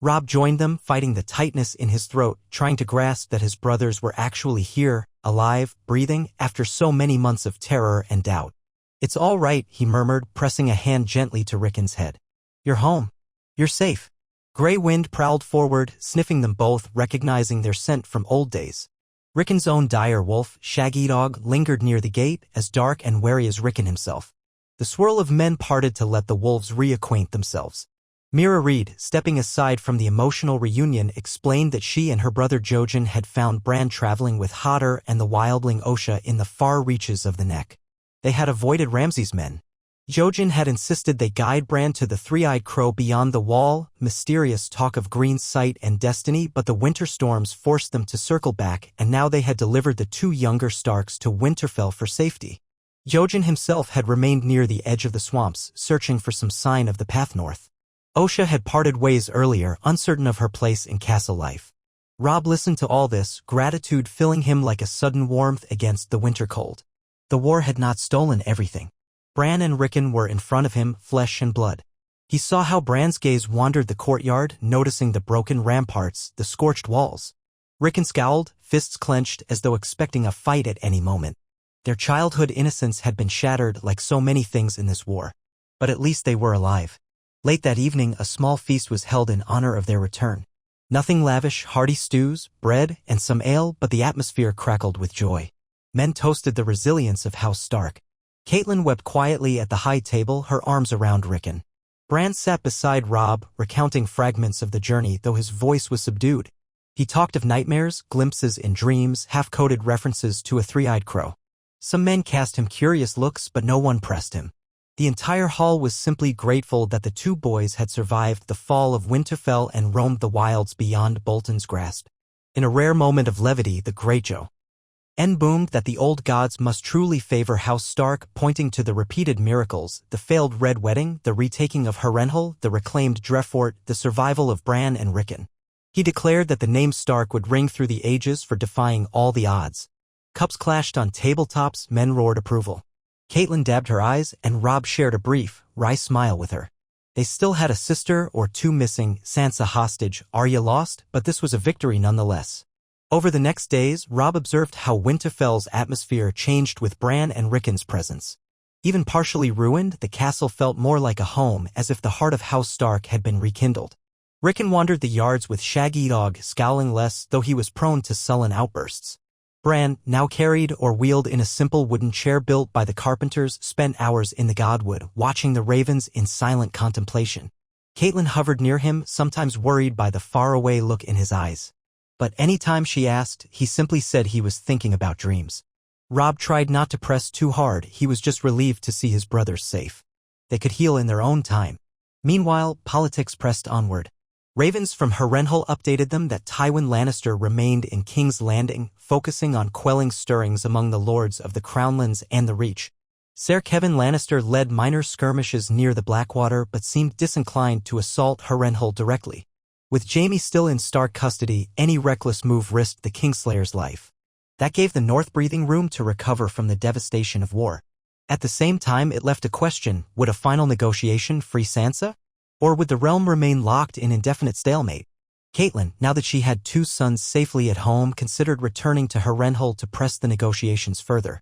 Robb joined them, fighting the tightness in his throat, trying to grasp that his brothers were actually here, alive, breathing, after so many months of terror and doubt. "It's all right," he murmured, pressing a hand gently to Rickon's head. "You're home. You're safe." Grey wind prowled forward, sniffing them both, recognizing their scent from old days. Rickon's own dire wolf, Shaggy Dog, lingered near the gate, as dark and wary as Rickon himself. The swirl of men parted to let the wolves reacquaint themselves. Mira Reed, stepping aside from the emotional reunion, explained that she and her brother Jojen had found Bran traveling with Hodder and the wildling Osha in the far reaches of the Neck. They had avoided Ramsay's men. Jojen had insisted they guide Bran to the three-eyed crow beyond the wall, mysterious talk of green sight and destiny, but the winter storms forced them to circle back, and now they had delivered the two younger Starks to Winterfell for safety. Jojen himself had remained near the edge of the swamps, searching for some sign of the path north. Osha had parted ways earlier, uncertain of her place in castle life. Robb listened to all this, gratitude filling him like a sudden warmth against the winter cold. The war had not stolen everything. Bran and Rickon were in front of him, flesh and blood. He saw how Bran's gaze wandered the courtyard, noticing the broken ramparts, the scorched walls. Rickon scowled, fists clenched, as though expecting a fight at any moment. Their childhood innocence had been shattered like so many things in this war. But at least they were alive. Late that evening, a small feast was held in honor of their return. Nothing lavish, hearty stews, bread, and some ale, but the atmosphere crackled with joy. Men toasted the resilience of House Stark. Cailin wept quietly at the high table, her arms around Rickon. Bran sat beside Robb, recounting fragments of the journey, though his voice was subdued. He talked of nightmares, glimpses in dreams, half-coded references to a three-eyed crow. Some men cast him curious looks, but no one pressed him. The entire hall was simply grateful that the two boys had survived the fall of Winterfell and roamed the wilds beyond Bolton's grasp. In a rare moment of levity, the Greyjoy boomed that the old gods must truly favor House Stark, pointing to the repeated miracles, the failed Red Wedding, the retaking of Harrenhal, the reclaimed Dreadfort, the survival of Bran and Rickon. He declared that the name Stark would ring through the ages for defying all the odds. Cups clashed on tabletops, men roared approval. Cailin dabbed her eyes, and Robb shared a brief, wry smile with her. They still had a sister or two missing, Sansa hostage, Arya lost, but this was a victory nonetheless. Over the next days, Robb observed how Winterfell's atmosphere changed with Bran and Rickon's presence. Even partially ruined, the castle felt more like a home, as if the heart of House Stark had been rekindled. Rickon wandered the yards with Shaggy Dog, scowling less, though he was prone to sullen outbursts. Bran, now carried or wheeled in a simple wooden chair built by the carpenters, spent hours in the Godwood, watching the ravens in silent contemplation. Cailin hovered near him, sometimes worried by the faraway look in his eyes. But any time she asked, he simply said he was thinking about dreams. Robb tried not to press too hard, he was just relieved to see his brothers safe. They could heal in their own time. Meanwhile, politics pressed onward. Ravens from Harrenhal updated them that Tywin Lannister remained in King's Landing, focusing on quelling stirrings among the lords of the Crownlands and the Reach. Ser Kevan Lannister led minor skirmishes near the Blackwater but seemed disinclined to assault Harrenhal directly. With Jaime still in Stark custody, any reckless move risked the Kingslayer's life. That gave the North breathing room to recover from the devastation of war. At the same time, it left a question: would a final negotiation free Sansa? Or would the realm remain locked in indefinite stalemate? Cailin, now that she had two sons safely at home, considered returning to Harrenhal to press the negotiations further.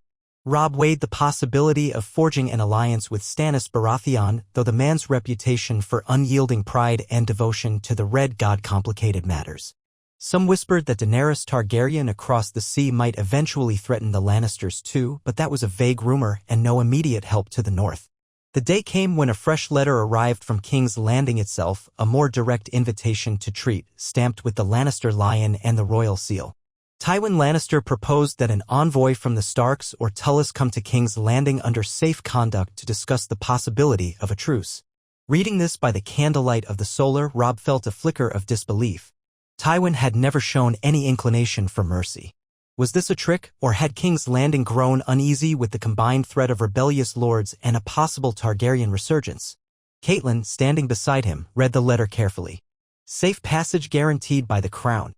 Robb weighed the possibility of forging an alliance with Stannis Baratheon, though the man's reputation for unyielding pride and devotion to the Red God complicated matters. Some whispered that Daenerys Targaryen across the sea might eventually threaten the Lannisters too, but that was a vague rumor and no immediate help to the north. The day came when a fresh letter arrived from King's Landing itself, a more direct invitation to treat, stamped with the Lannister lion and the royal seal. Tywin Lannister proposed that an envoy from the Starks or Tullis come to King's Landing under safe conduct to discuss the possibility of a truce. Reading this by the candlelight of the solar, Robb felt a flicker of disbelief. Tywin had never shown any inclination for mercy. Was this a trick, or had King's Landing grown uneasy with the combined threat of rebellious lords and a possible Targaryen resurgence? Cailin, standing beside him, read the letter carefully. Safe passage guaranteed by the crown.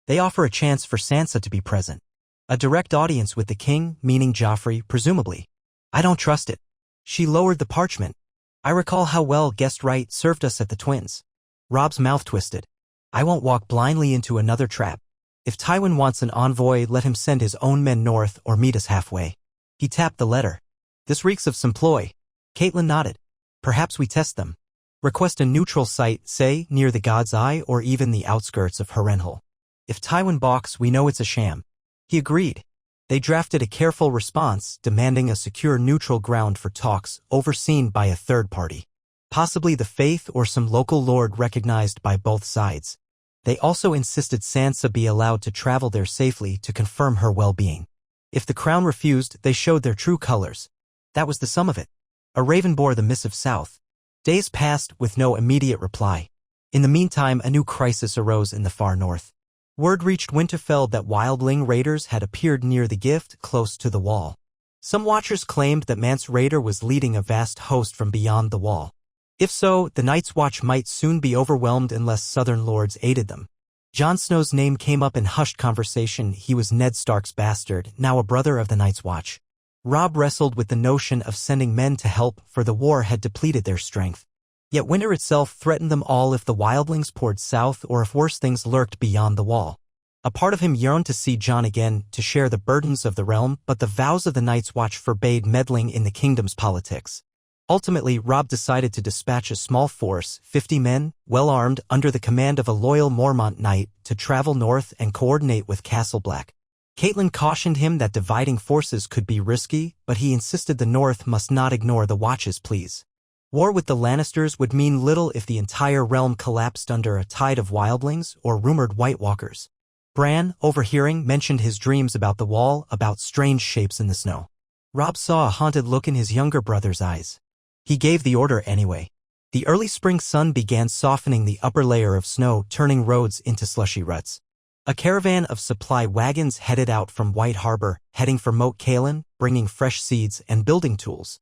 They offer a chance for Sansa to be present. A direct audience with the king, meaning Joffrey, presumably. I don't trust it. She lowered the parchment. I recall how well guest right served us at the Twins. Robb's mouth twisted. I won't walk blindly into another trap. If Tywin wants an envoy, let him send his own men north or meet us halfway. He tapped the letter. This reeks of some ploy. Caitlin nodded. Perhaps we test them. Request a neutral site, say, near the God's Eye or even the outskirts of Harrenhal. If Tywin balks, we know it's a sham. He agreed. They drafted a careful response, demanding a secure neutral ground for talks, overseen by a third party. Possibly the Faith or some local lord recognized by both sides. They also insisted Sansa be allowed to travel there safely to confirm her well-being. If the crown refused, they showed their true colors. That was the sum of it. A raven bore the missive south. Days passed with no immediate reply. In the meantime, a new crisis arose in the far north. Word reached Winterfell that wildling raiders had appeared near the Gift, close to the wall. Some watchers claimed that Mance Rayder was leading a vast host from beyond the wall. If so, the Night's Watch might soon be overwhelmed unless southern lords aided them. Jon Snow's name came up in hushed conversation. He was Ned Stark's bastard, now a brother of the Night's Watch. Robb wrestled with the notion of sending men to help, for the war had depleted their strength. Yet winter itself threatened them all if the wildlings poured south or if worse things lurked beyond the wall. A part of him yearned to see Jon again, to share the burdens of the realm, but the vows of the Night's Watch forbade meddling in the kingdom's politics. Ultimately, Robb decided to dispatch a small force, 50 men, well-armed, under the command of a loyal Mormont knight, to travel north and coordinate with Castle Black. Caitlin cautioned him that dividing forces could be risky, but he insisted the North must not ignore the Watch's pleas. War with the Lannisters would mean little if the entire realm collapsed under a tide of wildlings or rumored White Walkers. Bran, overhearing, mentioned his dreams about the wall, about strange shapes in the snow. Robb saw a haunted look in his younger brother's eyes. He gave the order anyway. The early spring sun began softening the upper layer of snow, turning roads into slushy ruts. A caravan of supply wagons headed out from White Harbor, heading for Moat Cailin, bringing fresh seeds and building tools.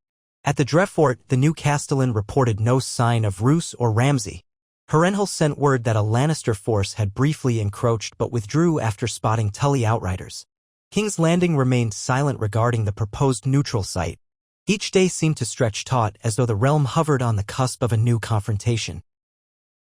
At the Dreadfort, the new castellan reported no sign of Roose or Ramsay. Harrenhal sent word that a Lannister force had briefly encroached but withdrew after spotting Tully outriders. King's Landing remained silent regarding the proposed neutral site. Each day seemed to stretch taut as though the realm hovered on the cusp of a new confrontation.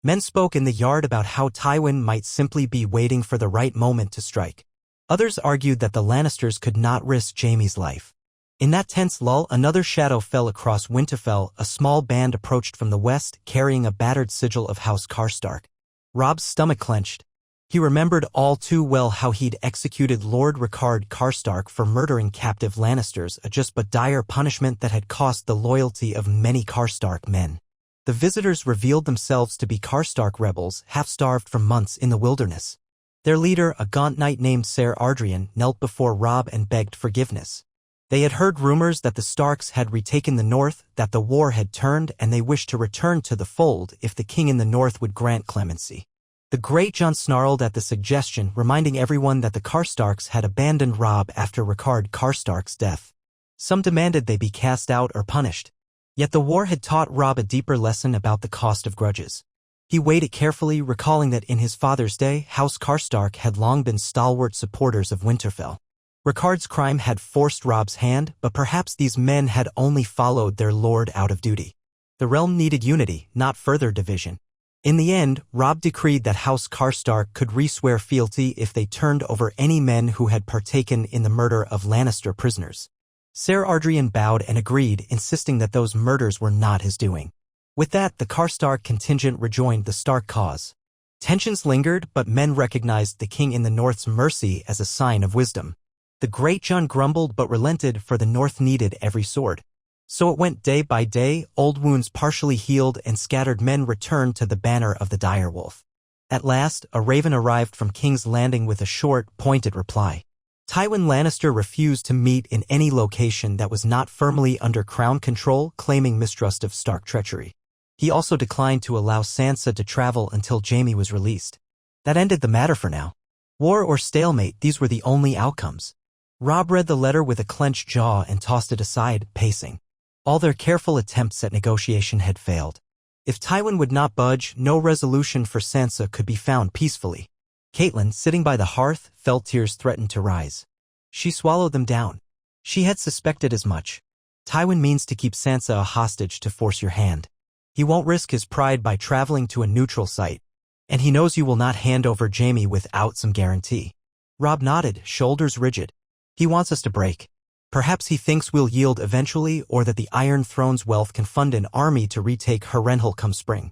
Men spoke in the yard about how Tywin might simply be waiting for the right moment to strike. Others argued that the Lannisters could not risk Jaime's life. In that tense lull, another shadow fell across Winterfell. A small band approached from the west, carrying a battered sigil of House Karstark. Robb's stomach clenched. He remembered all too well how he'd executed Lord Rickard Karstark for murdering captive Lannisters, a just but dire punishment that had cost the loyalty of many Karstark men. The visitors revealed themselves to be Karstark rebels, half-starved from months in the wilderness. Their leader, a gaunt knight named Ser Ardrian, knelt before Robb and begged forgiveness. They had heard rumors that the Starks had retaken the north, that the war had turned, and they wished to return to the fold if the king in the north would grant clemency. The great Jon snarled at the suggestion, reminding everyone that the Karstarks had abandoned Robb after Rickard Karstark's death. Some demanded they be cast out or punished. Yet the war had taught Robb a deeper lesson about the cost of grudges. He weighed it carefully, recalling that in his father's day, House Karstark had long been stalwart supporters of Winterfell. Rickard's crime had forced Robb's hand, but perhaps these men had only followed their lord out of duty. The realm needed unity, not further division. In the end, Robb decreed that House Karstark could re-swear fealty if they turned over any men who had partaken in the murder of Lannister prisoners. Ser Ardrian bowed and agreed, insisting that those murders were not his doing. With that, the Karstark contingent rejoined the Stark cause. Tensions lingered, but men recognized the king in the North's mercy as a sign of wisdom. The Great John grumbled but relented, for the North needed every sword. So it went day by day, old wounds partially healed and scattered men returned to the banner of the direwolf. At last, a raven arrived from King's Landing with a short, pointed reply. Tywin Lannister refused to meet in any location that was not firmly under crown control, claiming mistrust of Stark treachery. He also declined to allow Sansa to travel until Jaime was released. That ended the matter for now. War or stalemate, these were the only outcomes. Robb read the letter with a clenched jaw and tossed it aside, pacing. All their careful attempts at negotiation had failed. If Tywin would not budge, no resolution for Sansa could be found peacefully. Cailin, sitting by the hearth, felt tears threaten to rise. She swallowed them down. She had suspected as much. Tywin means to keep Sansa a hostage to force your hand. He won't risk his pride by traveling to a neutral site. And he knows you will not hand over Jaime without some guarantee. Robb nodded, shoulders rigid. He wants us to break. Perhaps he thinks we'll yield eventually, or that the Iron Throne's wealth can fund an army to retake Harrenhal come spring.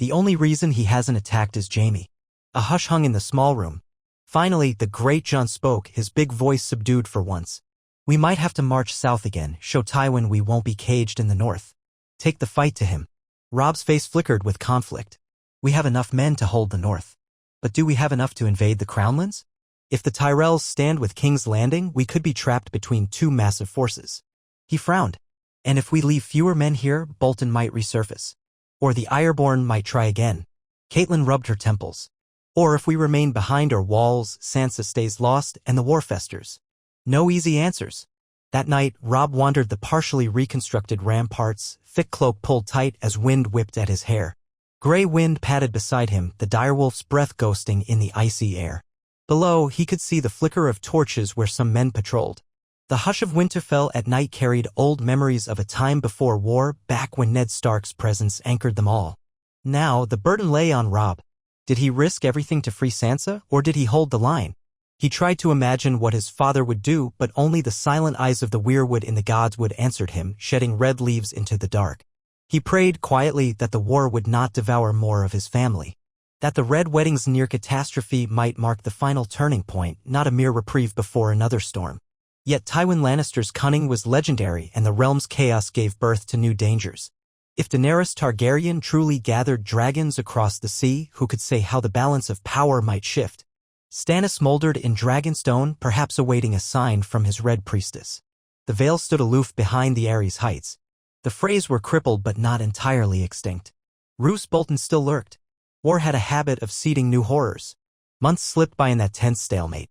The only reason he hasn't attacked is Jaime. A hush hung in the small room. Finally, the Great John spoke, his big voice subdued for once. We might have to march south again, show Tywin we won't be caged in the north. Take the fight to him. Robb's face flickered with conflict. We have enough men to hold the north. But do we have enough to invade the Crownlands? If the Tyrells stand with King's Landing, we could be trapped between two massive forces. He frowned. And if we leave fewer men here, Bolton might resurface. Or the Ironborn might try again. Caitlin rubbed her temples. Or if we remain behind our walls, Sansa stays lost and the war festers. No easy answers. That night, Robb wandered the partially reconstructed ramparts, thick cloak pulled tight as wind whipped at his hair. Gray wind patted beside him, the direwolf's breath ghosting in the icy air. Below, he could see the flicker of torches where some men patrolled. The hush of Winterfell at night carried old memories of a time before war, back when Ned Stark's presence anchored them all. Now, the burden lay on Robb. Did he risk everything to free Sansa, or did he hold the line? He tried to imagine what his father would do, but only the silent eyes of the weirwood in the Godswood answered him, shedding red leaves into the dark. He prayed quietly that the war would not devour more of his family. That the Red Wedding's near catastrophe might mark the final turning point, not a mere reprieve before another storm. Yet Tywin Lannister's cunning was legendary, and the realm's chaos gave birth to new dangers. If Daenerys Targaryen truly gathered dragons across the sea, who could say how the balance of power might shift? Stannis moldered in Dragonstone, perhaps awaiting a sign from his Red Priestess. The Vale stood aloof behind the Ares Heights. The Freys were crippled but not entirely extinct. Roose Bolton still lurked. War had a habit of seeding new horrors. Months slipped by in that tense stalemate.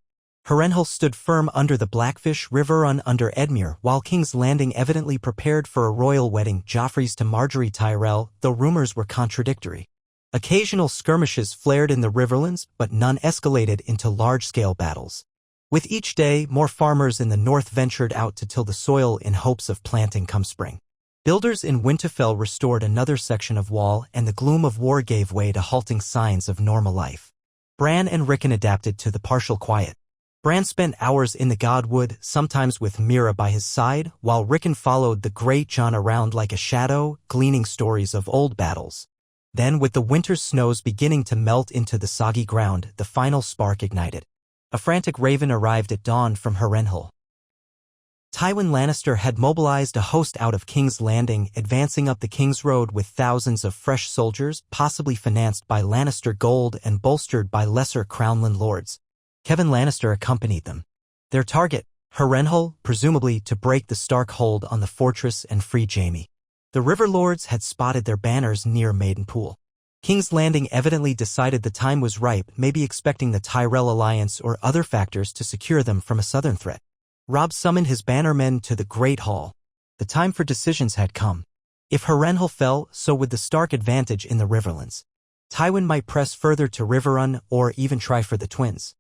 Harrenhal stood firm under the Blackfish, Riverrun under Edmure, while King's Landing evidently prepared for a royal wedding, Joffrey's to Margaery Tyrell, though rumors were contradictory. Occasional skirmishes flared in the Riverlands, but none escalated into large-scale battles. With each day, more farmers in the north ventured out to till the soil in hopes of planting come spring. Builders in Winterfell restored another section of wall, and the gloom of war gave way to halting signs of normal life. Bran and Rickon adapted to the partial quiet. Bran spent hours in the Godwood, sometimes with Mira by his side, while Rickon followed the Great John around like a shadow, gleaning stories of old battles. Then, with the winter's snows beginning to melt into the soggy ground, the final spark ignited. A frantic raven arrived at dawn from Harrenhal. Tywin Lannister had mobilized a host out of King's Landing, advancing up the King's Road with thousands of fresh soldiers, possibly financed by Lannister gold and bolstered by lesser Crownland lords. Kevan Lannister accompanied them. Their target, Harrenhal, presumably to break the Stark hold on the fortress and free Jaime. The River Lords had spotted their banners near Maidenpool. King's Landing evidently decided the time was ripe, maybe expecting the Tyrell alliance or other factors to secure them from a southern threat. Robb summoned his bannermen to the Great Hall. The time for decisions had come. If Harrenhal fell, so would the Stark advantage in the Riverlands. Tywin might press further to Riverrun or even try for the twins.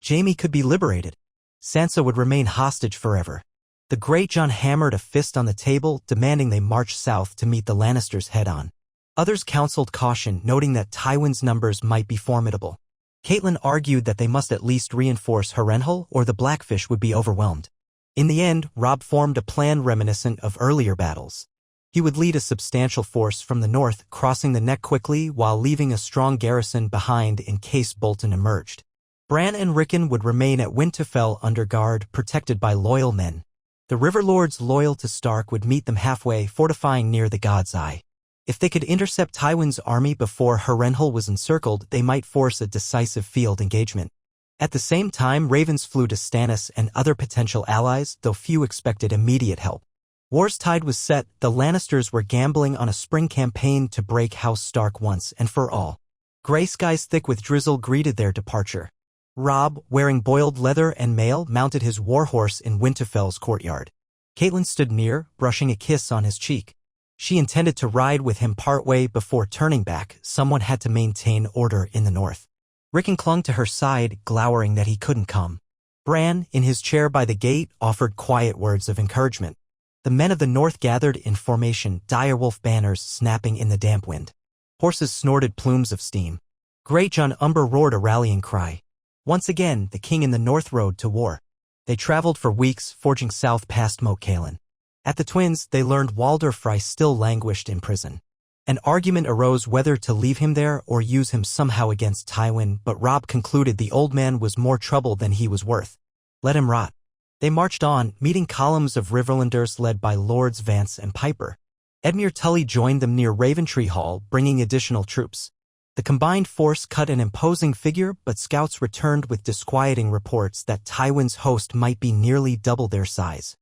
Jaime could be liberated. Sansa would remain hostage forever. The Great John hammered a fist on the table, demanding they march south to meet the Lannisters head-on. Others counseled caution, noting that Tywin's numbers might be formidable. Caitlin argued that they must at least reinforce Harrenhal or the Blackfish would be overwhelmed. In the end, Robb formed a plan reminiscent of earlier battles. He would lead a substantial force from the north, crossing the neck quickly while leaving a strong garrison behind in case Bolton emerged. Bran and Rickon would remain at Winterfell under guard, protected by loyal men. The river lords loyal to Stark would meet them halfway, fortifying near the God's Eye. If they could intercept Tywin's army before Harrenhal was encircled, they might force a decisive field engagement. At the same time, ravens flew to Stannis and other potential allies, though few expected immediate help. War's tide was set. The Lannisters were gambling on a spring campaign to break House Stark once and for all. Grey skies thick with drizzle greeted their departure. Robb, wearing boiled leather and mail, mounted his warhorse in Winterfell's courtyard. Cailin stood near, brushing a kiss on his cheek. She intended to ride with him partway before turning back. Someone had to maintain order in the north. Rickon clung to her side, glowering that he couldn't come. Bran, in his chair by the gate, offered quiet words of encouragement. The men of the north gathered in formation, direwolf banners snapping in the damp wind. Horses snorted plumes of steam. Great John Umber roared a rallying cry. Once again, the king in the north rode to war. They traveled for weeks, forging south past Moat Cailin. At the Twins, they learned Walder Frey still languished in prison. An argument arose whether to leave him there or use him somehow against Tywin, but Robb concluded the old man was more trouble than he was worth. Let him rot. They marched on, meeting columns of Riverlanders led by Lords Vance and Piper. Edmure Tully joined them near Raventree Hall, bringing additional troops. The combined force cut an imposing figure, but scouts returned with disquieting reports that Tywin's host might be nearly double their size.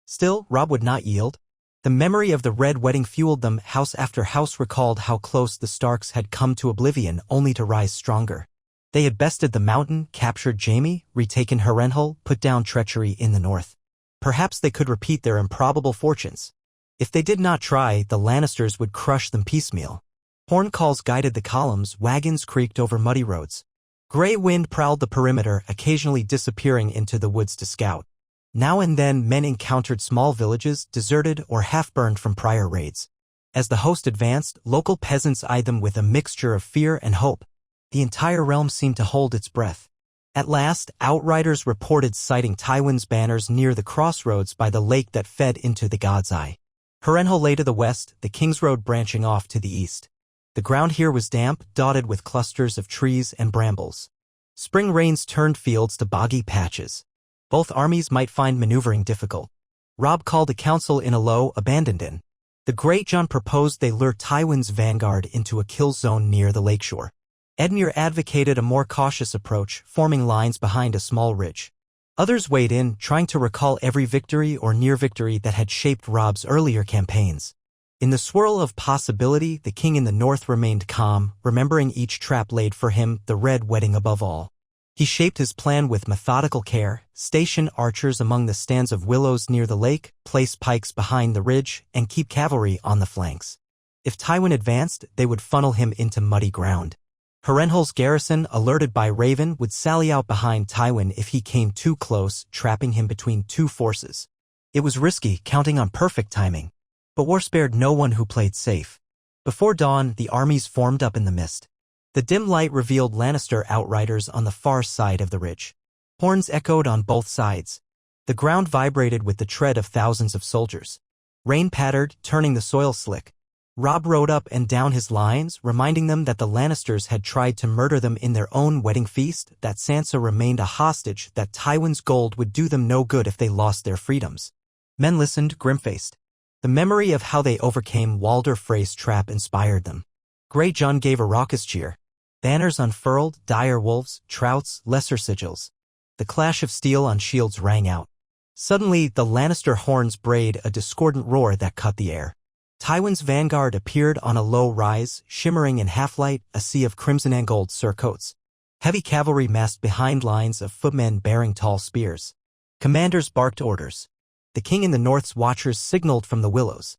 Still, Robb would not yield. The memory of the Red Wedding fueled them. House after house recalled how close the Starks had come to oblivion, only to rise stronger. They had bested the Mountain, captured Jaime, retaken Harrenhal, put down Treachery in the north. Perhaps they could repeat their improbable fortunes. If they did not try, the Lannisters would crush them piecemeal. Horn calls guided the columns, wagons creaked over muddy roads. Grey wind prowled the perimeter, occasionally disappearing into the woods to scout. Now and then men encountered small villages, deserted or half-burned from prior raids. As the host advanced, local peasants eyed them with a mixture of fear and hope. The entire realm seemed to hold its breath. At last, outriders reported sighting Tywin's banners near the crossroads by the lake that fed into the God's Eye. Harrenhal lay to the west, the King's Road branching off to the east. The ground here was damp, dotted with clusters of trees and brambles. Spring rains turned fields to boggy patches. Both armies might find maneuvering difficult. Robb called a council in a low, abandoned inn. The Great John proposed they lure Tywin's vanguard into a kill zone near the lakeshore. Edmure advocated a more cautious approach, forming lines behind a small ridge. Others weighed in, trying to recall every victory or near victory that had shaped Robb's earlier campaigns. In the swirl of possibility, the king in the north remained calm, remembering each trap laid for him, the Red Wedding above all. He shaped his plan with methodical care, station archers among the stands of willows near the lake, place pikes behind the ridge, and keep cavalry on the flanks. If Tywin advanced, they would funnel him into muddy ground. Harrenhal's garrison, alerted by Raven, would sally out behind Tywin if he came too close, trapping him between two forces. It was risky, counting on perfect timing. But war spared no one who played safe. Before dawn, the armies formed up in the mist. The dim light revealed Lannister outriders on the far side of the ridge. Horns echoed on both sides. The ground vibrated with the tread of thousands of soldiers. Rain pattered, turning the soil slick. Robb rode up and down his lines, reminding them that the Lannisters had tried to murder them in their own wedding feast, that Sansa remained a hostage, that Tywin's gold would do them no good if they lost their freedoms. Men listened, grim-faced. The memory of how they overcame Walder Frey's trap inspired them. Grey John gave a raucous cheer. Banners unfurled, dire wolves, trouts, lesser sigils. The clash of steel on shields rang out. Suddenly, the Lannister horns brayed a discordant roar that cut the air. Tywin's vanguard appeared on a low rise, shimmering in half-light, a sea of crimson and gold surcoats. Heavy cavalry massed behind lines of footmen bearing tall spears. Commanders barked orders. The king in the north's watchers signaled from the willows.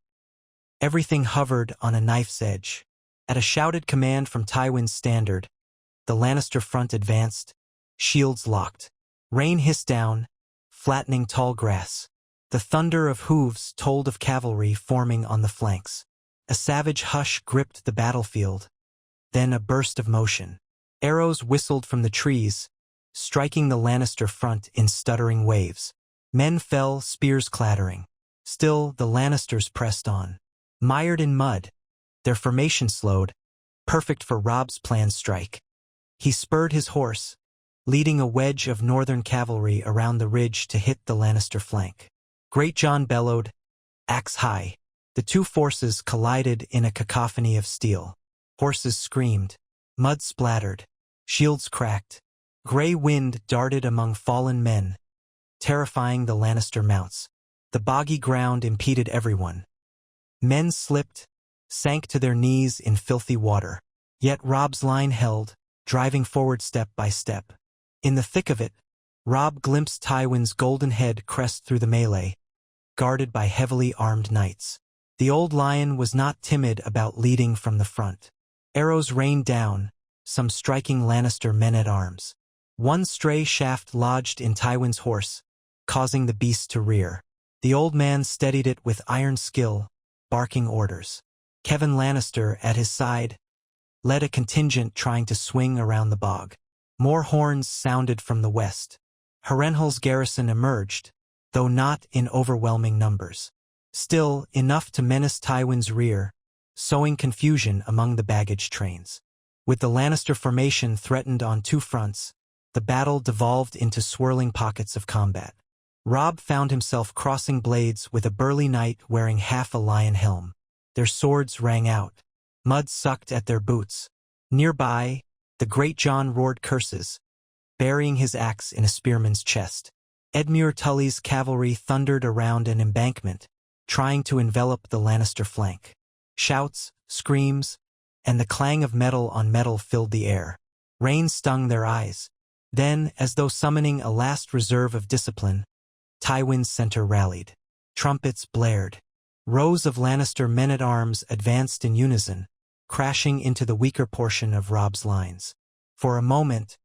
Everything hovered on a knife's edge. At a shouted command from Tywin's standard, the Lannister front advanced, shields locked. Rain hissed down, flattening tall grass. The thunder of hooves told of cavalry forming on the flanks. A savage hush gripped the battlefield. Then a burst of motion. Arrows whistled from the trees, striking the Lannister front in stuttering waves. Men fell, spears clattering. Still, the Lannisters pressed on. Mired in mud, their formation slowed, perfect for Robb's planned strike. He spurred his horse, leading a wedge of northern cavalry around the ridge to hit the Lannister flank. Great John bellowed, axe high. The two forces collided in a cacophony of steel. Horses screamed, mud splattered, shields cracked. Grey wind darted among fallen men, terrifying the Lannister mounts. The boggy ground impeded everyone. Men slipped, sank to their knees in filthy water. Yet Robb's line held, driving forward step by step. In the thick of it, Robb glimpsed Tywin's golden head crest through the melee, guarded by heavily armed knights. The old lion was not timid about leading from the front. Arrows rained down, some striking Lannister men-at-arms. One stray shaft lodged in Tywin's horse, causing the beast to rear. The old man steadied it with iron skill, barking orders. Kevan Lannister, at his side, led a contingent trying to swing around the bog. More horns sounded from the west. Harrenhal's garrison emerged, though not in overwhelming numbers. Still, enough to menace Tywin's rear, sowing confusion among the baggage trains. With the Lannister formation threatened on two fronts, the battle devolved into swirling pockets of combat. Robb found himself crossing blades with a burly knight wearing half a lion helm. Their swords rang out. Mud sucked at their boots. Nearby, the Great John roared curses, burying his axe in a spearman's chest. Edmure Tully's cavalry thundered around an embankment, trying to envelop the Lannister flank. Shouts, screams, and the clang of metal on metal filled the air. Rain stung their eyes. Then, as though summoning a last reserve of discipline, Tywin's center rallied. Trumpets blared. Rows of Lannister men-at-arms advanced in unison, crashing into the weaker portion of Robb's lines. For a moment,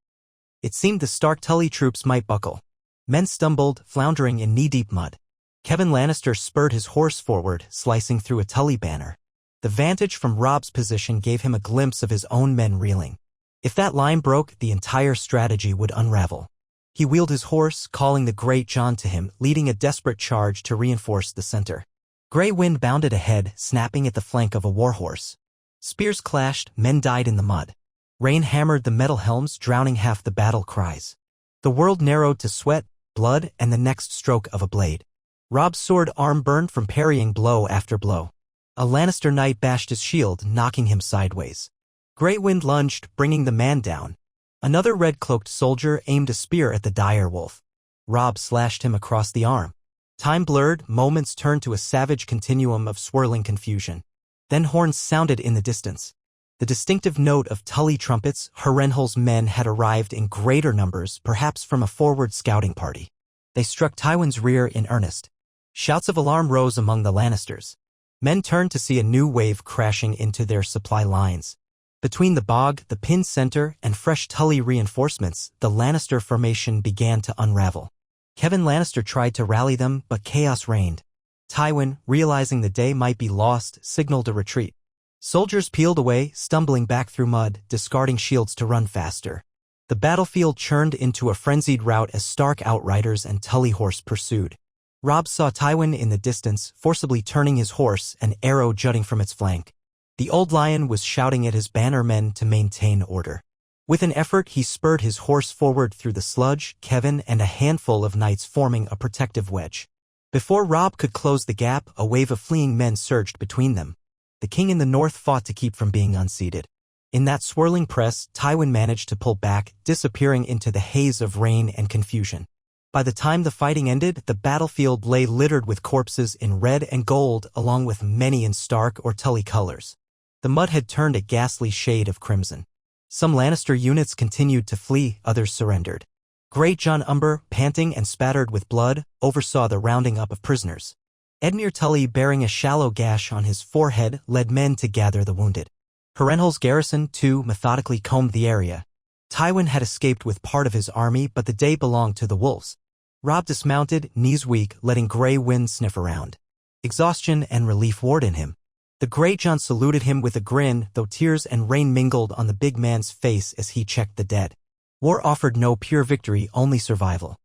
it seemed the Stark Tully troops might buckle. Men stumbled, floundering in knee-deep mud. Kevan Lannister spurred his horse forward, slicing through a Tully banner. The vantage from Robb's position gave him a glimpse of his own men reeling. If that line broke, the entire strategy would unravel. He wheeled his horse, calling the Great John to him, leading a desperate charge to reinforce the center. Grey wind bounded ahead, snapping at the flank of a warhorse. Spears clashed, men died in the mud. Rain hammered the metal helms, drowning half the battle cries. The world narrowed to sweat, blood, and the next stroke of a blade. Robb's sword arm burned from parrying blow after blow. A Lannister knight bashed his shield, knocking him sideways. Grey wind lunged, bringing the man down. Another red-cloaked soldier aimed a spear at the dire wolf. Robb slashed him across the arm. Time blurred, moments turned to a savage continuum of swirling confusion. Then horns sounded in the distance. The distinctive note of Tully trumpets. Harrenhal's men had arrived in greater numbers, perhaps from a forward scouting party. They struck Tywin's rear in earnest. Shouts of alarm rose among the Lannisters. Men turned to see a new wave crashing into their supply lines. Between the bog, the pinned center, and fresh Tully reinforcements, the Lannister formation began to unravel. Kevan Lannister tried to rally them, but chaos reigned. Tywin, realizing the day might be lost, signaled a retreat. Soldiers peeled away, stumbling back through mud, discarding shields to run faster. The battlefield churned into a frenzied rout as Stark outriders and Tully horse pursued. Robb saw Tywin in the distance, forcibly turning his horse, an arrow jutting from its flank. The old lion was shouting at his bannermen to maintain order. With an effort, he spurred his horse forward through the sludge, Kevan and a handful of knights forming a protective wedge. Before Robb could close the gap, a wave of fleeing men surged between them. The king in the north fought to keep from being unseated. In that swirling press, Tywin managed to pull back, disappearing into the haze of rain and confusion. By the time the fighting ended, the battlefield lay littered with corpses in red and gold, along with many in Stark or Tully colors. The mud had turned a ghastly shade of crimson. Some Lannister units continued to flee, others surrendered. Great John Umber, panting and spattered with blood, oversaw the rounding up of prisoners. Edmure Tully, bearing a shallow gash on his forehead, led men to gather the wounded. Harrenhal's garrison, too, methodically combed the area. Tywin had escaped with part of his army, but the day belonged to the wolves. Robb dismounted, knees weak, letting Grey Wind sniff around. Exhaustion and relief warred in him. The Great John saluted him with a grin, though tears and rain mingled on the big man's face as he checked the dead. War offered no pure victory, only survival.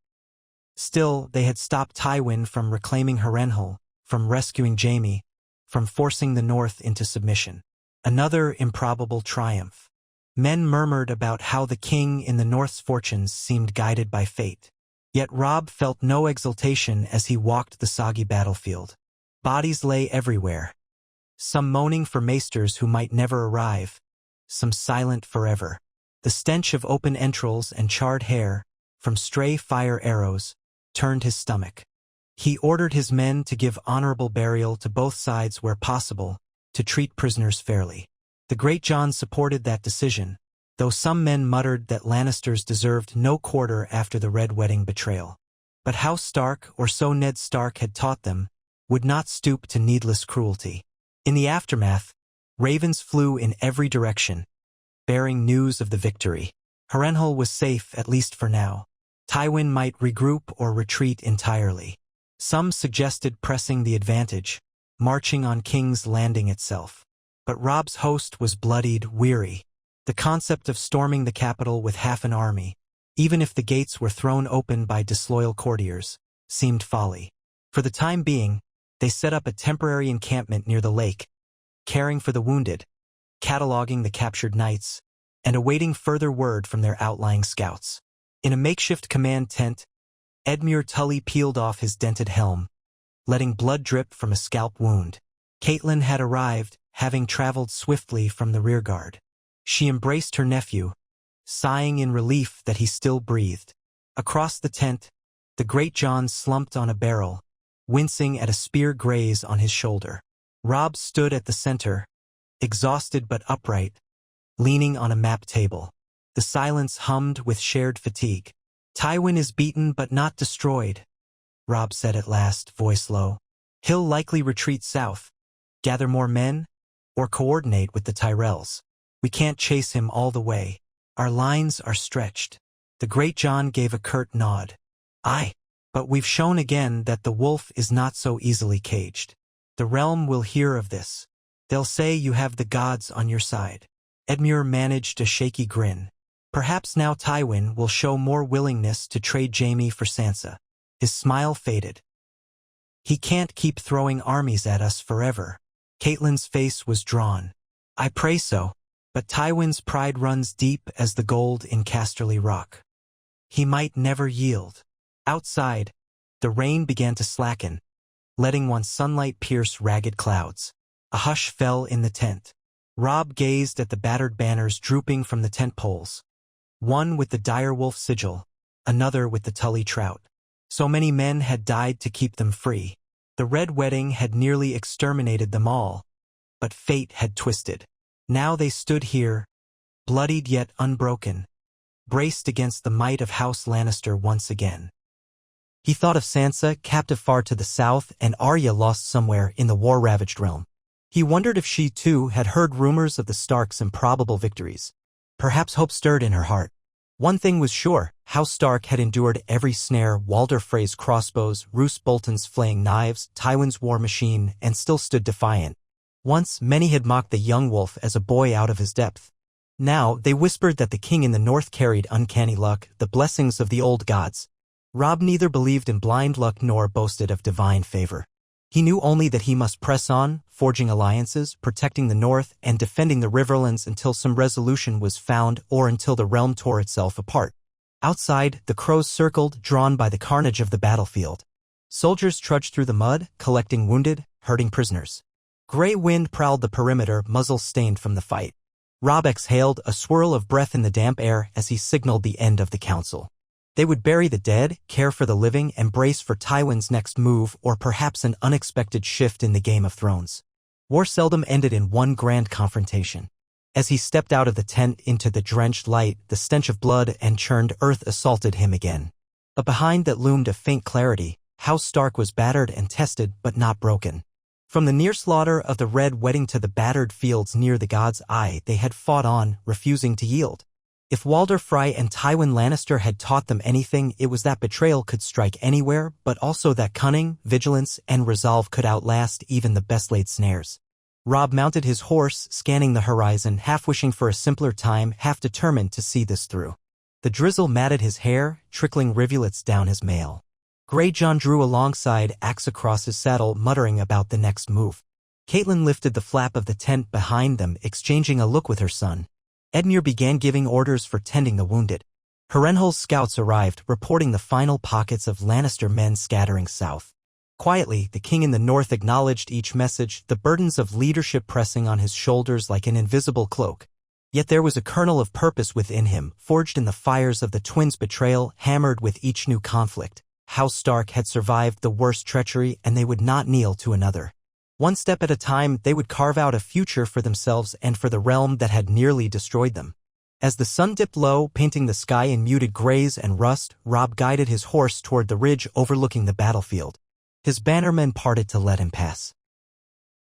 Still, they had stopped Tywin from reclaiming Harrenhal, from rescuing Jaime, from forcing the North into submission. Another improbable triumph. Men murmured about how the king in the North's fortunes seemed guided by fate. Yet Robb felt no exultation as he walked the soggy battlefield. Bodies lay everywhere. Some moaning for maesters who might never arrive, some silent forever. The stench of open entrails and charred hair, from stray fire arrows, turned his stomach. He ordered his men to give honorable burial to both sides where possible, to treat prisoners fairly. The Great John supported that decision, though some men muttered that Lannisters deserved no quarter after the Red Wedding betrayal. But House Stark, or so Ned Stark had taught them, would not stoop to needless cruelty. In the aftermath, ravens flew in every direction, bearing news of the victory. Harrenhal was safe, at least for now. Tywin might regroup or retreat entirely. Some suggested pressing the advantage, marching on King's Landing itself. But Robb's host was bloodied, weary. The concept of storming the capital with half an army, even if the gates were thrown open by disloyal courtiers, seemed folly. For the time being, they set up a temporary encampment near the lake, caring for the wounded, cataloging the captured knights, and awaiting further word from their outlying scouts. In a makeshift command tent, Edmure Tully peeled off his dented helm, letting blood drip from a scalp wound. Cailin had arrived, having traveled swiftly from the rearguard. She embraced her nephew, sighing in relief that he still breathed. Across the tent, the Great John slumped on a barrel, wincing at a spear graze on his shoulder. Robb stood at the center, exhausted but upright, leaning on a map table. The silence hummed with shared fatigue. "Tywin is beaten but not destroyed," Robb said at last, voice low. "He'll likely retreat south, gather more men, or coordinate with the Tyrells. We can't chase him all the way. Our lines are stretched." The Great John gave a curt nod. "Aye, but we've shown again that the wolf is not so easily caged. The realm will hear of this. They'll say you have the gods on your side." Edmure managed a shaky grin. Perhaps now Tywin will show more willingness to trade Jaime for Sansa. His smile faded. "He can't keep throwing armies at us forever." Cailin's face was drawn. "I pray so, but Tywin's pride runs deep as the gold in Casterly Rock. He might never yield." Outside, the rain began to slacken, letting one sunlight pierce ragged clouds. A hush fell in the tent. Robb gazed at the battered banners drooping from the tent poles, one with the direwolf sigil, another with the Tully trout. So many men had died to keep them free. The Red Wedding had nearly exterminated them all, but fate had twisted. Now they stood here, bloodied yet unbroken, braced against the might of House Lannister once again. He thought of Sansa, captive far to the south, and Arya lost somewhere in the war-ravaged realm. He wondered if she, too, had heard rumors of the Starks' improbable victories. Perhaps hope stirred in her heart. One thing was sure, House Stark had endured every snare, Walder Frey's crossbows, Roose Bolton's flaying knives, Tywin's war machine, and still stood defiant. Once, many had mocked the young wolf as a boy out of his depth. Now, they whispered that the king in the north carried uncanny luck, the blessings of the old gods. Robb neither believed in blind luck nor boasted of divine favor. He knew only that he must press on, forging alliances, protecting the north, and defending the Riverlands until some resolution was found or until the realm tore itself apart. Outside, the crows circled, drawn by the carnage of the battlefield. Soldiers trudged through the mud, collecting wounded, hurting prisoners. Gray wind prowled the perimeter, muzzles stained from the fight. Robb exhaled, a swirl of breath in the damp air as he signaled the end of the council. They would bury the dead, care for the living, and brace for Tywin's next move or perhaps an unexpected shift in the Game of Thrones. War seldom ended in one grand confrontation. As he stepped out of the tent into the drenched light, the stench of blood and churned earth assaulted him again. But behind that loomed a faint clarity. House Stark was battered and tested but not broken. From the near slaughter of the Red Wedding to the battered fields near the God's Eye, they had fought on, refusing to yield. If Walder Frey and Tywin Lannister had taught them anything, it was that betrayal could strike anywhere, but also that cunning, vigilance, and resolve could outlast even the best-laid snares. Robb mounted his horse, scanning the horizon, half wishing for a simpler time, half determined to see this through. The drizzle matted his hair, trickling rivulets down his mail. Greyjohn drew alongside, axe across his saddle, muttering about the next move. Cailin lifted the flap of the tent behind them, exchanging a look with her son. Edmure began giving orders for tending the wounded. Harrenhal's scouts arrived, reporting the final pockets of Lannister men scattering south. Quietly, the king in the north acknowledged each message, the burdens of leadership pressing on his shoulders like an invisible cloak. Yet there was a kernel of purpose within him, forged in the fires of the twins' betrayal, hammered with each new conflict. House Stark had survived the worst treachery, and they would not kneel to another. One step at a time, they would carve out a future for themselves and for the realm that had nearly destroyed them. As the sun dipped low, painting the sky in muted grays and rust, Robb guided his horse toward the ridge overlooking the battlefield. His bannermen parted to let him pass.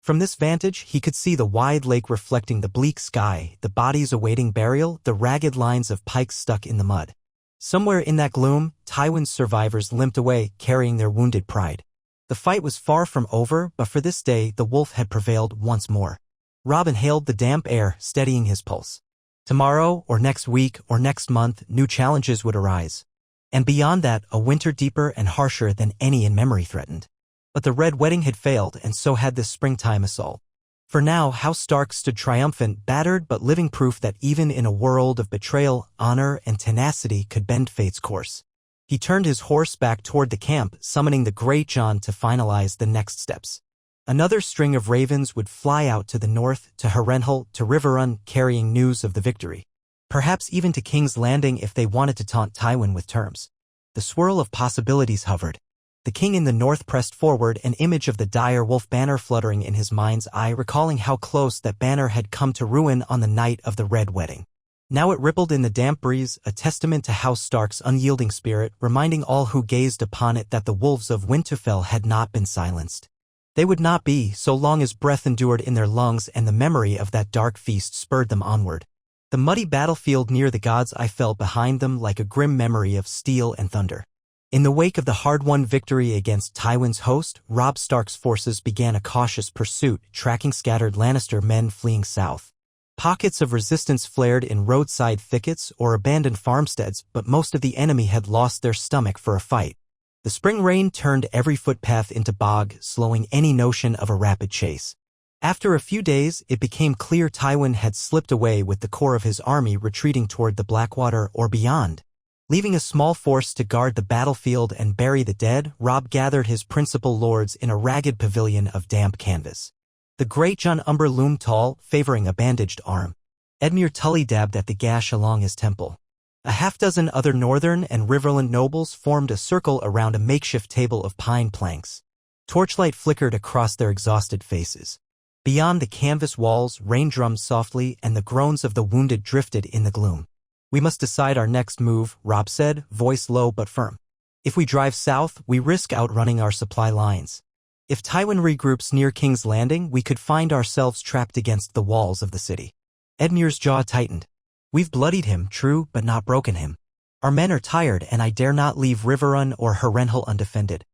From this vantage, he could see the wide lake reflecting the bleak sky, the bodies awaiting burial, the ragged lines of pikes stuck in the mud. Somewhere in that gloom, Tywin's survivors limped away, carrying their wounded pride. The fight was far from over, but for this day, the wolf had prevailed once more. Robb inhaled the damp air, steadying his pulse. Tomorrow, or next week, or next month, new challenges would arise. And beyond that, a winter deeper and harsher than any in memory threatened. But the Red Wedding had failed, and so had this springtime assault. For now, House Stark stood triumphant, battered but living proof that even in a world of betrayal, honor, and tenacity could bend fate's course. He turned his horse back toward the camp, summoning the Greyjohn to finalize the next steps. Another string of ravens would fly out to the north, to Harrenhal, to Riverrun, carrying news of the victory. Perhaps even to King's Landing if they wanted to taunt Tywin with terms. The swirl of possibilities hovered. The king in the north pressed forward, an image of the dire wolf banner fluttering in his mind's eye, recalling how close that banner had come to ruin on the night of the Red Wedding. Now it rippled in the damp breeze, a testament to House Stark's unyielding spirit, reminding all who gazed upon it that the wolves of Winterfell had not been silenced. They would not be, so long as breath endured in their lungs and the memory of that dark feast spurred them onward. The muddy battlefield near the God's Eye fell behind them like a grim memory of steel and thunder. In the wake of the hard-won victory against Tywin's host, Robb Stark's forces began a cautious pursuit, tracking scattered Lannister men fleeing south. Pockets of resistance flared in roadside thickets or abandoned farmsteads, but most of the enemy had lost their stomach for a fight. The spring rain turned every footpath into bog, slowing any notion of a rapid chase. After a few days, it became clear Tywin had slipped away with the core of his army retreating toward the Blackwater or beyond. Leaving a small force to guard the battlefield and bury the dead, Robb gathered his principal lords in a ragged pavilion of damp canvas. The Greyjohn Umber loomed tall, favoring a bandaged arm. Edmure Tully dabbed at the gash along his temple. A half-dozen other northern and Riverland nobles formed a circle around a makeshift table of pine planks. Torchlight flickered across their exhausted faces. Beyond the canvas walls, rain drummed softly and the groans of the wounded drifted in the gloom. "We must decide our next move," Robb said, voice low but firm. "If we drive south, we risk outrunning our supply lines. If Tywin regroups near King's Landing, we could find ourselves trapped against the walls of the city." Edmure's jaw tightened. "We've bloodied him, true, but not broken him. Our men are tired, and I dare not leave Riverrun or Harrenhal undefended.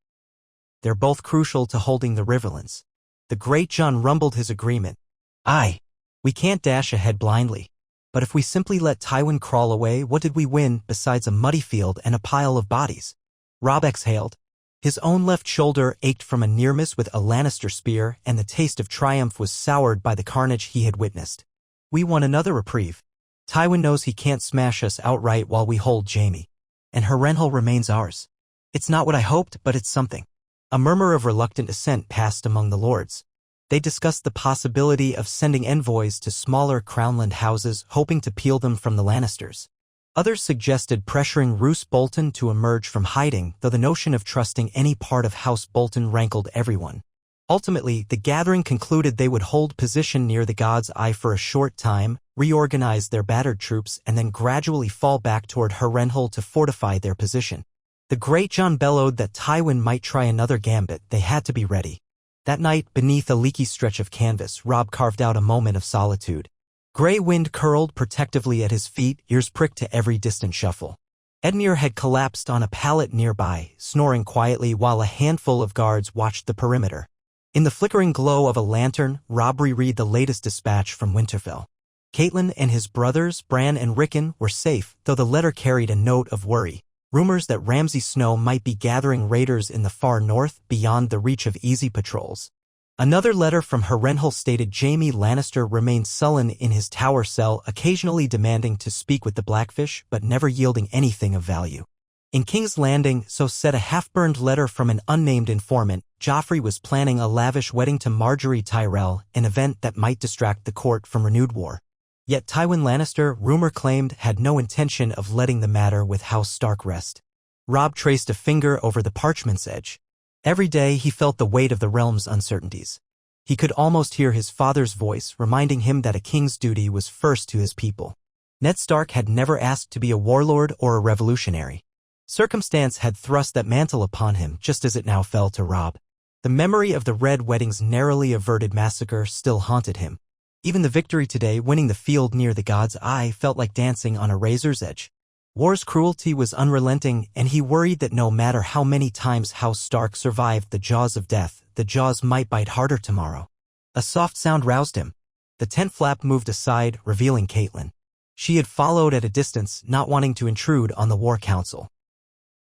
They're both crucial to holding the Riverlands." The Greyjohn rumbled his agreement. "Aye. We can't dash ahead blindly. But if we simply let Tywin crawl away, what did we win besides a muddy field and a pile of bodies?" Robb exhaled. His own left shoulder ached from a near miss with a Lannister spear, and the taste of triumph was soured by the carnage he had witnessed. "We won another reprieve. Tywin knows he can't smash us outright while we hold Jaime. And Harrenhal remains ours. It's not what I hoped, but it's something." A murmur of reluctant assent passed among the lords. They discussed the possibility of sending envoys to smaller Crownland houses, hoping to peel them from the Lannisters. Others suggested pressuring Roose Bolton to emerge from hiding, though the notion of trusting any part of House Bolton rankled everyone. Ultimately, the gathering concluded they would hold position near the God's Eye for a short time, reorganize their battered troops, and then gradually fall back toward Harrenhal to fortify their position. The Greyjohn bellowed that Tywin might try another gambit. They had to be ready. That night, beneath a leaky stretch of canvas, Robb carved out a moment of solitude. Grey wind curled protectively at his feet, ears pricked to every distant shuffle. Edmure had collapsed on a pallet nearby, snoring quietly while a handful of guards watched the perimeter. In the flickering glow of a lantern, Robb reread the latest dispatch from Winterfell. Cailin and his brothers, Bran and Rickon, were safe, though the letter carried a note of worry. rumors that Ramsay Snow might be gathering raiders in the far north beyond the reach of easy patrols. Another letter from Harrenhal stated Jaime Lannister remained sullen in his tower cell, occasionally demanding to speak with the Blackfish but never yielding anything of value. In King's Landing, so said a half-burned letter from an unnamed informant, Joffrey was planning a lavish wedding to Margaery Tyrell, an event that might distract the court from renewed war. Yet Tywin Lannister, rumor claimed, had no intention of letting the matter with House Stark rest. Robb traced a finger over the parchment's edge. Every day he felt the weight of the realm's uncertainties. He could almost hear his father's voice reminding him that a king's duty was first to his people. Ned Stark had never asked to be a warlord or a revolutionary. Circumstance had thrust that mantle upon him just as it now fell to Robb. The memory of the Red Wedding's narrowly averted massacre still haunted him. Even the victory today, winning the field near the God's Eye, felt like dancing on a razor's edge. War's cruelty was unrelenting, and he worried that no matter how many times House Stark survived the jaws of death, the jaws might bite harder tomorrow. A soft sound roused him. The tent flap moved aside, revealing Cailin. She had followed at a distance, not wanting to intrude on the war council.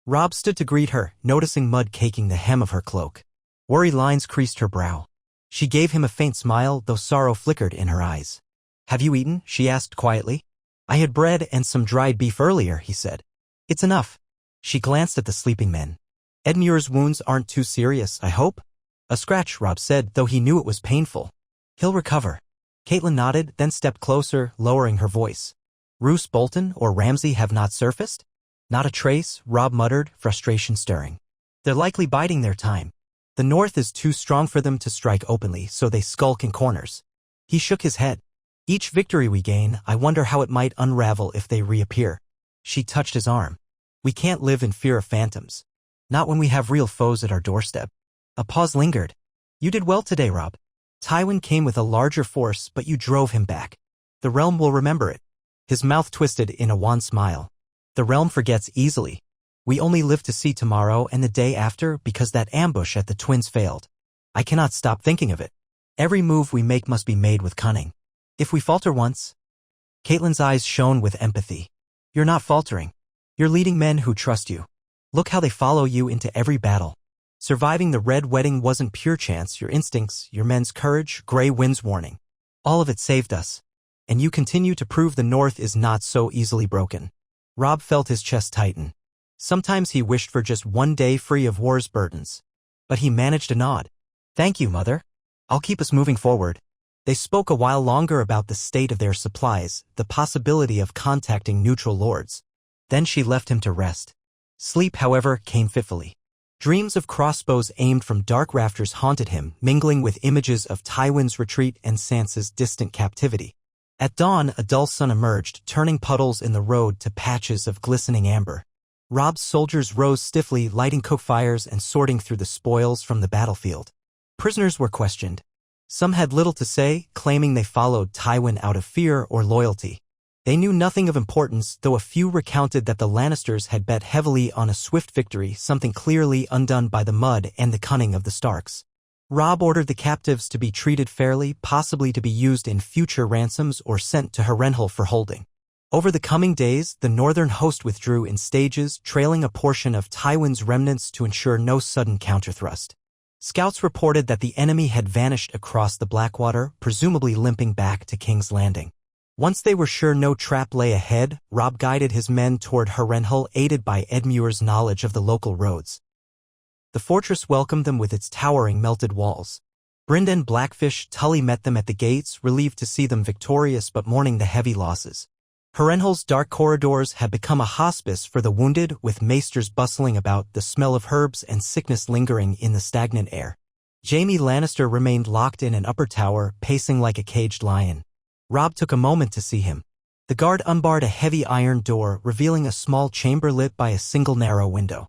Robb stood to greet her, noticing mud caking the hem of her cloak. Worry lines creased her brow. She gave him a faint smile, though sorrow flickered in her eyes. "Have you eaten?" she asked quietly. "I had bread and some dried beef earlier," he said. "It's enough." She glanced at the sleeping men. "Edmure's wounds aren't too serious, I hope?" "A scratch," Robb said, though he knew it was painful. "He'll recover." Cailin nodded, then stepped closer, lowering her voice. "Roose Bolton or Ramsay have not surfaced?" "Not a trace," Robb muttered, frustration stirring. "They're likely biding their time. The North is too strong for them to strike openly, so they skulk in corners." He shook his head. "Each victory we gain, I wonder how it might unravel if they reappear." She touched his arm. "We can't live in fear of phantoms. Not when we have real foes at our doorstep." A pause lingered. "You did well today, Robb. Tywin came with a larger force, but you drove him back. The realm will remember it." His mouth twisted in a wan smile. "The realm forgets easily. We only live to see tomorrow and the day after because that ambush at the Twins failed. I cannot stop thinking of it. Every move we make must be made with cunning. If we falter once..." Caitlin's eyes shone with empathy. "You're not faltering. You're leading men who trust you. Look how they follow you into every battle. Surviving the Red Wedding wasn't pure chance, your instincts, your men's courage, Grey Wind's warning. All of it saved us. And you continue to prove the North is not so easily broken." Robb felt his chest tighten. Sometimes he wished for just one day free of war's burdens. But he managed a nod. "Thank you, Mother. I'll keep us moving forward." They spoke a while longer about the state of their supplies, the possibility of contacting neutral lords. Then she left him to rest. Sleep, however, came fitfully. Dreams of crossbows aimed from dark rafters haunted him, mingling with images of Tywin's retreat and Sansa's distant captivity. At dawn, a dull sun emerged, turning puddles in the road to patches of glistening amber. Robb's soldiers rose stiffly, lighting cook fires and sorting through the spoils from the battlefield. Prisoners were questioned. Some had little to say, claiming they followed Tywin out of fear or loyalty. They knew nothing of importance, though a few recounted that the Lannisters had bet heavily on a swift victory, something clearly undone by the mud and the cunning of the Starks. Robb ordered the captives to be treated fairly, possibly to be used in future ransoms or sent to Harrenhal for holding. Over the coming days, the northern host withdrew in stages, trailing a portion of Tywin's remnants to ensure no sudden counterthrust. Scouts reported that the enemy had vanished across the Blackwater, presumably limping back to King's Landing. Once they were sure no trap lay ahead, Robb guided his men toward Harrenhal, aided by Edmure's knowledge of the local roads. The fortress welcomed them with its towering melted walls. Bran and Blackfish Tully met them at the gates, relieved to see them victorious but mourning the heavy losses. Harrenhal's dark corridors had become a hospice for the wounded, with maesters bustling about, the smell of herbs and sickness lingering in the stagnant air. Jaime Lannister remained locked in an upper tower, pacing like a caged lion. Robb took a moment to see him. The guard unbarred a heavy iron door, revealing a small chamber lit by a single narrow window.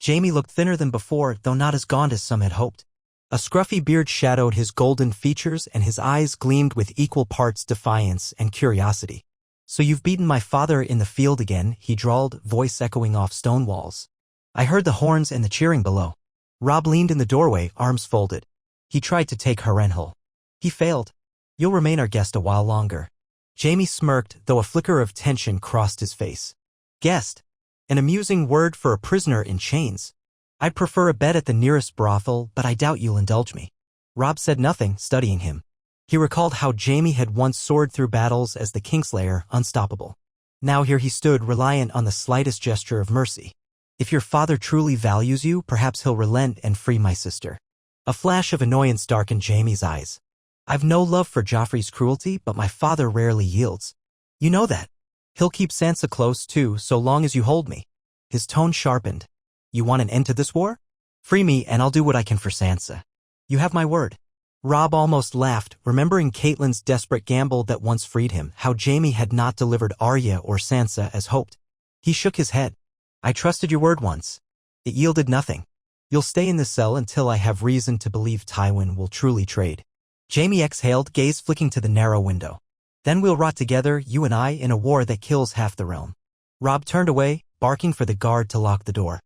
Jaime looked thinner than before, though not as gaunt as some had hoped. A scruffy beard shadowed his golden features, and his eyes gleamed with equal parts defiance and curiosity. "So you've beaten my father in the field again," he drawled, voice echoing off stone walls. "I heard the horns and the cheering below." Robb leaned in the doorway, arms folded. "He tried to take Harrenhal. He failed. You'll remain our guest a while longer." Jaime smirked, though a flicker of tension crossed his face. "Guest? An amusing word for a prisoner in chains. I'd prefer a bed at the nearest brothel, but I doubt you'll indulge me. Robb said nothing, studying him. He recalled how Jaime had once soared through battles as the Kingslayer, unstoppable. Now here he stood, reliant on the slightest gesture of mercy. If your father truly values you, perhaps he'll relent and free my sister. A flash of annoyance darkened Jaime's eyes. I've no love for Joffrey's cruelty, but my father rarely yields. You know that. He'll keep Sansa close, too, so long as you hold me. His tone sharpened. You want an end to this war? Free me and I'll do what I can for Sansa. You have my word. Robb almost laughed, remembering Cailin's desperate gamble that once freed him, how Jaime had not delivered Arya or Sansa as hoped. He shook his head. I trusted your word once. It yielded nothing. You'll stay in this cell until I have reason to believe Tywin will truly trade. Jaime exhaled, gaze flicking to the narrow window. Then we'll rot together, you and I, in a war that kills half the realm. Robb turned away, barking for the guard to lock the door.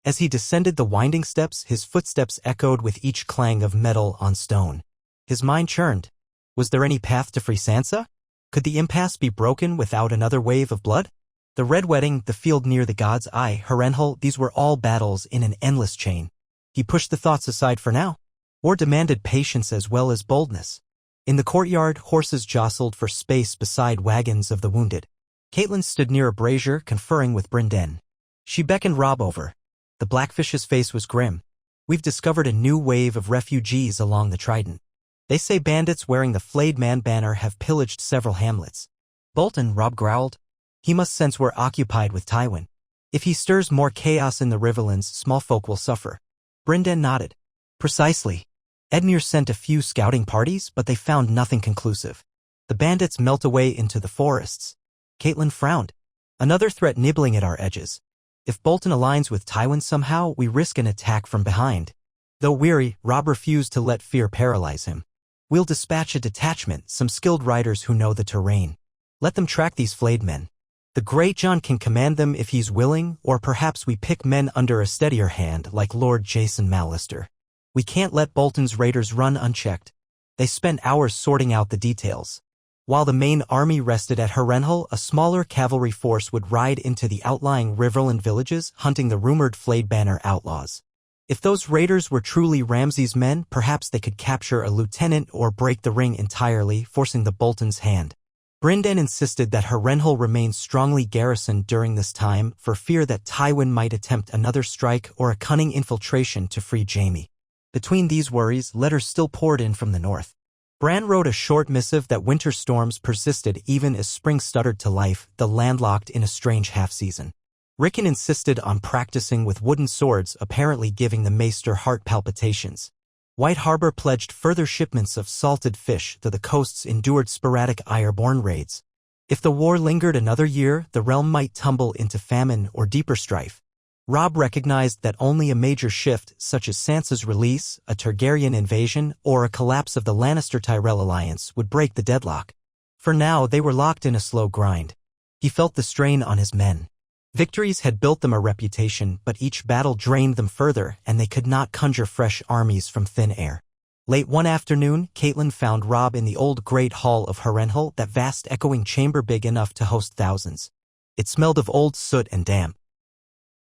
As he descended the winding steps, his footsteps echoed with each clang of metal on stone. His mind churned. Was there any path to free Sansa? Could the impasse be broken without another wave of blood? The Red Wedding, the field near the God's Eye, Harrenhal, these were all battles in an endless chain. He pushed the thoughts aside for now. War demanded patience as well as boldness. In the courtyard, horses jostled for space beside wagons of the wounded. Cailin stood near a brazier, conferring with Bran. She beckoned Robb over. The Blackfish's face was grim. We've discovered a new wave of refugees along the Trident. They say bandits wearing the Flayed Man banner have pillaged several hamlets. Bolton, Robb growled. He must sense we're occupied with Tywin. If he stirs more chaos in the Riverlands, small folk will suffer. Bran nodded. Precisely. Edmure sent a few scouting parties, but they found nothing conclusive. The bandits melt away into the forests. Cailin frowned. Another threat nibbling at our edges. If Bolton aligns with Tywin somehow, we risk an attack from behind. Though weary, Robb refused to let fear paralyze him. We'll dispatch a detachment, some skilled riders who know the terrain. Let them track these flayed men. The Great John can command them if he's willing, or perhaps we pick men under a steadier hand like Lord Jason Mallister. We can't let Bolton's raiders run unchecked. They spent hours sorting out the details. While the main army rested at Harrenhal, a smaller cavalry force would ride into the outlying Riverland villages, hunting the rumored Flayed Banner outlaws. If those raiders were truly Ramsay's men, perhaps they could capture a lieutenant or break the ring entirely, forcing the Bolton's hand. Bran insisted that Harrenhal remain strongly garrisoned during this time for fear that Tywin might attempt another strike or a cunning infiltration to free Jaime. Between these worries, letters still poured in from the north. Bran wrote a short missive that winter storms persisted even as spring stuttered to life, the landlocked in a strange half-season. Rickon insisted on practicing with wooden swords, apparently giving the maester heart palpitations. White Harbor pledged further shipments of salted fish, though the coasts endured sporadic airborne raids. If the war lingered another year, the realm might tumble into famine or deeper strife. Robb recognized that only a major shift, such as Sansa's release, a Targaryen invasion, or a collapse of the Lannister-Tyrell alliance, would break the deadlock. For now, they were locked in a slow grind. He felt the strain on his men. Victories had built them a reputation, but each battle drained them further, and they could not conjure fresh armies from thin air. Late one afternoon, Cailin found Robb in the old Great Hall of Harrenhal, that vast echoing chamber big enough to host thousands. It smelled of old soot and damp.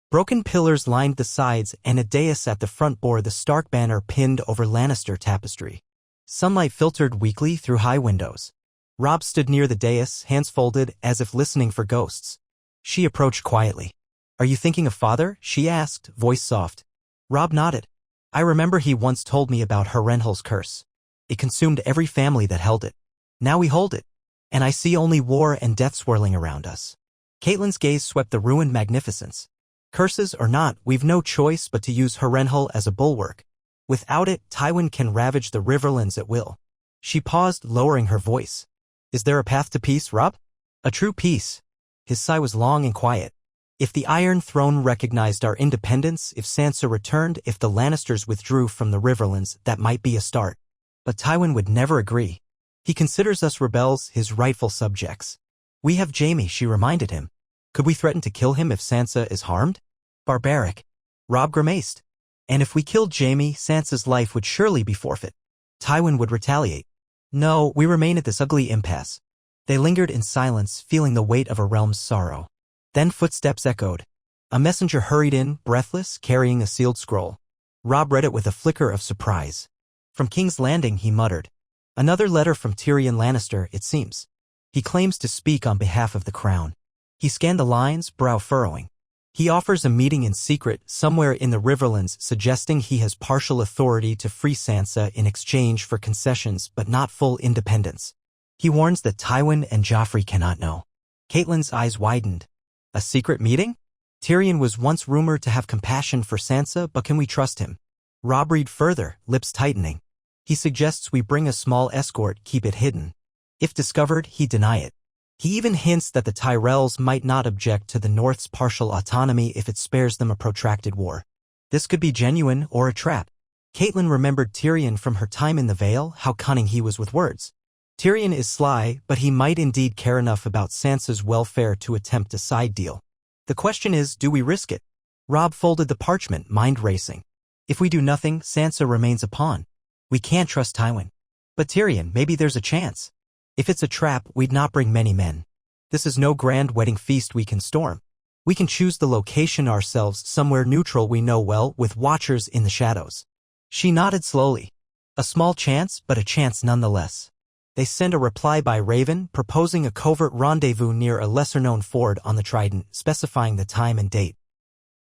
Broken pillars lined the sides, and a dais at the front bore the Stark banner pinned over Lannister tapestry. Sunlight filtered weakly through high windows. Robb stood near the dais, hands folded, as if listening for ghosts. She approached quietly. Are you thinking of father? She asked, voice soft. Robb nodded. I remember he once told me about Harrenhal's curse. It consumed every family that held it. Now we hold it. And I see only war and death swirling around us. Cailin's gaze swept the ruined magnificence. Curses or not, we've no choice but to use Harrenhal as a bulwark. Without it, Tywin can ravage the Riverlands at will. She paused, lowering her voice. Is there a path to peace, Robb? A true peace. His sigh was long and quiet. If the Iron Throne recognized our independence, if Sansa returned, if the Lannisters withdrew from the Riverlands, that might be a start. But Tywin would never agree. He considers us rebels, his rightful subjects. We have Jaime, she reminded him. Could we threaten to kill him if Sansa is harmed? Barbaric. Robb grimaced. And if we killed Jaime, Sansa's life would surely be forfeit. Tywin would retaliate. No, we remain at this ugly impasse. They lingered in silence, feeling the weight of a realm's sorrow. Then footsteps echoed. A messenger hurried in, breathless, carrying a sealed scroll. Robb read it with a flicker of surprise. From King's Landing, he muttered. Another letter from Tyrion Lannister, it seems. He claims to speak on behalf of the crown. He scanned the lines, brow furrowing. He offers a meeting in secret somewhere in the Riverlands, suggesting he has partial authority to free Sansa in exchange for concessions but not full independence. He warns that Tywin and Joffrey cannot know. Caitlyn's eyes widened. A secret meeting? Tyrion was once rumored to have compassion for Sansa, but can we trust him? Robb read further, lips tightening. He suggests we bring a small escort, keep it hidden. If discovered, he'd deny it. He even hints that the Tyrells might not object to the North's partial autonomy if it spares them a protracted war. This could be genuine or a trap. Caitlin remembered Tyrion from her time in the Vale, how cunning he was with words. Tyrion is sly, but he might indeed care enough about Sansa's welfare to attempt a side deal. The question is, do we risk it? Robb folded the parchment, mind racing. If we do nothing, Sansa remains a pawn. We can't trust Tywin. But Tyrion, maybe there's a chance. If it's a trap, we'd not bring many men. This is no grand wedding feast we can storm. We can choose the location ourselves, somewhere neutral we know well, with watchers in the shadows. She nodded slowly. A small chance, but a chance nonetheless. They send a reply by Raven, proposing a covert rendezvous near a lesser-known ford on the Trident, specifying the time and date.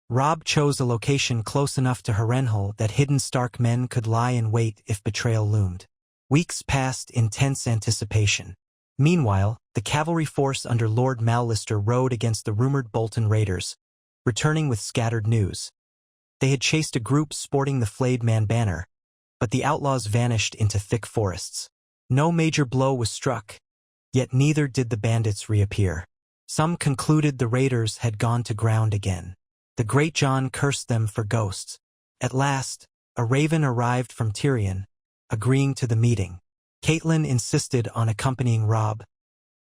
Robb chose a location close enough to Harrenhal that hidden Stark men could lie in wait if betrayal loomed. Weeks passed in tense anticipation. Meanwhile, the cavalry force under Lord Mallister rode against the rumored Bolton raiders, returning with scattered news. They had chased a group sporting the flayed man banner, but the outlaws vanished into thick forests. No major blow was struck, yet neither did the bandits reappear. Some concluded the raiders had gone to ground again. The Great John cursed them for ghosts. At last, a raven arrived from Tyrion, agreeing to the meeting. Caitlin insisted on accompanying Robb,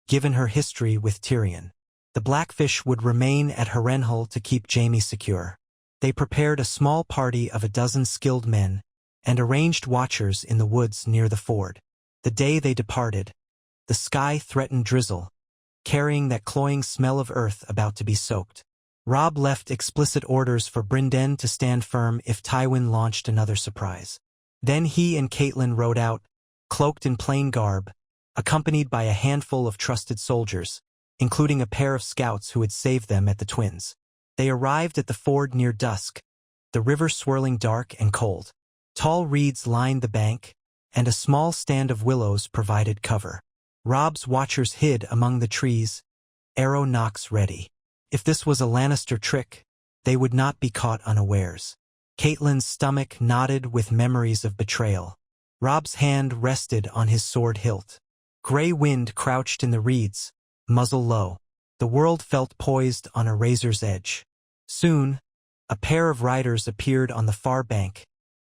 given her history with Tyrion. The Blackfish would remain at Harrenhal to keep Jaime secure. They prepared a small party of 12 skilled men and arranged watchers in the woods near the ford. The day they departed, the sky threatened drizzle, carrying that cloying smell of earth about to be soaked. Robb left explicit orders for Brynden to stand firm if Tywin launched another surprise. Then he and Caitlin rode out, cloaked in plain garb, accompanied by a handful of trusted soldiers, including a pair of scouts who had saved them at the Twins. They arrived at the ford near dusk, the river swirling dark and cold. Tall reeds lined the bank, and a small stand of willows provided cover. Robb's watchers hid among the trees, arrow nocks ready. If this was a Lannister trick, they would not be caught unawares. Caitlyn's stomach knotted with memories of betrayal. Robb's hand rested on his sword hilt. Gray wind crouched in the reeds, muzzle low. The world felt poised on a razor's edge. Soon, a pair of riders appeared on the far bank,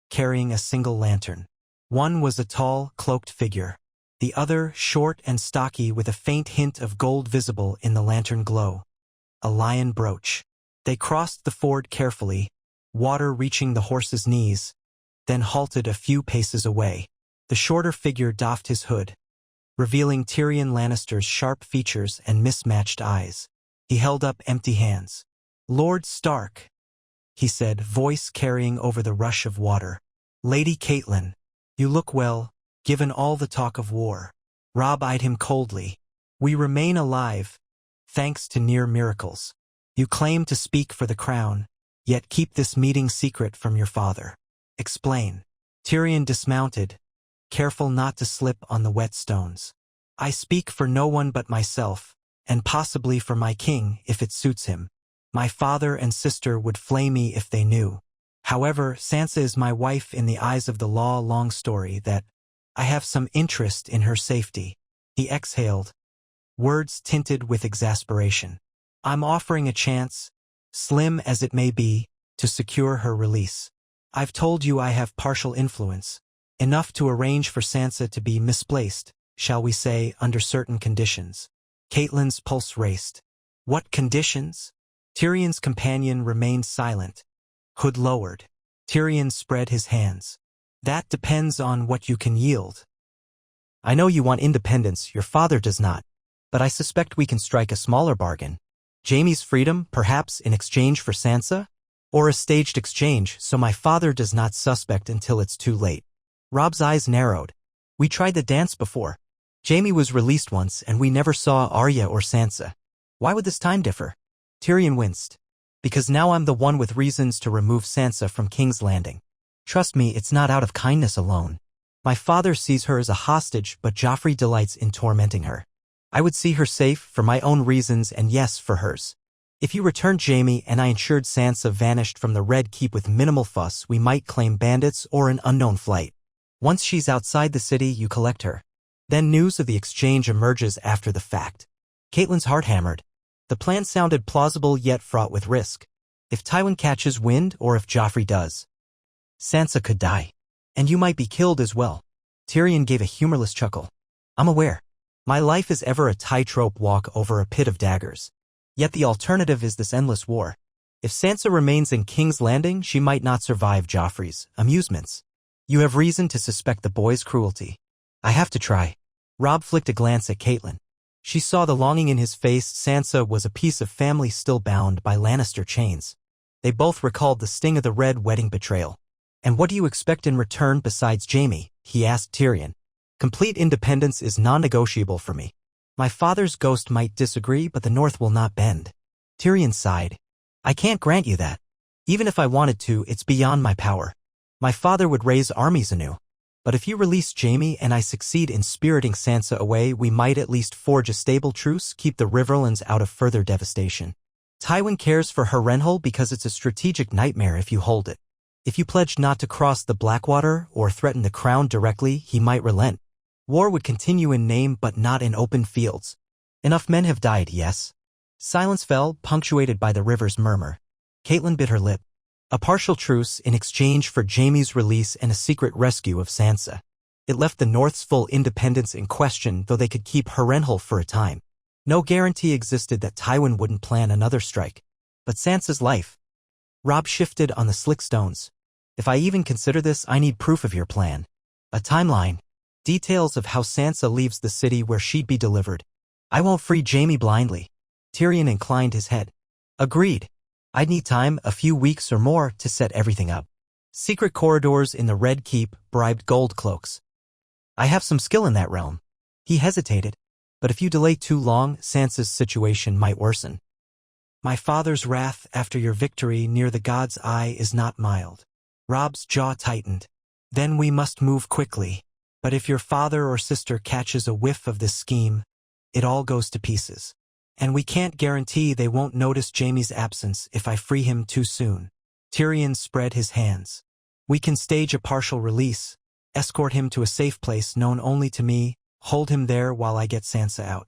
carrying a single lantern. One was a tall, cloaked figure. The other, short and stocky with a faint hint of gold visible in the lantern glow. A lion brooch. They crossed the ford carefully, water reaching the horse's knees, then halted a few paces away. The shorter figure doffed his hood, revealing Tyrion Lannister's sharp features and mismatched eyes. He held up empty hands. "Lord Stark," he said, voice carrying over the rush of water. "Lady Caitlin, you look well, given all the talk of war." Robb eyed him coldly. "We remain alive, thanks to near miracles. You claim to speak for the crown, yet keep this meeting secret from your father. Explain." Tyrion dismounted, careful not to slip on the wet stones. "I speak for no one but myself, and possibly for my king if it suits him. My father and sister would flay me if they knew. However, Sansa is my wife in the eyes of the law. Long story that I have some interest in her safety." He exhaled, words tinted with exasperation. "I'm offering a chance, slim as it may be, to secure her release. I've told you I have partial influence, enough to arrange for Sansa to be misplaced, shall we say, under certain conditions." Caitlyn's pulse raced. What conditions? Tyrion's companion remained silent, hood lowered. Tyrion spread his hands. "That depends on what you can yield. I know you want independence, your father does not, but I suspect we can strike a smaller bargain. Jaime's freedom, perhaps in exchange for Sansa? Or a staged exchange so my father does not suspect until it's too late? Robb's eyes narrowed. We tried the dance before. Jaime was released once and we never saw Arya or Sansa. Why would this time differ? Tyrion winced. Because now I'm the one with reasons to remove Sansa from King's Landing. Trust me, it's not out of kindness alone. My father sees her as a hostage, but Joffrey delights in tormenting her. I would see her safe for my own reasons and yes, for hers. If you returned Jaime and I ensured Sansa vanished from the Red Keep with minimal fuss, we might claim bandits or an unknown flight. Once she's outside the city, you collect her. Then news of the exchange emerges after the fact. Caitlyn's heart hammered. The plan sounded plausible yet fraught with risk. If Tywin catches wind or if Joffrey does, Sansa could die. And you might be killed as well. Tyrion gave a humorless chuckle. I'm aware. My life is ever a tightrope walk over a pit of daggers. Yet the alternative is this endless war. If Sansa remains in King's Landing, she might not survive Joffrey's amusements. You have reason to suspect the boy's cruelty. I have to try. Robb flicked a glance at Caitlin. She saw the longing in his face. Sansa was a piece of family still bound by Lannister chains. They both recalled the sting of the Red Wedding betrayal. And what do you expect in return besides Jaime? He asked Tyrion. Complete independence is non-negotiable for me. My father's ghost might disagree, but the North will not bend. Tyrion sighed. I can't grant you that. Even if I wanted to, it's beyond my power. My father would raise armies anew. But if you release Jaime and I succeed in spiriting Sansa away, we might at least forge a stable truce, keep the Riverlands out of further devastation. Tywin cares for Harrenhal because it's a strategic nightmare if you hold it. If you pledge not to cross the Blackwater or threaten the crown directly, he might relent. War would continue in name but not in open fields. Enough men have died, yes? Silence fell, punctuated by the river's murmur. Caitlin bit her lip. A partial truce in exchange for Jaime's release and a secret rescue of Sansa. It left the North's full independence in question, though they could keep Harrenhal for a time. No guarantee existed that Tywin wouldn't plan another strike. But Sansa's life. Robb shifted on the slick stones. If I even consider this, I need proof of your plan. A timeline. Details of how Sansa leaves the city where she'd be delivered. I won't free Jaime blindly. Tyrion inclined his head. Agreed. I'd need time, a few weeks or more, to set everything up. Secret corridors in the Red Keep, bribed gold cloaks. I have some skill in that realm. He hesitated. But if you delay too long, Sansa's situation might worsen. My father's wrath after your victory near the God's Eye is not mild. Robb's jaw tightened. Then we must move quickly. But if your father or sister catches a whiff of this scheme, it all goes to pieces. And we can't guarantee they won't notice Jaime's absence if I free him too soon. Tyrion spread his hands. We can stage a partial release, escort him to a safe place known only to me, hold him there while I get Sansa out.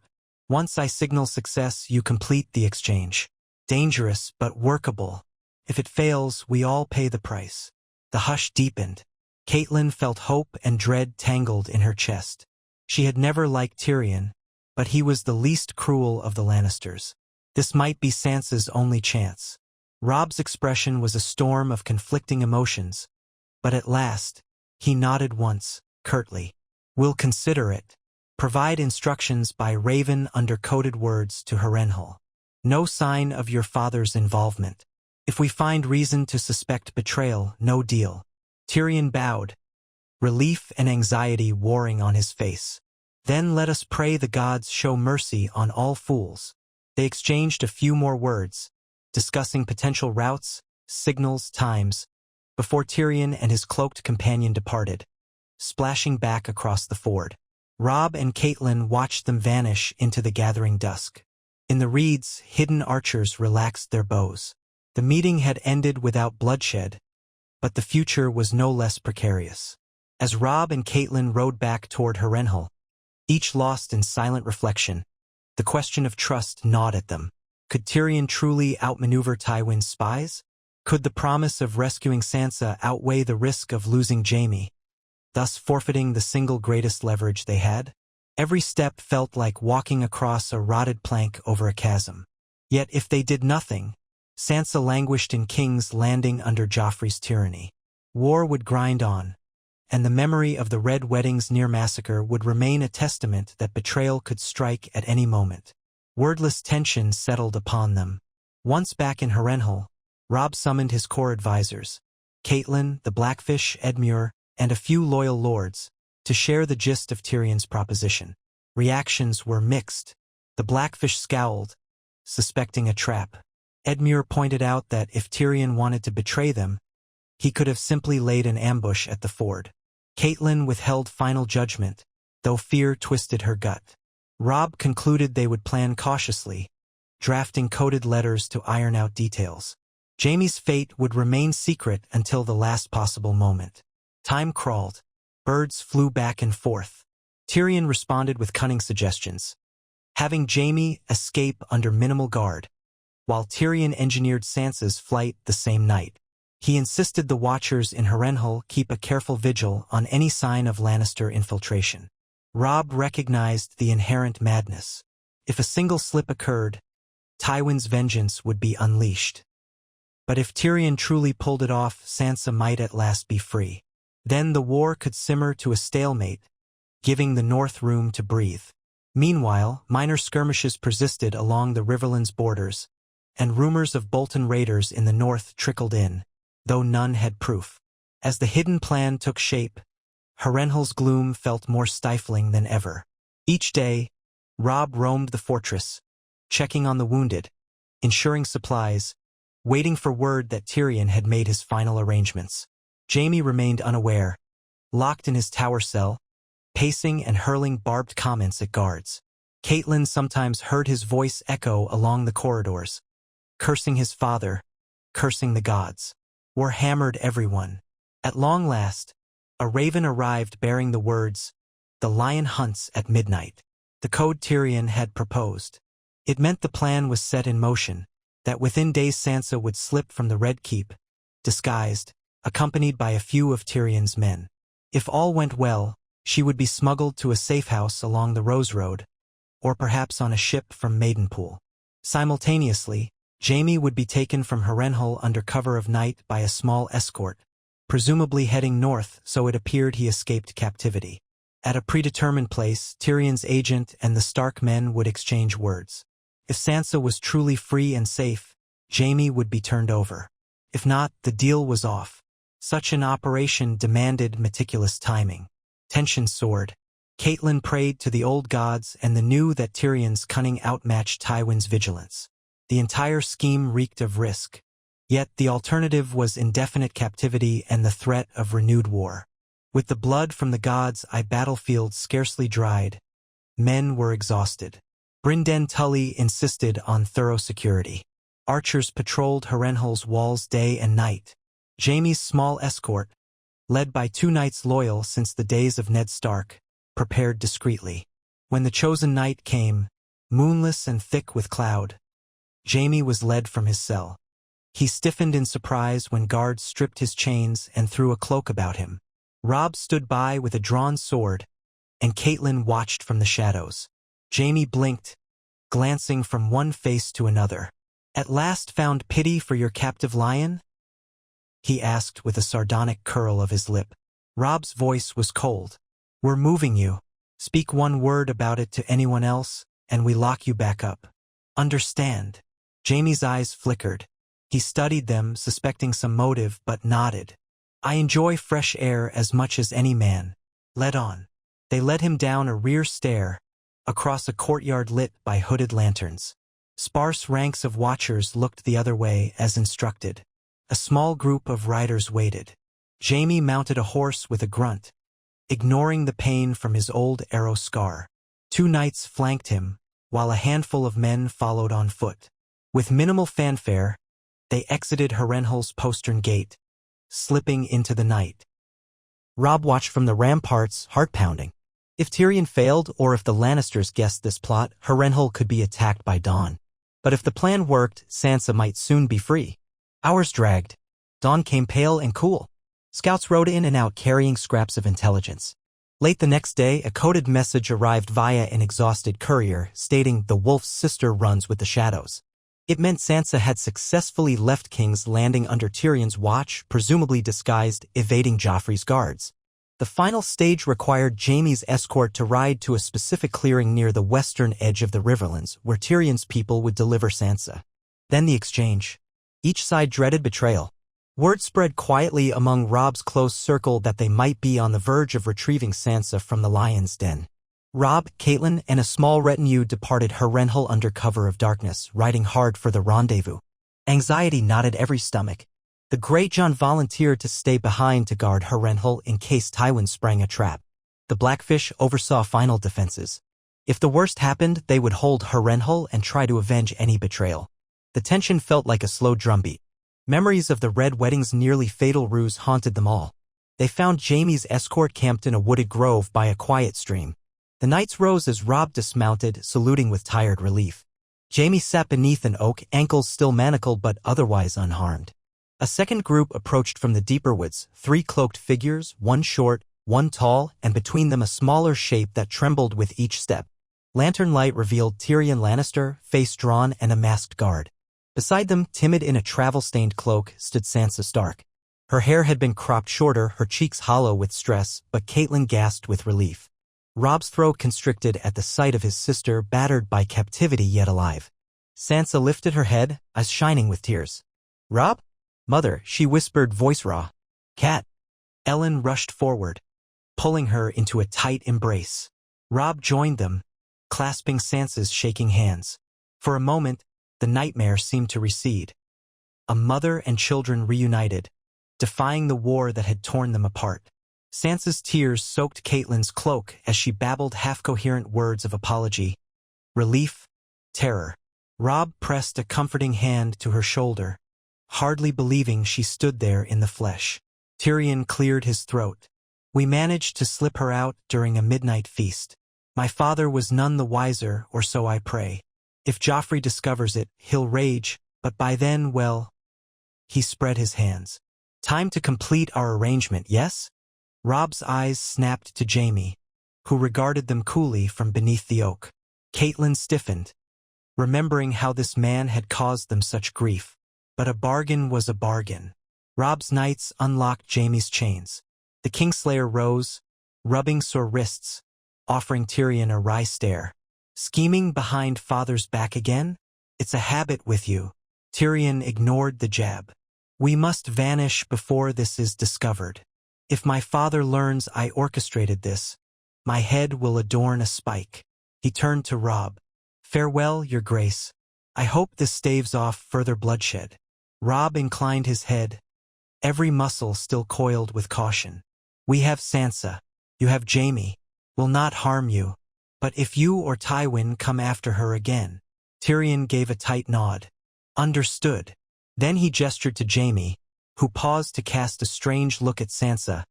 Once I signal success, you complete the exchange. Dangerous, but workable. If it fails, we all pay the price. The hush deepened. Caitlin felt hope and dread tangled in her chest. She had never liked Tyrion, but he was the least cruel of the Lannisters. This might be Sansa's only chance. Robb's expression was a storm of conflicting emotions, but at last, he nodded once, curtly. We'll consider it. Provide instructions by Raven under coded words to Harrenhal. No sign of your father's involvement. If we find reason to suspect betrayal, no deal. Tyrion bowed, relief and anxiety warring on his face. Then let us pray the gods show mercy on all fools. They exchanged a few more words, discussing potential routes, signals, times, before Tyrion and his cloaked companion departed, splashing back across the ford. Robb and Caitlin watched them vanish into the gathering dusk. In the reeds, hidden archers relaxed their bows. The meeting had ended without bloodshed, but the future was no less precarious. As Robb and Caitlin rode back toward Harrenhal, each lost in silent reflection, the question of trust gnawed at them. Could Tyrion truly outmaneuver Tywin's spies? Could the promise of rescuing Sansa outweigh the risk of losing Jaime, thus forfeiting the single greatest leverage they had? Every step felt like walking across a rotted plank over a chasm. Yet if they did nothing, Sansa languished in King's Landing under Joffrey's tyranny. War would grind on, and the memory of the Red Wedding's near massacre would remain a testament that betrayal could strike at any moment. Wordless tension settled upon them. Once back in Harrenhal, Robb summoned his core advisors, Cailin, the Blackfish, Edmure, and a few loyal lords, to share the gist of Tyrion's proposition. Reactions were mixed. The Blackfish scowled, suspecting a trap. Edmure pointed out that if Tyrion wanted to betray them, he could have simply laid an ambush at the ford. Cailin withheld final judgment, though fear twisted her gut. Robb concluded they would plan cautiously, drafting coded letters to iron out details. Jaime's fate would remain secret until the last possible moment. Time crawled. Birds flew back and forth. Tyrion responded with cunning suggestions, having Jaime escape under minimal guard, while Tyrion engineered Sansa's flight the same night. He insisted the Watchers in Harrenhal keep a careful vigil on any sign of Lannister infiltration. Robb recognized the inherent madness. If a single slip occurred, Tywin's vengeance would be unleashed. But if Tyrion truly pulled it off, Sansa might at last be free. Then the war could simmer to a stalemate, giving the North room to breathe. Meanwhile, minor skirmishes persisted along the Riverlands borders, and rumors of Bolton raiders in the north trickled in, though none had proof. As the hidden plan took shape, Harrenhal's gloom felt more stifling than ever. Each day, Robb roamed the fortress, checking on the wounded, ensuring supplies, waiting for word that Tyrion had made his final arrangements. Jaime remained unaware, locked in his tower cell, pacing and hurling barbed comments at guards. Cailin sometimes heard his voice echo along the corridors, cursing his father, cursing the gods. War hammered everyone. At long last, a raven arrived bearing the words, "The lion hunts at midnight." The code Tyrion had proposed. It meant the plan was set in motion, that within days Sansa would slip from the Red Keep, disguised, accompanied by a few of Tyrion's men. If all went well, she would be smuggled to a safe house along the Rose Road, or perhaps on a ship from Maidenpool. Simultaneously, Jaime would be taken from Harrenhal under cover of night by a small escort, presumably heading north, so it appeared he escaped captivity. At a predetermined place, Tyrion's agent and the Stark men would exchange words. If Sansa was truly free and safe, Jaime would be turned over. If not, the deal was off. Such an operation demanded meticulous timing. Tension soared. Cailin prayed to the old gods and knew that Tyrion's cunning outmatched Tywin's vigilance. The entire scheme reeked of risk. Yet the alternative was indefinite captivity and the threat of renewed war. With the blood from the gods' battlefields scarcely dried, men were exhausted. Brynden Tully insisted on thorough security. Archers patrolled Harrenhal's walls day and night. Jaime's small escort, led by 2 knights loyal since the days of Ned Stark, prepared discreetly. When the chosen night came, moonless and thick with cloud, Jaime was led from his cell. He stiffened in surprise when guards stripped his chains and threw a cloak about him. Robb stood by with a drawn sword, and Cailin watched from the shadows. Jaime blinked, glancing from one face to another. "At last found pity for your captive lion?" he asked with a sardonic curl of his lip. Robb's voice was cold. "We're moving you. Speak one word about it to anyone else, and we lock you back up. Understand?" Jaime's eyes flickered. He studied them, suspecting some motive, but nodded. "I enjoy fresh air as much as any man. Let on." They led him down a rear stair, across a courtyard lit by hooded lanterns. Sparse ranks of watchers looked the other way as instructed. A small group of riders waited. Jaime mounted a horse with a grunt, ignoring the pain from his old arrow scar. 2 knights flanked him, while a handful of men followed on foot. With minimal fanfare, they exited Harrenhal's postern gate, slipping into the night. Robb watched from the ramparts, heart-pounding. If Tyrion failed, or if the Lannisters guessed this plot, Harrenhal could be attacked by dawn. But if the plan worked, Sansa might soon be free. Hours dragged. Dawn came pale and cool. Scouts rode in and out carrying scraps of intelligence. Late the next day, a coded message arrived via an exhausted courier stating the Wolf's sister runs with the shadows. It meant Sansa had successfully left King's Landing under Tyrion's watch, presumably disguised, evading Joffrey's guards. The final stage required Jaime's escort to ride to a specific clearing near the western edge of the Riverlands, where Tyrion's people would deliver Sansa. Then the exchange. Each side dreaded betrayal. Word spread quietly among Robb's close circle that they might be on the verge of retrieving Sansa from the lion's den. Robb, Cailin, and a small retinue departed Harrenhal under cover of darkness, riding hard for the rendezvous. Anxiety knotted every stomach. The Greyjohn volunteered to stay behind to guard Harrenhal in case Tywin sprang a trap. The Blackfish oversaw final defenses. If the worst happened, they would hold Harrenhal and try to avenge any betrayal. The tension felt like a slow drumbeat. Memories of the Red Wedding's nearly fatal ruse haunted them all. They found Jaime's escort camped in a wooded grove by a quiet stream. The knights rose as Robb dismounted, saluting with tired relief. Jaime sat beneath an oak, ankles still manacled but otherwise unharmed. A second group approached from the deeper woods, 3 cloaked figures, one short, one tall, and between them a smaller shape that trembled with each step. Lantern light revealed Tyrion Lannister, face drawn, and a masked guard. Beside them, timid in a travel-stained cloak, stood Sansa Stark. Her hair had been cropped shorter, her cheeks hollow with stress, but Catelyn gasped with relief. Robb's throat constricted at the sight of his sister, battered by captivity yet alive. Sansa lifted her head, eyes shining with tears. "Robb? Mother," she whispered, voice raw. "Cat." Ellen rushed forward, pulling her into a tight embrace. Robb joined them, clasping Sansa's shaking hands. For a moment, the nightmare seemed to recede. A mother and children reunited, defying the war that had torn them apart. Sansa's tears soaked Catelyn's cloak as she babbled half-coherent words of apology, relief, terror. Robb pressed a comforting hand to her shoulder, hardly believing she stood there in the flesh. Tyrion cleared his throat. "We managed to slip her out during a midnight feast. My father was none the wiser, or so I pray. If Joffrey discovers it, he'll rage, but by then, well..." He spread his hands. "Time to complete our arrangement, yes?" Robb's eyes snapped to Jaime, who regarded them coolly from beneath the oak. Catelyn stiffened, remembering how this man had caused them such grief. But a bargain was a bargain. Robb's knights unlocked Jaime's chains. The Kingslayer rose, rubbing sore wrists, offering Tyrion a wry stare. "Scheming behind father's back again? It's a habit with you." Tyrion ignored the jab. "We must vanish before this is discovered. If my father learns I orchestrated this, my head will adorn a spike." He turned to Robb. "Farewell, your grace. I hope this staves off further bloodshed." Robb inclined his head, every muscle still coiled with caution. "We have Sansa. You have Jaime. Will not harm you. But if you or Tywin come after her again..." Tyrion gave a tight nod. "Understood." Then he gestured to Jaime, who paused to cast a strange look at Sansa,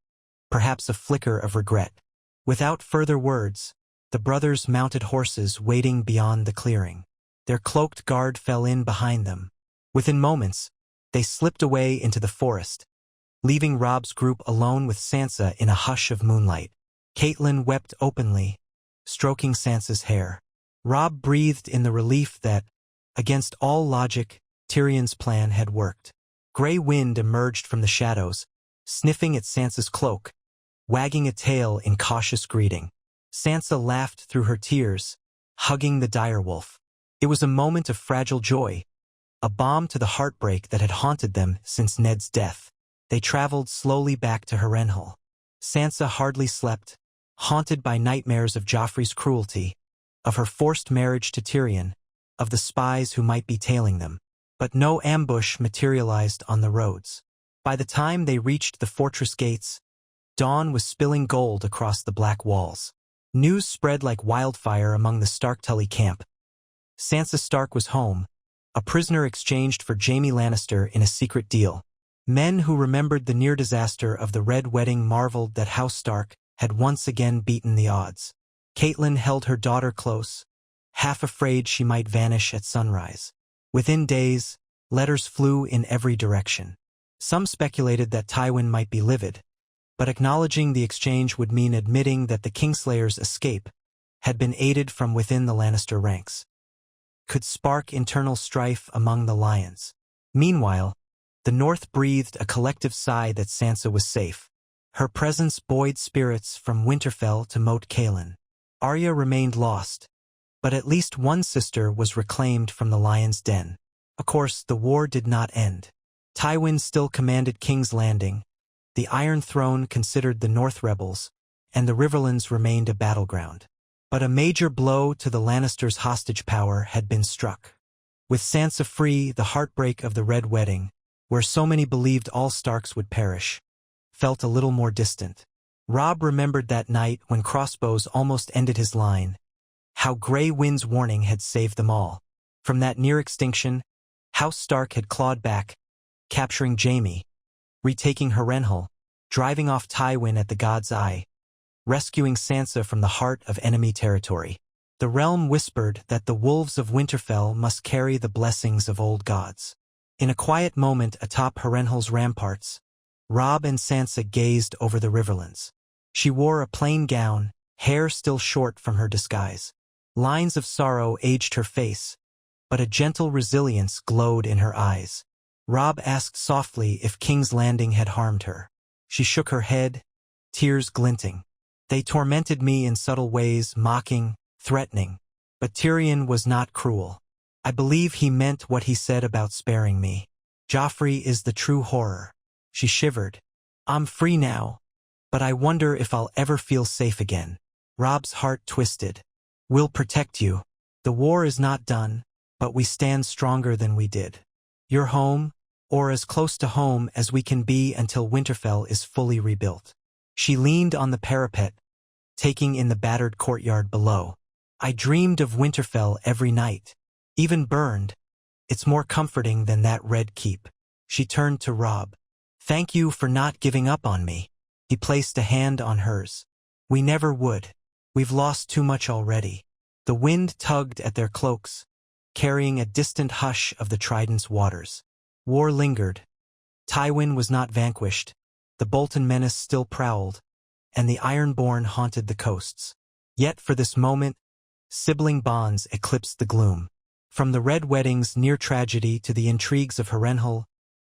perhaps a flicker of regret. Without further words, the brothers mounted horses waiting beyond the clearing. Their cloaked guard fell in behind them. Within moments, they slipped away into the forest, leaving Robb's group alone with Sansa in a hush of moonlight. Catelyn wept openly, stroking Sansa's hair. Robb breathed in the relief that, against all logic, Tyrion's plan had worked. Grey wind emerged from the shadows, sniffing at Sansa's cloak, wagging a tail in cautious greeting. Sansa laughed through her tears, hugging the direwolf. It was a moment of fragile joy, a balm to the heartbreak that had haunted them since Ned's death. They traveled slowly back to Harrenhal. Sansa hardly slept, haunted by nightmares of Joffrey's cruelty, of her forced marriage to Tyrion, of the spies who might be tailing them. But no ambush materialized on the roads. By the time they reached the fortress gates, dawn was spilling gold across the black walls. News spread like wildfire among the Stark Tully camp. Sansa Stark was home, a prisoner exchanged for Jaime Lannister in a secret deal. Men who remembered the near disaster of the Red Wedding marveled that House Stark had once again beaten the odds. Catelyn held her daughter close, half afraid she might vanish at sunrise. Within days, letters flew in every direction. Some speculated that Tywin might be livid, but acknowledging the exchange would mean admitting that the Kingslayer's escape had been aided from within the Lannister ranks, could spark internal strife among the Lions. Meanwhile, the North breathed a collective sigh that Sansa was safe. Her presence buoyed spirits from Winterfell to Moat Cailin. Arya remained lost, but at least one sister was reclaimed from the lion's den. Of course, the war did not end. Tywin still commanded King's Landing, the Iron Throne considered the North rebels, and the Riverlands remained a battleground. But a major blow to the Lannisters' hostage power had been struck. With Sansa free, the heartbreak of the Red Wedding, where so many believed all Starks would perish, felt a little more distant. Robb remembered that night when crossbows almost ended his line, how Grey Wind's warning had saved them all. From that near extinction, House Stark had clawed back, capturing Jaime, retaking Harrenhal, driving off Tywin at the God's Eye, rescuing Sansa from the heart of enemy territory. The realm whispered that the wolves of Winterfell must carry the blessings of old gods. In a quiet moment atop Harrenhal's ramparts, Robb and Sansa gazed over the Riverlands. She wore a plain gown, hair still short from her disguise. Lines of sorrow aged her face, but a gentle resilience glowed in her eyes. Robb asked softly if King's Landing had harmed her. She shook her head, tears glinting. They tormented me in subtle ways, mocking, threatening. But Tyrion was not cruel. I believe he meant what he said about sparing me. Joffrey is the true horror. She shivered. I'm free now, but I wonder if I'll ever feel safe again. Robb's heart twisted. We'll protect you. The war is not done, but we stand stronger than we did. You're home, or as close to home as we can be until Winterfell is fully rebuilt. She leaned on the parapet, taking in the battered courtyard below. I dreamed of Winterfell every night, even burned. It's more comforting than that red keep. She turned to Robb. Thank you for not giving up on me. He placed a hand on hers. We never would. We've lost too much already. The wind tugged at their cloaks, carrying a distant hush of the Trident's waters. War lingered. Tywin was not vanquished. The Bolton menace still prowled, and the Ironborn haunted the coasts. Yet for this moment, sibling bonds eclipsed the gloom. From the Red Wedding's near tragedy to the intrigues of Harrenhal,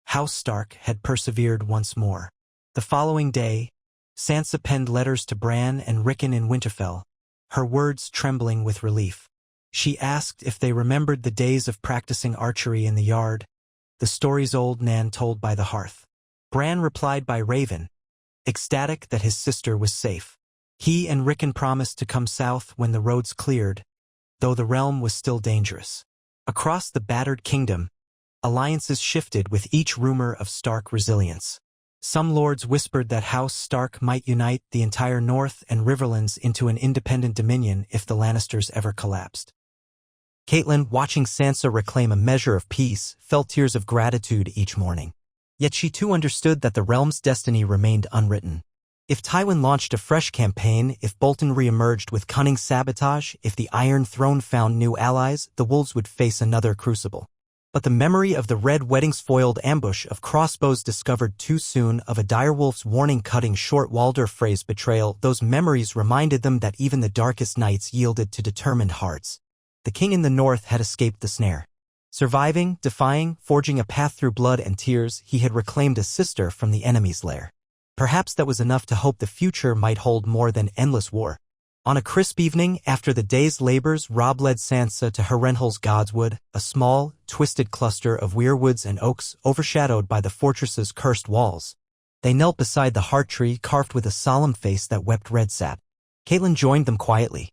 House Stark had persevered once more. The following day, Sansa penned letters to Bran and Rickon in Winterfell, her words trembling with relief. She asked if they remembered the days of practicing archery in the yard, the stories old Nan told by the hearth. Bran replied by raven, ecstatic that his sister was safe. He and Rickon promised to come south when the roads cleared, though the realm was still dangerous. Across the battered kingdom, alliances shifted with each rumor of Stark resilience. Some lords whispered that House Stark might unite the entire North and Riverlands into an independent dominion if the Lannisters ever collapsed. Catelyn, watching Sansa reclaim a measure of peace, felt tears of gratitude each morning. Yet she too understood that the realm's destiny remained unwritten. If Tywin launched a fresh campaign, if Bolton re-emerged with cunning sabotage, if the Iron Throne found new allies, the wolves would face another crucible. But the memory of the Red Wedding's foiled ambush of crossbows discovered too soon, of a direwolf's warning cutting short Walder Frey's betrayal, those memories reminded them that even the darkest nights yielded to determined hearts. The king in the north had escaped the snare. Surviving, defying, forging a path through blood and tears, he had reclaimed a sister from the enemy's lair. Perhaps that was enough to hope the future might hold more than endless war. On a crisp evening, after the day's labors, Robb led Sansa to Harrenhal's Godwood, a small, twisted cluster of weirwoods and oaks overshadowed by the fortress's cursed walls. They knelt beside the heart tree carved with a solemn face that wept red sap. Catelyn joined them quietly.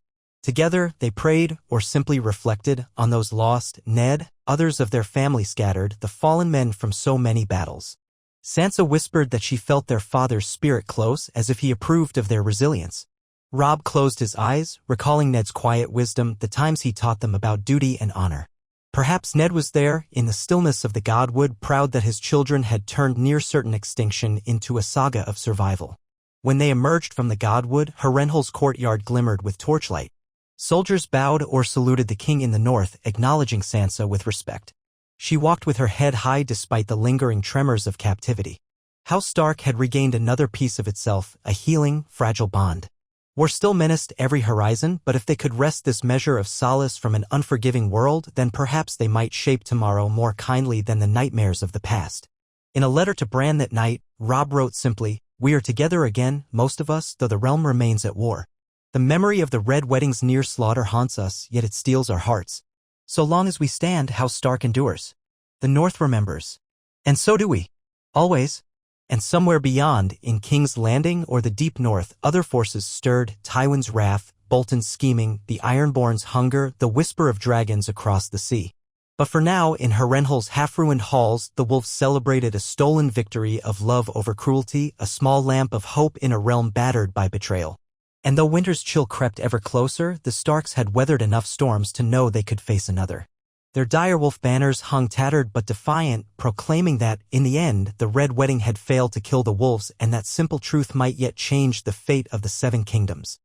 Together, they prayed or simply reflected on those lost, Ned, others of their family scattered, the fallen men from so many battles. Sansa whispered that she felt their father's spirit close, as if he approved of their resilience. Robb closed his eyes, recalling Ned's quiet wisdom, the times he taught them about duty and honor. Perhaps Ned was there, in the stillness of the Godwood, proud that his children had turned near certain extinction into a saga of survival. When they emerged from the Godwood, Harrenhal's courtyard glimmered with torchlight. Soldiers bowed or saluted the king in the north, acknowledging Sansa with respect. She walked with her head high despite the lingering tremors of captivity. House Stark had regained another piece of itself, a healing, fragile bond. War still menaced every horizon, but if they could wrest this measure of solace from an unforgiving world, then perhaps they might shape tomorrow more kindly than the nightmares of the past. In a letter to Bran that night, Robb wrote simply, We are together again, most of us, though the realm remains at war. The memory of the Red Wedding's near slaughter haunts us, yet it steels our hearts. So long as we stand, House Stark endures. The North remembers. And so do we. Always. And somewhere beyond, in King's Landing or the deep north, other forces stirred, Tywin's wrath, Bolton's scheming, the Ironborn's hunger, the whisper of dragons across the sea. But for now, in Harrenhal's half-ruined halls, the wolves celebrated a stolen victory of love over cruelty, a small lamp of hope in a realm battered by betrayal. And though winter's chill crept ever closer, the Starks had weathered enough storms to know they could face another. Their direwolf banners hung tattered but defiant, proclaiming that, in the end, the Red Wedding had failed to kill the wolves and that simple truth might yet change the fate of the Seven Kingdoms.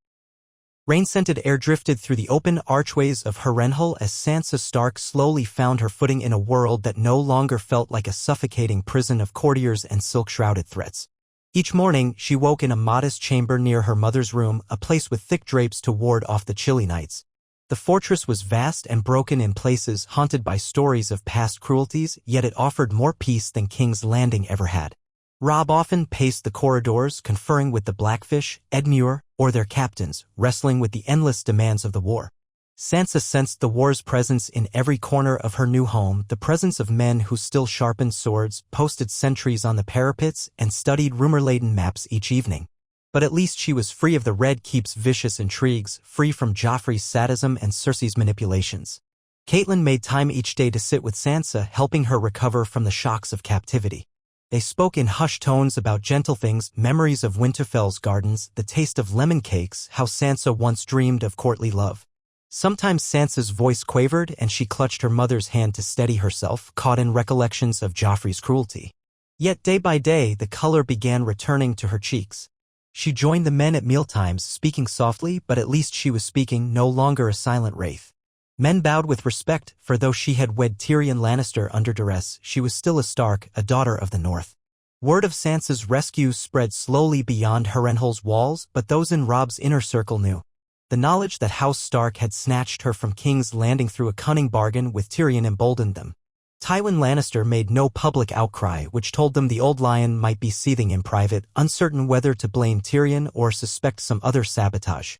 Rain-scented air drifted through the open archways of Harrenhal as Sansa Stark slowly found her footing in a world that no longer felt like a suffocating prison of courtiers and silk-shrouded threats. Each morning, she woke in a modest chamber near her mother's room, a place with thick drapes to ward off the chilly nights. The fortress was vast and broken in places, haunted by stories of past cruelties, yet it offered more peace than King's Landing ever had. Robb often paced the corridors, conferring with the Blackfish, Edmure, or their captains, wrestling with the endless demands of the war. Sansa sensed the war's presence in every corner of her new home, the presence of men who still sharpened swords, posted sentries on the parapets, and studied rumor-laden maps each evening. But at least she was free of the Red Keep's vicious intrigues, free from Joffrey's sadism and Cersei's manipulations. Cailin made time each day to sit with Sansa, helping her recover from the shocks of captivity. They spoke in hushed tones about gentle things, memories of Winterfell's gardens, the taste of lemon cakes, how Sansa once dreamed of courtly love. Sometimes Sansa's voice quavered and she clutched her mother's hand to steady herself, caught in recollections of Joffrey's cruelty. Yet day by day, the color began returning to her cheeks. She joined the men at mealtimes, speaking softly, but at least she was speaking, no longer a silent wraith. Men bowed with respect, for though she had wed Tyrion Lannister under duress, she was still a Stark, a daughter of the North. Word of Sansa's rescue spread slowly beyond Harrenhal's walls, but those in Robb's inner circle knew. The knowledge that House Stark had snatched her from King's Landing through a cunning bargain with Tyrion emboldened them. Tywin Lannister made no public outcry, which told them the old lion might be seething in private, uncertain whether to blame Tyrion or suspect some other sabotage.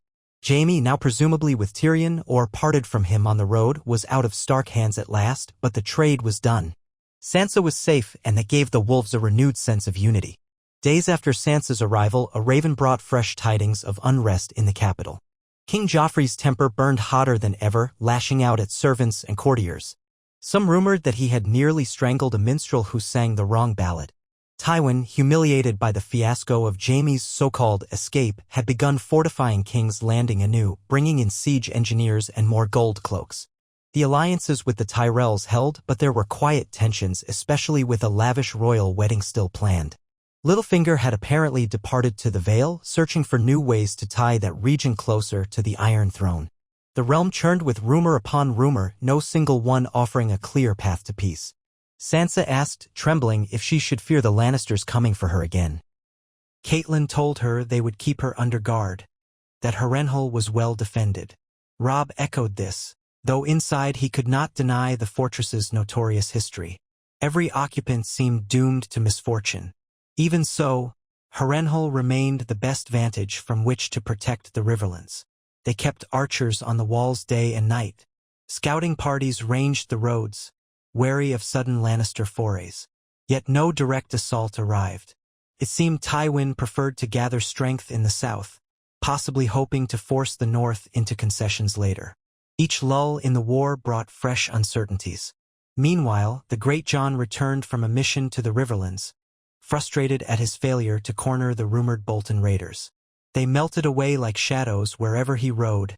Jaime, now presumably with Tyrion or parted from him on the road, was out of Stark hands at last, but the trade was done. Sansa was safe, and that gave the wolves a renewed sense of unity. Days after Sansa's arrival, a raven brought fresh tidings of unrest in the capital. King Joffrey's temper burned hotter than ever, lashing out at servants and courtiers. Some rumored that he had nearly strangled a minstrel who sang the wrong ballad. Tywin, humiliated by the fiasco of Jaime's so-called escape, had begun fortifying King's Landing anew, bringing in siege engineers and more gold cloaks. The alliances with the Tyrells held, but there were quiet tensions, especially with a lavish royal wedding still planned. Littlefinger had apparently departed to the Vale, searching for new ways to tie that region closer to the Iron Throne. The realm churned with rumor upon rumor, no single one offering a clear path to peace. Sansa asked, trembling, if she should fear the Lannisters coming for her again. Catelyn told her they would keep her under guard, that Harrenhal was well defended. Robb echoed this, though inside he could not deny the fortress's notorious history. Every occupant seemed doomed to misfortune. Even so, Harrenhal remained the best vantage from which to protect the Riverlands. They kept archers on the walls day and night. Scouting parties ranged the roads, wary of sudden Lannister forays. Yet no direct assault arrived. It seemed Tywin preferred to gather strength in the south, possibly hoping to force the north into concessions later. Each lull in the war brought fresh uncertainties. Meanwhile, the Great John returned from a mission to the Riverlands, frustrated at his failure to corner the rumored Bolton raiders. They melted away like shadows wherever he rode,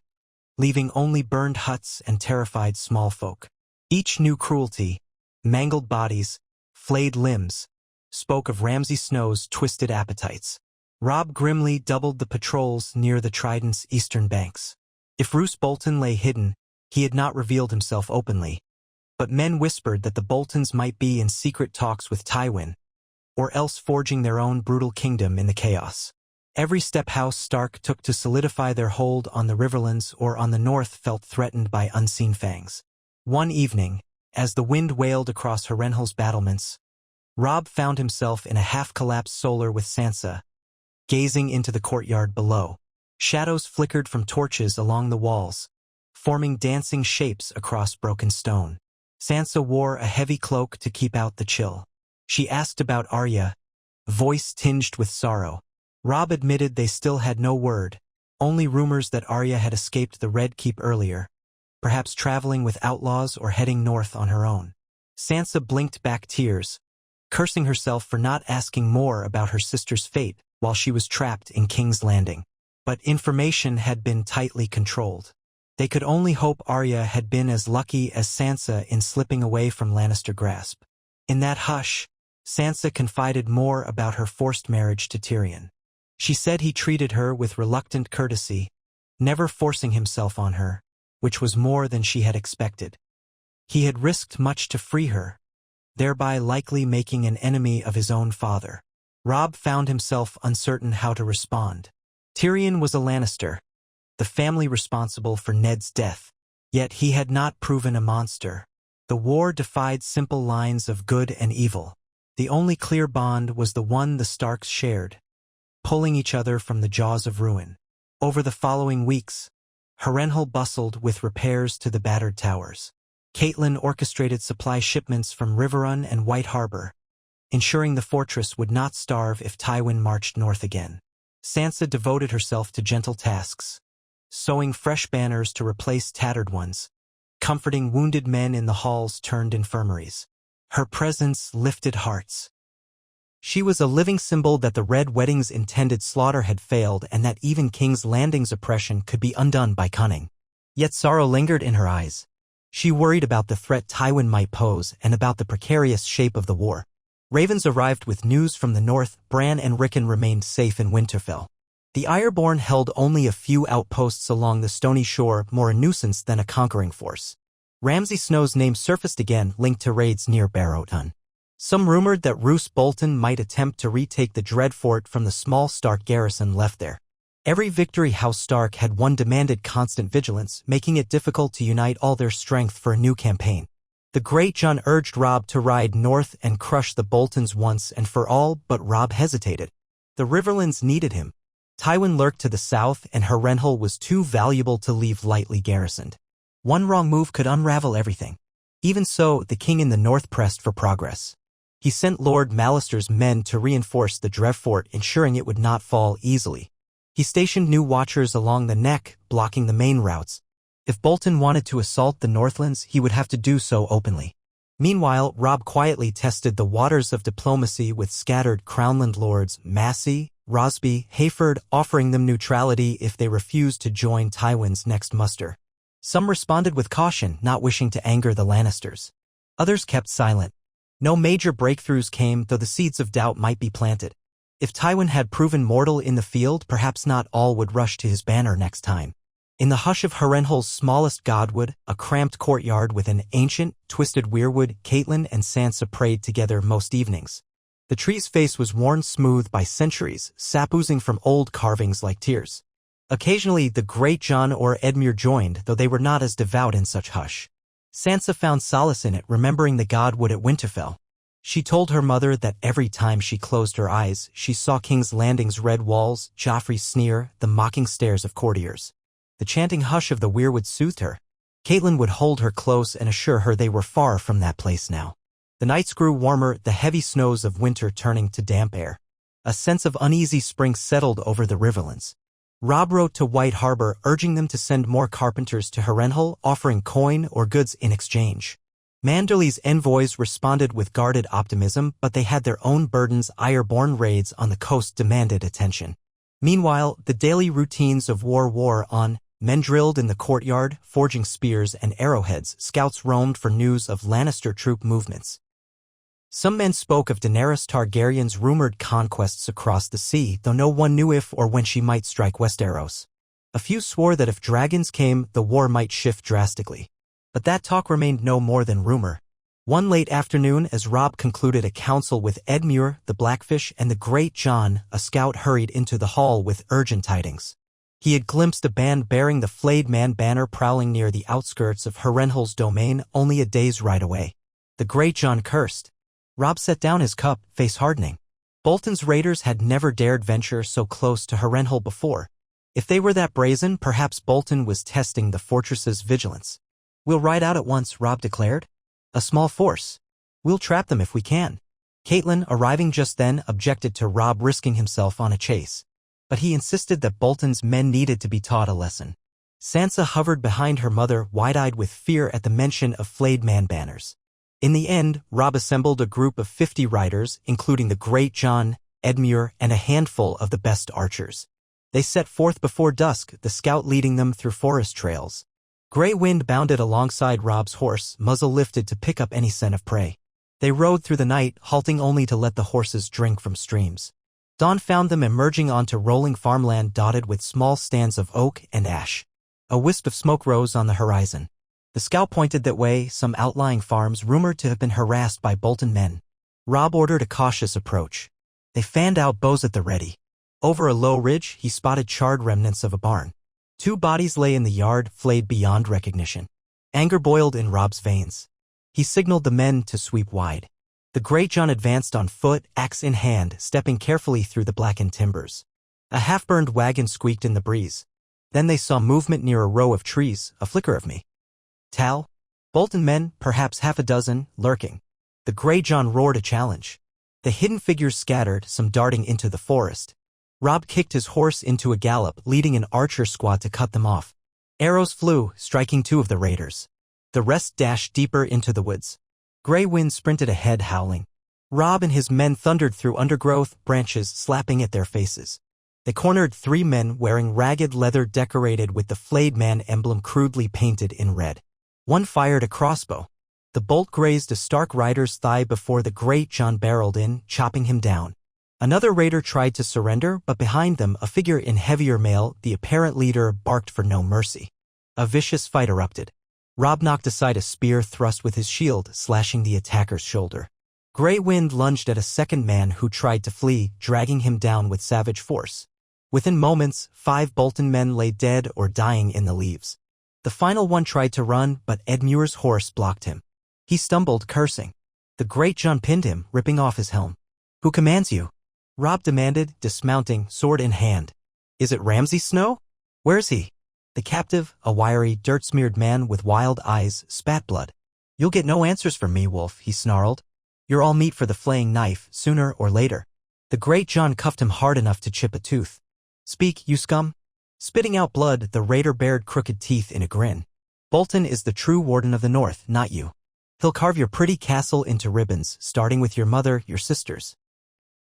leaving only burned huts and terrified small folk. Each new cruelty, mangled bodies, flayed limbs, spoke of Ramsay Snow's twisted appetites. Robb grimly doubled the patrols near the Trident's eastern banks. If Roose Bolton lay hidden, he had not revealed himself openly, but men whispered that the Boltons might be in secret talks with Tywin, or else forging their own brutal kingdom in the chaos. Every step House Stark took to solidify their hold on the Riverlands or on the north felt threatened by unseen fangs. One evening, as the wind wailed across Harrenhal's battlements, Robb found himself in a half-collapsed solar with Sansa, gazing into the courtyard below. Shadows flickered from torches along the walls, forming dancing shapes across broken stone. Sansa wore a heavy cloak to keep out the chill. She asked about Arya, voice tinged with sorrow. Robb admitted they still had no word, only rumors that Arya had escaped the Red Keep earlier, perhaps traveling with outlaws or heading north on her own. Sansa blinked back tears, cursing herself for not asking more about her sister's fate while she was trapped in King's Landing. But information had been tightly controlled. They could only hope Arya had been as lucky as Sansa in slipping away from Lannister grasp. In that hush, Sansa confided more about her forced marriage to Tyrion. She said he treated her with reluctant courtesy, never forcing himself on her, which was more than she had expected. He had risked much to free her, thereby likely making an enemy of his own father. Robb found himself uncertain how to respond. Tyrion was a Lannister, the family responsible for Ned's death, yet he had not proven a monster. The war defied simple lines of good and evil. The only clear bond was the one the Starks shared, pulling each other from the jaws of ruin. Over the following weeks, Harrenhal bustled with repairs to the battered towers. Cailin orchestrated supply shipments from Riverrun and White Harbor, ensuring the fortress would not starve if Tywin marched north again. Sansa devoted herself to gentle tasks, sewing fresh banners to replace tattered ones, comforting wounded men in the halls turned infirmaries. Her presence lifted hearts. She was a living symbol that the Red Wedding's intended slaughter had failed and that even King's Landing's oppression could be undone by cunning. Yet sorrow lingered in her eyes. She worried about the threat Tywin might pose and about the precarious shape of the war. Ravens arrived with news from the north. Bran and Rickon remained safe in Winterfell. The Ironborn held only a few outposts along the stony shore, more a nuisance than a conquering force. Ramsay Snow's name surfaced again, linked to raids near Riverrun. Some rumored that Roose Bolton might attempt to retake the Dreadfort from the small Stark garrison left there. Every victory House Stark had won demanded constant vigilance, making it difficult to unite all their strength for a new campaign. The Great John urged Robb to ride north and crush the Boltons once and for all, but Robb hesitated. The Riverlands needed him. Tywin lurked to the south, and Harrenhal was too valuable to leave lightly garrisoned. One wrong move could unravel everything. Even so, the king in the north pressed for progress. He sent Lord Mallister's men to reinforce the Dreadfort, ensuring it would not fall easily. He stationed new watchers along the neck, blocking the main routes. If Bolton wanted to assault the Northlands, he would have to do so openly. Meanwhile, Robb quietly tested the waters of diplomacy with scattered Crownland lords Massey, Rosby, Hayford, offering them neutrality if they refused to join Tywin's next muster. Some responded with caution, not wishing to anger the Lannisters. Others kept silent. No major breakthroughs came, though the seeds of doubt might be planted. If Tywin had proven mortal in the field, perhaps not all would rush to his banner next time. In the hush of Harrenhal's smallest Godwood, a cramped courtyard with an ancient, twisted weirwood, Caitlin and Sansa prayed together most evenings. The tree's face was worn smooth by centuries, sap oozing from old carvings like tears. Occasionally the Great John or Edmure joined, though they were not as devout in such hush. Sansa found solace in it, remembering the Godwood at Winterfell. She told her mother that every time she closed her eyes, she saw King's Landing's red walls, Joffrey's sneer, the mocking stares of courtiers. The chanting hush of the weirwood soothed her. Caitlin would hold her close and assure her they were far from that place now. The nights grew warmer, the heavy snows of winter turning to damp air. A sense of uneasy spring settled over the Riverlands. Robb wrote to White Harbor, urging them to send more carpenters to Harrenhal, offering coin or goods in exchange. Manderly's envoys responded with guarded optimism, but they had their own burdens. Ironborn raids on the coast demanded attention. Meanwhile, the daily routines of war wore on. Men drilled in the courtyard, forging spears and arrowheads. Scouts roamed for news of Lannister troop movements. Some men spoke of Daenerys Targaryen's rumored conquests across the sea, though no one knew if or when she might strike Westeros. A few swore that if dragons came, the war might shift drastically. But that talk remained no more than rumor. One late afternoon, as Robb concluded a council with Edmure, the Blackfish, and the Great John, a scout hurried into the hall with urgent tidings. He had glimpsed a band bearing the Flayed Man banner prowling near the outskirts of Harrenhal's domain, only a day's ride away. The Great John cursed. Robb set down his cup, face hardening. Bolton's raiders had never dared venture so close to Harrenhal before. If they were that brazen, perhaps Bolton was testing the fortress's vigilance. "We'll ride out at once," Robb declared. "A small force. We'll trap them if we can." Cailin, arriving just then, objected to Robb risking himself on a chase. But he insisted that Bolton's men needed to be taught a lesson. Sansa hovered behind her mother, wide-eyed with fear at the mention of flayed man banners. In the end, Robb assembled a group of 50 riders, including the Great John, Edmure, and a handful of the best archers. They set forth before dusk, the scout leading them through forest trails. Grey Wind bounded alongside Robb's horse, muzzle lifted to pick up any scent of prey. They rode through the night, halting only to let the horses drink from streams. Dawn found them emerging onto rolling farmland dotted with small stands of oak and ash. A wisp of smoke rose on the horizon. The scout pointed that way, some outlying farms rumored to have been harassed by Bolton men. Robb ordered a cautious approach. They fanned out, bows at the ready. Over a low ridge, he spotted charred remnants of a barn. 2 bodies lay in the yard, flayed beyond recognition. Anger boiled in Robb's veins. He signaled the men to sweep wide. The Great John advanced on foot, axe in hand, stepping carefully through the blackened timbers. A half-burned wagon squeaked in the breeze. Then they saw movement near a row of trees, a flicker of Tal? Bolton men, perhaps half a dozen, lurking. The Great John roared a challenge. The hidden figures scattered, some darting into the forest. Robb kicked his horse into a gallop, leading an archer squad to cut them off. Arrows flew, striking 2 of the raiders. The rest dashed deeper into the woods. Grey Wind sprinted ahead, howling. Robb and his men thundered through undergrowth, branches slapping at their faces. They cornered 3 men wearing ragged leather decorated with the flayed man emblem crudely painted in red. One fired a crossbow. The bolt grazed a Stark rider's thigh before the Great John barreled in, chopping him down. Another raider tried to surrender, but behind them, a figure in heavier mail, the apparent leader, barked for no mercy. A vicious fight erupted. Robb knocked aside a spear thrust with his shield, slashing the attacker's shoulder. Grey Wind lunged at a second man who tried to flee, dragging him down with savage force. Within moments, 5 Bolton men lay dead or dying in the leaves. The final one tried to run, but Edmure's horse blocked him. He stumbled, cursing. The Great John pinned him, ripping off his helm. "Who commands you?" Robb demanded, dismounting, sword in hand. "Is it Ramsay Snow? Where's he?" The captive, a wiry, dirt-smeared man with wild eyes, spat blood. "You'll get no answers from me, Wolf," he snarled. "You're all meat for the flaying knife, sooner or later." The Great John cuffed him hard enough to chip a tooth. "Speak, you scum." Spitting out blood, the raider bared crooked teeth in a grin. "Bolton is the true warden of the North, not you. He'll carve your pretty castle into ribbons, starting with your mother, your sisters."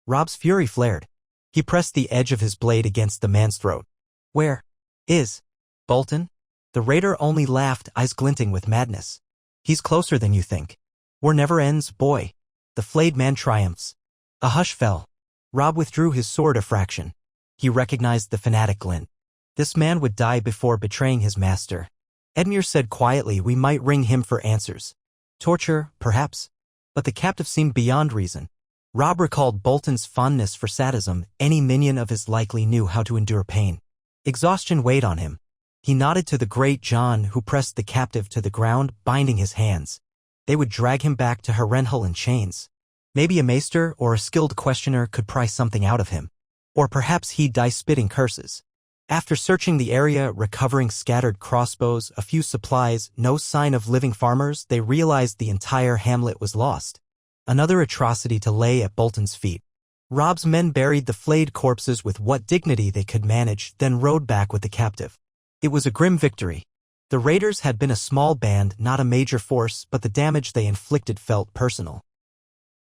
Robb's fury flared. He pressed the edge of his blade against the man's throat. "Where is Bolton?" The raider only laughed, eyes glinting with madness. "He's closer than you think. War never ends, boy." The flayed man triumphs. A hush fell. Robb withdrew his sword a fraction. He recognized the fanatic glint. This man would die before betraying his master. Edmure said quietly, "We might ring him for answers. Torture, perhaps." But the captive seemed beyond reason. Robb recalled Bolton's fondness for sadism. Any minion of his likely knew how to endure pain. Exhaustion weighed on him. He nodded to the Great John, who pressed the captive to the ground, binding his hands. They would drag him back to Harrenhal in chains. Maybe a maester or a skilled questioner could pry something out of him. Or perhaps he'd die spitting curses. After searching the area, recovering scattered crossbows, a few supplies, no sign of living farmers, they realized the entire hamlet was lost. Another atrocity to lay at Bolton's feet. Robb's men buried the flayed corpses with what dignity they could manage, then rode back with the captive. It was a grim victory. The raiders had been a small band, not a major force, but the damage they inflicted felt personal.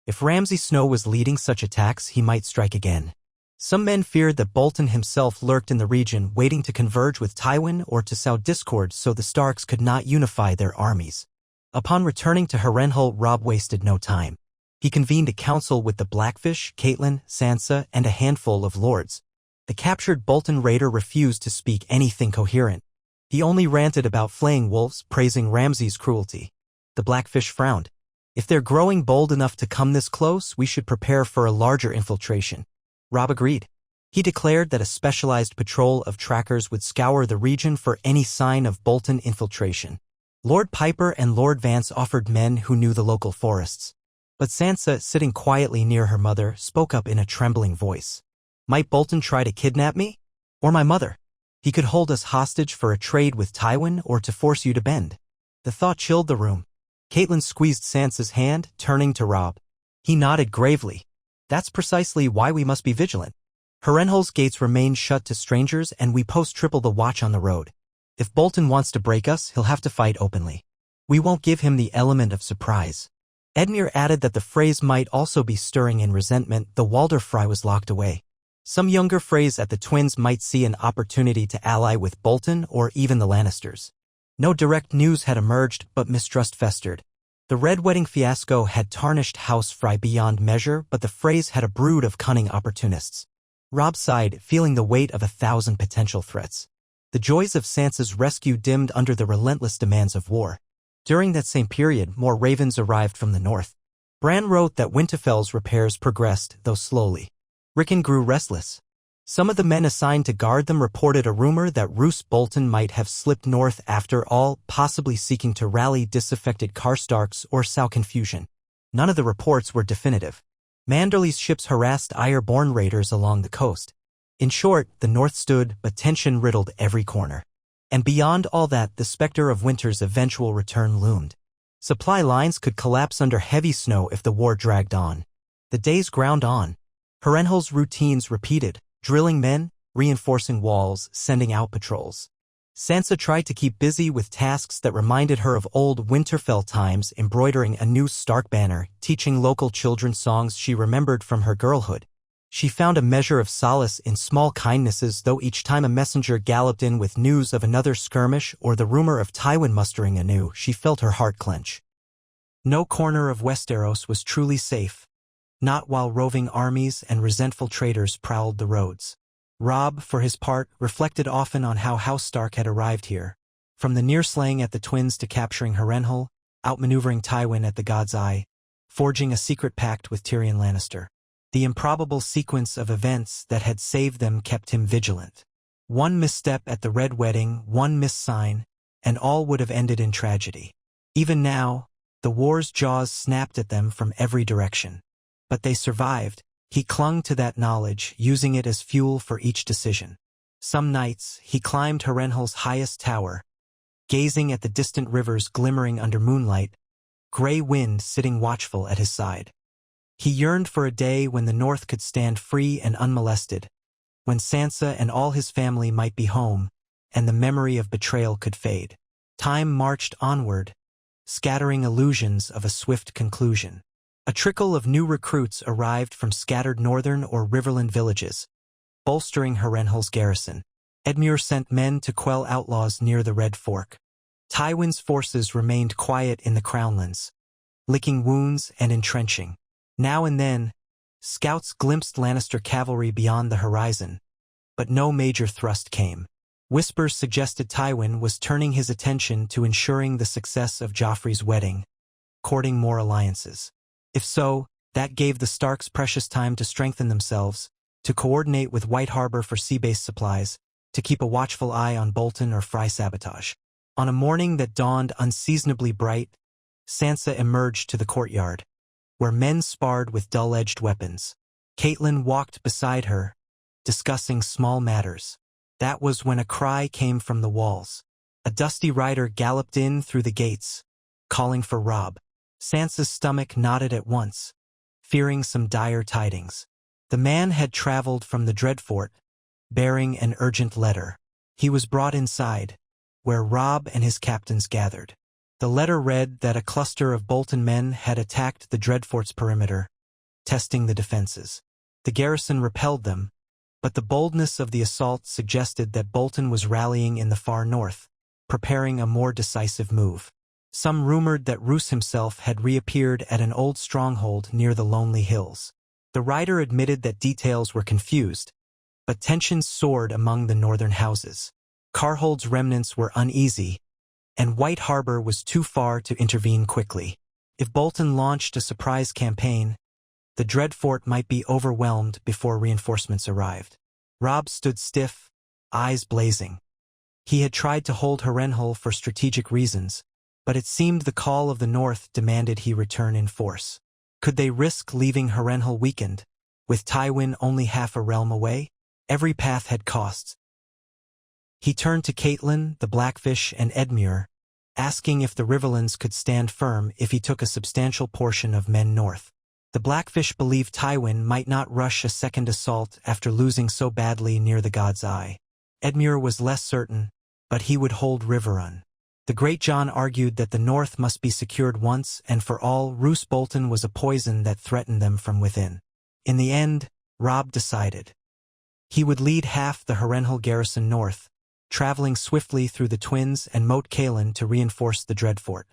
If Ramsay Snow was leading such attacks, he might strike again. Some men feared that Bolton himself lurked in the region, waiting to converge with Tywin or to sow discord so the Starks could not unify their armies. Upon returning to Harrenhal, Robb wasted no time. He convened a council with the Blackfish, Cailin, Sansa, and a handful of lords. The captured Bolton raider refused to speak anything coherent. He only ranted about flaying wolves, praising Ramsay's cruelty. The Blackfish frowned. "If they're growing bold enough to come this close, we should prepare for a larger infiltration." Robb agreed. He declared that a specialized patrol of trackers would scour the region for any sign of Bolton infiltration. Lord Piper and Lord Vance offered men who knew the local forests. But Sansa, sitting quietly near her mother, spoke up in a trembling voice. Might Bolton try to kidnap me? Or my mother? He could hold us hostage for a trade with Tywin or to force you to bend. The thought chilled the room. Caitlin squeezed Sansa's hand, turning to Robb. He nodded gravely. That's precisely why we must be vigilant. Harrenhal's gates remain shut to strangers and we post triple the watch on the road. If Bolton wants to break us, he'll have to fight openly. We won't give him the element of surprise. Edmure added that the Freys might also be stirring in resentment, though Walder Frey was locked away. Some younger Freys at the Twins might see an opportunity to ally with Bolton or even the Lannisters. No direct news had emerged, but mistrust festered. The Red Wedding fiasco had tarnished House Frey beyond measure, but the Freys had a brood of cunning opportunists. Robb sighed, feeling the weight of 1,000 potential threats. The joys of Sansa's rescue dimmed under the relentless demands of war. During that same period, more ravens arrived from the north. Bran wrote that Winterfell's repairs progressed, though slowly. Rickon grew restless. Some of the men assigned to guard them reported a rumor that Roose Bolton might have slipped north after all, possibly seeking to rally disaffected Karstarks or sow confusion. None of the reports were definitive. Manderly's ships harassed Iron-born raiders along the coast. In short, the north stood, but tension riddled every corner. And beyond all that, the specter of winter's eventual return loomed. Supply lines could collapse under heavy snow if the war dragged on. The days ground on. Harrenhal's routines repeated, drilling men, reinforcing walls, sending out patrols. Sansa tried to keep busy with tasks that reminded her of old Winterfell times, embroidering a new Stark banner, teaching local children songs she remembered from her girlhood. She found a measure of solace in small kindnesses, though each time a messenger galloped in with news of another skirmish or the rumor of Tywin mustering anew, she felt her heart clench. No corner of Westeros was truly safe. Not while roving armies and resentful traders prowled the roads. Robb, for his part, reflected often on how House Stark had arrived here. From the near-slaying at the Twins to capturing Harrenhal, outmaneuvering Tywin at the God's Eye, forging a secret pact with Tyrion Lannister. The improbable sequence of events that had saved them kept him vigilant. One misstep at the Red Wedding, one missed sign, and all would have ended in tragedy. Even now, the war's jaws snapped at them from every direction. But they survived. He clung to that knowledge, using it as fuel for each decision. Some nights, he climbed Harrenhal's highest tower, gazing at the distant rivers glimmering under moonlight, gray wind sitting watchful at his side. He yearned for a day when the North could stand free and unmolested, when Sansa and all his family might be home, and the memory of betrayal could fade. Time marched onward, scattering illusions of a swift conclusion. A trickle of new recruits arrived from scattered northern or Riverland villages, bolstering Harrenhal's garrison. Edmure sent men to quell outlaws near the Red Fork. Tywin's forces remained quiet in the Crownlands, licking wounds and entrenching. Now and then, scouts glimpsed Lannister cavalry beyond the horizon, but no major thrust came. Whispers suggested Tywin was turning his attention to ensuring the success of Joffrey's wedding, courting more alliances. If so, that gave the Starks precious time to strengthen themselves, to coordinate with White Harbor for sea-based supplies, to keep a watchful eye on Bolton or Frey sabotage. On a morning that dawned unseasonably bright, Sansa emerged to the courtyard, where men sparred with dull-edged weapons. Caitlin walked beside her, discussing small matters. That was when a cry came from the walls. A dusty rider galloped in through the gates, calling for Robb. Sansa's stomach knotted at once, fearing some dire tidings. The man had traveled from the Dreadfort, bearing an urgent letter. He was brought inside, where Robb and his captains gathered. The letter read that a cluster of Bolton men had attacked the Dreadfort's perimeter, testing the defenses. The garrison repelled them, but the boldness of the assault suggested that Bolton was rallying in the far north, preparing a more decisive move. Some rumored that Roose himself had reappeared at an old stronghold near the Lonely Hills. The rider admitted that details were confused, but tensions soared among the northern houses. Carhold's remnants were uneasy, and White Harbor was too far to intervene quickly. If Bolton launched a surprise campaign, the Dreadfort might be overwhelmed before reinforcements arrived. Robb stood stiff, eyes blazing. He had tried to hold Harrenhal for strategic reasons, but it seemed the call of the North demanded he return in force. Could they risk leaving Harrenhal weakened, with Tywin only half a realm away? Every path had costs. He turned to Cailin, the Blackfish, and Edmure, asking if the Riverlands could stand firm if he took a substantial portion of men north. The Blackfish believed Tywin might not rush a second assault after losing so badly near the God's Eye. Edmure was less certain, but he would hold Riverrun. The Great John argued that the north must be secured once and for all. Roose Bolton was a poison that threatened them from within. In the end, Robb decided. He would lead half the Harrenhal garrison north, traveling swiftly through the Twins and Moat Cailin to reinforce the Dreadfort.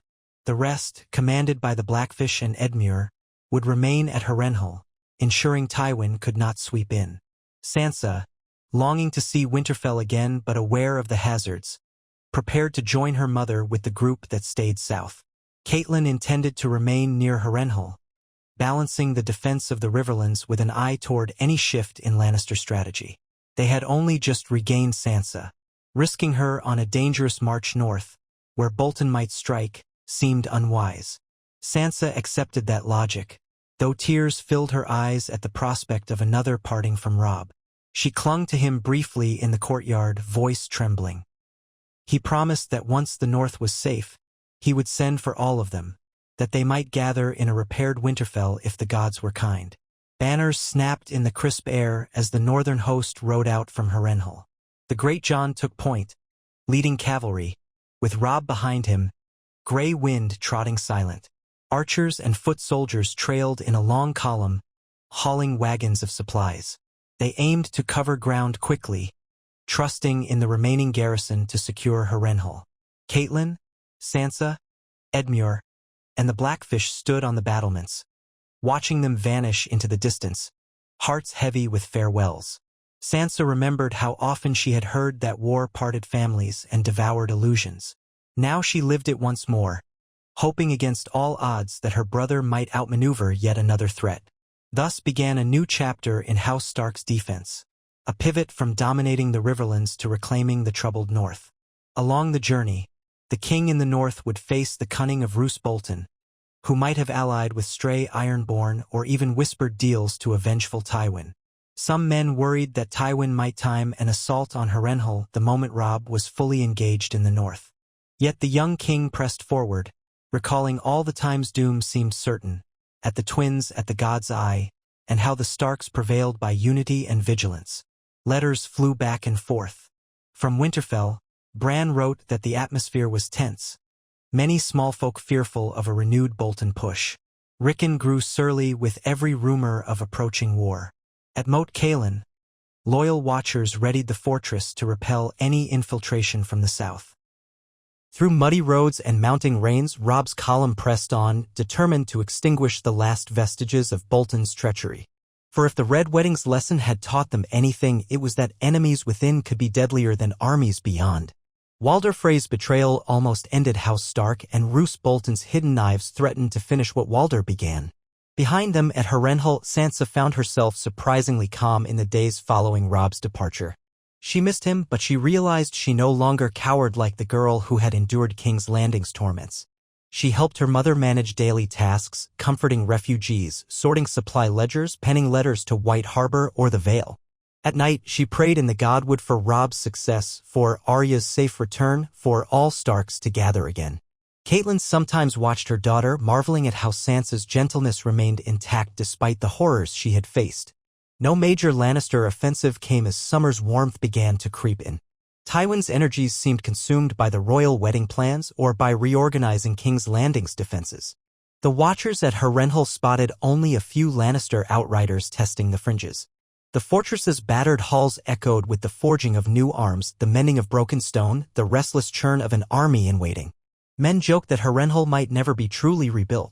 The rest, commanded by the Blackfish and Edmure, would remain at Harrenhal, ensuring Tywin could not sweep in. Sansa, longing to see Winterfell again but aware of the hazards, prepared to join her mother with the group that stayed south. Cailin intended to remain near Harrenhal, balancing the defense of the Riverlands with an eye toward any shift in Lannister strategy. They had only just regained Sansa. Risking her on a dangerous march north, where Bolton might strike, seemed unwise. Sansa accepted that logic, though tears filled her eyes at the prospect of another parting from Robb. She clung to him briefly in the courtyard, voice trembling. He promised that once the north was safe, he would send for all of them, that they might gather in a repaired Winterfell if the gods were kind. Banners snapped in the crisp air as the northern host rode out from Harrenhal. The Great John took point, leading cavalry, with Robb behind him, Grey Wind trotting silent. Archers and foot soldiers trailed in a long column, hauling wagons of supplies. They aimed to cover ground quickly, trusting in the remaining garrison to secure Harrenhal. Cailin, Sansa, Edmure, and the Blackfish stood on the battlements, watching them vanish into the distance, hearts heavy with farewells. Sansa remembered how often she had heard that war parted families and devoured illusions. Now she lived it once more, hoping against all odds that her brother might outmaneuver yet another threat. Thus began a new chapter in House Stark's defense, a pivot from dominating the Riverlands to reclaiming the troubled north. Along the journey, the king in the north would face the cunning of Roose Bolton, who might have allied with stray Ironborn or even whispered deals to a vengeful Tywin. Some men worried that Tywin might time an assault on Harrenhal the moment Robb was fully engaged in the north. Yet the young king pressed forward, recalling all the times doom seemed certain, at the Twins at the God's Eye, and how the Starks prevailed by unity and vigilance. Letters flew back and forth. From Winterfell, Bran wrote that the atmosphere was tense, many small folk fearful of a renewed Bolton push. Rickon grew surly with every rumor of approaching war. At Moat Cailin, loyal watchers readied the fortress to repel any infiltration from the south. Through muddy roads and mounting rains, Robb's column pressed on, determined to extinguish the last vestiges of Bolton's treachery. For if the Red Wedding's lesson had taught them anything, it was that enemies within could be deadlier than armies beyond. Walder Frey's betrayal almost ended House Stark, and Roose Bolton's hidden knives threatened to finish what Walder began. Behind them at Harrenhal, Sansa found herself surprisingly calm in the days following Robb's departure. She missed him, but she realized she no longer cowered like the girl who had endured King's Landing's torments. She helped her mother manage daily tasks, comforting refugees, sorting supply ledgers, penning letters to White Harbor or the Vale. At night, she prayed in the Godwood for Robb's success, for Arya's safe return, for all Starks to gather again. Caitlin sometimes watched her daughter, marveling at how Sansa's gentleness remained intact despite the horrors she had faced. No major Lannister offensive came as summer's warmth began to creep in. Tywin's energies seemed consumed by the royal wedding plans or by reorganizing King's Landing's defenses. The watchers at Harrenhal spotted only a few Lannister outriders testing the fringes. The fortress's battered halls echoed with the forging of new arms, the mending of broken stone, the restless churn of an army in waiting. Men joked that Harrenhal might never be truly rebuilt.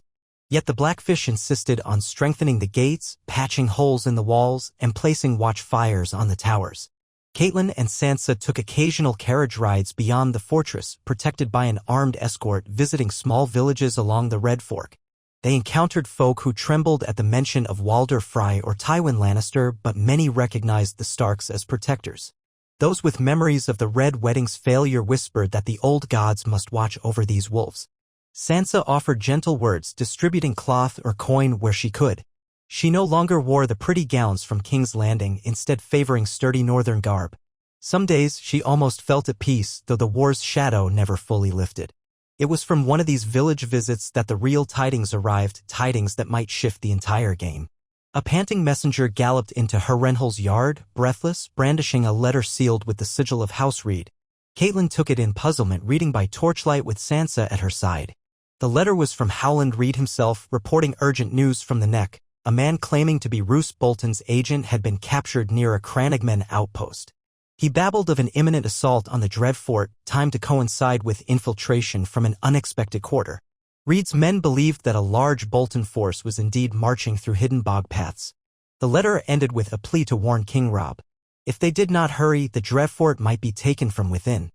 Yet the Blackfish insisted on strengthening the gates, patching holes in the walls, and placing watchfires on the towers. Caitlin and Sansa took occasional carriage rides beyond the fortress, protected by an armed escort, visiting small villages along the Red Fork. They encountered folk who trembled at the mention of Walder Frey or Tywin Lannister, but many recognized the Starks as protectors. Those with memories of the Red Wedding's failure whispered that the old gods must watch over these wolves. Sansa offered gentle words, distributing cloth or coin where she could. She no longer wore the pretty gowns from King's Landing, instead favoring sturdy northern garb. Some days she almost felt at peace, though the war's shadow never fully lifted. It was from one of these village visits that the real tidings arrived, tidings that might shift the entire game. A panting messenger galloped into Harrenhal's yard, breathless, brandishing a letter sealed with the sigil of House Reed. Cailin took it in puzzlement, reading by torchlight with Sansa at her side. The letter was from Howland Reed himself, reporting urgent news from the Neck. A man claiming to be Roose Bolton's agent had been captured near a Crannogmen outpost. He babbled of an imminent assault on the Dreadfort, timed to coincide with infiltration from an unexpected quarter. Reed's men believed that a large Bolton force was indeed marching through hidden bog paths. The letter ended with a plea to warn King Robb. If they did not hurry, the Dreadfort might be taken from within.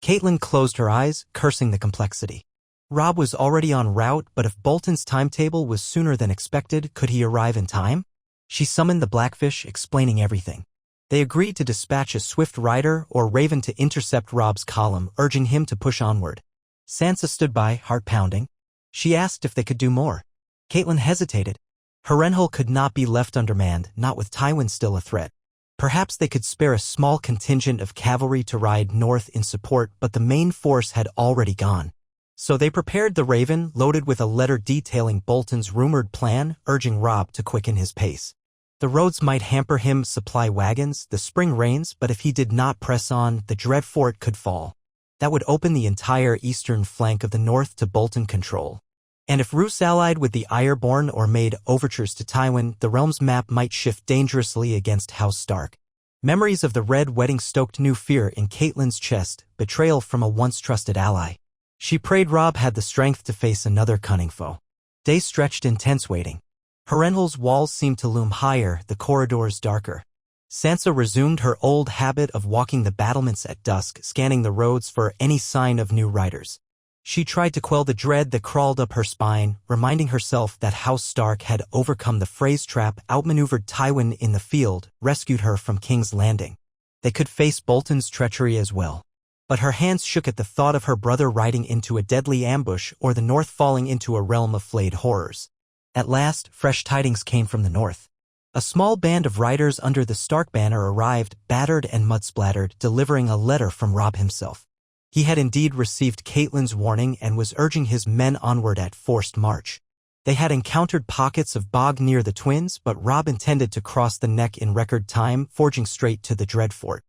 Caitlin closed her eyes, cursing the complexity. Robb was already en route, but if Bolton's timetable was sooner than expected, could he arrive in time? She summoned the Blackfish, explaining everything. They agreed to dispatch a swift rider or raven to intercept Robb's column, urging him to push onward. Sansa stood by, heart pounding. She asked if they could do more. Caitlin hesitated. Harrenhal could not be left undermanned, not with Tywin still a threat. Perhaps they could spare a small contingent of cavalry to ride north in support, but the main force had already gone. So they prepared the Raven, loaded with a letter detailing Bolton's rumored plan, urging Robb to quicken his pace. The roads might hamper him, supply wagons, the spring rains, but if he did not press on, the Dreadfort could fall. That would open the entire eastern flank of the north to Bolton control. And if Roose allied with the Ironborn or made overtures to Tywin, the realm's map might shift dangerously against House Stark. Memories of the Red Wedding stoked new fear in Caitlyn's chest, betrayal from a once-trusted ally. She prayed Robb had the strength to face another cunning foe. Days stretched in tense waiting. Harrenhal's walls seemed to loom higher, the corridors darker. Sansa resumed her old habit of walking the battlements at dusk, scanning the roads for any sign of new riders. She tried to quell the dread that crawled up her spine, reminding herself that House Stark had overcome the Frey's trap, outmaneuvered Tywin in the field, rescued her from King's Landing. They could face Bolton's treachery as well. But her hands shook at the thought of her brother riding into a deadly ambush or the North falling into a realm of flayed horrors. At last, fresh tidings came from the north. A small band of riders under the Stark banner arrived, battered and mud-splattered, delivering a letter from Robb himself. He had indeed received Caitlyn's warning and was urging his men onward at forced march. They had encountered pockets of bog near the Twins, but Robb intended to cross the Neck in record time, forging straight to the Dreadfort.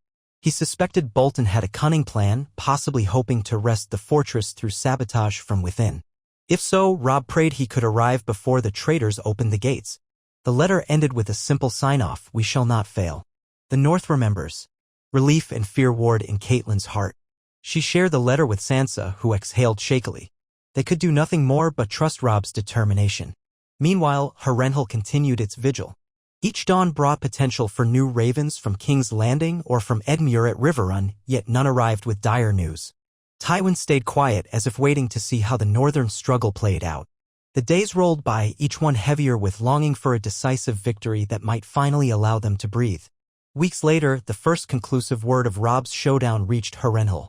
He suspected Bolton had a cunning plan, possibly hoping to wrest the fortress through sabotage from within. If so, Robb prayed he could arrive before the traitors opened the gates. The letter ended with a simple sign-off: "We shall not fail." The North remembers. Relief and fear warred in Caitlyn's heart. She shared the letter with Sansa, who exhaled shakily. They could do nothing more but trust Robb's determination. Meanwhile, Harrenhal continued its vigil. Each dawn brought potential for new ravens from King's Landing or from Edmure at Riverrun, yet none arrived with dire news. Tywin stayed quiet, as if waiting to see how the northern struggle played out. The days rolled by, each one heavier with longing for a decisive victory that might finally allow them to breathe. Weeks later, the first conclusive word of Robb's showdown reached Harrenhal.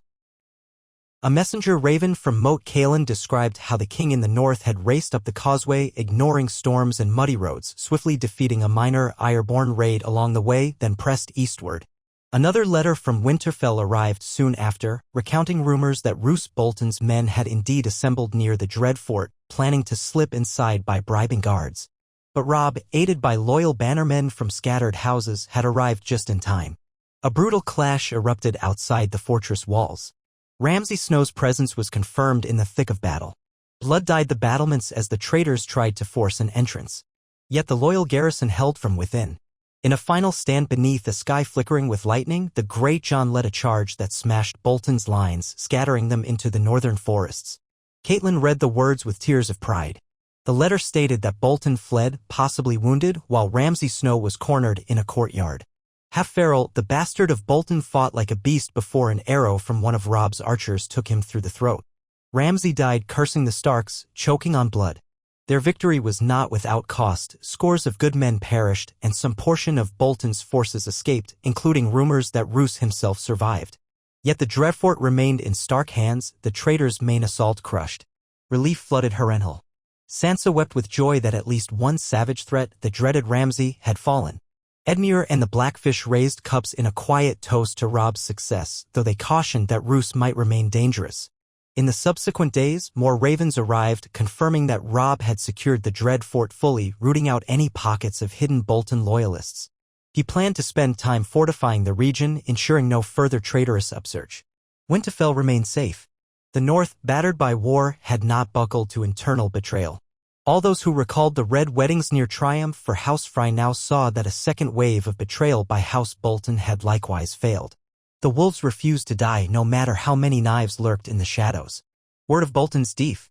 A messenger raven from Moat Cailin described how the king in the north had raced up the causeway, ignoring storms and muddy roads, swiftly defeating a minor Ironborn raid along the way, then pressed eastward. Another letter from Winterfell arrived soon after, recounting rumors that Roose Bolton's men had indeed assembled near the Dreadfort, planning to slip inside by bribing guards. But Robb, aided by loyal bannermen from scattered houses, had arrived just in time. A brutal clash erupted outside the fortress walls. Ramsay Snow's presence was confirmed in the thick of battle. Blood dyed the battlements as the traitors tried to force an entrance. Yet the loyal garrison held from within. In a final stand beneath the sky flickering with lightning, the Great John led a charge that smashed Bolton's lines, scattering them into the northern forests. Caitlin read the words with tears of pride. The letter stated that Bolton fled, possibly wounded, while Ramsay Snow was cornered in a courtyard. Half-feral, the bastard of Bolton fought like a beast before an arrow from one of Robb's archers took him through the throat. Ramsay died cursing the Starks, choking on blood. Their victory was not without cost. Scores of good men perished, and some portion of Bolton's forces escaped, including rumors that Roose himself survived. Yet the Dreadfort remained in Stark hands, the traitors' main assault crushed. Relief flooded Harrenhal. Sansa wept with joy that at least one savage threat, the dreaded Ramsay, had fallen. Edmure and the Blackfish raised cups in a quiet toast to Robb's success, though they cautioned that Roose might remain dangerous. In the subsequent days, more ravens arrived, confirming that Robb had secured the Dreadfort fully, rooting out any pockets of hidden Bolton loyalists. He planned to spend time fortifying the region, ensuring no further traitorous upsurge. Winterfell remained safe. The North, battered by war, had not buckled to internal betrayal. All those who recalled the Red Weddings near Triumph for House Frey now saw that a second wave of betrayal by House Bolton had likewise failed. The wolves refused to die no matter how many knives lurked in the shadows. Word of Bolton's death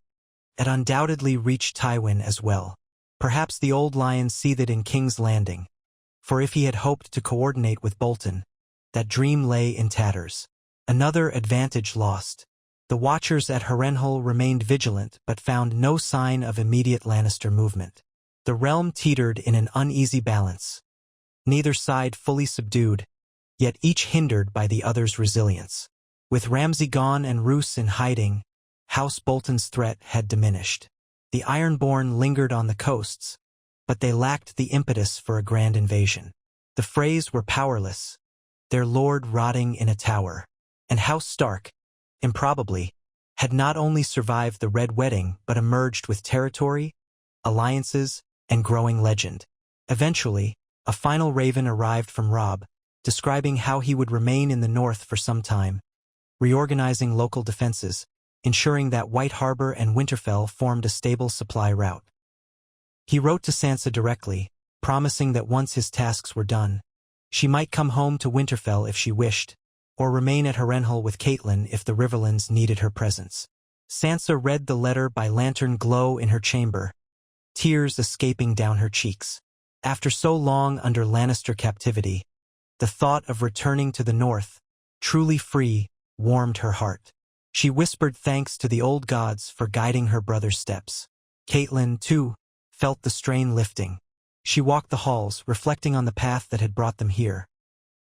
had undoubtedly reached Tywin as well. Perhaps the old lion seethed in King's Landing. For if he had hoped to coordinate with Bolton, that dream lay in tatters. Another advantage lost. The watchers at Harrenhal remained vigilant but found no sign of immediate Lannister movement. The realm teetered in an uneasy balance. Neither side fully subdued, yet each hindered by the other's resilience. With Ramsay gone and Roose in hiding, House Bolton's threat had diminished. The Ironborn lingered on the coasts, but they lacked the impetus for a grand invasion. The Freys were powerless, their lord rotting in a tower, and House Stark, improbably, had not only survived the Red Wedding but emerged with territory, alliances, and growing legend. Eventually, a final raven arrived from Robb, describing how he would remain in the north for some time, reorganizing local defenses, ensuring that White Harbor and Winterfell formed a stable supply route. He wrote to Sansa directly, promising that once his tasks were done, she might come home to Winterfell if she wished, or remain at Harrenhal with Cailin if the Riverlands needed her presence. Sansa read the letter by lantern glow in her chamber, tears escaping down her cheeks. After so long under Lannister captivity, the thought of returning to the north, truly free, warmed her heart. She whispered thanks to the old gods for guiding her brother's steps. Cailin, too, felt the strain lifting. She walked the halls, reflecting on the path that had brought them here.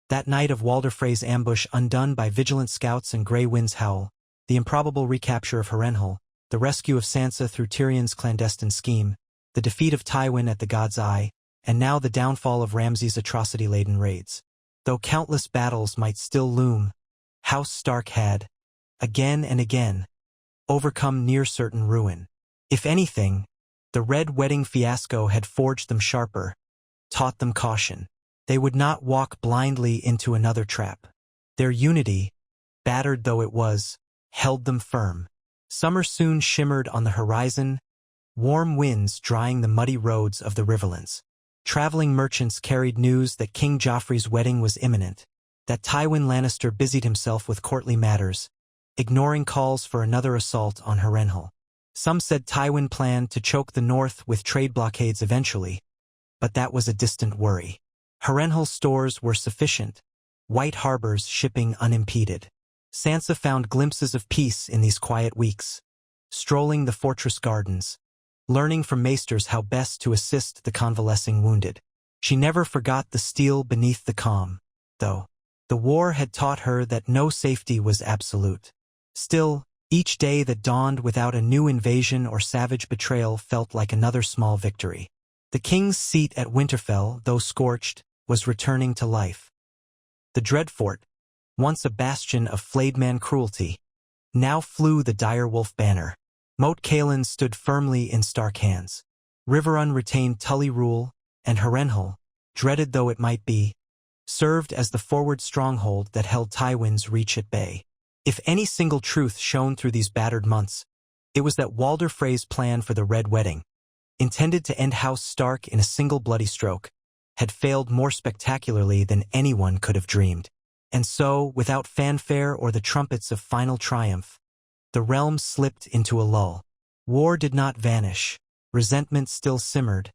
That night of Walder Frey's ambush undone by vigilant scouts and Grey Wind's howl, the improbable recapture of Harrenhal, the rescue of Sansa through Tyrion's clandestine scheme, the defeat of Tywin at the God's Eye, and now the downfall of Ramsay's atrocity-laden raids. Though countless battles might still loom, House Stark had, again and again, overcome near-certain ruin. If anything, the Red Wedding fiasco had forged them sharper, taught them caution. They would not walk blindly into another trap. Their unity, battered though it was, held them firm. Summer soon shimmered on the horizon, warm winds drying the muddy roads of the Riverlands. Traveling merchants carried news that King Joffrey's wedding was imminent, that Tywin Lannister busied himself with courtly matters, ignoring calls for another assault on Harrenhal. Some said Tywin planned to choke the north with trade blockades eventually, but that was a distant worry. Harrenhal's stores were sufficient, White Harbor's shipping unimpeded. Sansa found glimpses of peace in these quiet weeks, strolling the fortress gardens, learning from maesters how best to assist the convalescing wounded. She never forgot the steel beneath the calm, though. The war had taught her that no safety was absolute. Still, each day that dawned without a new invasion or savage betrayal felt like another small victory. The king's seat at Winterfell, though scorched, was returning to life. The Dreadfort, once a bastion of flayed-man cruelty, now flew the direwolf banner. Moat Cailin stood firmly in Stark hands. Riverrun retained Tully rule, and Harrenhal, dreaded though it might be, served as the forward stronghold that held Tywin's reach at bay. If any single truth shone through these battered months, it was that Walder Frey's plan for the Red Wedding, intended to end House Stark in a single bloody stroke, had failed more spectacularly than anyone could have dreamed. And so, without fanfare or the trumpets of final triumph, the realm slipped into a lull. War did not vanish, resentment still simmered,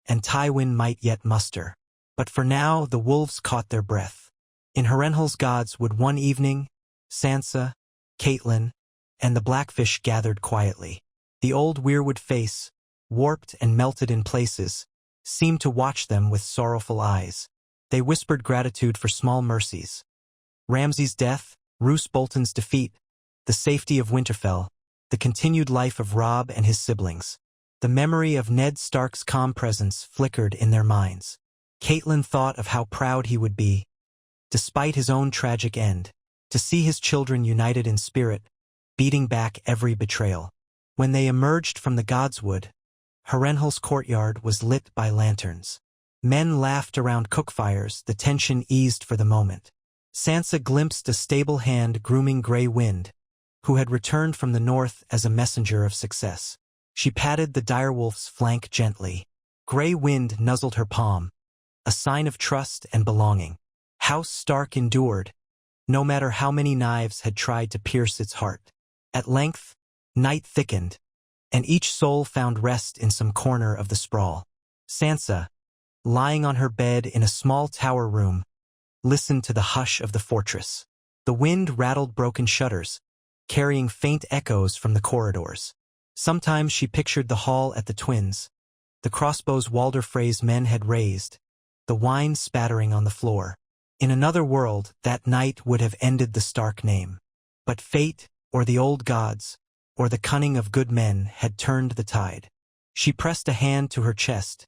and Tywin might yet muster. But for now, the wolves caught their breath. In Harrenhal's gods would one evening, Sansa, Cailin, and the Blackfish gathered quietly. The old weirwood face, warped and melted in places, seemed to watch them with sorrowful eyes. They whispered gratitude for small mercies. Ramsay's death, Roose Bolton's defeat, the safety of Winterfell, the continued life of Robb and his siblings. The memory of Ned Stark's calm presence flickered in their minds. Catelyn thought of how proud he would be, despite his own tragic end, to see his children united in spirit, beating back every betrayal. When they emerged from the Godswood, Harrenhal's courtyard was lit by lanterns. Men laughed around cookfires, the tension eased for the moment. Sansa glimpsed a stable hand grooming Grey Wind, who had returned from the north as a messenger of success. She patted the direwolf's flank gently. Grey Wind nuzzled her palm, a sign of trust and belonging. House Stark endured, no matter how many knives had tried to pierce its heart. At length, night thickened, and each soul found rest in some corner of the sprawl. Sansa, lying on her bed in a small tower room, listened to the hush of the fortress. The wind rattled broken shutters, carrying faint echoes from the corridors. Sometimes she pictured the hall at the Twins, the crossbows Walder Frey's men had raised, the wine spattering on the floor. In another world, that night would have ended the Stark name. But fate, or the old gods, or the cunning of good men had turned the tide. She pressed a hand to her chest,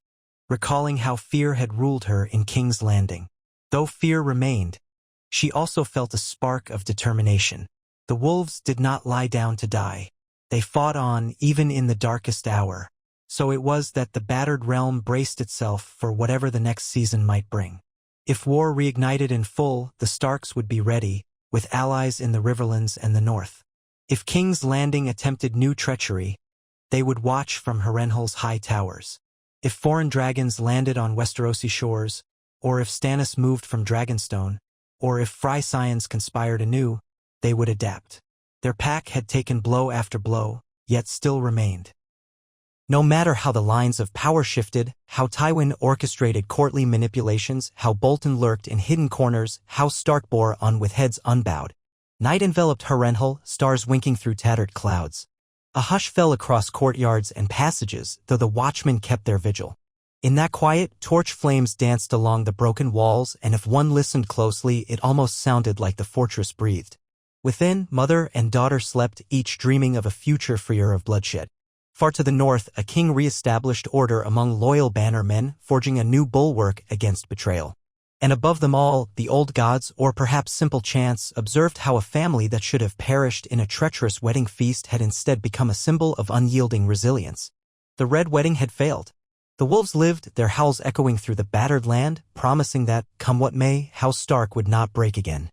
recalling how fear had ruled her in King's Landing. Though fear remained, she also felt a spark of determination. The wolves did not lie down to die. They fought on even in the darkest hour. So it was that the battered realm braced itself for whatever the next season might bring. If war reignited in full, the Starks would be ready, with allies in the Riverlands and the north. If King's Landing attempted new treachery, they would watch from Harrenhal's high towers. If foreign dragons landed on Westerosi shores, or if Stannis moved from Dragonstone, or if Frey Scions conspired anew, they would adapt. Their pack had taken blow after blow, yet still remained. No matter how the lines of power shifted, how Tywin orchestrated courtly manipulations, how Bolton lurked in hidden corners, how Stark bore on with heads unbowed, night enveloped Harrenhal, stars winking through tattered clouds. A hush fell across courtyards and passages, though the watchmen kept their vigil. In that quiet, torch flames danced along the broken walls, and if one listened closely, it almost sounded like the fortress breathed. Within, mother and daughter slept, each dreaming of a future freer of bloodshed. Far to the north, a king re-established order among loyal bannermen, forging a new bulwark against betrayal. And above them all, the old gods, or perhaps simple chance, observed how a family that should have perished in a treacherous wedding feast had instead become a symbol of unyielding resilience. The Red Wedding had failed. The wolves lived, their howls echoing through the battered land, promising that, come what may, House Stark would not break again.